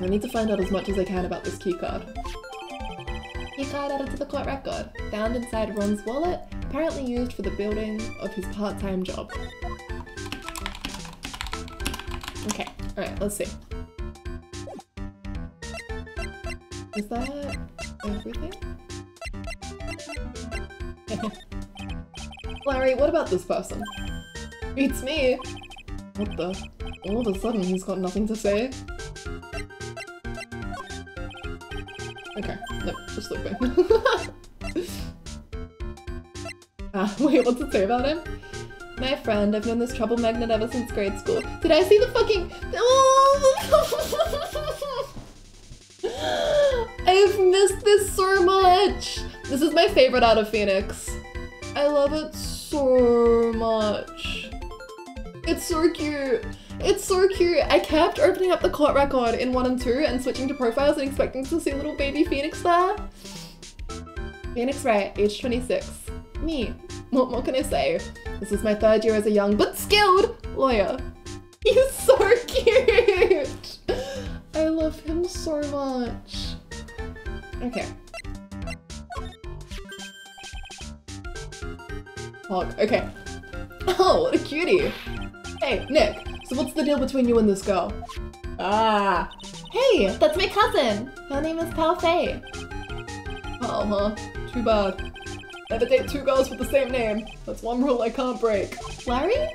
I need to find out as much as I can about this keycard. Keycard added to the court record, found inside Ron's wallet, apparently used for the building of his part-time job. Okay, alright, let's see. Is that everything? Larry, what about this person? Beats me! What the? All of a sudden he's got nothing to say? Okay, no, just sleeping. Wait, what's it say about him? My friend, I've known this trouble magnet ever since grade school. Did I see the fucking... Oh! I've missed this so much! This is my favorite out of Phoenix. I love it so much. It's so cute. It's so cute. I kept opening up the court record in 1 and 2 and switching to profiles and expecting to see little baby Phoenix there. Phoenix Wright, age 26. Me. What more can I say? This is my 3rd year as a young but skilled lawyer. He's so cute! I love him so much. Okay. Hog. Okay. Oh, what a cutie. Hey, Nick. So what's the deal between you and this girl? Ah. Hey, that's my cousin. Her name is Pal Fei. Oh, huh. Too bad. Never date 2 girls with the same name. That's one rule I can't break. Larry?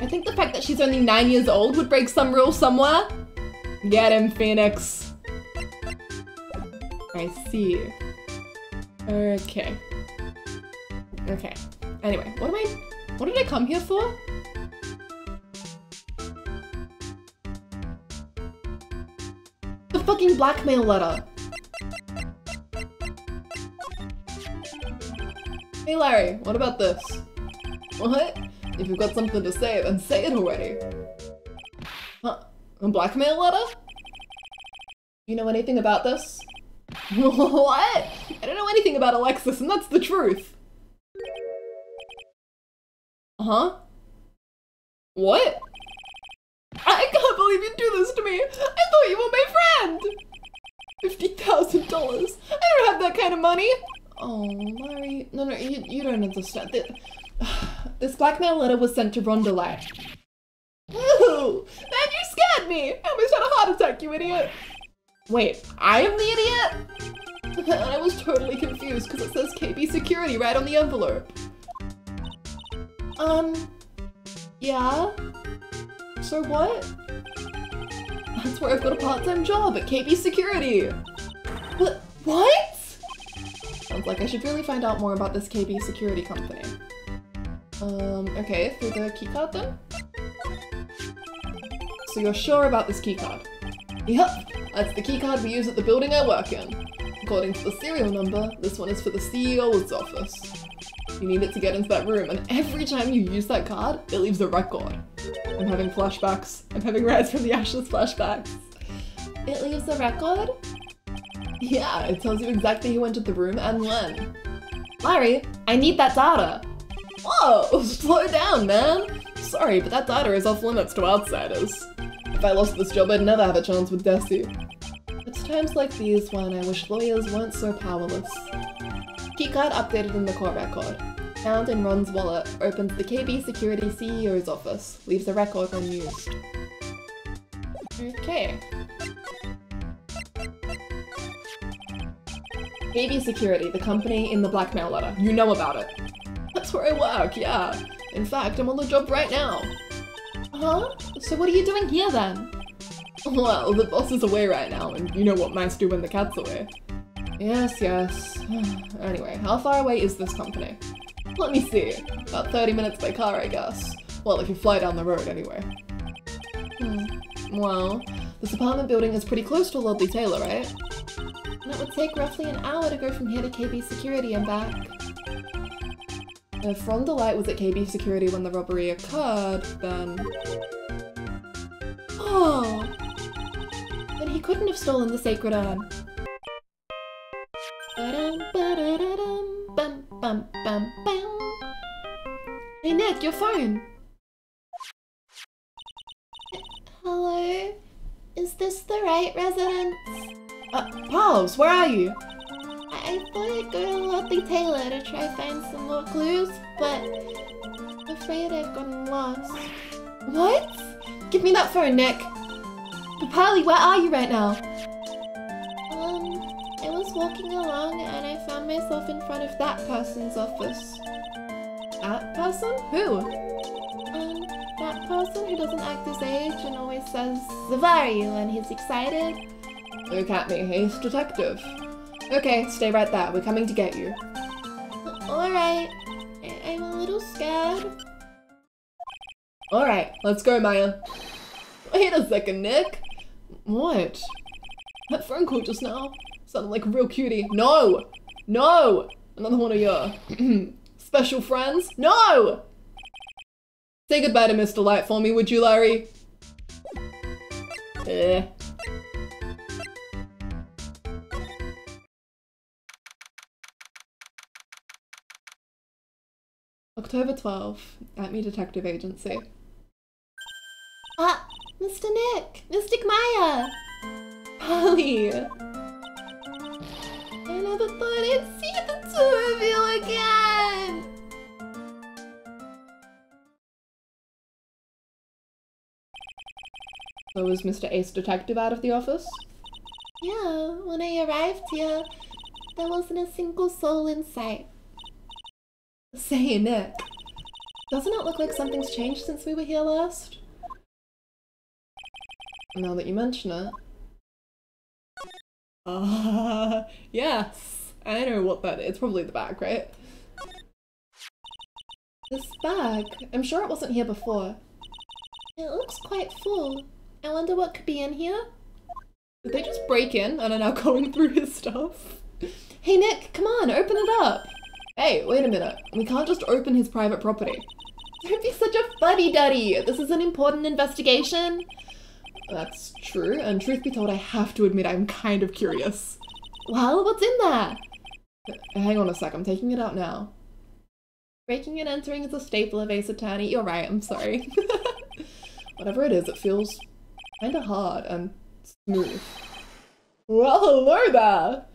I think the fact that she's only 9 years old would break some rule somewhere. Get him, Phoenix. I see. Okay. Okay. Anyway, what did I come here for? The fucking blackmail letter. Hey Larry, what about this? What? If you've got something to say, then say it already. Huh? A blackmail letter? You know anything about this? What? I don't know anything about Alexis, and that's the truth. Uh-huh? What? I can't believe you'd do this to me! I thought you were my friend! $50,000. I don't have that kind of money! Oh, Larry. No, you don't understand. This blackmail letter was sent to Rhonda Light. Ooh! Man, you scared me! I almost had a heart attack, you idiot! Wait, I am the idiot? And I was totally confused because it says KB Security right on the envelope. Yeah? So what? That's where I've got a part-time job at KB Security. What? Sounds like I should really find out more about this KB Security company. Okay, through the keycard then? So you're sure about this keycard? Yep, that's the keycard we use at the building I work in. According to the serial number, this one is for the CEO's office. You need it to get into that room, and every time you use that card, it leaves a record. I'm having flashbacks. I'm having Rise from the Ashes flashbacks. It leaves a record? Yeah, it tells you exactly who entered the room and when. Larry, I need that data. Whoa, slow down, man. Sorry, but that data is off limits to outsiders. If I lost this job, I'd never have a chance with Desi. It's times like these when I wish lawyers weren't so powerless. Keycard updated in the court record. Found in Ron's wallet, opens the KB Security CEO's office, leaves a record unused. Okay. KB Security, the company in the blackmail letter. You know about it. That's where I work, yeah. In fact, I'm on the job right now. Huh? So what are you doing here then? Well, the boss is away right now, and you know what mice do when the cat's away. Yes. Anyway, how far away is this company? Let me see. About 30 minutes by car, I guess. Well, if you fly down the road, anyway. Well, this apartment building is pretty close to Lordly Taylor, right? And it would take roughly an hour to go from here to KB Security and back. If Rhonda Light was at KB Security when the robbery occurred, then... Oh! Then he couldn't have stolen the sacred urn. Hey Nick, your phone! Hello? Is this the right residence? Pals, where are you? I thought I'd go to Lordly Taylor to try find some more clues, but I'm afraid I've gotten lost. What? Give me that phone, Nick. Papali, where are you right now? I was walking along and I found myself in front of that person's office. That person? Who? That person who doesn't act his age and always says Zavari when he's excited. Look at me, he's detective. Okay, stay right there. We're coming to get you. Alright. I'm a little scared. Alright, let's go, Maya. Wait a second, Nick. What? That phone call just now sounded like a real cutie. No! No! Another one of your special friends? No! Say goodbye to Mr. Light for me, would you, Larry? October 12, Acme Detective Agency. Ah, Mr. Nick! Mystic Maya! Polly! I never thought I'd see the two of you again! So was Mr. Ace Detective out of the office? Yeah, when I arrived here, there wasn't a single soul in sight. Say, Nick, doesn't it look like something's changed since we were here last? Now that you mention it. Yes. I know what that is. It's probably the bag, right? This bag? I'm sure it wasn't here before. It looks quite full. I wonder what could be in here? Did they just break in and are now going through his stuff? Hey Nick, come on, open it up! Hey, wait a minute. We can't just open his private property. Don't be such a fuddy-duddy! This is an important investigation! That's true, and truth be told, I have to admit I'm kind of curious. Well, what's in there? Hang on a sec, I'm taking it out now. Breaking and entering is a staple of Ace Attorney. You're right, I'm sorry. Whatever it is, it feels kinda hard and smooth. Well, hello there!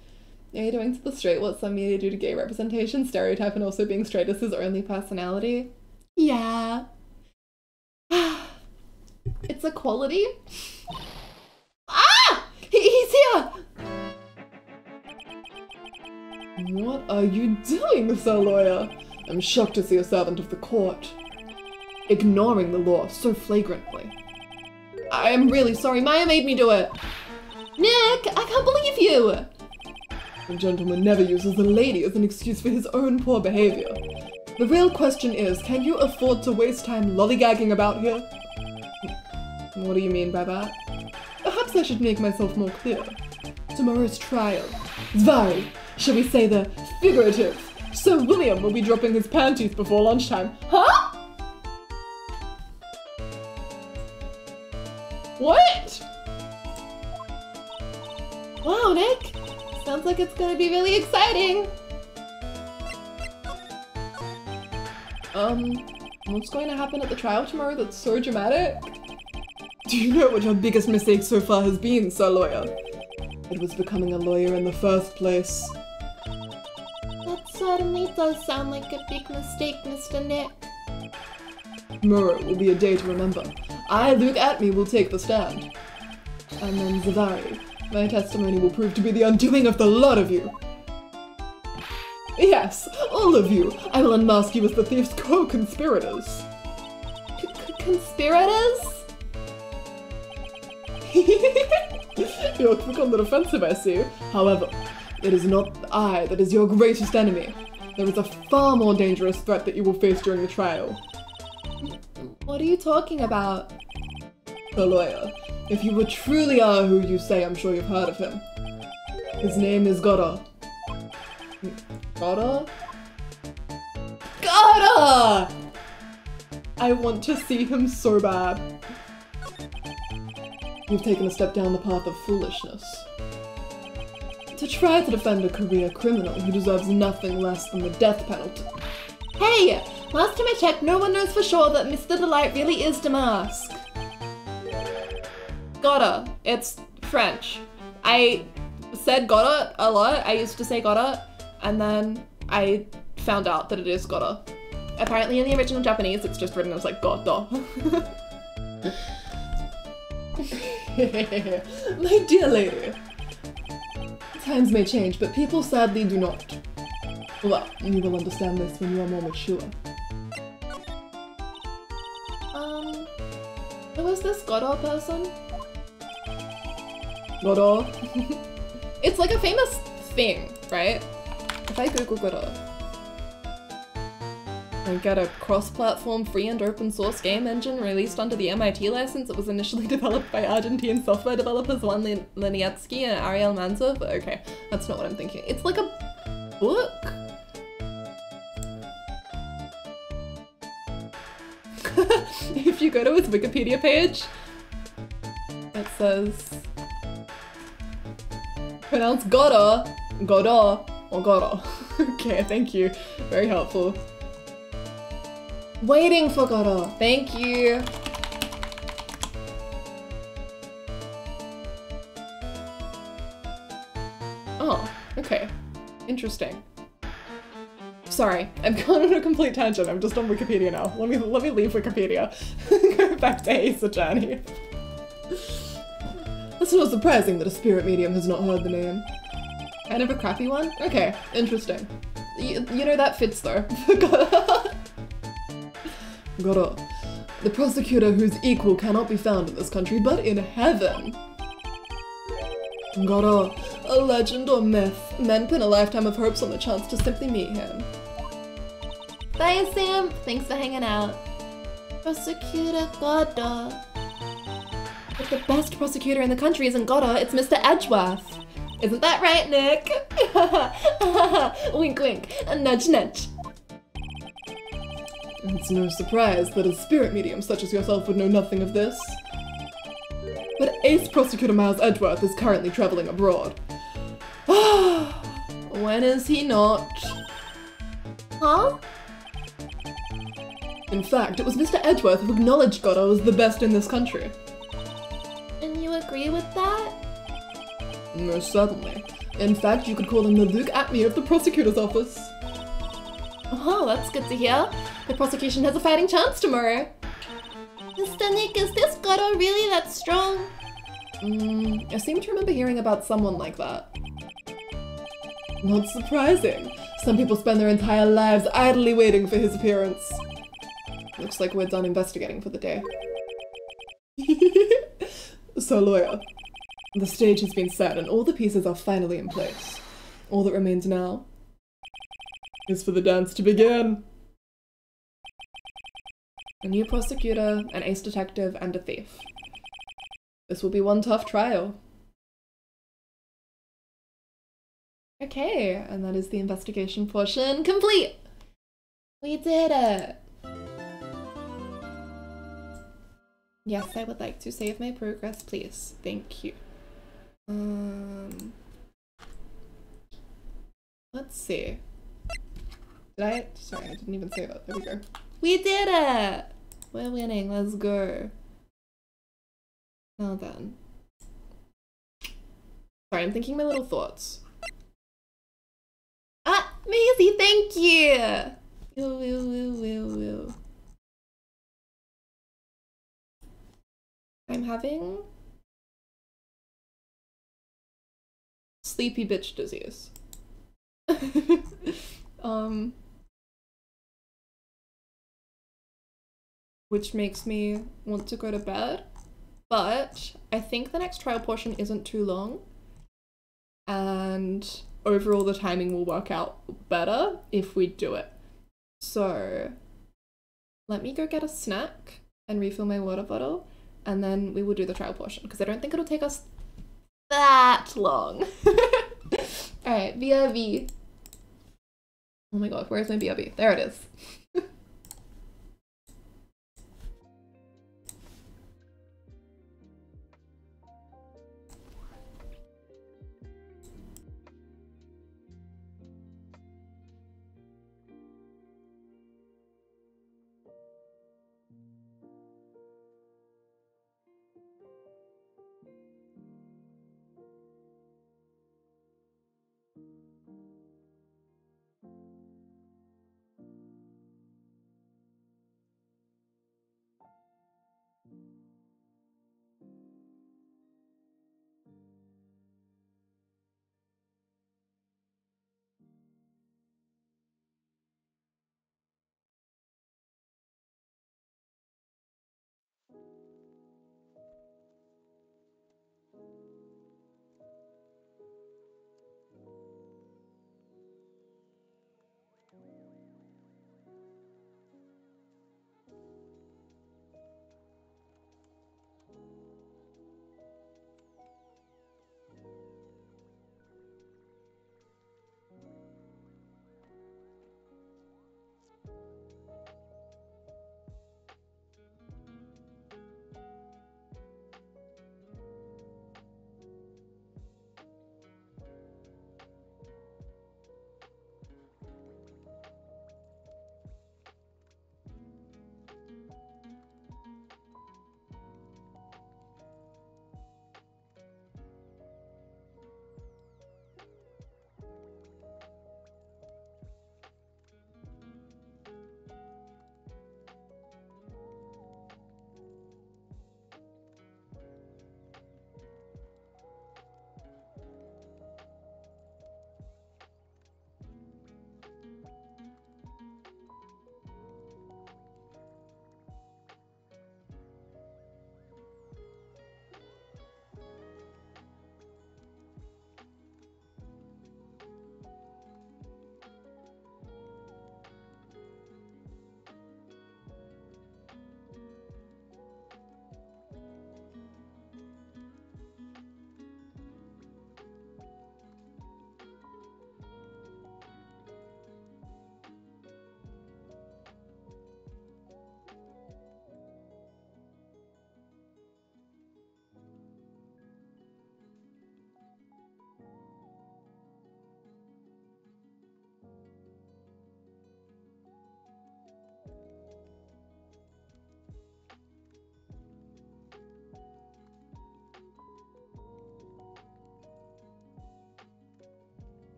Are you doing to the straight what some media do to gay representation, stereotype, and also being straight is his only personality? Yeah. It's a quality? Ah! He's here! What are you doing, Sir Lawyer? I'm shocked to see a servant of the court ignoring the law so flagrantly. I am really sorry, Maya made me do it! Nick, I can't believe you! The gentleman never uses a lady as an excuse for his own poor behavior. The real question is, can you afford to waste time lollygagging about here? What do you mean by that? Perhaps I should make myself more clear. Tomorrow's trial. Zvari, shall we say the figurative? Sir William will be dropping his panties before lunchtime. Huh? What? Wow, Nick! Sounds like it's gonna be really exciting! What's going to happen at the trial tomorrow that's so dramatic? Do you know what your biggest mistake so far has been, Sir Lawyer? It was becoming a lawyer in the first place. That certainly does sound like a big mistake, Mr. Nick. Tomorrow will be a day to remember. I, Luke Atme, will take the stand. And then Zavari, my testimony will prove to be the undoing of the lot of you. Yes, all of you. I will unmask you as the thief's co-conspirators. Conspirators? You're quick on the defensive, I see. However, it is not I that is your greatest enemy. There is a far more dangerous threat that you will face during the trial. What are you talking about? The lawyer. If you truly are who you say, I'm sure you've heard of him. His name is Goddard. Goddard? Goddard! I want to see him so bad. You've taken a step down the path of foolishness. To try to defend a career criminal who deserves nothing less than the death penalty. Hey! Last time I checked, no one knows for sure that Mr. Delight really is Damask. Goddard. It's French. I said Goddard a lot. I used to say Goddard, and then I found out that it is Goddard. Apparently in the original Japanese, it's just written as like Goddard. My dear lady. Times may change, but people sadly do not. Well, you will understand this when you are more mature. Who is this Godot person? Godot. It's like a famous thing, right? If I Google Godot and get a cross-platform free and open source game engine released under the MIT license, it was initially developed by Argentine software developers Juan Linietsky and Ariel Manzo, but okay, that's not what I'm thinking. It's like a book? If you go to his Wikipedia page, it says pronounce Godot, Godot, or Godot. Okay, thank you. Very helpful. Waiting for Godot. Thank you. Oh, okay. Interesting. Sorry, I've gone on a complete tangent. I'm just on Wikipedia now. Let me leave Wikipedia. Go back to Ace Attorney. It's not surprising that a spirit medium has not heard the name. Kind of a crappy one? Okay, interesting. You know, that fits though. Godot, the prosecutor whose equal cannot be found in this country, but in heaven. Godot, a legend or myth. Men pin a lifetime of hopes on the chance to simply meet him. Bye, Sam. Thanks for hanging out. Prosecutor Godot. But the best prosecutor in the country isn't Godot, it's Mr. Edgeworth. Isn't that right, Nick? Wink, wink, and nudge, nudge. It's no surprise that a spirit medium such as yourself would know nothing of this. But Ace Prosecutor Miles Edgeworth is currently traveling abroad. When is he not? Huh? In fact, it was Mr. Edgeworth who acknowledged Godot as the best in this country. And you agree with that? Most certainly. In fact, you could call him the Luke Atme of the prosecutor's office. Oh, that's good to hear. The prosecution has a fighting chance tomorrow. Mr. Nick, is this Godot really that strong? I seem to remember hearing about someone like that. Not surprising. Some people spend their entire lives idly waiting for his appearance. Looks like we're done investigating for the day. So, lawyer, the stage has been set and all the pieces are finally in place. All that remains now is for the dance to begin. A new prosecutor, an ace detective, and a thief. This will be one tough trial. Okay, and that is the investigation portion complete! We did it! Yes, I would like to save my progress, please. Thank you. Let's see. Sorry, I didn't even say that. There we go. We did it! We're winning, let's go. Now then. Sorry, I'm thinking my little thoughts. Ah, Maisie, thank you! I'm having sleepy bitch disease. Which makes me want to go to bed, but I think the next trial portion isn't too long, and overall the timing will work out better if we do it. So let me go get a snack and refill my water bottle, and then we will do the trial portion, because I don't think it'll take us that long. Alright, BRB. Oh my god, where's my BRB? There it is.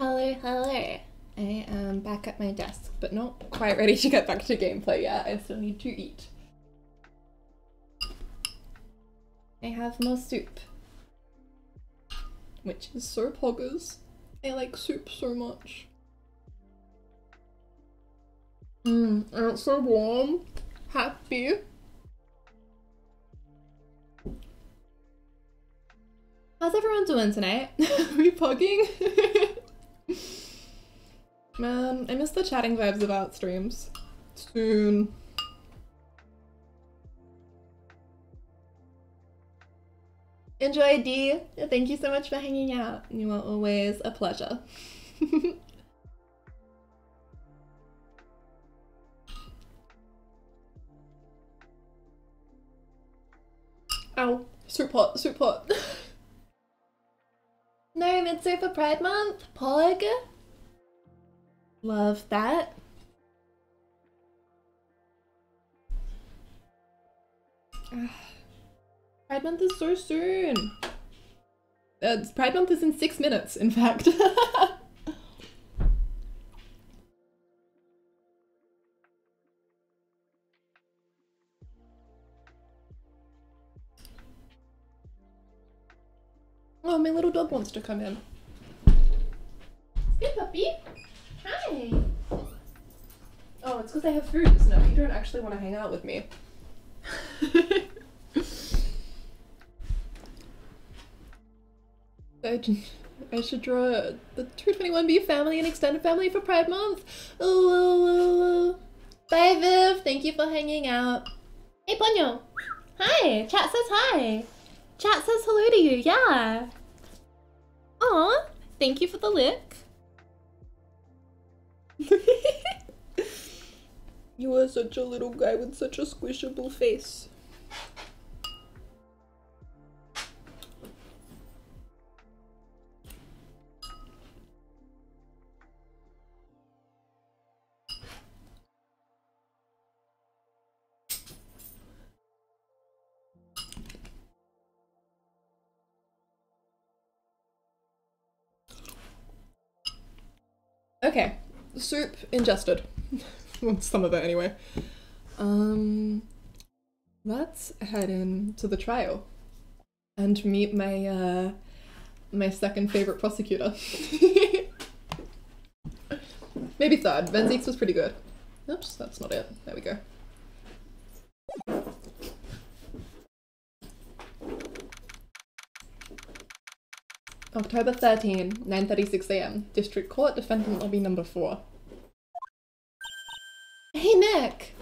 Hello, hello. I am back at my desk, but not quite ready to get back to gameplay yet. I still need to eat. I have more soup. Which is so poggers. I like soup so much. And it's so warm. Happy. How's everyone doing tonight? Are we pogging? Man, I miss the chatting vibes about streams. Soon. Enjoy, D. Thank you so much for hanging out. You are always a pleasure. Ow. Soup hot, soup hot. No, Mid-Soup for Pride Month. Pog. Love that. Pride Month is so soon. Pride Month is in 6 minutes, in fact. Oh, my little dog wants to come in. Hey, puppy. Hi. Oh, it's because I have food. So no, you don't actually want to hang out with me. I should draw the 221B family and extended family for Pride Month. Ooh. Bye, Viv. Thank you for hanging out. Hey, Ponyo. Hi. Chat says hi. Chat says hello to you. Yeah. Aw. Thank you for the lick. You are such a little guy with such a squishable face. Okay, soup ingested. Well, some of it anyway. Let's head into the trial and meet my my second favorite prosecutor. Maybe third. Venzeek's was pretty good. Oops, that's not it. There we go. October 13, 9:36 AM. District Court, Defendant Lobby number 4. Hey, Nick!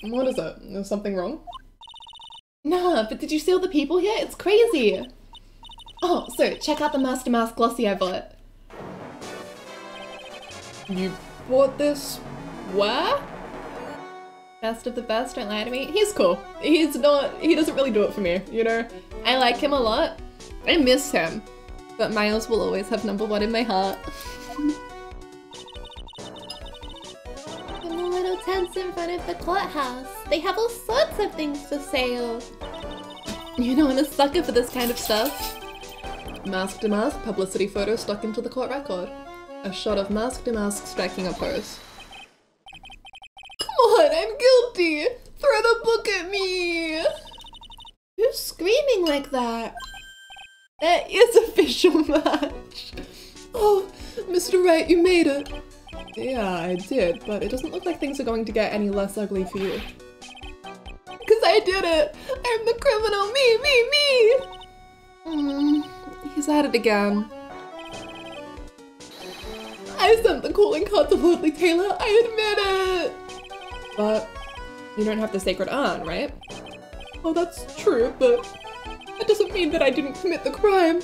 What is it? Is something wrong? Nah, but did you see all the people here? It's crazy! Oh, so check out the Master Mask Glossy I bought. You bought this where? Best of the best, don't lie to me. He's cool. He doesn't really do it for me, you know? I like him a lot. I miss him, but Miles will always have number 1 in my heart. In the little tents in front of the courthouse, they have all sorts of things for sale. You know, I'm a sucker for this kind of stuff. Mask to mask, publicity photo stuck into the court record. A shot of mask to mask striking a pose. Come on, I'm guilty! Throw the book at me! Who's screaming like that? That is official match! Oh, Mr. Wright, you made it! Yeah, I did, but it doesn't look like things are going to get any less ugly for you. Cause I did it! I'm the criminal! Me! He's at it again. I sent the calling card to Lordly Taylor, I admit it! But you don't have the Sacred Urn, right? Oh, that's true, but that doesn't mean that I didn't commit the crime.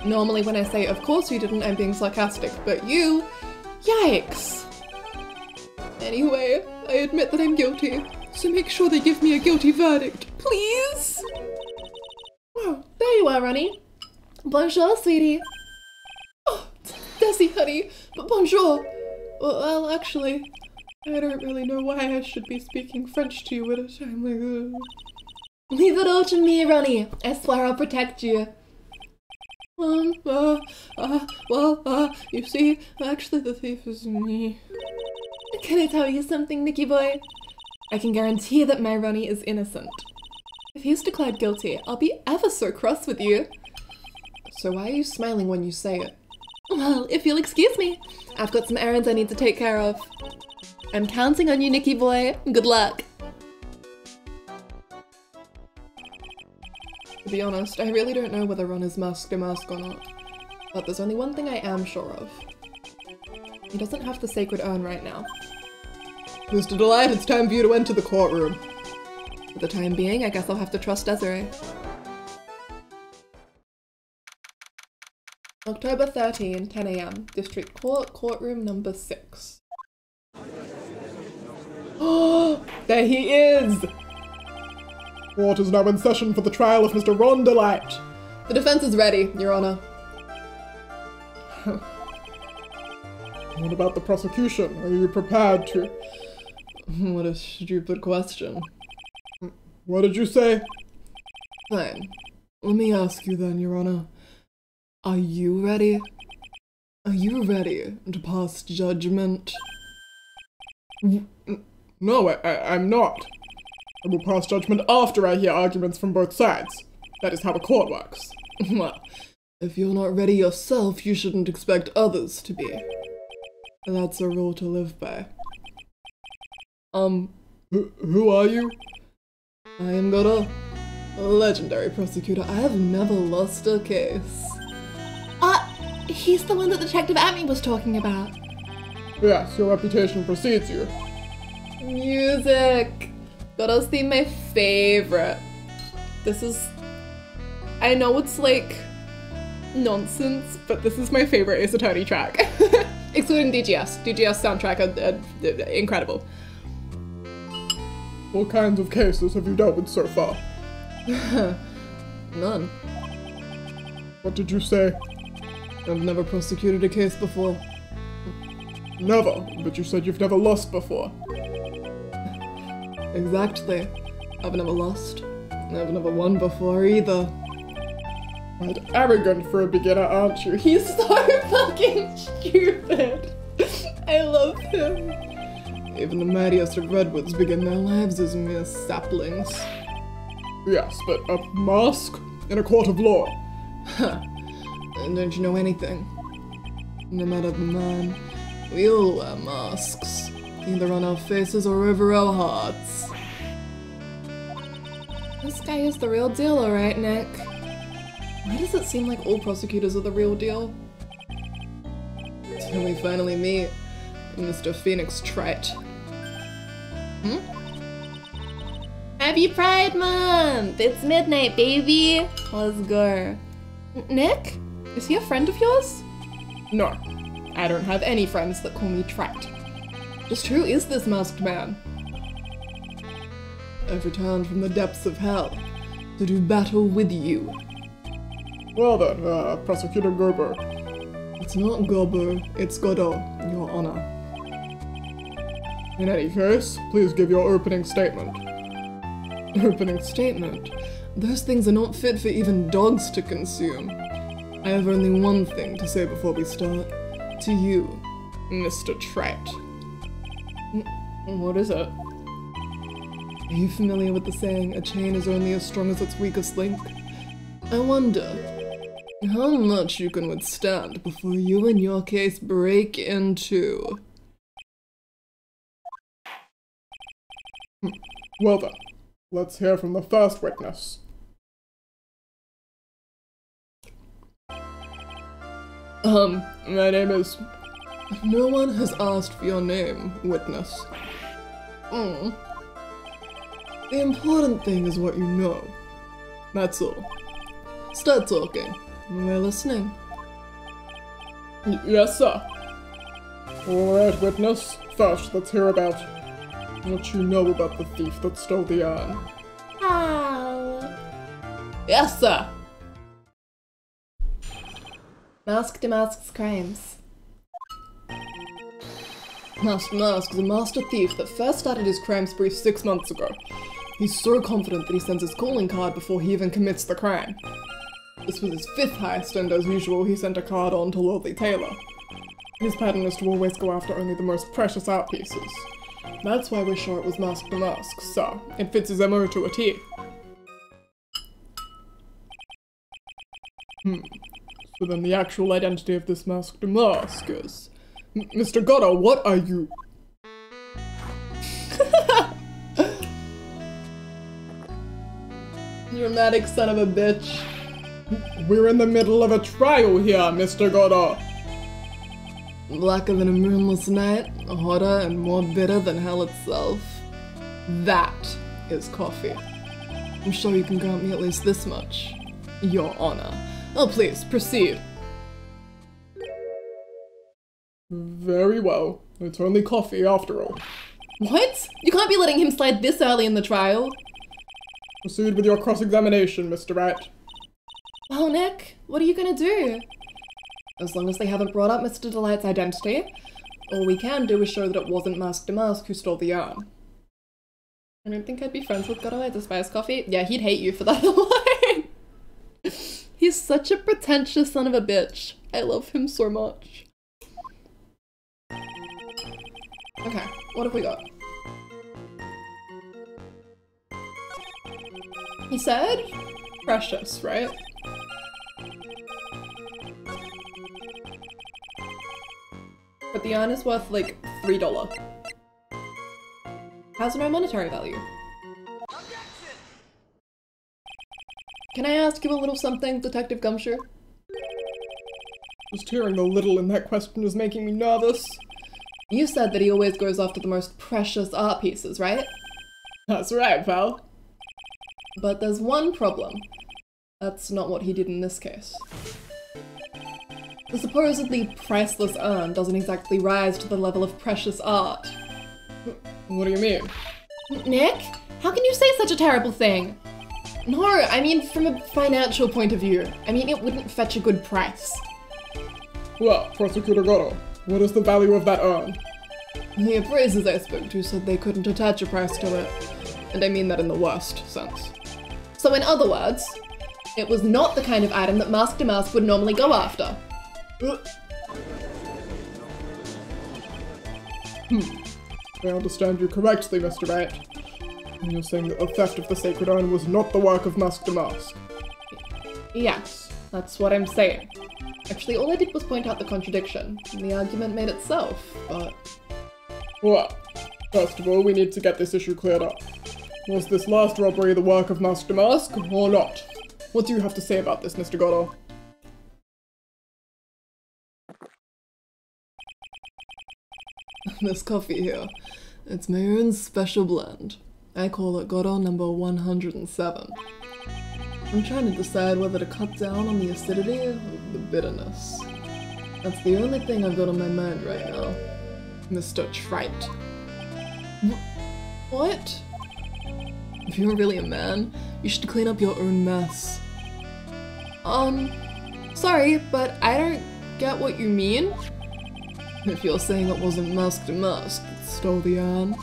Normally when I say, of course you didn't, I'm being sarcastic, but you... Yikes! Anyway, I admit that I'm guilty, so make sure they give me a guilty verdict, please? Oh, there you are, Ronnie. Bonjour, sweetie. Oh, Desi, honey, but bonjour. Well, actually, I don't really know why I should be speaking French to you at a time like this. Leave it all to me, Ronnie. I swear I'll protect you. You see, actually the thief is me. Can I tell you something, Nicky boy? I can guarantee that my Ronnie is innocent. If he's declared guilty, I'll be ever so cross with you. So why are you smiling when you say it? Well, if you'll excuse me, I've got some errands I need to take care of. I'm counting on you, Nicky boy. Good luck. To be honest, I really don't know whether Ron is masked or not. But there's only one thing I am sure of. He doesn't have the sacred urn right now. Mr. Delight, it's time for you to enter the courtroom. For the time being, I guess I'll have to trust Desiree. October 13, 10 AM, District Court, Courtroom number 6. Oh, there he is! Court is now in session for the trial of Mr. Ron Delight. The defense is ready, Your Honor. What about the prosecution? Are you prepared to? What a stupid question. What did you say? Fine. Let me ask you then, Your Honor. Are you ready? Are you ready to pass judgment? No, I'm not. I will pass judgment after I hear arguments from both sides. That is how a court works. Well, if you're not ready yourself, you shouldn't expect others to be. That's a rule to live by. Who are you? I am Godot, a legendary prosecutor. I have never lost a case. He's the one that Detective Amy was talking about. Yes, your reputation precedes you. Music! Godot's theme, my favorite. This is... I know it's like nonsense, but this is my favorite Ace Attorney track. Excluding DGS. DGS soundtrack are incredible. What kinds of cases have you dealt with so far? None. What did you say? I've never prosecuted a case before. Never, but you said you've never lost before. Exactly. I've never lost. I've never won before either. Quite arrogant for a beginner, aren't you? He's so fucking stupid. I love him. Even the mightiest of redwoods begin their lives as mere saplings. Yes, but a mask in a court of law. And don't you know anything? No matter the man, we all wear masks, either on our faces or over our hearts. This guy is the real deal, alright, Nick. Why does it seem like all prosecutors are the real deal? Till we finally meet Mr. Phoenix Trite. Happy Pride Month! It's midnight, baby! Let's go. Nick? Is he a friend of yours? No, I don't have any friends that call me Trite. Just who is this masked man? I've returned from the depths of hell to do battle with you. Well then, Prosecutor Gerber. It's not Gerber, it's Godot, Your Honor. In any case, please give your opening statement. Opening statement? Those things are not fit for even dogs to consume. I have only one thing to say before we start. To you, Mr. Trite. What is it? Are you familiar with the saying, a chain is only as strong as its weakest link? I wonder how much you can withstand before you and your case break in two. Well then, let's hear from the first witness. My name is... No one has asked for your name, witness. The important thing is what you know. That's all. Start talking. We're listening. Yes, sir. Alright, witness. First, let's hear about what you know about the thief that stole the urn. Yes, sir. Mask demasks crimes. Masked Mask is a master thief that first started his crime spree 6 months ago. He's so confident that he sends his calling card before he even commits the crime. This was his 5th heist, and as usual, he sent a card on to Lordly Taylor. His pattern is to always go after only the most precious art pieces. That's why we're sure it was Mask to Mask, so it fits his MO to a T. So then the actual identity of this Mask to Mask is... Mr. Godo, what are you? Dramatic son of a bitch. We're in the middle of a trial here, Mr. Godo. Blacker than a moonless night, hotter and more bitter than hell itself. That is coffee. I'm sure you can grant me at least this much. Your honor. Oh, please, proceed. Very well. It's only coffee after all. What? You can't be letting him slide this early in the trial. Proceed with your cross-examination, Mr. Wright. Well, Nick, what are you gonna do? As long as they haven't brought up Mr. Delight's identity, all we can do is show that it wasn't Mask to Mask who stole the yarn. I don't think I'd be friends with Godo. I despise coffee. Yeah, he'd hate you for that line. He's such a pretentious son of a bitch. I love him so much. Okay, what have we got? He said precious, right? But the yarn is worth like $3. Has no monetary value. Can I ask you a little something, Detective Gumshoe? Just hearing the little in that question is making me nervous. You said that he always goes after the most precious art pieces, right? That's right, pal. But there's one problem. That's not what he did in this case. The supposedly priceless urn doesn't exactly rise to the level of precious art. What do you mean? Nick? How can you say such a terrible thing? No, I mean from a financial point of view. I mean it wouldn't fetch a good price. Well, Prosecutor Godo, what is the value of that urn? The appraisers I spoke to said they couldn't attach a price to it. And I mean that in the worst sense. So in other words, it was not the kind of item that Mask to Mask would normally go after. I understand you correctly, Mr. Wright. And you're saying that the theft of the sacred urn was not the work of Mask to Mask. Yes, that's what I'm saying. Actually, all I did was point out the contradiction, and the argument made itself, but... Well, first of all, we need to get this issue cleared up. Was this last robbery the work of Mask to Mask, or not? What do you have to say about this, Mr. Godo? This coffee here, it's my own special blend. I call it Godo number 107. I'm trying to decide whether to cut down on the acidity or the bitterness. That's the only thing I've got on my mind right now. Mr. Trite. What? If you're really a man, you should clean up your own mess. Sorry, but I don't get what you mean. If you're saying it wasn't Mask to Mask that stole the yarn,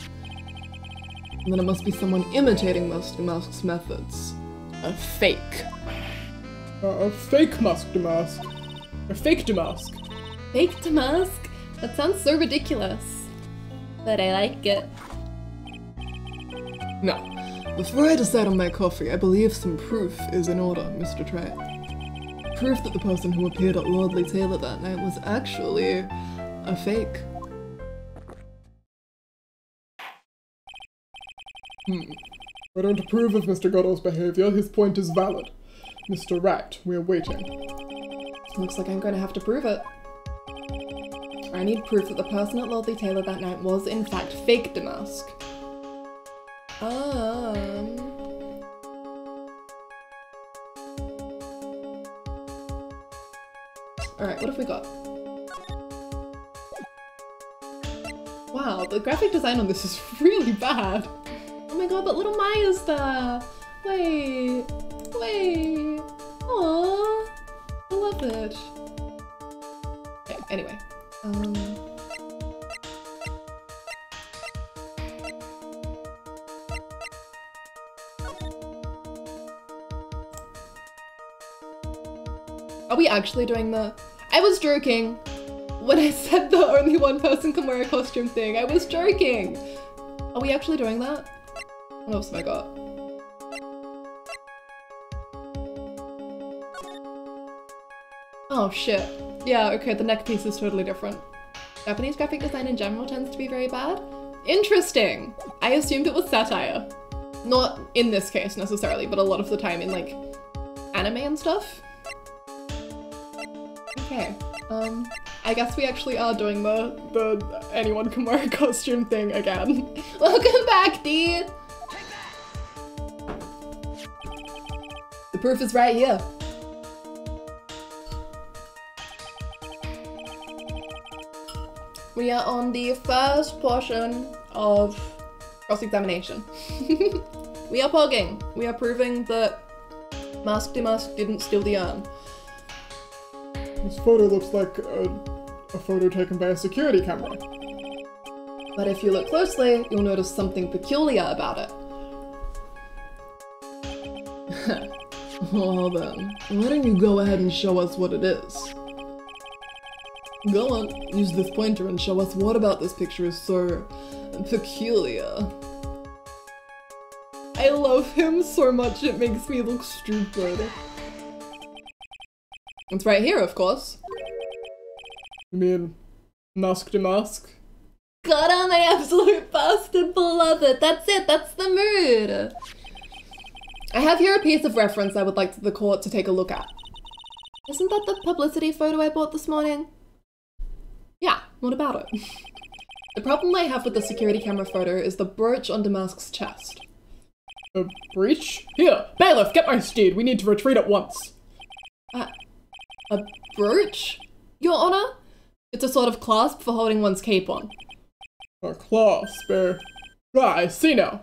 then it must be someone imitating Mask to Mask's methods. A fake. A fake Mask to Mask. A fake to Mask. Fake to Mask? That sounds so ridiculous. But I like it. Now, before I decide on my coffee, I believe some proof is in order, Mr. Trite. Proof that the person who appeared at Lordly Taylor that night was actually a fake. I don't approve of Mr. Godo's behavior. His point is valid. Mr. Wright, we're waiting. Looks like I'm going to have to prove it. I need proof that the person at Lordly Taylor that night was in fact fake Damask. Alright, what have we got? Wow, the graphic design on this is really bad. Oh my god, but little Maya's there! Wait, wait, aww, I love it. Okay, anyway, Are we actually doing the... I was joking when I said the only one person can wear a costume thing. I was joking. Are we actually doing that? What else have I got? Oh shit. Yeah, okay, the neck piece is totally different. Japanese graphic design in general tends to be very bad. Interesting! I assumed it was satire. Not in this case necessarily, but a lot of the time in like anime and stuff. Okay, I guess we actually are doing the anyone can wear a costume thing again. Welcome back, D! The proof is right here. We are on the first portion of cross-examination. We are pogging. We are proving that Mask Demask didn't steal the urn. This photo looks like a photo taken by a security camera. But if you look closely, you'll notice something peculiar about it. Well then, why don't you go ahead and show us what it is? Go on, use this pointer and show us what about this picture is so peculiar. I love him so much it makes me look stupid. It's right here, of course. You mean Mask Demask? God, I'm my absolute bastard beloved. That's it, that's the mood. I have here a piece of reference I would like the court to take a look at. Isn't that the publicity photo I bought this morning? Yeah, what about it? The problem I have with the security camera photo is the brooch on Demask's chest. A breach? Here, bailiff, get my steed. We need to retreat at once. A brooch? Your Honor? It's a sort of clasp for holding one's cape on. A clasp, I see now.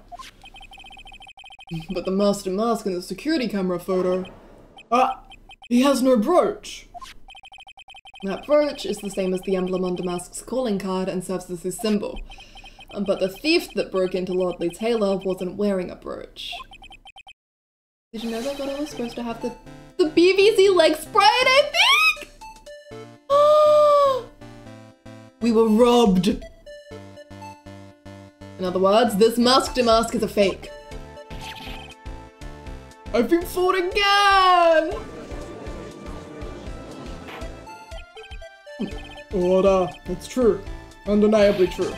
But the Master Mask in the security camera photo... he has no brooch. That brooch is the same as the emblem on Demask's calling card and serves as his symbol. But the thief that broke into Lordly Taylor wasn't wearing a brooch. Did you know that Godo was supposed to have the BVZ leg sprite, I think? We were robbed! In other words, this Mask Demask is a fake. I've been fooled again! Order. It's true. Undeniably true.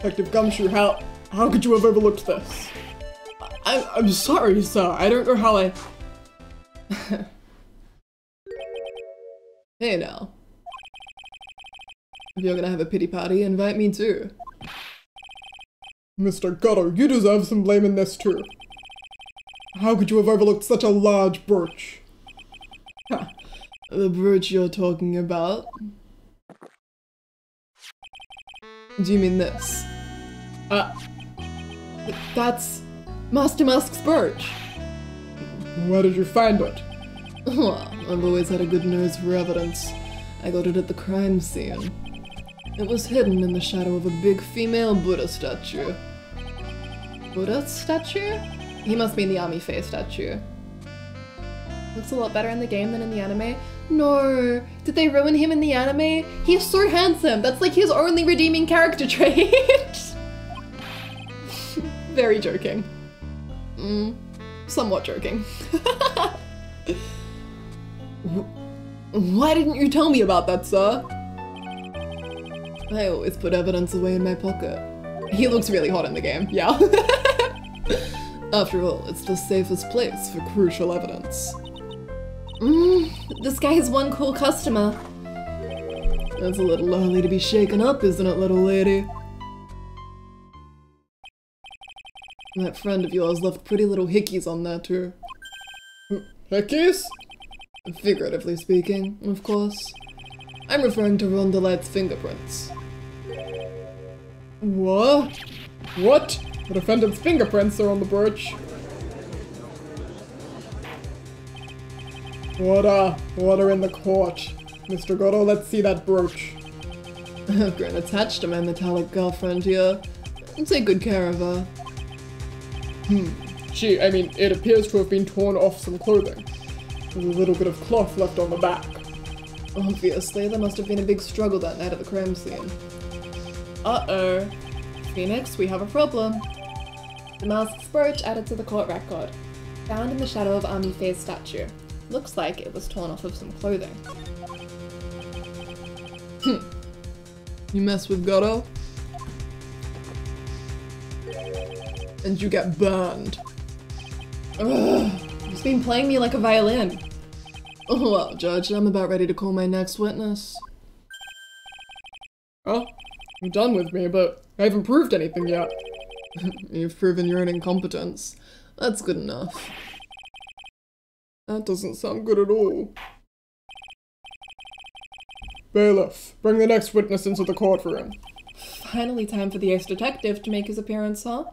Detective Gumshoe, how could you have overlooked this? I'm sorry, sir. I don't know how I... Hey now. If you're gonna have a pity party, invite me too. Mr. Godo, you deserve some blame in this too. How could you have overlooked such a large brooch? The brooch you're talking about? Do you mean this? That's Master Mask's brooch. Where did you find it? Well, I've always had a good nose for evidence. I got it at the crime scene. It was hidden in the shadow of a big female Buddha statue. Buddha statue? He must mean the army face statue. Looks a lot better in the game than in the anime. No! Did they ruin him in the anime? He's so handsome! That's like his only redeeming character trait! Very joking. Somewhat joking. Why didn't you tell me about that, sir? I always put evidence away in my pocket. He looks really hot in the game, yeah. After all, it's the safest place for crucial evidence. This guy is one cool customer. That's a little early to be shaken up, isn't it, little lady? That friend of yours left pretty little hickeys on there, too. Hickeys? Figuratively speaking, of course. I'm referring to Rondelette's fingerprints. What? What? The defendant's fingerprints are on the brooch. Order in the court. Mr. Godo, let's see that brooch. I've grown attached to my metallic girlfriend here. Take good care of her. It appears to have been torn off some clothing. There's a little bit of cloth left on the back. Obviously, there must have been a big struggle that night at the crime scene. Uh-oh. Phoenix, we have a problem. The mask's brooch added to the court record. Found in the shadow of Army Faye's statue. Looks like it was torn off of some clothing. You mess with Gato, and you get burned. Ugh, he's been playing me like a violin. Oh well, Judge, I'm about ready to call my next witness. Oh, you're done with me, but I haven't proved anything yet. You've proven your own incompetence. That's good enough. That doesn't sound good at all. Bailiff, bring the next witness into the courtroom. Finally time for the ace detective to make his appearance, huh?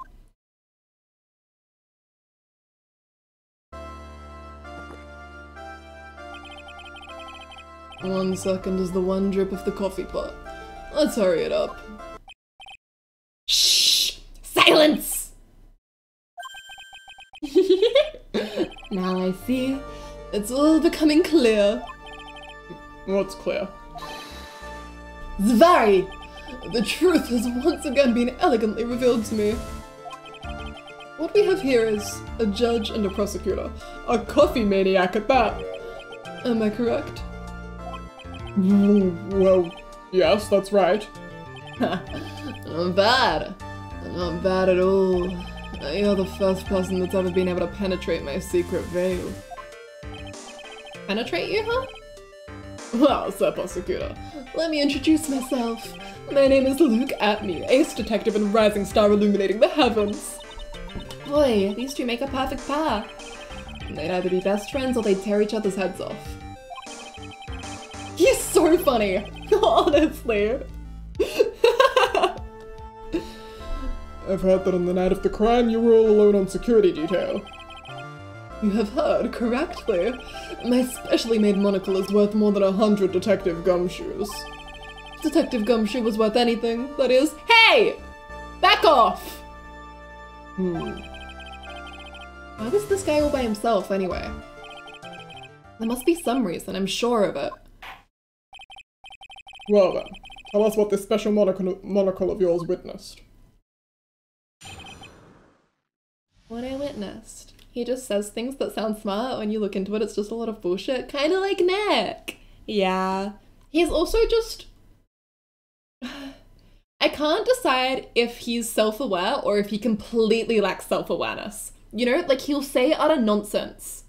One second is the one drip of the coffee pot. Let's hurry it up. Shh! Silence! Now I see. It's all becoming clear. What's clear? Zvari! The truth has once again been elegantly revealed to me. What we have here is a judge and a prosecutor. A coffee maniac at that. Am I correct? Well, yes, that's right. Not bad. Not bad at all. You're the first person that's ever been able to penetrate my secret veil. Penetrate you, huh? Well, Sir Prosecutor, let me introduce myself. My name is Luke Atney, ace detective and rising star illuminating the heavens. Boy, these two make a perfect pair. They'd either be best friends or they'd tear each other's heads off. He's so funny, honestly. I've heard that on the night of the crime you were all alone on security detail. You have heard correctly. My specially made monocle is worth more than 100 Detective Gumshoes. If Detective Gumshoe was worth anything, that is— Hey! Back off! Why was this guy all by himself, anyway? There must be some reason, I'm sure of it. Well then, tell us what this special monocle of yours witnessed. What I witnessed. He just says things that sound smart. When you look into it, it's just a lot of bullshit. Kinda like Nick. Yeah. He's also just... I can't decide if he's self-aware or if he completely lacks self-awareness. You know, like he'll say utter nonsense.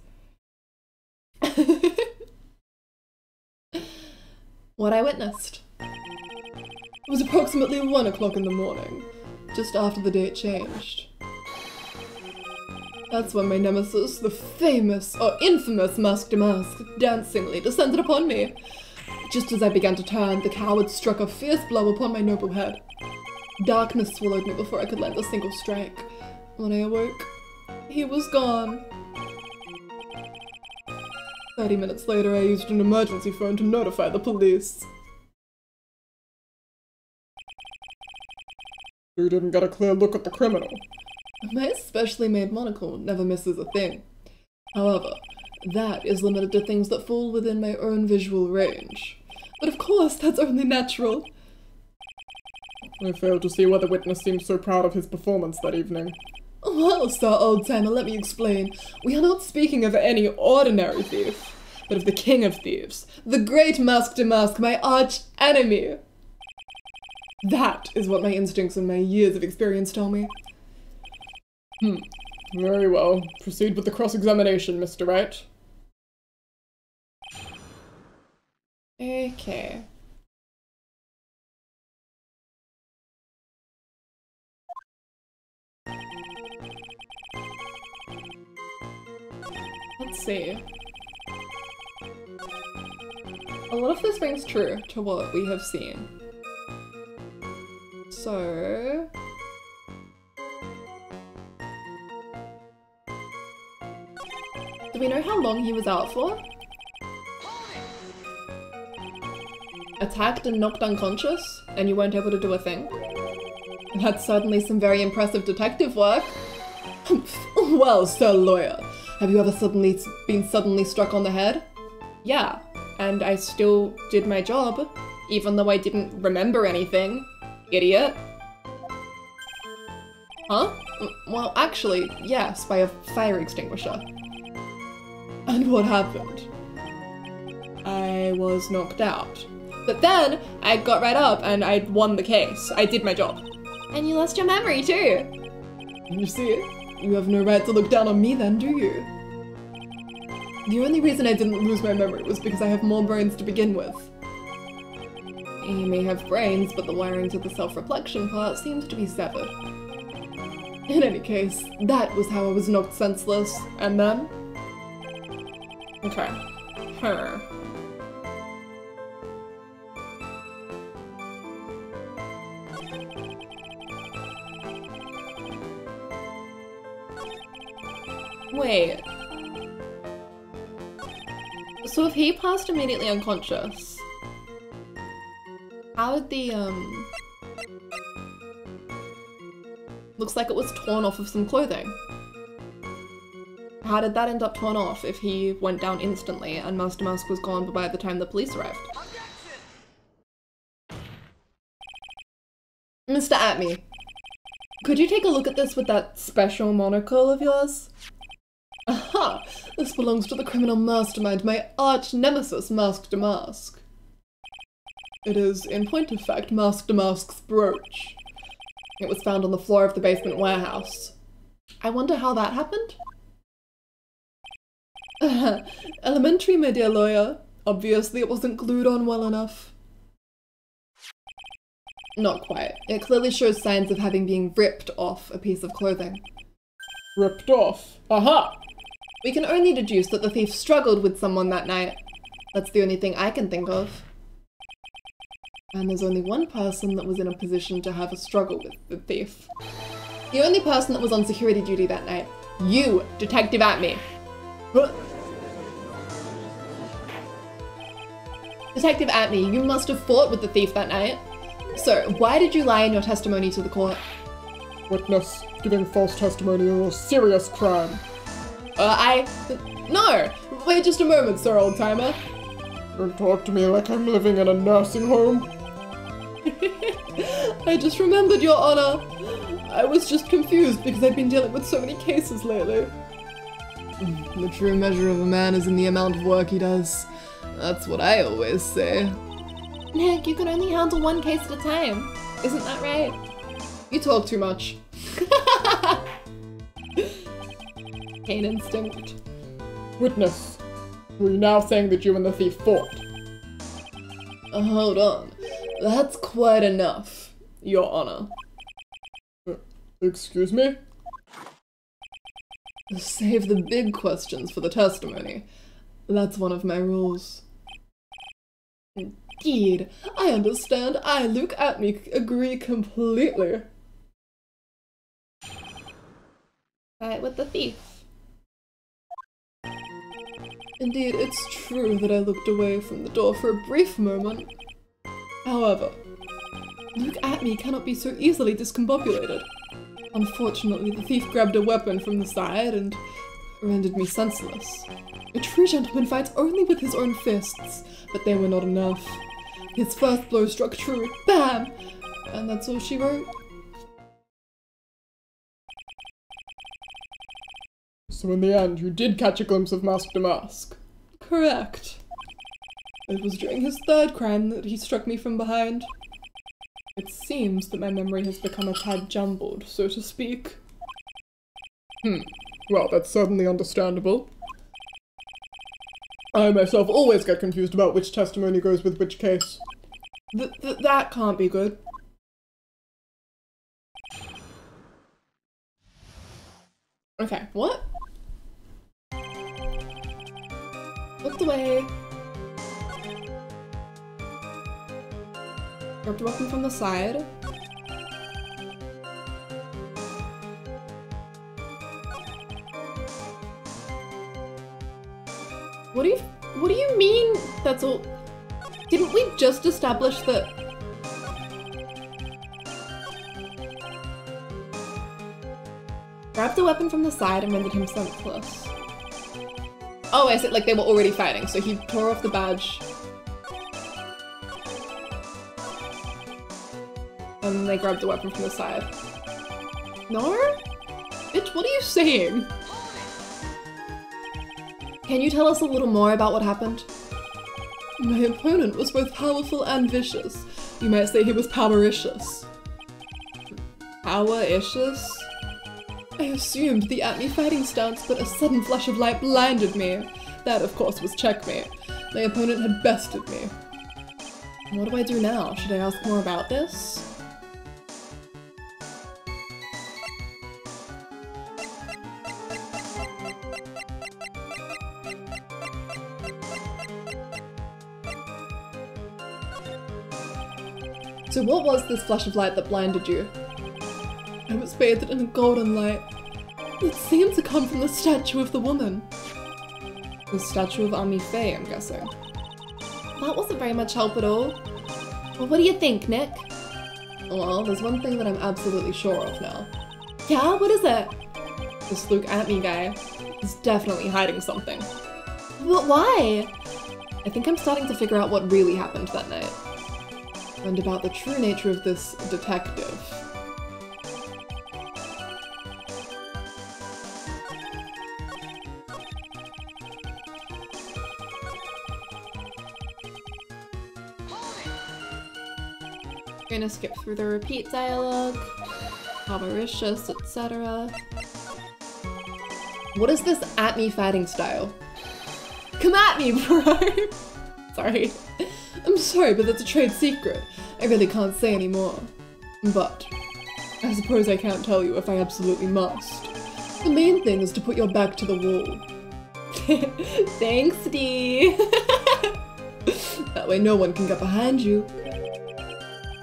What I witnessed. It was approximately 1 o'clock in the morning, just after the date changed. That's when my nemesis, the famous or infamous Mask to Mask, dancingly descended upon me. Just as I began to turn, the coward struck a fierce blow upon my noble head. Darkness swallowed me before I could land a single strike. When I awoke, he was gone. 30 minutes later, I used an emergency phone to notify the police. You didn't get a clear look at the criminal. My specially made monocle never misses a thing. However, that is limited to things that fall within my own visual range. But of course, that's only natural. I failed to see why the witness seemed so proud of his performance that evening. Well, Sir Oldtimer, let me explain. We are not speaking of any ordinary thief, but of the king of thieves, the great Mask to Mask, my arch enemy. That is what my instincts and my years of experience tell me. Very well. Proceed with the cross-examination, Mr. Wright. Okay. Let's see. A lot of this rings true to what we have seen. So... do we know how long he was out for? Attacked and knocked unconscious, and you weren't able to do a thing? That's certainly some very impressive detective work. Well, Sir Lawyer, Have you ever been suddenly struck on the head? Yeah, and I still did my job, even though I didn't remember anything. Idiot. Huh? Well, actually, yes, by a fire extinguisher. And what happened? I was knocked out. But then, I got right up and I won the case. I did my job. And you lost your memory too. You see, you have no right to look down on me then, do you? The only reason I didn't lose my memory was because I have more brains to begin with. You may have brains, but the wiring to the self-reflection part seems to be severed. In any case, that was how I was knocked senseless, and then? Okay. Her. Wait. So if he passed immediately unconscious, how did the, looks like it was torn off of some clothing. How did that end up torn off if he went down instantly and Master Mask was gone by the time the police arrived? Mr. Atme, could you take a look at this with that special monocle of yours? Aha! This belongs to the criminal mastermind, my arch nemesis, Mask Damask. It is, in point of fact, Mask Damask's brooch. It was found on the floor of the basement warehouse. I wonder how that happened? Elementary, my dear lawyer. Obviously it wasn't glued on well enough. Not quite. It clearly shows signs of having been ripped off a piece of clothing. Ripped off? Aha! We can only deduce that the thief struggled with someone that night. That's the only thing I can think of. And there's only one person that was in a position to have a struggle with the thief. The only person that was on security duty that night. You, Detective Atme. Detective Atme, you must have fought with the thief that night. So, why did you lie in your testimony to the court? Witness, giving false testimony is a serious crime. No! Wait just a moment, sir, old-timer. Don't talk to me like I'm living in a nursing home. I just remembered, Your Honor. I was just confused because I've been dealing with so many cases lately. The true measure of a man is in the amount of work he does. That's what I always say. Nick, you can only handle one case at a time. Isn't that right? You talk too much. Pain instinct. Witness, are you now saying that you and the thief fought? Hold on. That's quite enough, Your Honor. Excuse me? Save the big questions for the testimony. That's one of my rules. Indeed, I understand. I, Luke Atme, agree completely. Fight with the thief. Indeed, it's true that I looked away from the door for a brief moment. However, Luke Atme cannot be so easily discombobulated. Unfortunately, the thief grabbed a weapon from the side and rendered me senseless. A true gentleman fights only with his own fists, but they were not enough. His first blow struck true, bam! And that's all she wrote. So in the end, you did catch a glimpse of Mask Damask? Correct. It was during his third crime that he struck me from behind. It seems that my memory has become a tad jumbled, so to speak. Well, that's certainly understandable. I myself always get confused about which testimony goes with which case. That can't be good. Okay, what? Looked away. Grabbed a weapon from the side. What do you mean that's all? Didn't we just establish that? Grabbed the weapon from the side and rendered him senseless. Oh, I said like they were already fighting, so he tore off the badge. And they grabbed the weapon from the side. No? Bitch, what are you saying? Can you tell us a little more about what happened? My opponent was both powerful and vicious. You might say he was powericious. Powericious? I assumed the at me fighting stance, but a sudden flash of light blinded me. That, of course, was checkmate. My opponent had bested me. What do I do now? Should I ask more about this? So what was this flash of light that blinded you? I was bathed in a golden light. It seemed to come from the statue of the woman. The statue of Ami Faye, I'm guessing. That wasn't very much help at all. Well, what do you think, Nick? Well, there's one thing that I'm absolutely sure of now. Yeah? What is it? This Luke Atme guy is definitely hiding something. But why? I think I'm starting to figure out what really happened that night. And about the true nature of this detective. We're gonna skip through the repeat dialogue, avaricious, etc. What is this at me fighting style? Come at me, bro! Sorry. I'm sorry, but that's a trade secret. I really can't say anymore. But I suppose I can't tell you if I absolutely must. The main thing is to put your back to the wall. Thanks, Dee. That way no one can get behind you.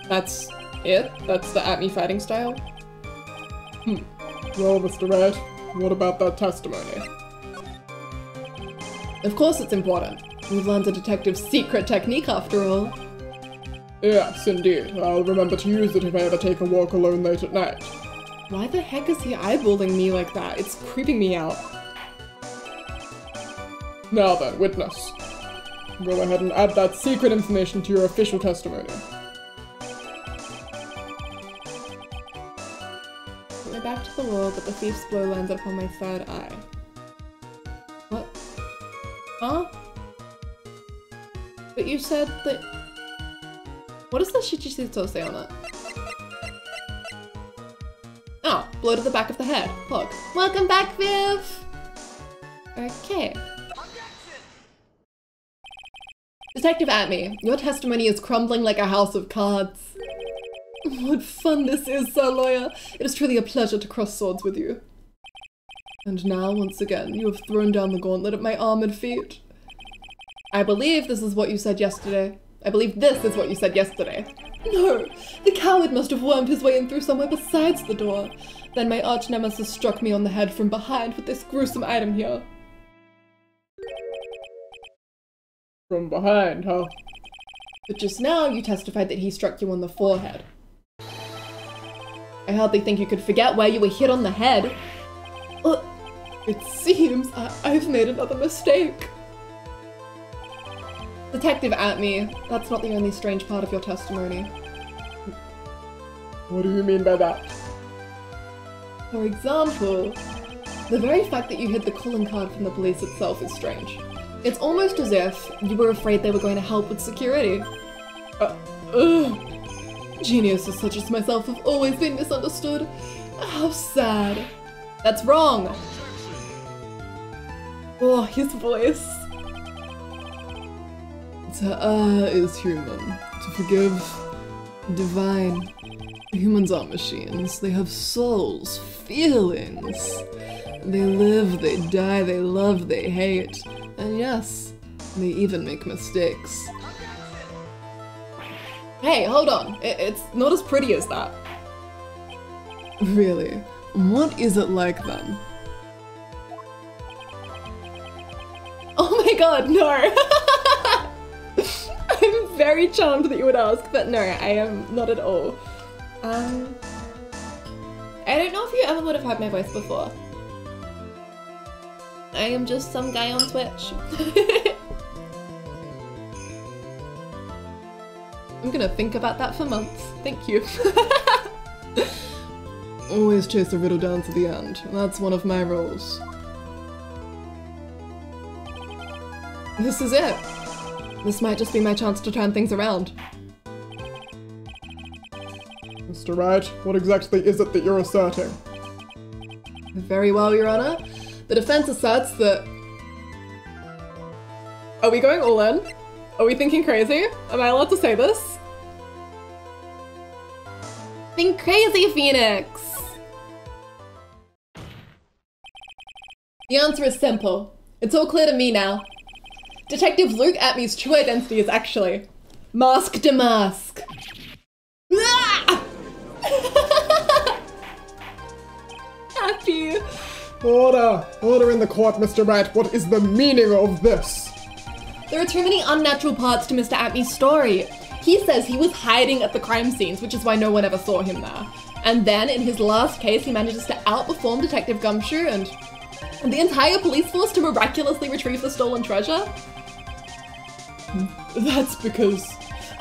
That's it? That's the at me fighting style? Well, Mr. Red, what about that testimony? Of course it's important. We've learned a detective's secret technique after all. Yes, indeed. I'll remember to use it if I ever take a walk alone late at night. Why the heck is he eyeballing me like that? It's creeping me out. Now then, witness. Go ahead and add that secret information to your official testimony. Put my back to the wall, but the thief's blow landed upon my third eye. What? Huh? But you said that... What does the Shichishito say on it? Oh, blow to the back of the head. Plug. Welcome back, Viv! Okay. Detective Atme, your testimony is crumbling like a house of cards. What fun this is, Sir Lawyer. It is truly a pleasure to cross swords with you. And now, once again, you have thrown down the gauntlet at my armored feet. I believe this is what you said yesterday. I believe this is what you said yesterday. No! The coward must have wormed his way in through somewhere besides the door. Then my arch nemesis struck me on the head from behind with this gruesome item here. From behind, huh? But just now, you testified that he struck you on the forehead. I hardly think you could forget where you were hit on the head. It seems I've made another mistake. Detective Atme, that's not the only strange part of your testimony. What do you mean by that? For example, the very fact that you hid the calling card from the police itself is strange. It's almost as if you were afraid they were going to help with security. Geniuses such as myself have always been misunderstood. How sad. That's wrong. Oh, his voice. To is human. To forgive, divine. Humans aren't machines. They have souls, feelings. They live, they die, they love, they hate. And yes, they even make mistakes. Hey, hold on. It's not as pretty as that. Really? What is it like then? Oh my god, no! I'm very charmed that you would ask, but no, I am not at all. I don't know if you ever would have heard my voice before. I am just some guy on Twitch. I'm gonna think about that for months. Thank you. Always chase the riddle down to the end. That's one of my rules. This is it. This might just be my chance to turn things around. Mr. Wright, what exactly is it that you're asserting? Very well, Your Honor. The defense asserts that... Are we going all in? Are we thinking crazy? Am I allowed to say this? Think crazy, Phoenix! The answer is simple. It's all clear to me now. Detective Luke Atmy's true identity is actually Mask Damask. Ah! Happy. Order! Order in the court, Mr. Wright. What is the meaning of this? There are too many unnatural parts to Mr. Atmy's story. He says he was hiding at the crime scenes, which is why no one ever saw him there. And then, in his last case, he manages to outperform Detective Gumshoe and the entire police force to miraculously retrieve the stolen treasure. That's because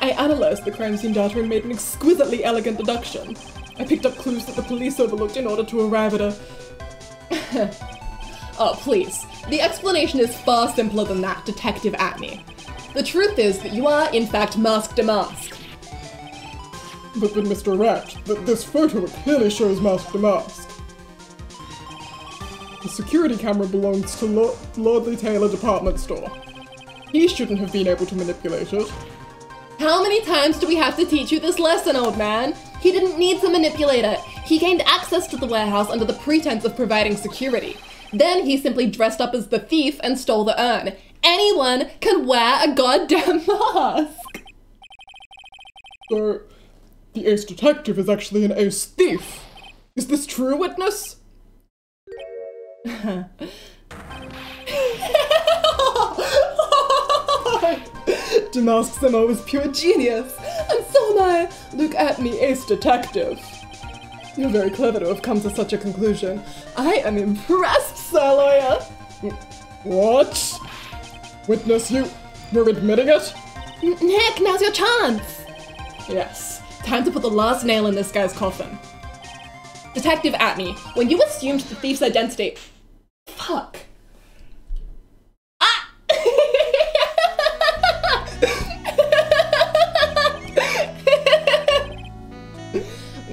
I analyzed the crime scene data and made an exquisitely elegant deduction. I picked up clues that the police overlooked in order to arrive at a... Oh, please. The explanation is far simpler than that, Detective Atmy. The truth is that you are, in fact, Mask Damask. But Mr. Wright, this photo clearly shows Mask Damask. The security camera belongs to Lordly Taylor department store. He shouldn't have been able to manipulate it. How many times do we have to teach you this lesson, old man? He didn't need to manipulate it. He gained access to the warehouse under the pretense of providing security. Then he simply dressed up as the thief and stole the urn. Anyone can wear a goddamn mask! So, the ace detective is actually an ace thief. Is this true, witness? Damask Simo is pure genius, and so am I. Look at me, ace detective. You're very clever to have come to such a conclusion. I am impressed, Sir Lawyer. What? Witness, you're admitting it? Nick, now's your chance. Yes, time to put the last nail in this guy's coffin. Detective Atmy, when you assumed the thief's identity... Fuck. Ah!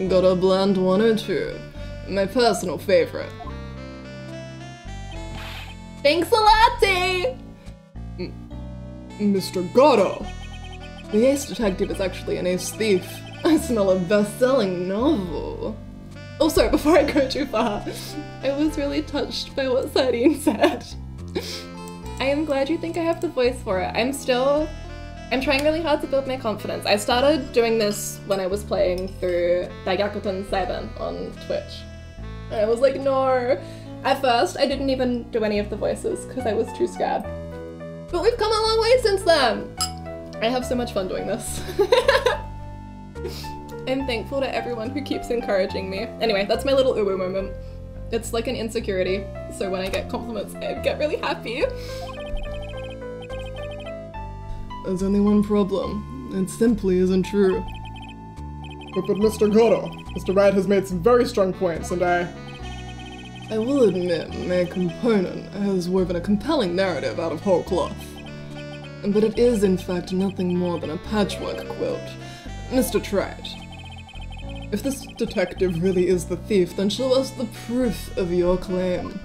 Got a bland one or two. My personal favorite. Thanks a latte! Mr. Gatto! The ace detective is actually an ace thief. I smell a best-selling novel. Also, before I go too far, I was really touched by what Sardine said. I am glad you think I have the voice for it. I'm trying really hard to build my confidence. I started doing this when I was playing through Daigakuten Saiban on Twitch. And I was like, no. At first, I didn't even do any of the voices because I was too scared. But we've come a long way since then. I have so much fun doing this. I'm thankful to everyone who keeps encouraging me. Anyway, that's my little uwu moment. It's like an insecurity, so when I get compliments, I get really happy. There's only one problem. It simply isn't true. But Mr. Gatto, Mr. Wright has made some very strong points, and I will admit my component has woven a compelling narrative out of whole cloth. But it is in fact nothing more than a patchwork quilt. Mr. Trout, if this detective really is the thief, then show us the proof of your claim.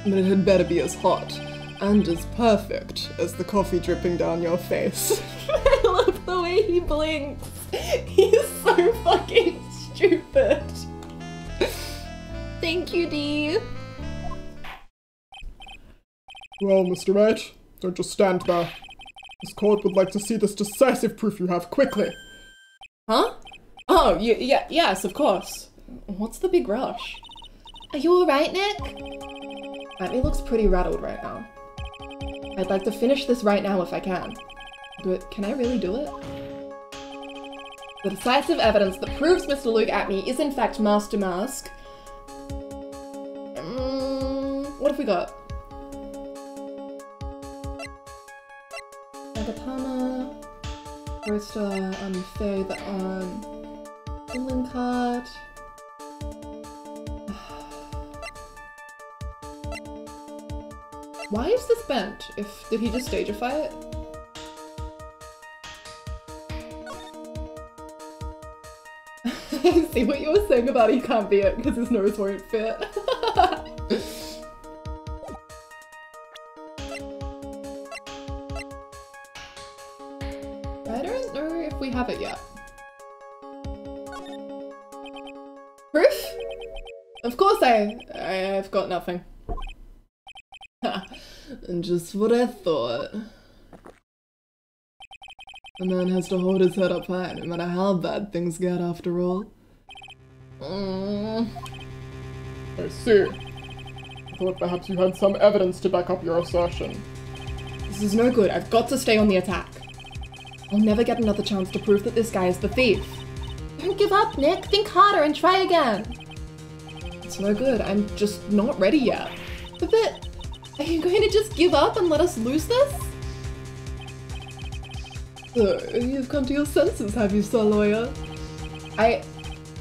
But it had better be as hot and as perfect as the coffee dripping down your face. I love the way he blinks. He's so fucking stupid. Thank you, Dee. Well, Mr. Wright, don't just stand there. This court would like to see this decisive proof you have quickly. Huh? Oh, yes, of course. What's the big rush? Are you alright, Nick? Atmy looks pretty rattled right now. I'd like to finish this right now if I can. But can I really do it? The decisive evidence that proves Mr. Luke Atmy is in fact Mask Damask. What if have we got? Nagatama, Roaster, Faye, the Healing card. Why is this bent? Did he just stagify it? I see what you were saying about he can't be it because his nose won't fit. I don't know if we have it yet. Proof? Of course I've got nothing. And just what I thought. A man has to hold his head up high, no matter how bad things get after all. I see. I thought perhaps you had some evidence to back up your assertion. This is no good. I've got to stay on the attack. I'll never get another chance to prove that this guy is the thief. Don't give up, Nick. Think harder and try again. It's no good. I'm just not ready yet. But are you going to just give up and let us lose this? So, you've come to your senses, have you, Sir Lawyer? I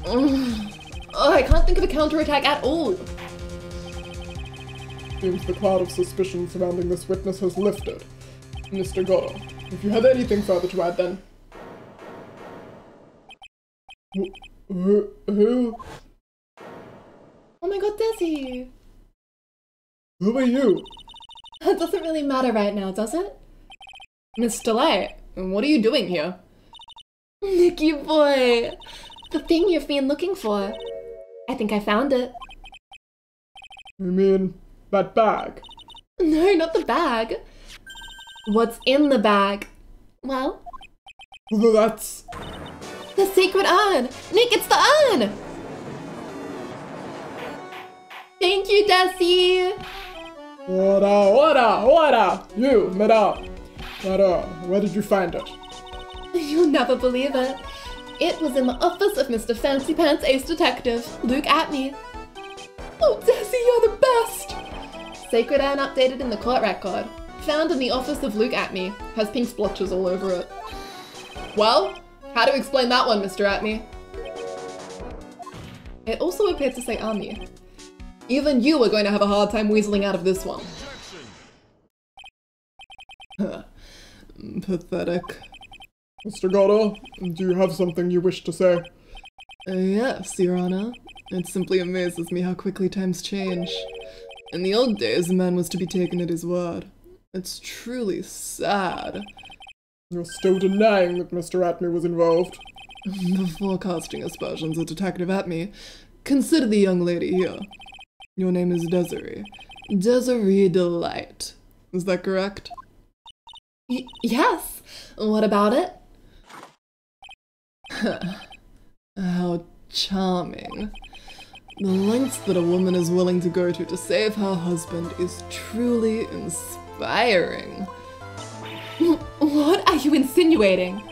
can't think of a counterattack at all. Seems the cloud of suspicion surrounding this witness has lifted. Mr. Goro, if you have anything further to add, then... Who? Oh my god, Desi! Who are you? That doesn't really matter right now, does it? Mr. Light, what are you doing here? Nicky boy! The thing you've been looking for. I think I found it. You mean that bag? No, not the bag. What's in the bag? Well? That's... The sacred urn! Nick, it's the urn! Thank you, Desi! What? You, madame. Where did you find it? You'll never believe it. It was in the office of Mr. Fancy Pants Ace Detective, Luke Atney. Oh, Desi, you're the best! Sacred urn updated in the court record. Found in the office of Luke Atney. Has pink splotches all over it. Well, how to explain that one, Mr. Atney? It also appeared to say Ami. Even you are going to have a hard time weaseling out of this one. Pathetic. Mr. Goro, do you have something you wish to say? Yes, Your Honor. It simply amazes me how quickly times change. In the old days, a man was to be taken at his word. It's truly sad. You're still denying that Mr. Atney was involved? Before casting aspersions at Detective Atney, consider the young lady here. Your name is Desiree. Desiree Delight. Is that correct? Yes. What about it? How charming. The lengths that a woman is willing to go to save her husband is truly inspiring. What are you insinuating?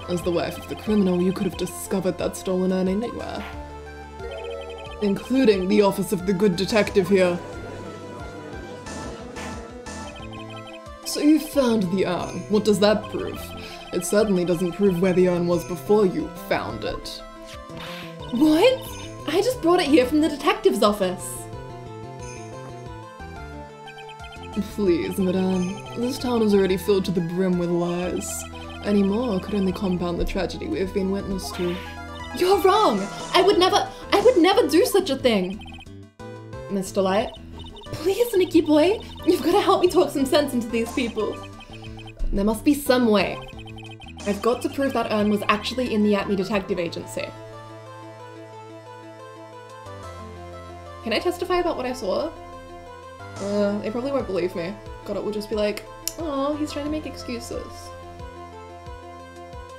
As the wife of the criminal, you could have discovered that stolen urn anywhere. Including the office of the good detective here. So you found the urn. What does that prove? It certainly doesn't prove where the urn was before you found it. What? I just brought it here from the detective's office. Please, madame. This town is already filled to the brim with lies. Any more could only compound the tragedy we have been witness to. You're wrong! I would never do such a thing! Mr. Light? Please, Nicky boy, you've got to help me talk some sense into these people. There must be some way. I've got to prove that urn was actually in the Atney Detective Agency. Can I testify about what I saw? They probably won't believe me. God, it will just be like, oh, he's trying to make excuses.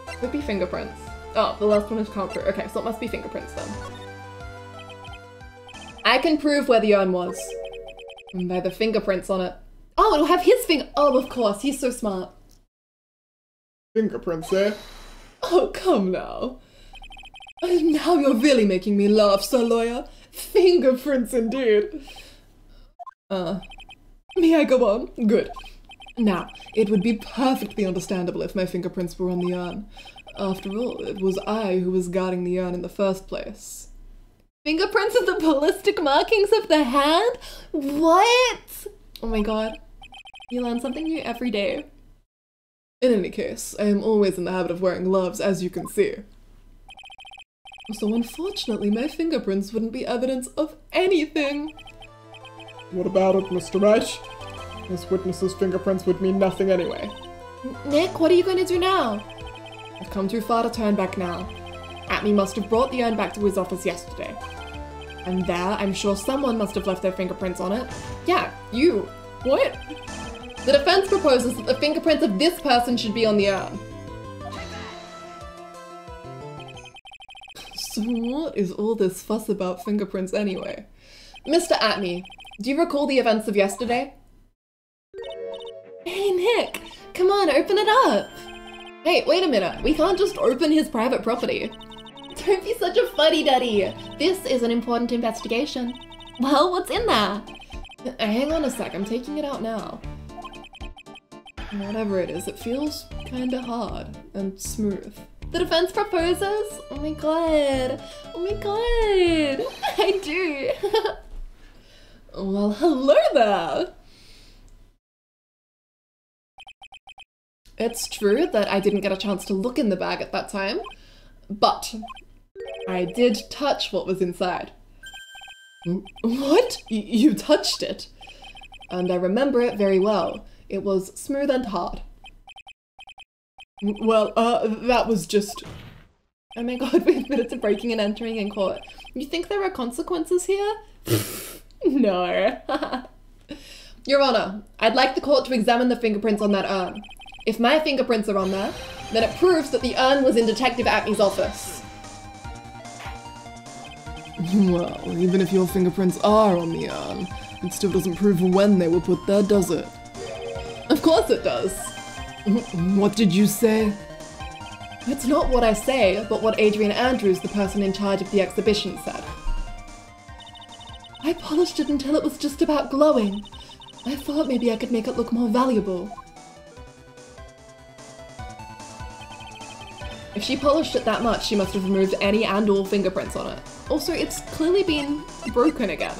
Could be fingerprints. Oh, the last one is can't prove. Okay, so it must be fingerprints then. I can prove where the urn was. And by the fingerprints on it. Oh, it'll have his finger. Oh, of course, he's so smart. Fingerprints, eh? Oh, come now. Now you're really making me laugh, Sir Lawyer. Fingerprints indeed. May I go on? Good. Now, it would be perfectly understandable if my fingerprints were on the urn. After all, it was I who was guarding the urn in the first place. Fingerprints of the ballistic markings of the hand? What? Oh my god. You learn something new every day. In any case, I am always in the habit of wearing gloves, as you can see. So unfortunately, my fingerprints wouldn't be evidence of anything. What about it, Mr. Wright? This witness's fingerprints would mean nothing anyway. Nick, what are you going to do now? I've come too far to turn back now. Atme must have brought the urn back to his office yesterday. And there, I'm sure someone must have left their fingerprints on it. Yeah, you. What? The defense proposes that the fingerprints of this person should be on the urn. So what is all this fuss about fingerprints anyway? Mr. Atme, do you recall the events of yesterday? Hey, Nick, come on, open it up. Hey, wait a minute. We can't just open his private property. Don't be such a fuddy-duddy. This is an important investigation. Well, what's in there? Hang on a sec, I'm taking it out now. Whatever it is, it feels kinda hard and smooth. The defense proposes? Oh my god. Oh my god. I do. Well, hello there. It's true that I didn't get a chance to look in the bag at that time, but I did touch what was inside. What? You touched it? And I remember it very well. It was smooth and hard. Well, that was just... Oh my god, we admitted to breaking and entering in court. You think there are consequences here? No. Your Honor, I'd like the court to examine the fingerprints on that urn. If my fingerprints are on there, then it proves that the urn was in Detective Atme's office. Well, even if your fingerprints are on the urn, it still doesn't prove when they were put there, does it? Of course it does. What did you say? It's not what I say, but what Adrian Andrews, the person in charge of the exhibition, said. I polished it until it was just about glowing. I thought maybe I could make it look more valuable. If she polished it that much, she must have removed any and all fingerprints on it. Also, it's clearly been broken again.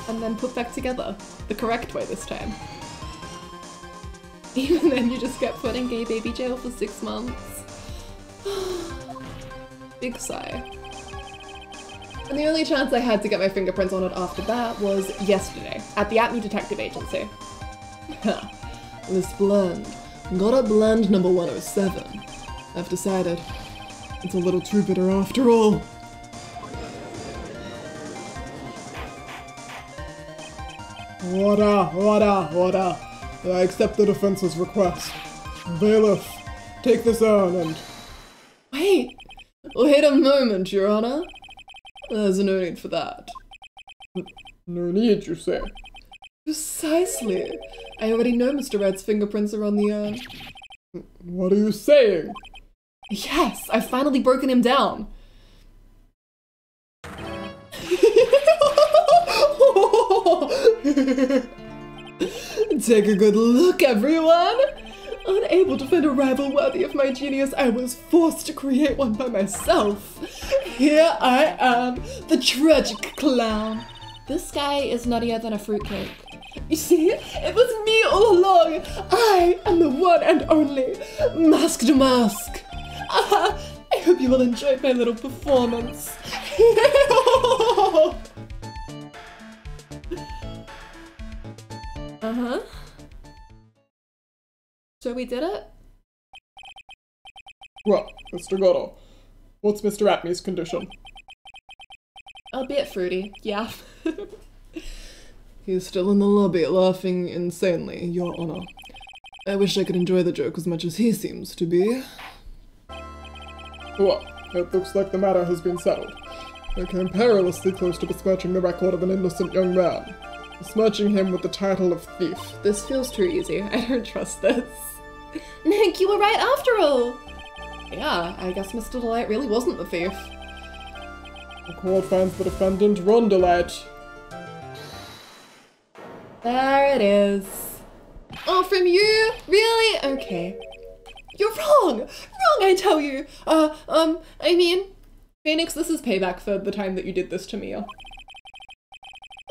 And then put back together. The correct way this time. Even then, you just get put in gay baby jail for 6 months. Big sigh. And the only chance I had to get my fingerprints on it after that was yesterday, at the Atme Detective Agency. This blend. Got a blend number 107. I've decided it's a little too bitter after all. Order. I accept the defense's request. Bailiff, take this urn and... Wait a moment, Your Honor. There's no need for that. No need, you say? Precisely. I already know Mr. Red's fingerprints are on the urn. What are you saying? Yes, I've finally broken him down. Take a good look, everyone! Unable to find a rival worthy of my genius, I was forced to create one by myself. Here I am, the tragic clown. This guy is nuttier than a fruitcake. You see, it was me all along. I am the one and only Masked Mask. I hope you will enjoy my little performance. So we did it? Well, Mr. Goddard, what's Mr. Atme's condition? A bit fruity, yeah. He's still in the lobby, laughing insanely, Your Honor. I wish I could enjoy the joke as much as he seems to be. Well, it looks like the matter has been settled. I came perilously close to besmirching the record of an innocent young man. Besmirching him with the title of thief. This feels too easy. I don't trust this. Nick, you were right after all! Yeah, I guess Mr. Delight really wasn't the thief. The court finds the defendant Ron Delight There it is. Oh, from you? Really? Okay. You're wrong! Wrong, I tell you! I mean... Phoenix, this is payback for the time that you did this to me. Not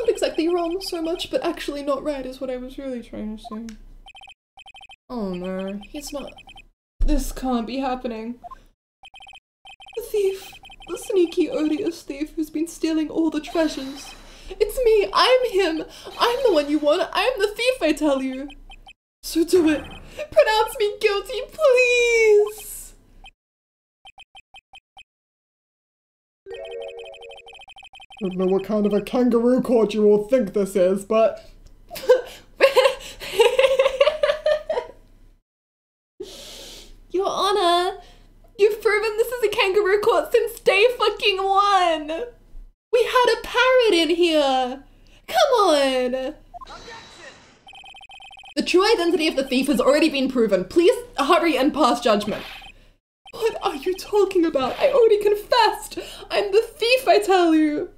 exactly wrong so much, but actually not right is what I was really trying to say. Oh no, he's not... This can't be happening. The thief. The sneaky, odious thief who's been stealing all the treasures. It's me, I'm him. I'm the one you want. I'm the thief, I tell you. So do it. Pronounce me guilty, please. I don't know what kind of a kangaroo court you all think this is, but... Your Honor, you've proven this is a kangaroo court since day fucking one. We had a parrot in here. Come on. The true identity of the thief has already been proven. Please hurry and pass judgment. What are you talking about? I already confessed. I'm the thief, I tell you.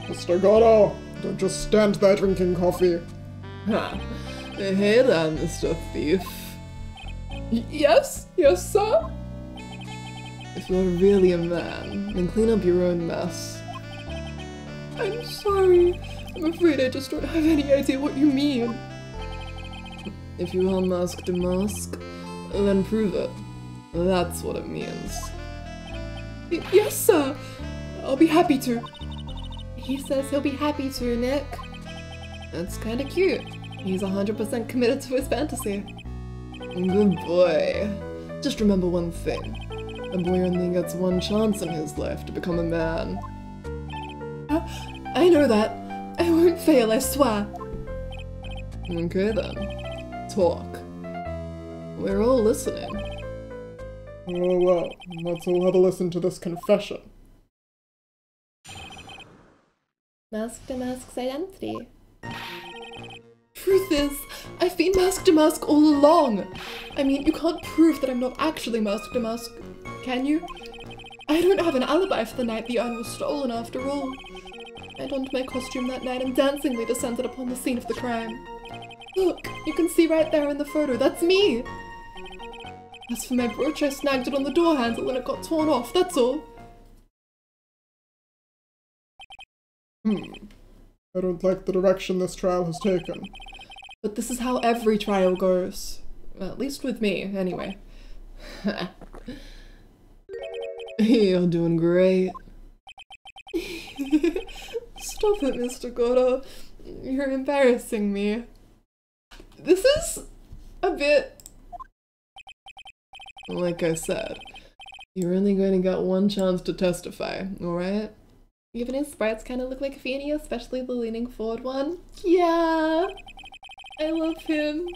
Mr. Godo, don't just stand there drinking coffee. Ha. Hey there, Mr. Thief. Yes? Yes, sir? If you're really a man, then clean up your own mess. I'm sorry. I'm afraid I just don't have any idea what you mean. If you are masked to mask, then prove it. That's what it means. Yes, sir. I'll be happy to. He says he'll be happy to, Nick. That's kinda cute. He's 100% committed to his fantasy. Good boy. Just remember one thing. A boy only gets one chance in his life to become a man. I know that. I won't fail, I swear. Okay then. Talk. We're all listening. Oh well, let's all have a listen to this confession. Mask to Mask's identity. Truth is, I've been mask to mask all along. I mean, you can't prove that I'm not actually mask to mask, can you? I don't have an alibi for the night the urn was stolen after all. I donned my costume that night and dancingly descended upon the scene of the crime. Look, you can see right there in the photo, that's me! As for my brooch, I snagged it on the door handle and it got torn off, that's all. I don't like the direction this trial has taken. But this is how every trial goes. Well, at least with me, anyway. You're doing great. Stop it, Mr. Godo. You're embarrassing me. This is a bit... Like I said, you're only going to get one chance to testify, alright? Even his sprites kind of look like Feeny, especially the leaning forward one. Yeah! I love him.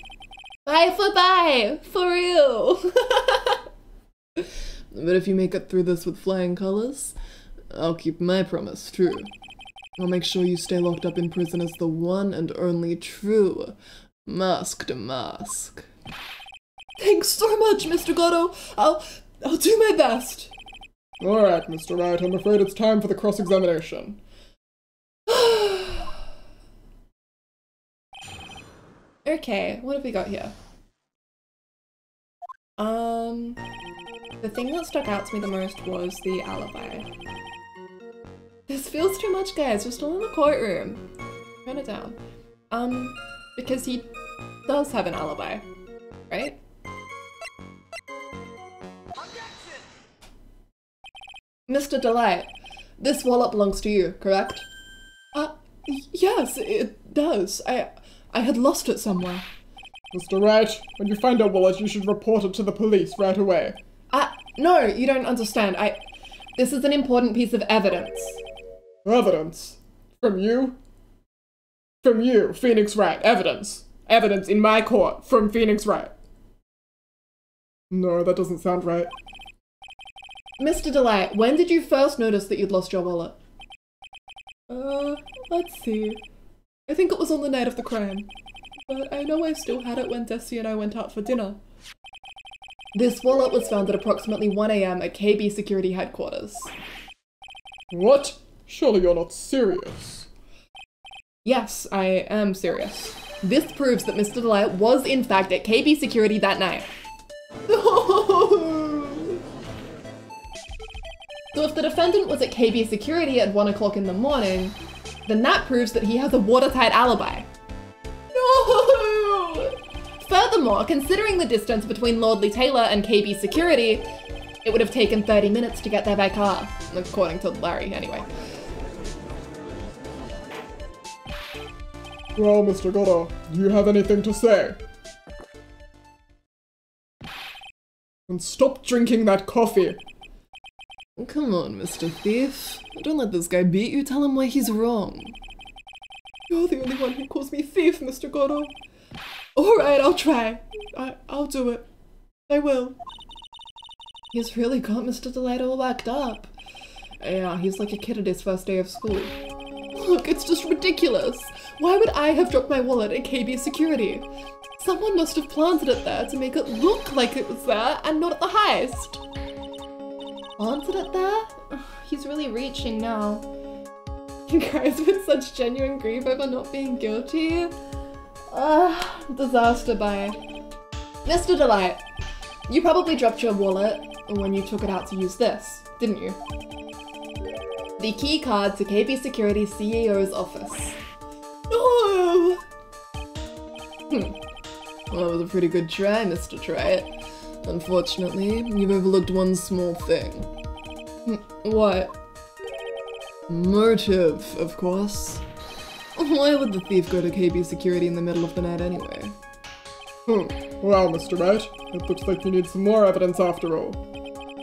Bye for bye! For real! But if you make it through this with flying colors, I'll keep my promise true. I'll make sure you stay locked up in prison as the one and only true Mask to Mask. Thanks so much, Mr. Godo. I'll do my best. Alright, Mr. Wright, I'm afraid it's time for the cross-examination. Okay, what have we got here? The thing that stuck out to me the most was the alibi. This feels too much, guys. We're still in the courtroom. Turn it down. Because he does have an alibi, right? Mr. Delight, this wallet belongs to you, correct? Yes, it does. I had lost it somewhere. Mr. Wright, when you find a wallet, you should report it to the police right away. No, you don't understand. This is an important piece of evidence. Evidence? From you? From you, Phoenix Wright. Evidence. Evidence in my court from Phoenix Wright. No, that doesn't sound right. Mr. Delight, when did you first notice that you'd lost your wallet? Let's see. I think it was on the night of the crime. But I know I still had it when Desi and I went out for dinner. This wallet was found at approximately 1 AM at KB Security Headquarters. What? Surely you're not serious. Yes, I am serious. This proves that Mr. Delight was in fact at KB Security that night. So if the defendant was at KB Security at 1 o'clock in the morning, then that proves that he has a watertight alibi. No! Furthermore, considering the distance between Lordly Taylor and KB Security, it would have taken 30 minutes to get there by car, according to Larry, anyway. Well, Mr. Goddard, do you have anything to say? And stop drinking that coffee. Come on, Mr. Thief. Don't let this guy beat you. Tell him why he's wrong. You're the only one who calls me thief, Mr. Goddard. Alright, I'll try. I'll do it. I will. He's really got Mr. Delight all backed up. Yeah, he's like a kid at his first day of school. Look, it's just ridiculous. Why would I have dropped my wallet at KB Security? Someone must have planted it there to make it look like it was there and not at the heist. Planted it there? Ugh, he's really reaching now. Guys with such genuine grief over not being guilty. Disaster bye. Mr. Delight, you probably dropped your wallet when you took it out to use this, didn't you? The key card to KB Security's CEO's office. No! Well, that was a pretty good try, Mr. Try It. Unfortunately, you've overlooked one small thing. What? Motive, of course. Why would the thief go to KB Security in the middle of the night anyway? Well, Mr. Wright, it looks like you need some more evidence after all.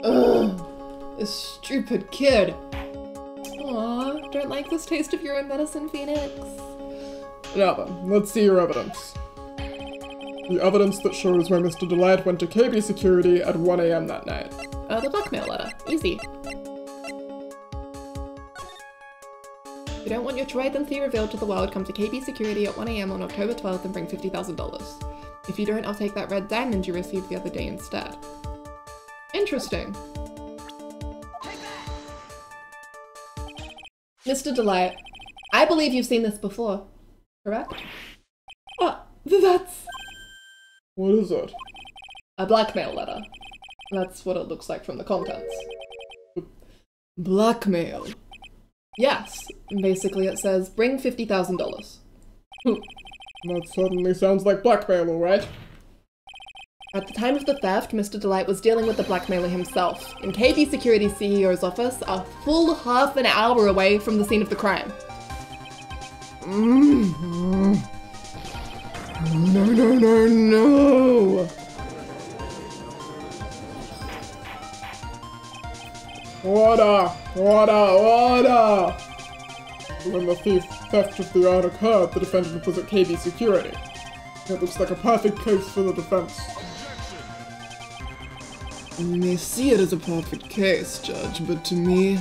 Ugh, this stupid kid. Aw, don't like this taste of your own medicine, Phoenix. Now then, let's see your evidence. The evidence that shows where Mr. Delight went to KB Security at 1 AM that night. The blackmail letter. Easy. If you don't want your true identity revealed to the world, come to KB Security at 1 AM on October 12th and bring $50,000. If you don't, I'll take that red diamond you received the other day instead. Interesting. Mr. Delight, I believe you've seen this before, correct? That's... What is it? A blackmail letter. That's what it looks like from the contents. blackmail. Yes, basically it says, bring $50,000. That certainly sounds like blackmail, alright. At the time of the theft, Mr. Delight was dealing with the blackmailer himself, in KB Security's CEO's office, a full half an hour away from the scene of the crime. No. Order! When the theft of the urn occurred, the defendant was at KB Security. It looks like a perfect case for the defense. You may see it as a perfect case, Judge, but to me...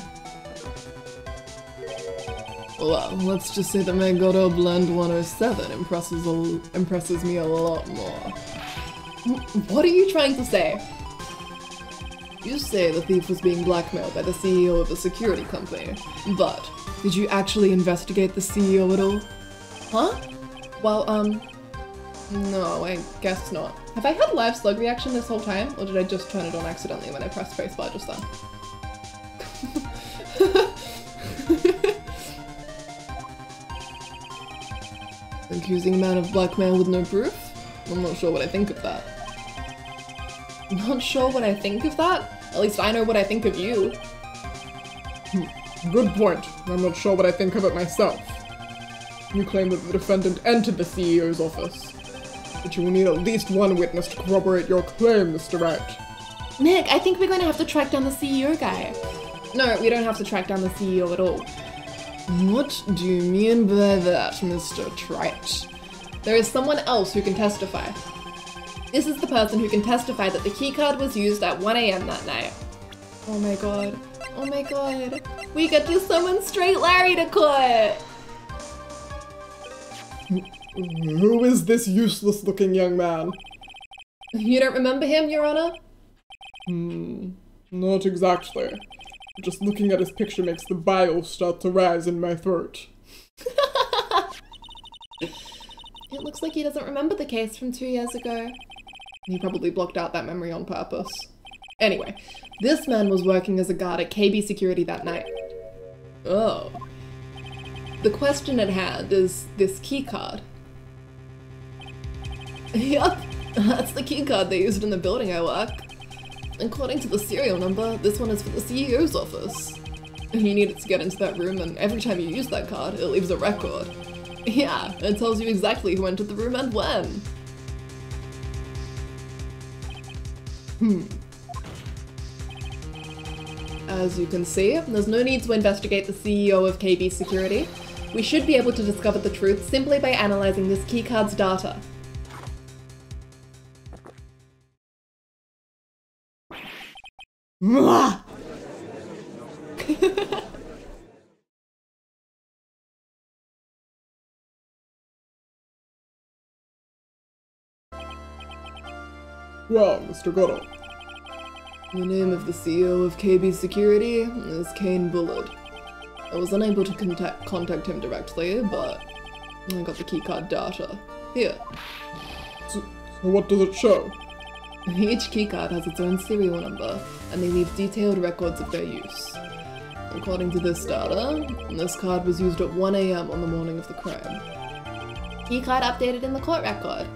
Well, let's just say that my Godot Blend 107 impresses me a lot more. What are you trying to say? You say the thief was being blackmailed by the CEO of a security company, but did you actually investigate the CEO at all? Huh? Well, no, I guess not. Have I had live slug reaction this whole time, or did I just turn it on accidentally when I pressed spacebar just then? Accusing a man of blackmail with no proof? I'm not sure what I think of that. Not sure what I think of that? At least I know what I think of you. Good point. I'm not sure what I think of it myself. You claim that the defendant entered the CEO's office, but you will need at least one witness to corroborate your claim, Mr. Wright. Nick, I think we're going to have to track down the CEO guy. No, we don't have to track down the CEO at all. What do you mean by that, Mr. Trite? There is someone else who can testify. This is the person who can testify that the keycard was used at 1 AM that night. Oh my god. Oh my god. We get to summon Straight Larry to court! Who is this useless-looking young man? You don't remember him, Your Honor? Not exactly. Just looking at his picture makes the bile start to rise in my throat. It looks like he doesn't remember the case from 2 years ago. He probably blocked out that memory on purpose. Anyway, this man was working as a guard at KB Security that night. Oh. The question at hand is this keycard. Yup, that's the keycard they used in the building I work. According to the serial number, this one is for the CEO's office. You need it to get into that room, and every time you use that card, it leaves a record. Yeah, it tells you exactly who entered the room and when. As you can see, there's no need to investigate the CEO of KB Security. We should be able to discover the truth simply by analyzing this keycard's data. Mwah! Well, Mr. Goddard. The name of the CEO of KB Security is Kane Bullard. I was unable to contact him directly, but I got the keycard data. Here. So what does it show? Each keycard has its own serial number, and they leave detailed records of their use. According to this data, this card was used at 1 AM on the morning of the crime. Keycard updated in the court record.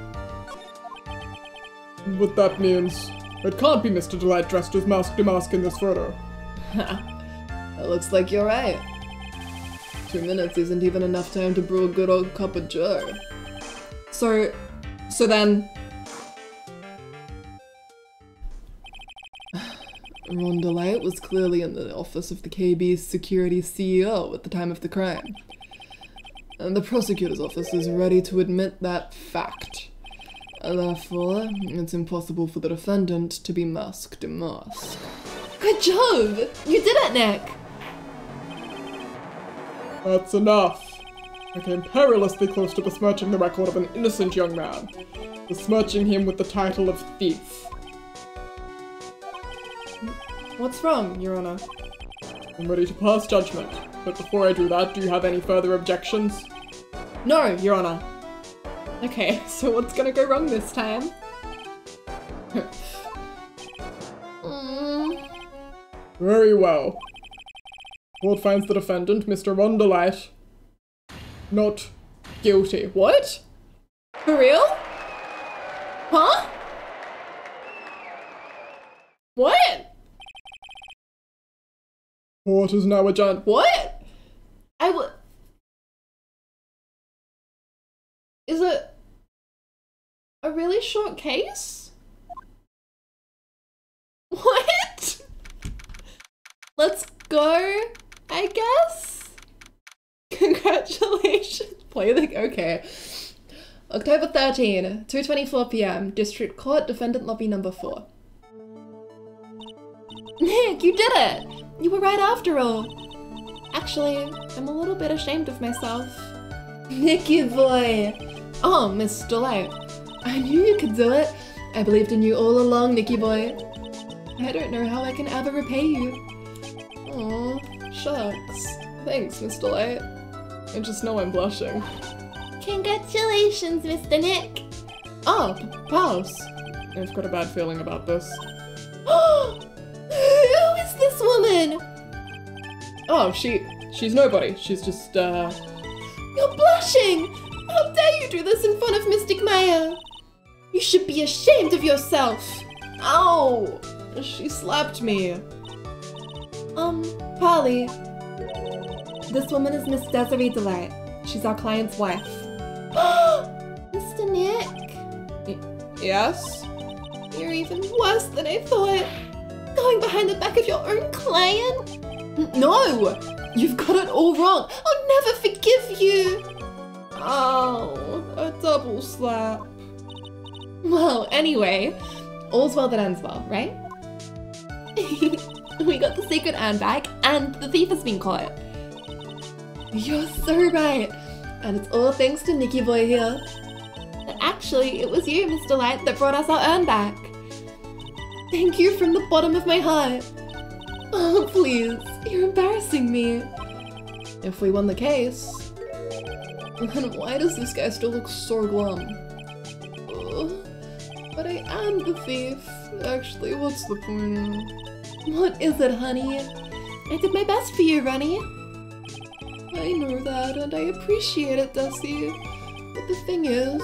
What that means, it can't be Mr. Delight dressed as Mask Damask in this photo. It looks like you're right. 2 minutes isn't even enough time to brew a good old cup of joe. So then... Ron Delight was clearly in the office of the KB Security CEO at the time of the crime. And the prosecutor's office is ready to admit that fact. Therefore, it's impossible for the defendant to be Mask Damask. Good job! You did it, Nick! That's enough. I came perilously close to besmirching the record of an innocent young man, besmirching him with the title of thief. What's wrong, Your Honor? I'm ready to pass judgment, but before I do that, do you have any further objections? No, Your Honor. Okay, so what's gonna go wrong this time? Very well. Court finds the defendant, Mr. Ron Delight, not guilty. What? For real? Huh? What? Court is now adjourned. What? Is it a really short case? What? Let's go, I guess? Congratulations. Play the... Okay. October 13, 2:24 PM, District Court, Defendant Lobby number 4. Nick, you did it! You were right after all. Actually, I'm a little bit ashamed of myself. Nicky boy! Oh, Miss Delight. I knew you could do it. I believed in you all along, Nicky boy. I don't know how I can ever repay you. Aw, shucks. Thanks, Miss Delight. I just know I'm blushing. Congratulations, Mr. Nick! Oh, pals. I've got a bad feeling about this. Who is this woman? Oh, she's nobody. She's just, You're blushing! How dare you do this in front of Mystic Maya? You should be ashamed of yourself! Ow! She slapped me. Polly. This woman is Miss Desiree Delight. She's our client's wife. Mr. Nick? Yes? You're even worse than I thought. Going behind the back of your own client? No! You've got it all wrong. I'll never forgive you. Oh, a double slap. Well, anyway, all's well that ends well, right? We got the secret handbag and the thief has been caught. You're so right. And it's all thanks to Nicky boy here. But actually, it was you, Mr. Light, that brought us our urn back. Thank you from the bottom of my heart. Oh, please. You're embarrassing me. If we won the case, then why does this guy still look so glum? But I am the thief. Actually, what's the point? What is it, honey? I did my best for you, Ronnie. I know that, and I appreciate it, Dusty. But the thing is...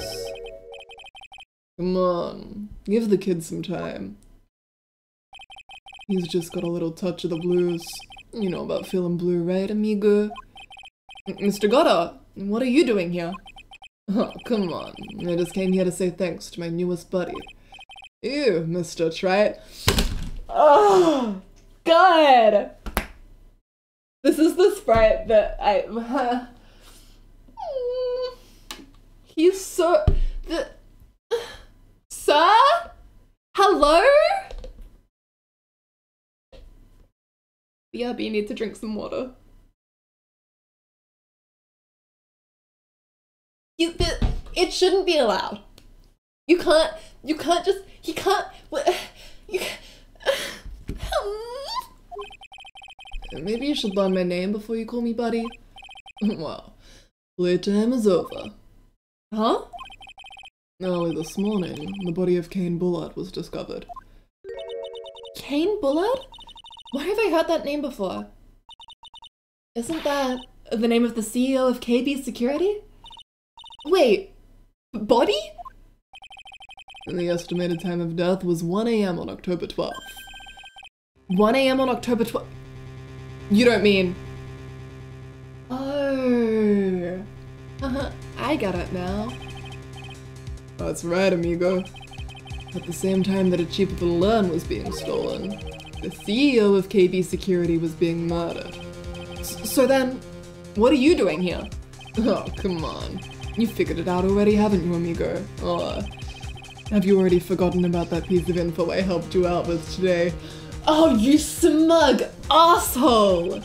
Come on, give the kid some time. He's just got a little touch of the blues. You know about feeling blue, right, amigo? Mr. Gotta, what are you doing here? Oh, come on. I just came here to say thanks to my newest buddy. Ew, Mr. Trite. Oh, God! This is the sprite that I... He's so... Sir? Hello? BRB, you need to drink some water. It shouldn't be allowed. You can't just... He can't... You can't... Maybe you should learn my name before you call me buddy. Well, playtime is over. Huh? Early this morning, the body of Kane Bullard was discovered. Kane Bullard? Why have I heard that name before? Isn't that the name of the CEO of KB Security? Wait, body? And the estimated time of death was 1 AM on October 12th. 1 AM on October 12th? You don't mean... Oh... I got it now. That's right, amigo. At the same time that a chip of the learn was being stolen, the CEO of KB Security was being murdered. So then, what are you doing here? Oh, come on. You figured it out already, haven't you, amigo? Or have you already forgotten about that piece of info I helped you out with today? Oh, you smug asshole!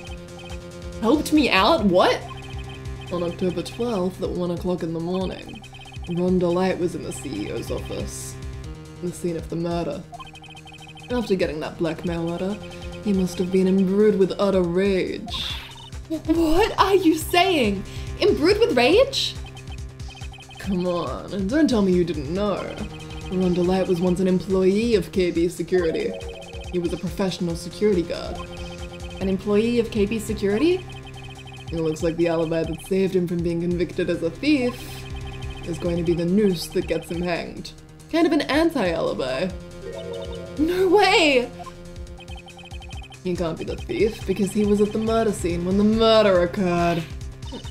Helped me out? What? On October 12th at 1 o'clock in the morning, Rhonda Light was in the CEO's office, the scene of the murder. After getting that blackmail letter, he must have been imbrued with utter rage. What are you saying? Imbrued with rage? Come on, and don't tell me you didn't know. Rhonda Light was once an employee of KB Security. He was a professional security guard. An employee of KB Security? It looks like the alibi that saved him from being convicted as a thief is going to be the noose that gets him hanged. Kind of an anti-alibi. No way! He can't be the thief because he was at the murder scene when the murder occurred.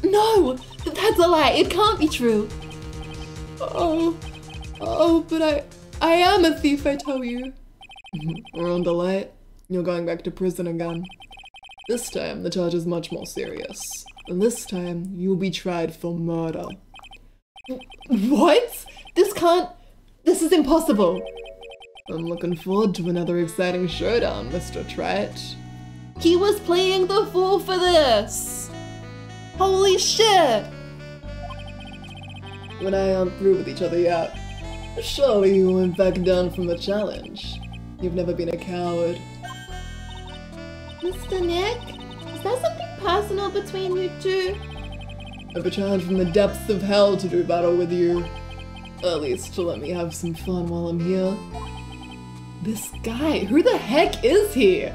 No! That's a lie! It can't be true! But I am a thief, I tell you. Rhonda Light, you're going back to prison again. This time, the charge is much more serious. And this time, you'll be tried for murder. What? This is impossible. I'm looking forward to another exciting showdown, Mr. Trite. He was playing the fool for this! Holy shit! You and I aren't through with each other yet. Surely you won't back down from the challenge. You've never been a coward. Mr. Nick, is there something personal between you two? I have a challenge from the depths of hell to do battle with you. At least to let me have some fun while I'm here. This guy, who the heck is he?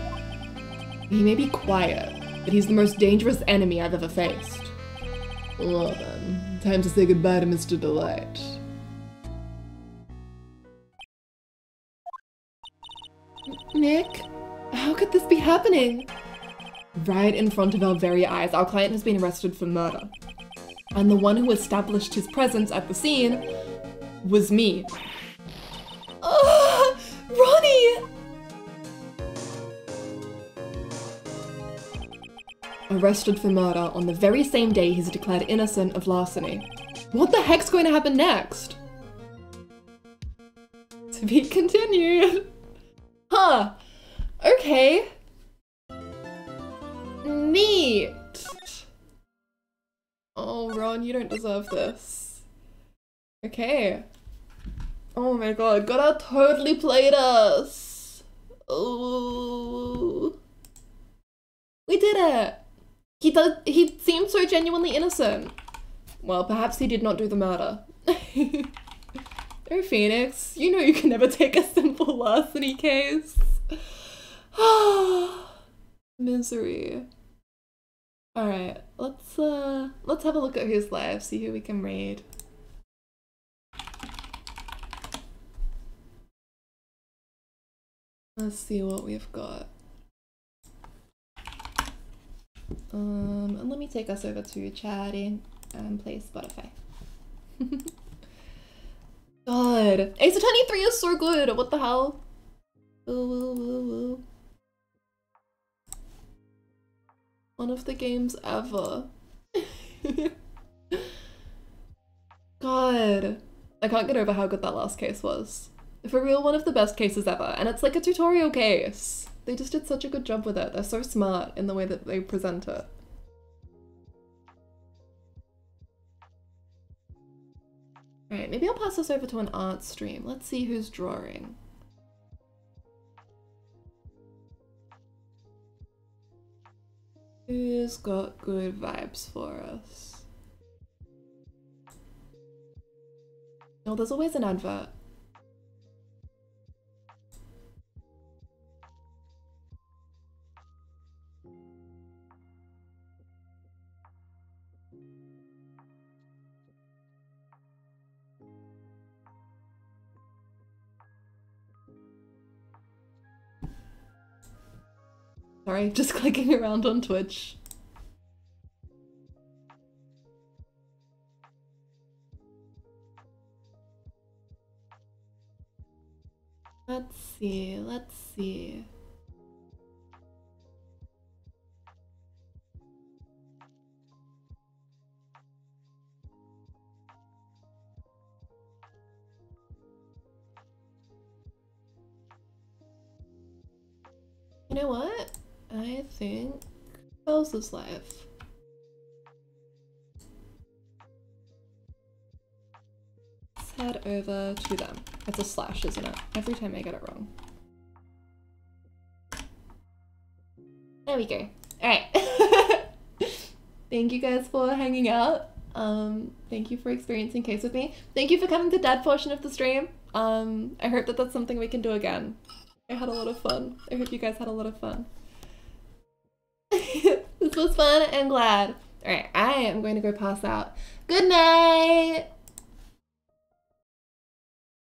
He may be quiet, but he's the most dangerous enemy I've ever faced. Well then, time to say goodbye to Mr. Delight. Nick, how could this be happening? Right in front of our very eyes, our client has been arrested for murder. And the one who established his presence at the scene was me. Oh, Ronnie! Arrested for murder on the very same day he's declared innocent of larceny. What the heck's going to happen next? To be continued. Huh. Okay. Neat. Oh, Ron, you don't deserve this. Okay. Oh my god, Gotta totally played us. Oh. We did it! He seemed so genuinely innocent. Well, perhaps he did not do the murder. Oh, Phoenix, you know you can never take a simple larceny case. Misery. Alright, let's have a look at who's live, see who we can raid. Let's see what we've got. And let me take us over to chatting and play Spotify. God, Ace Attorney 3 is so good. What the hell? Woo, woo, woo, woo. One of the games ever. God, I can't get over how good that last case was. For real, one of the best cases ever, and it's like a tutorial case. They just did such a good job with it. They're so smart in the way that they present it. Alright, maybe I'll pass this over to an art stream. Let's see who's drawing. Who's got good vibes for us? Oh, there's always an advert. Sorry, just clicking around on Twitch. Let's see, let's see. You know what? I think Bells is live. Let's head over to them. It's a slash, isn't it? Every time I get it wrong. There we go. Alright. Thank you guys for hanging out. Thank you for experiencing Case with me. Thank you for coming to Dad portion of the stream. I hope that that's something we can do again. I had a lot of fun. I hope you guys had a lot of fun. This was fun. I'm glad. Alright, I am going to go pass out. Good night!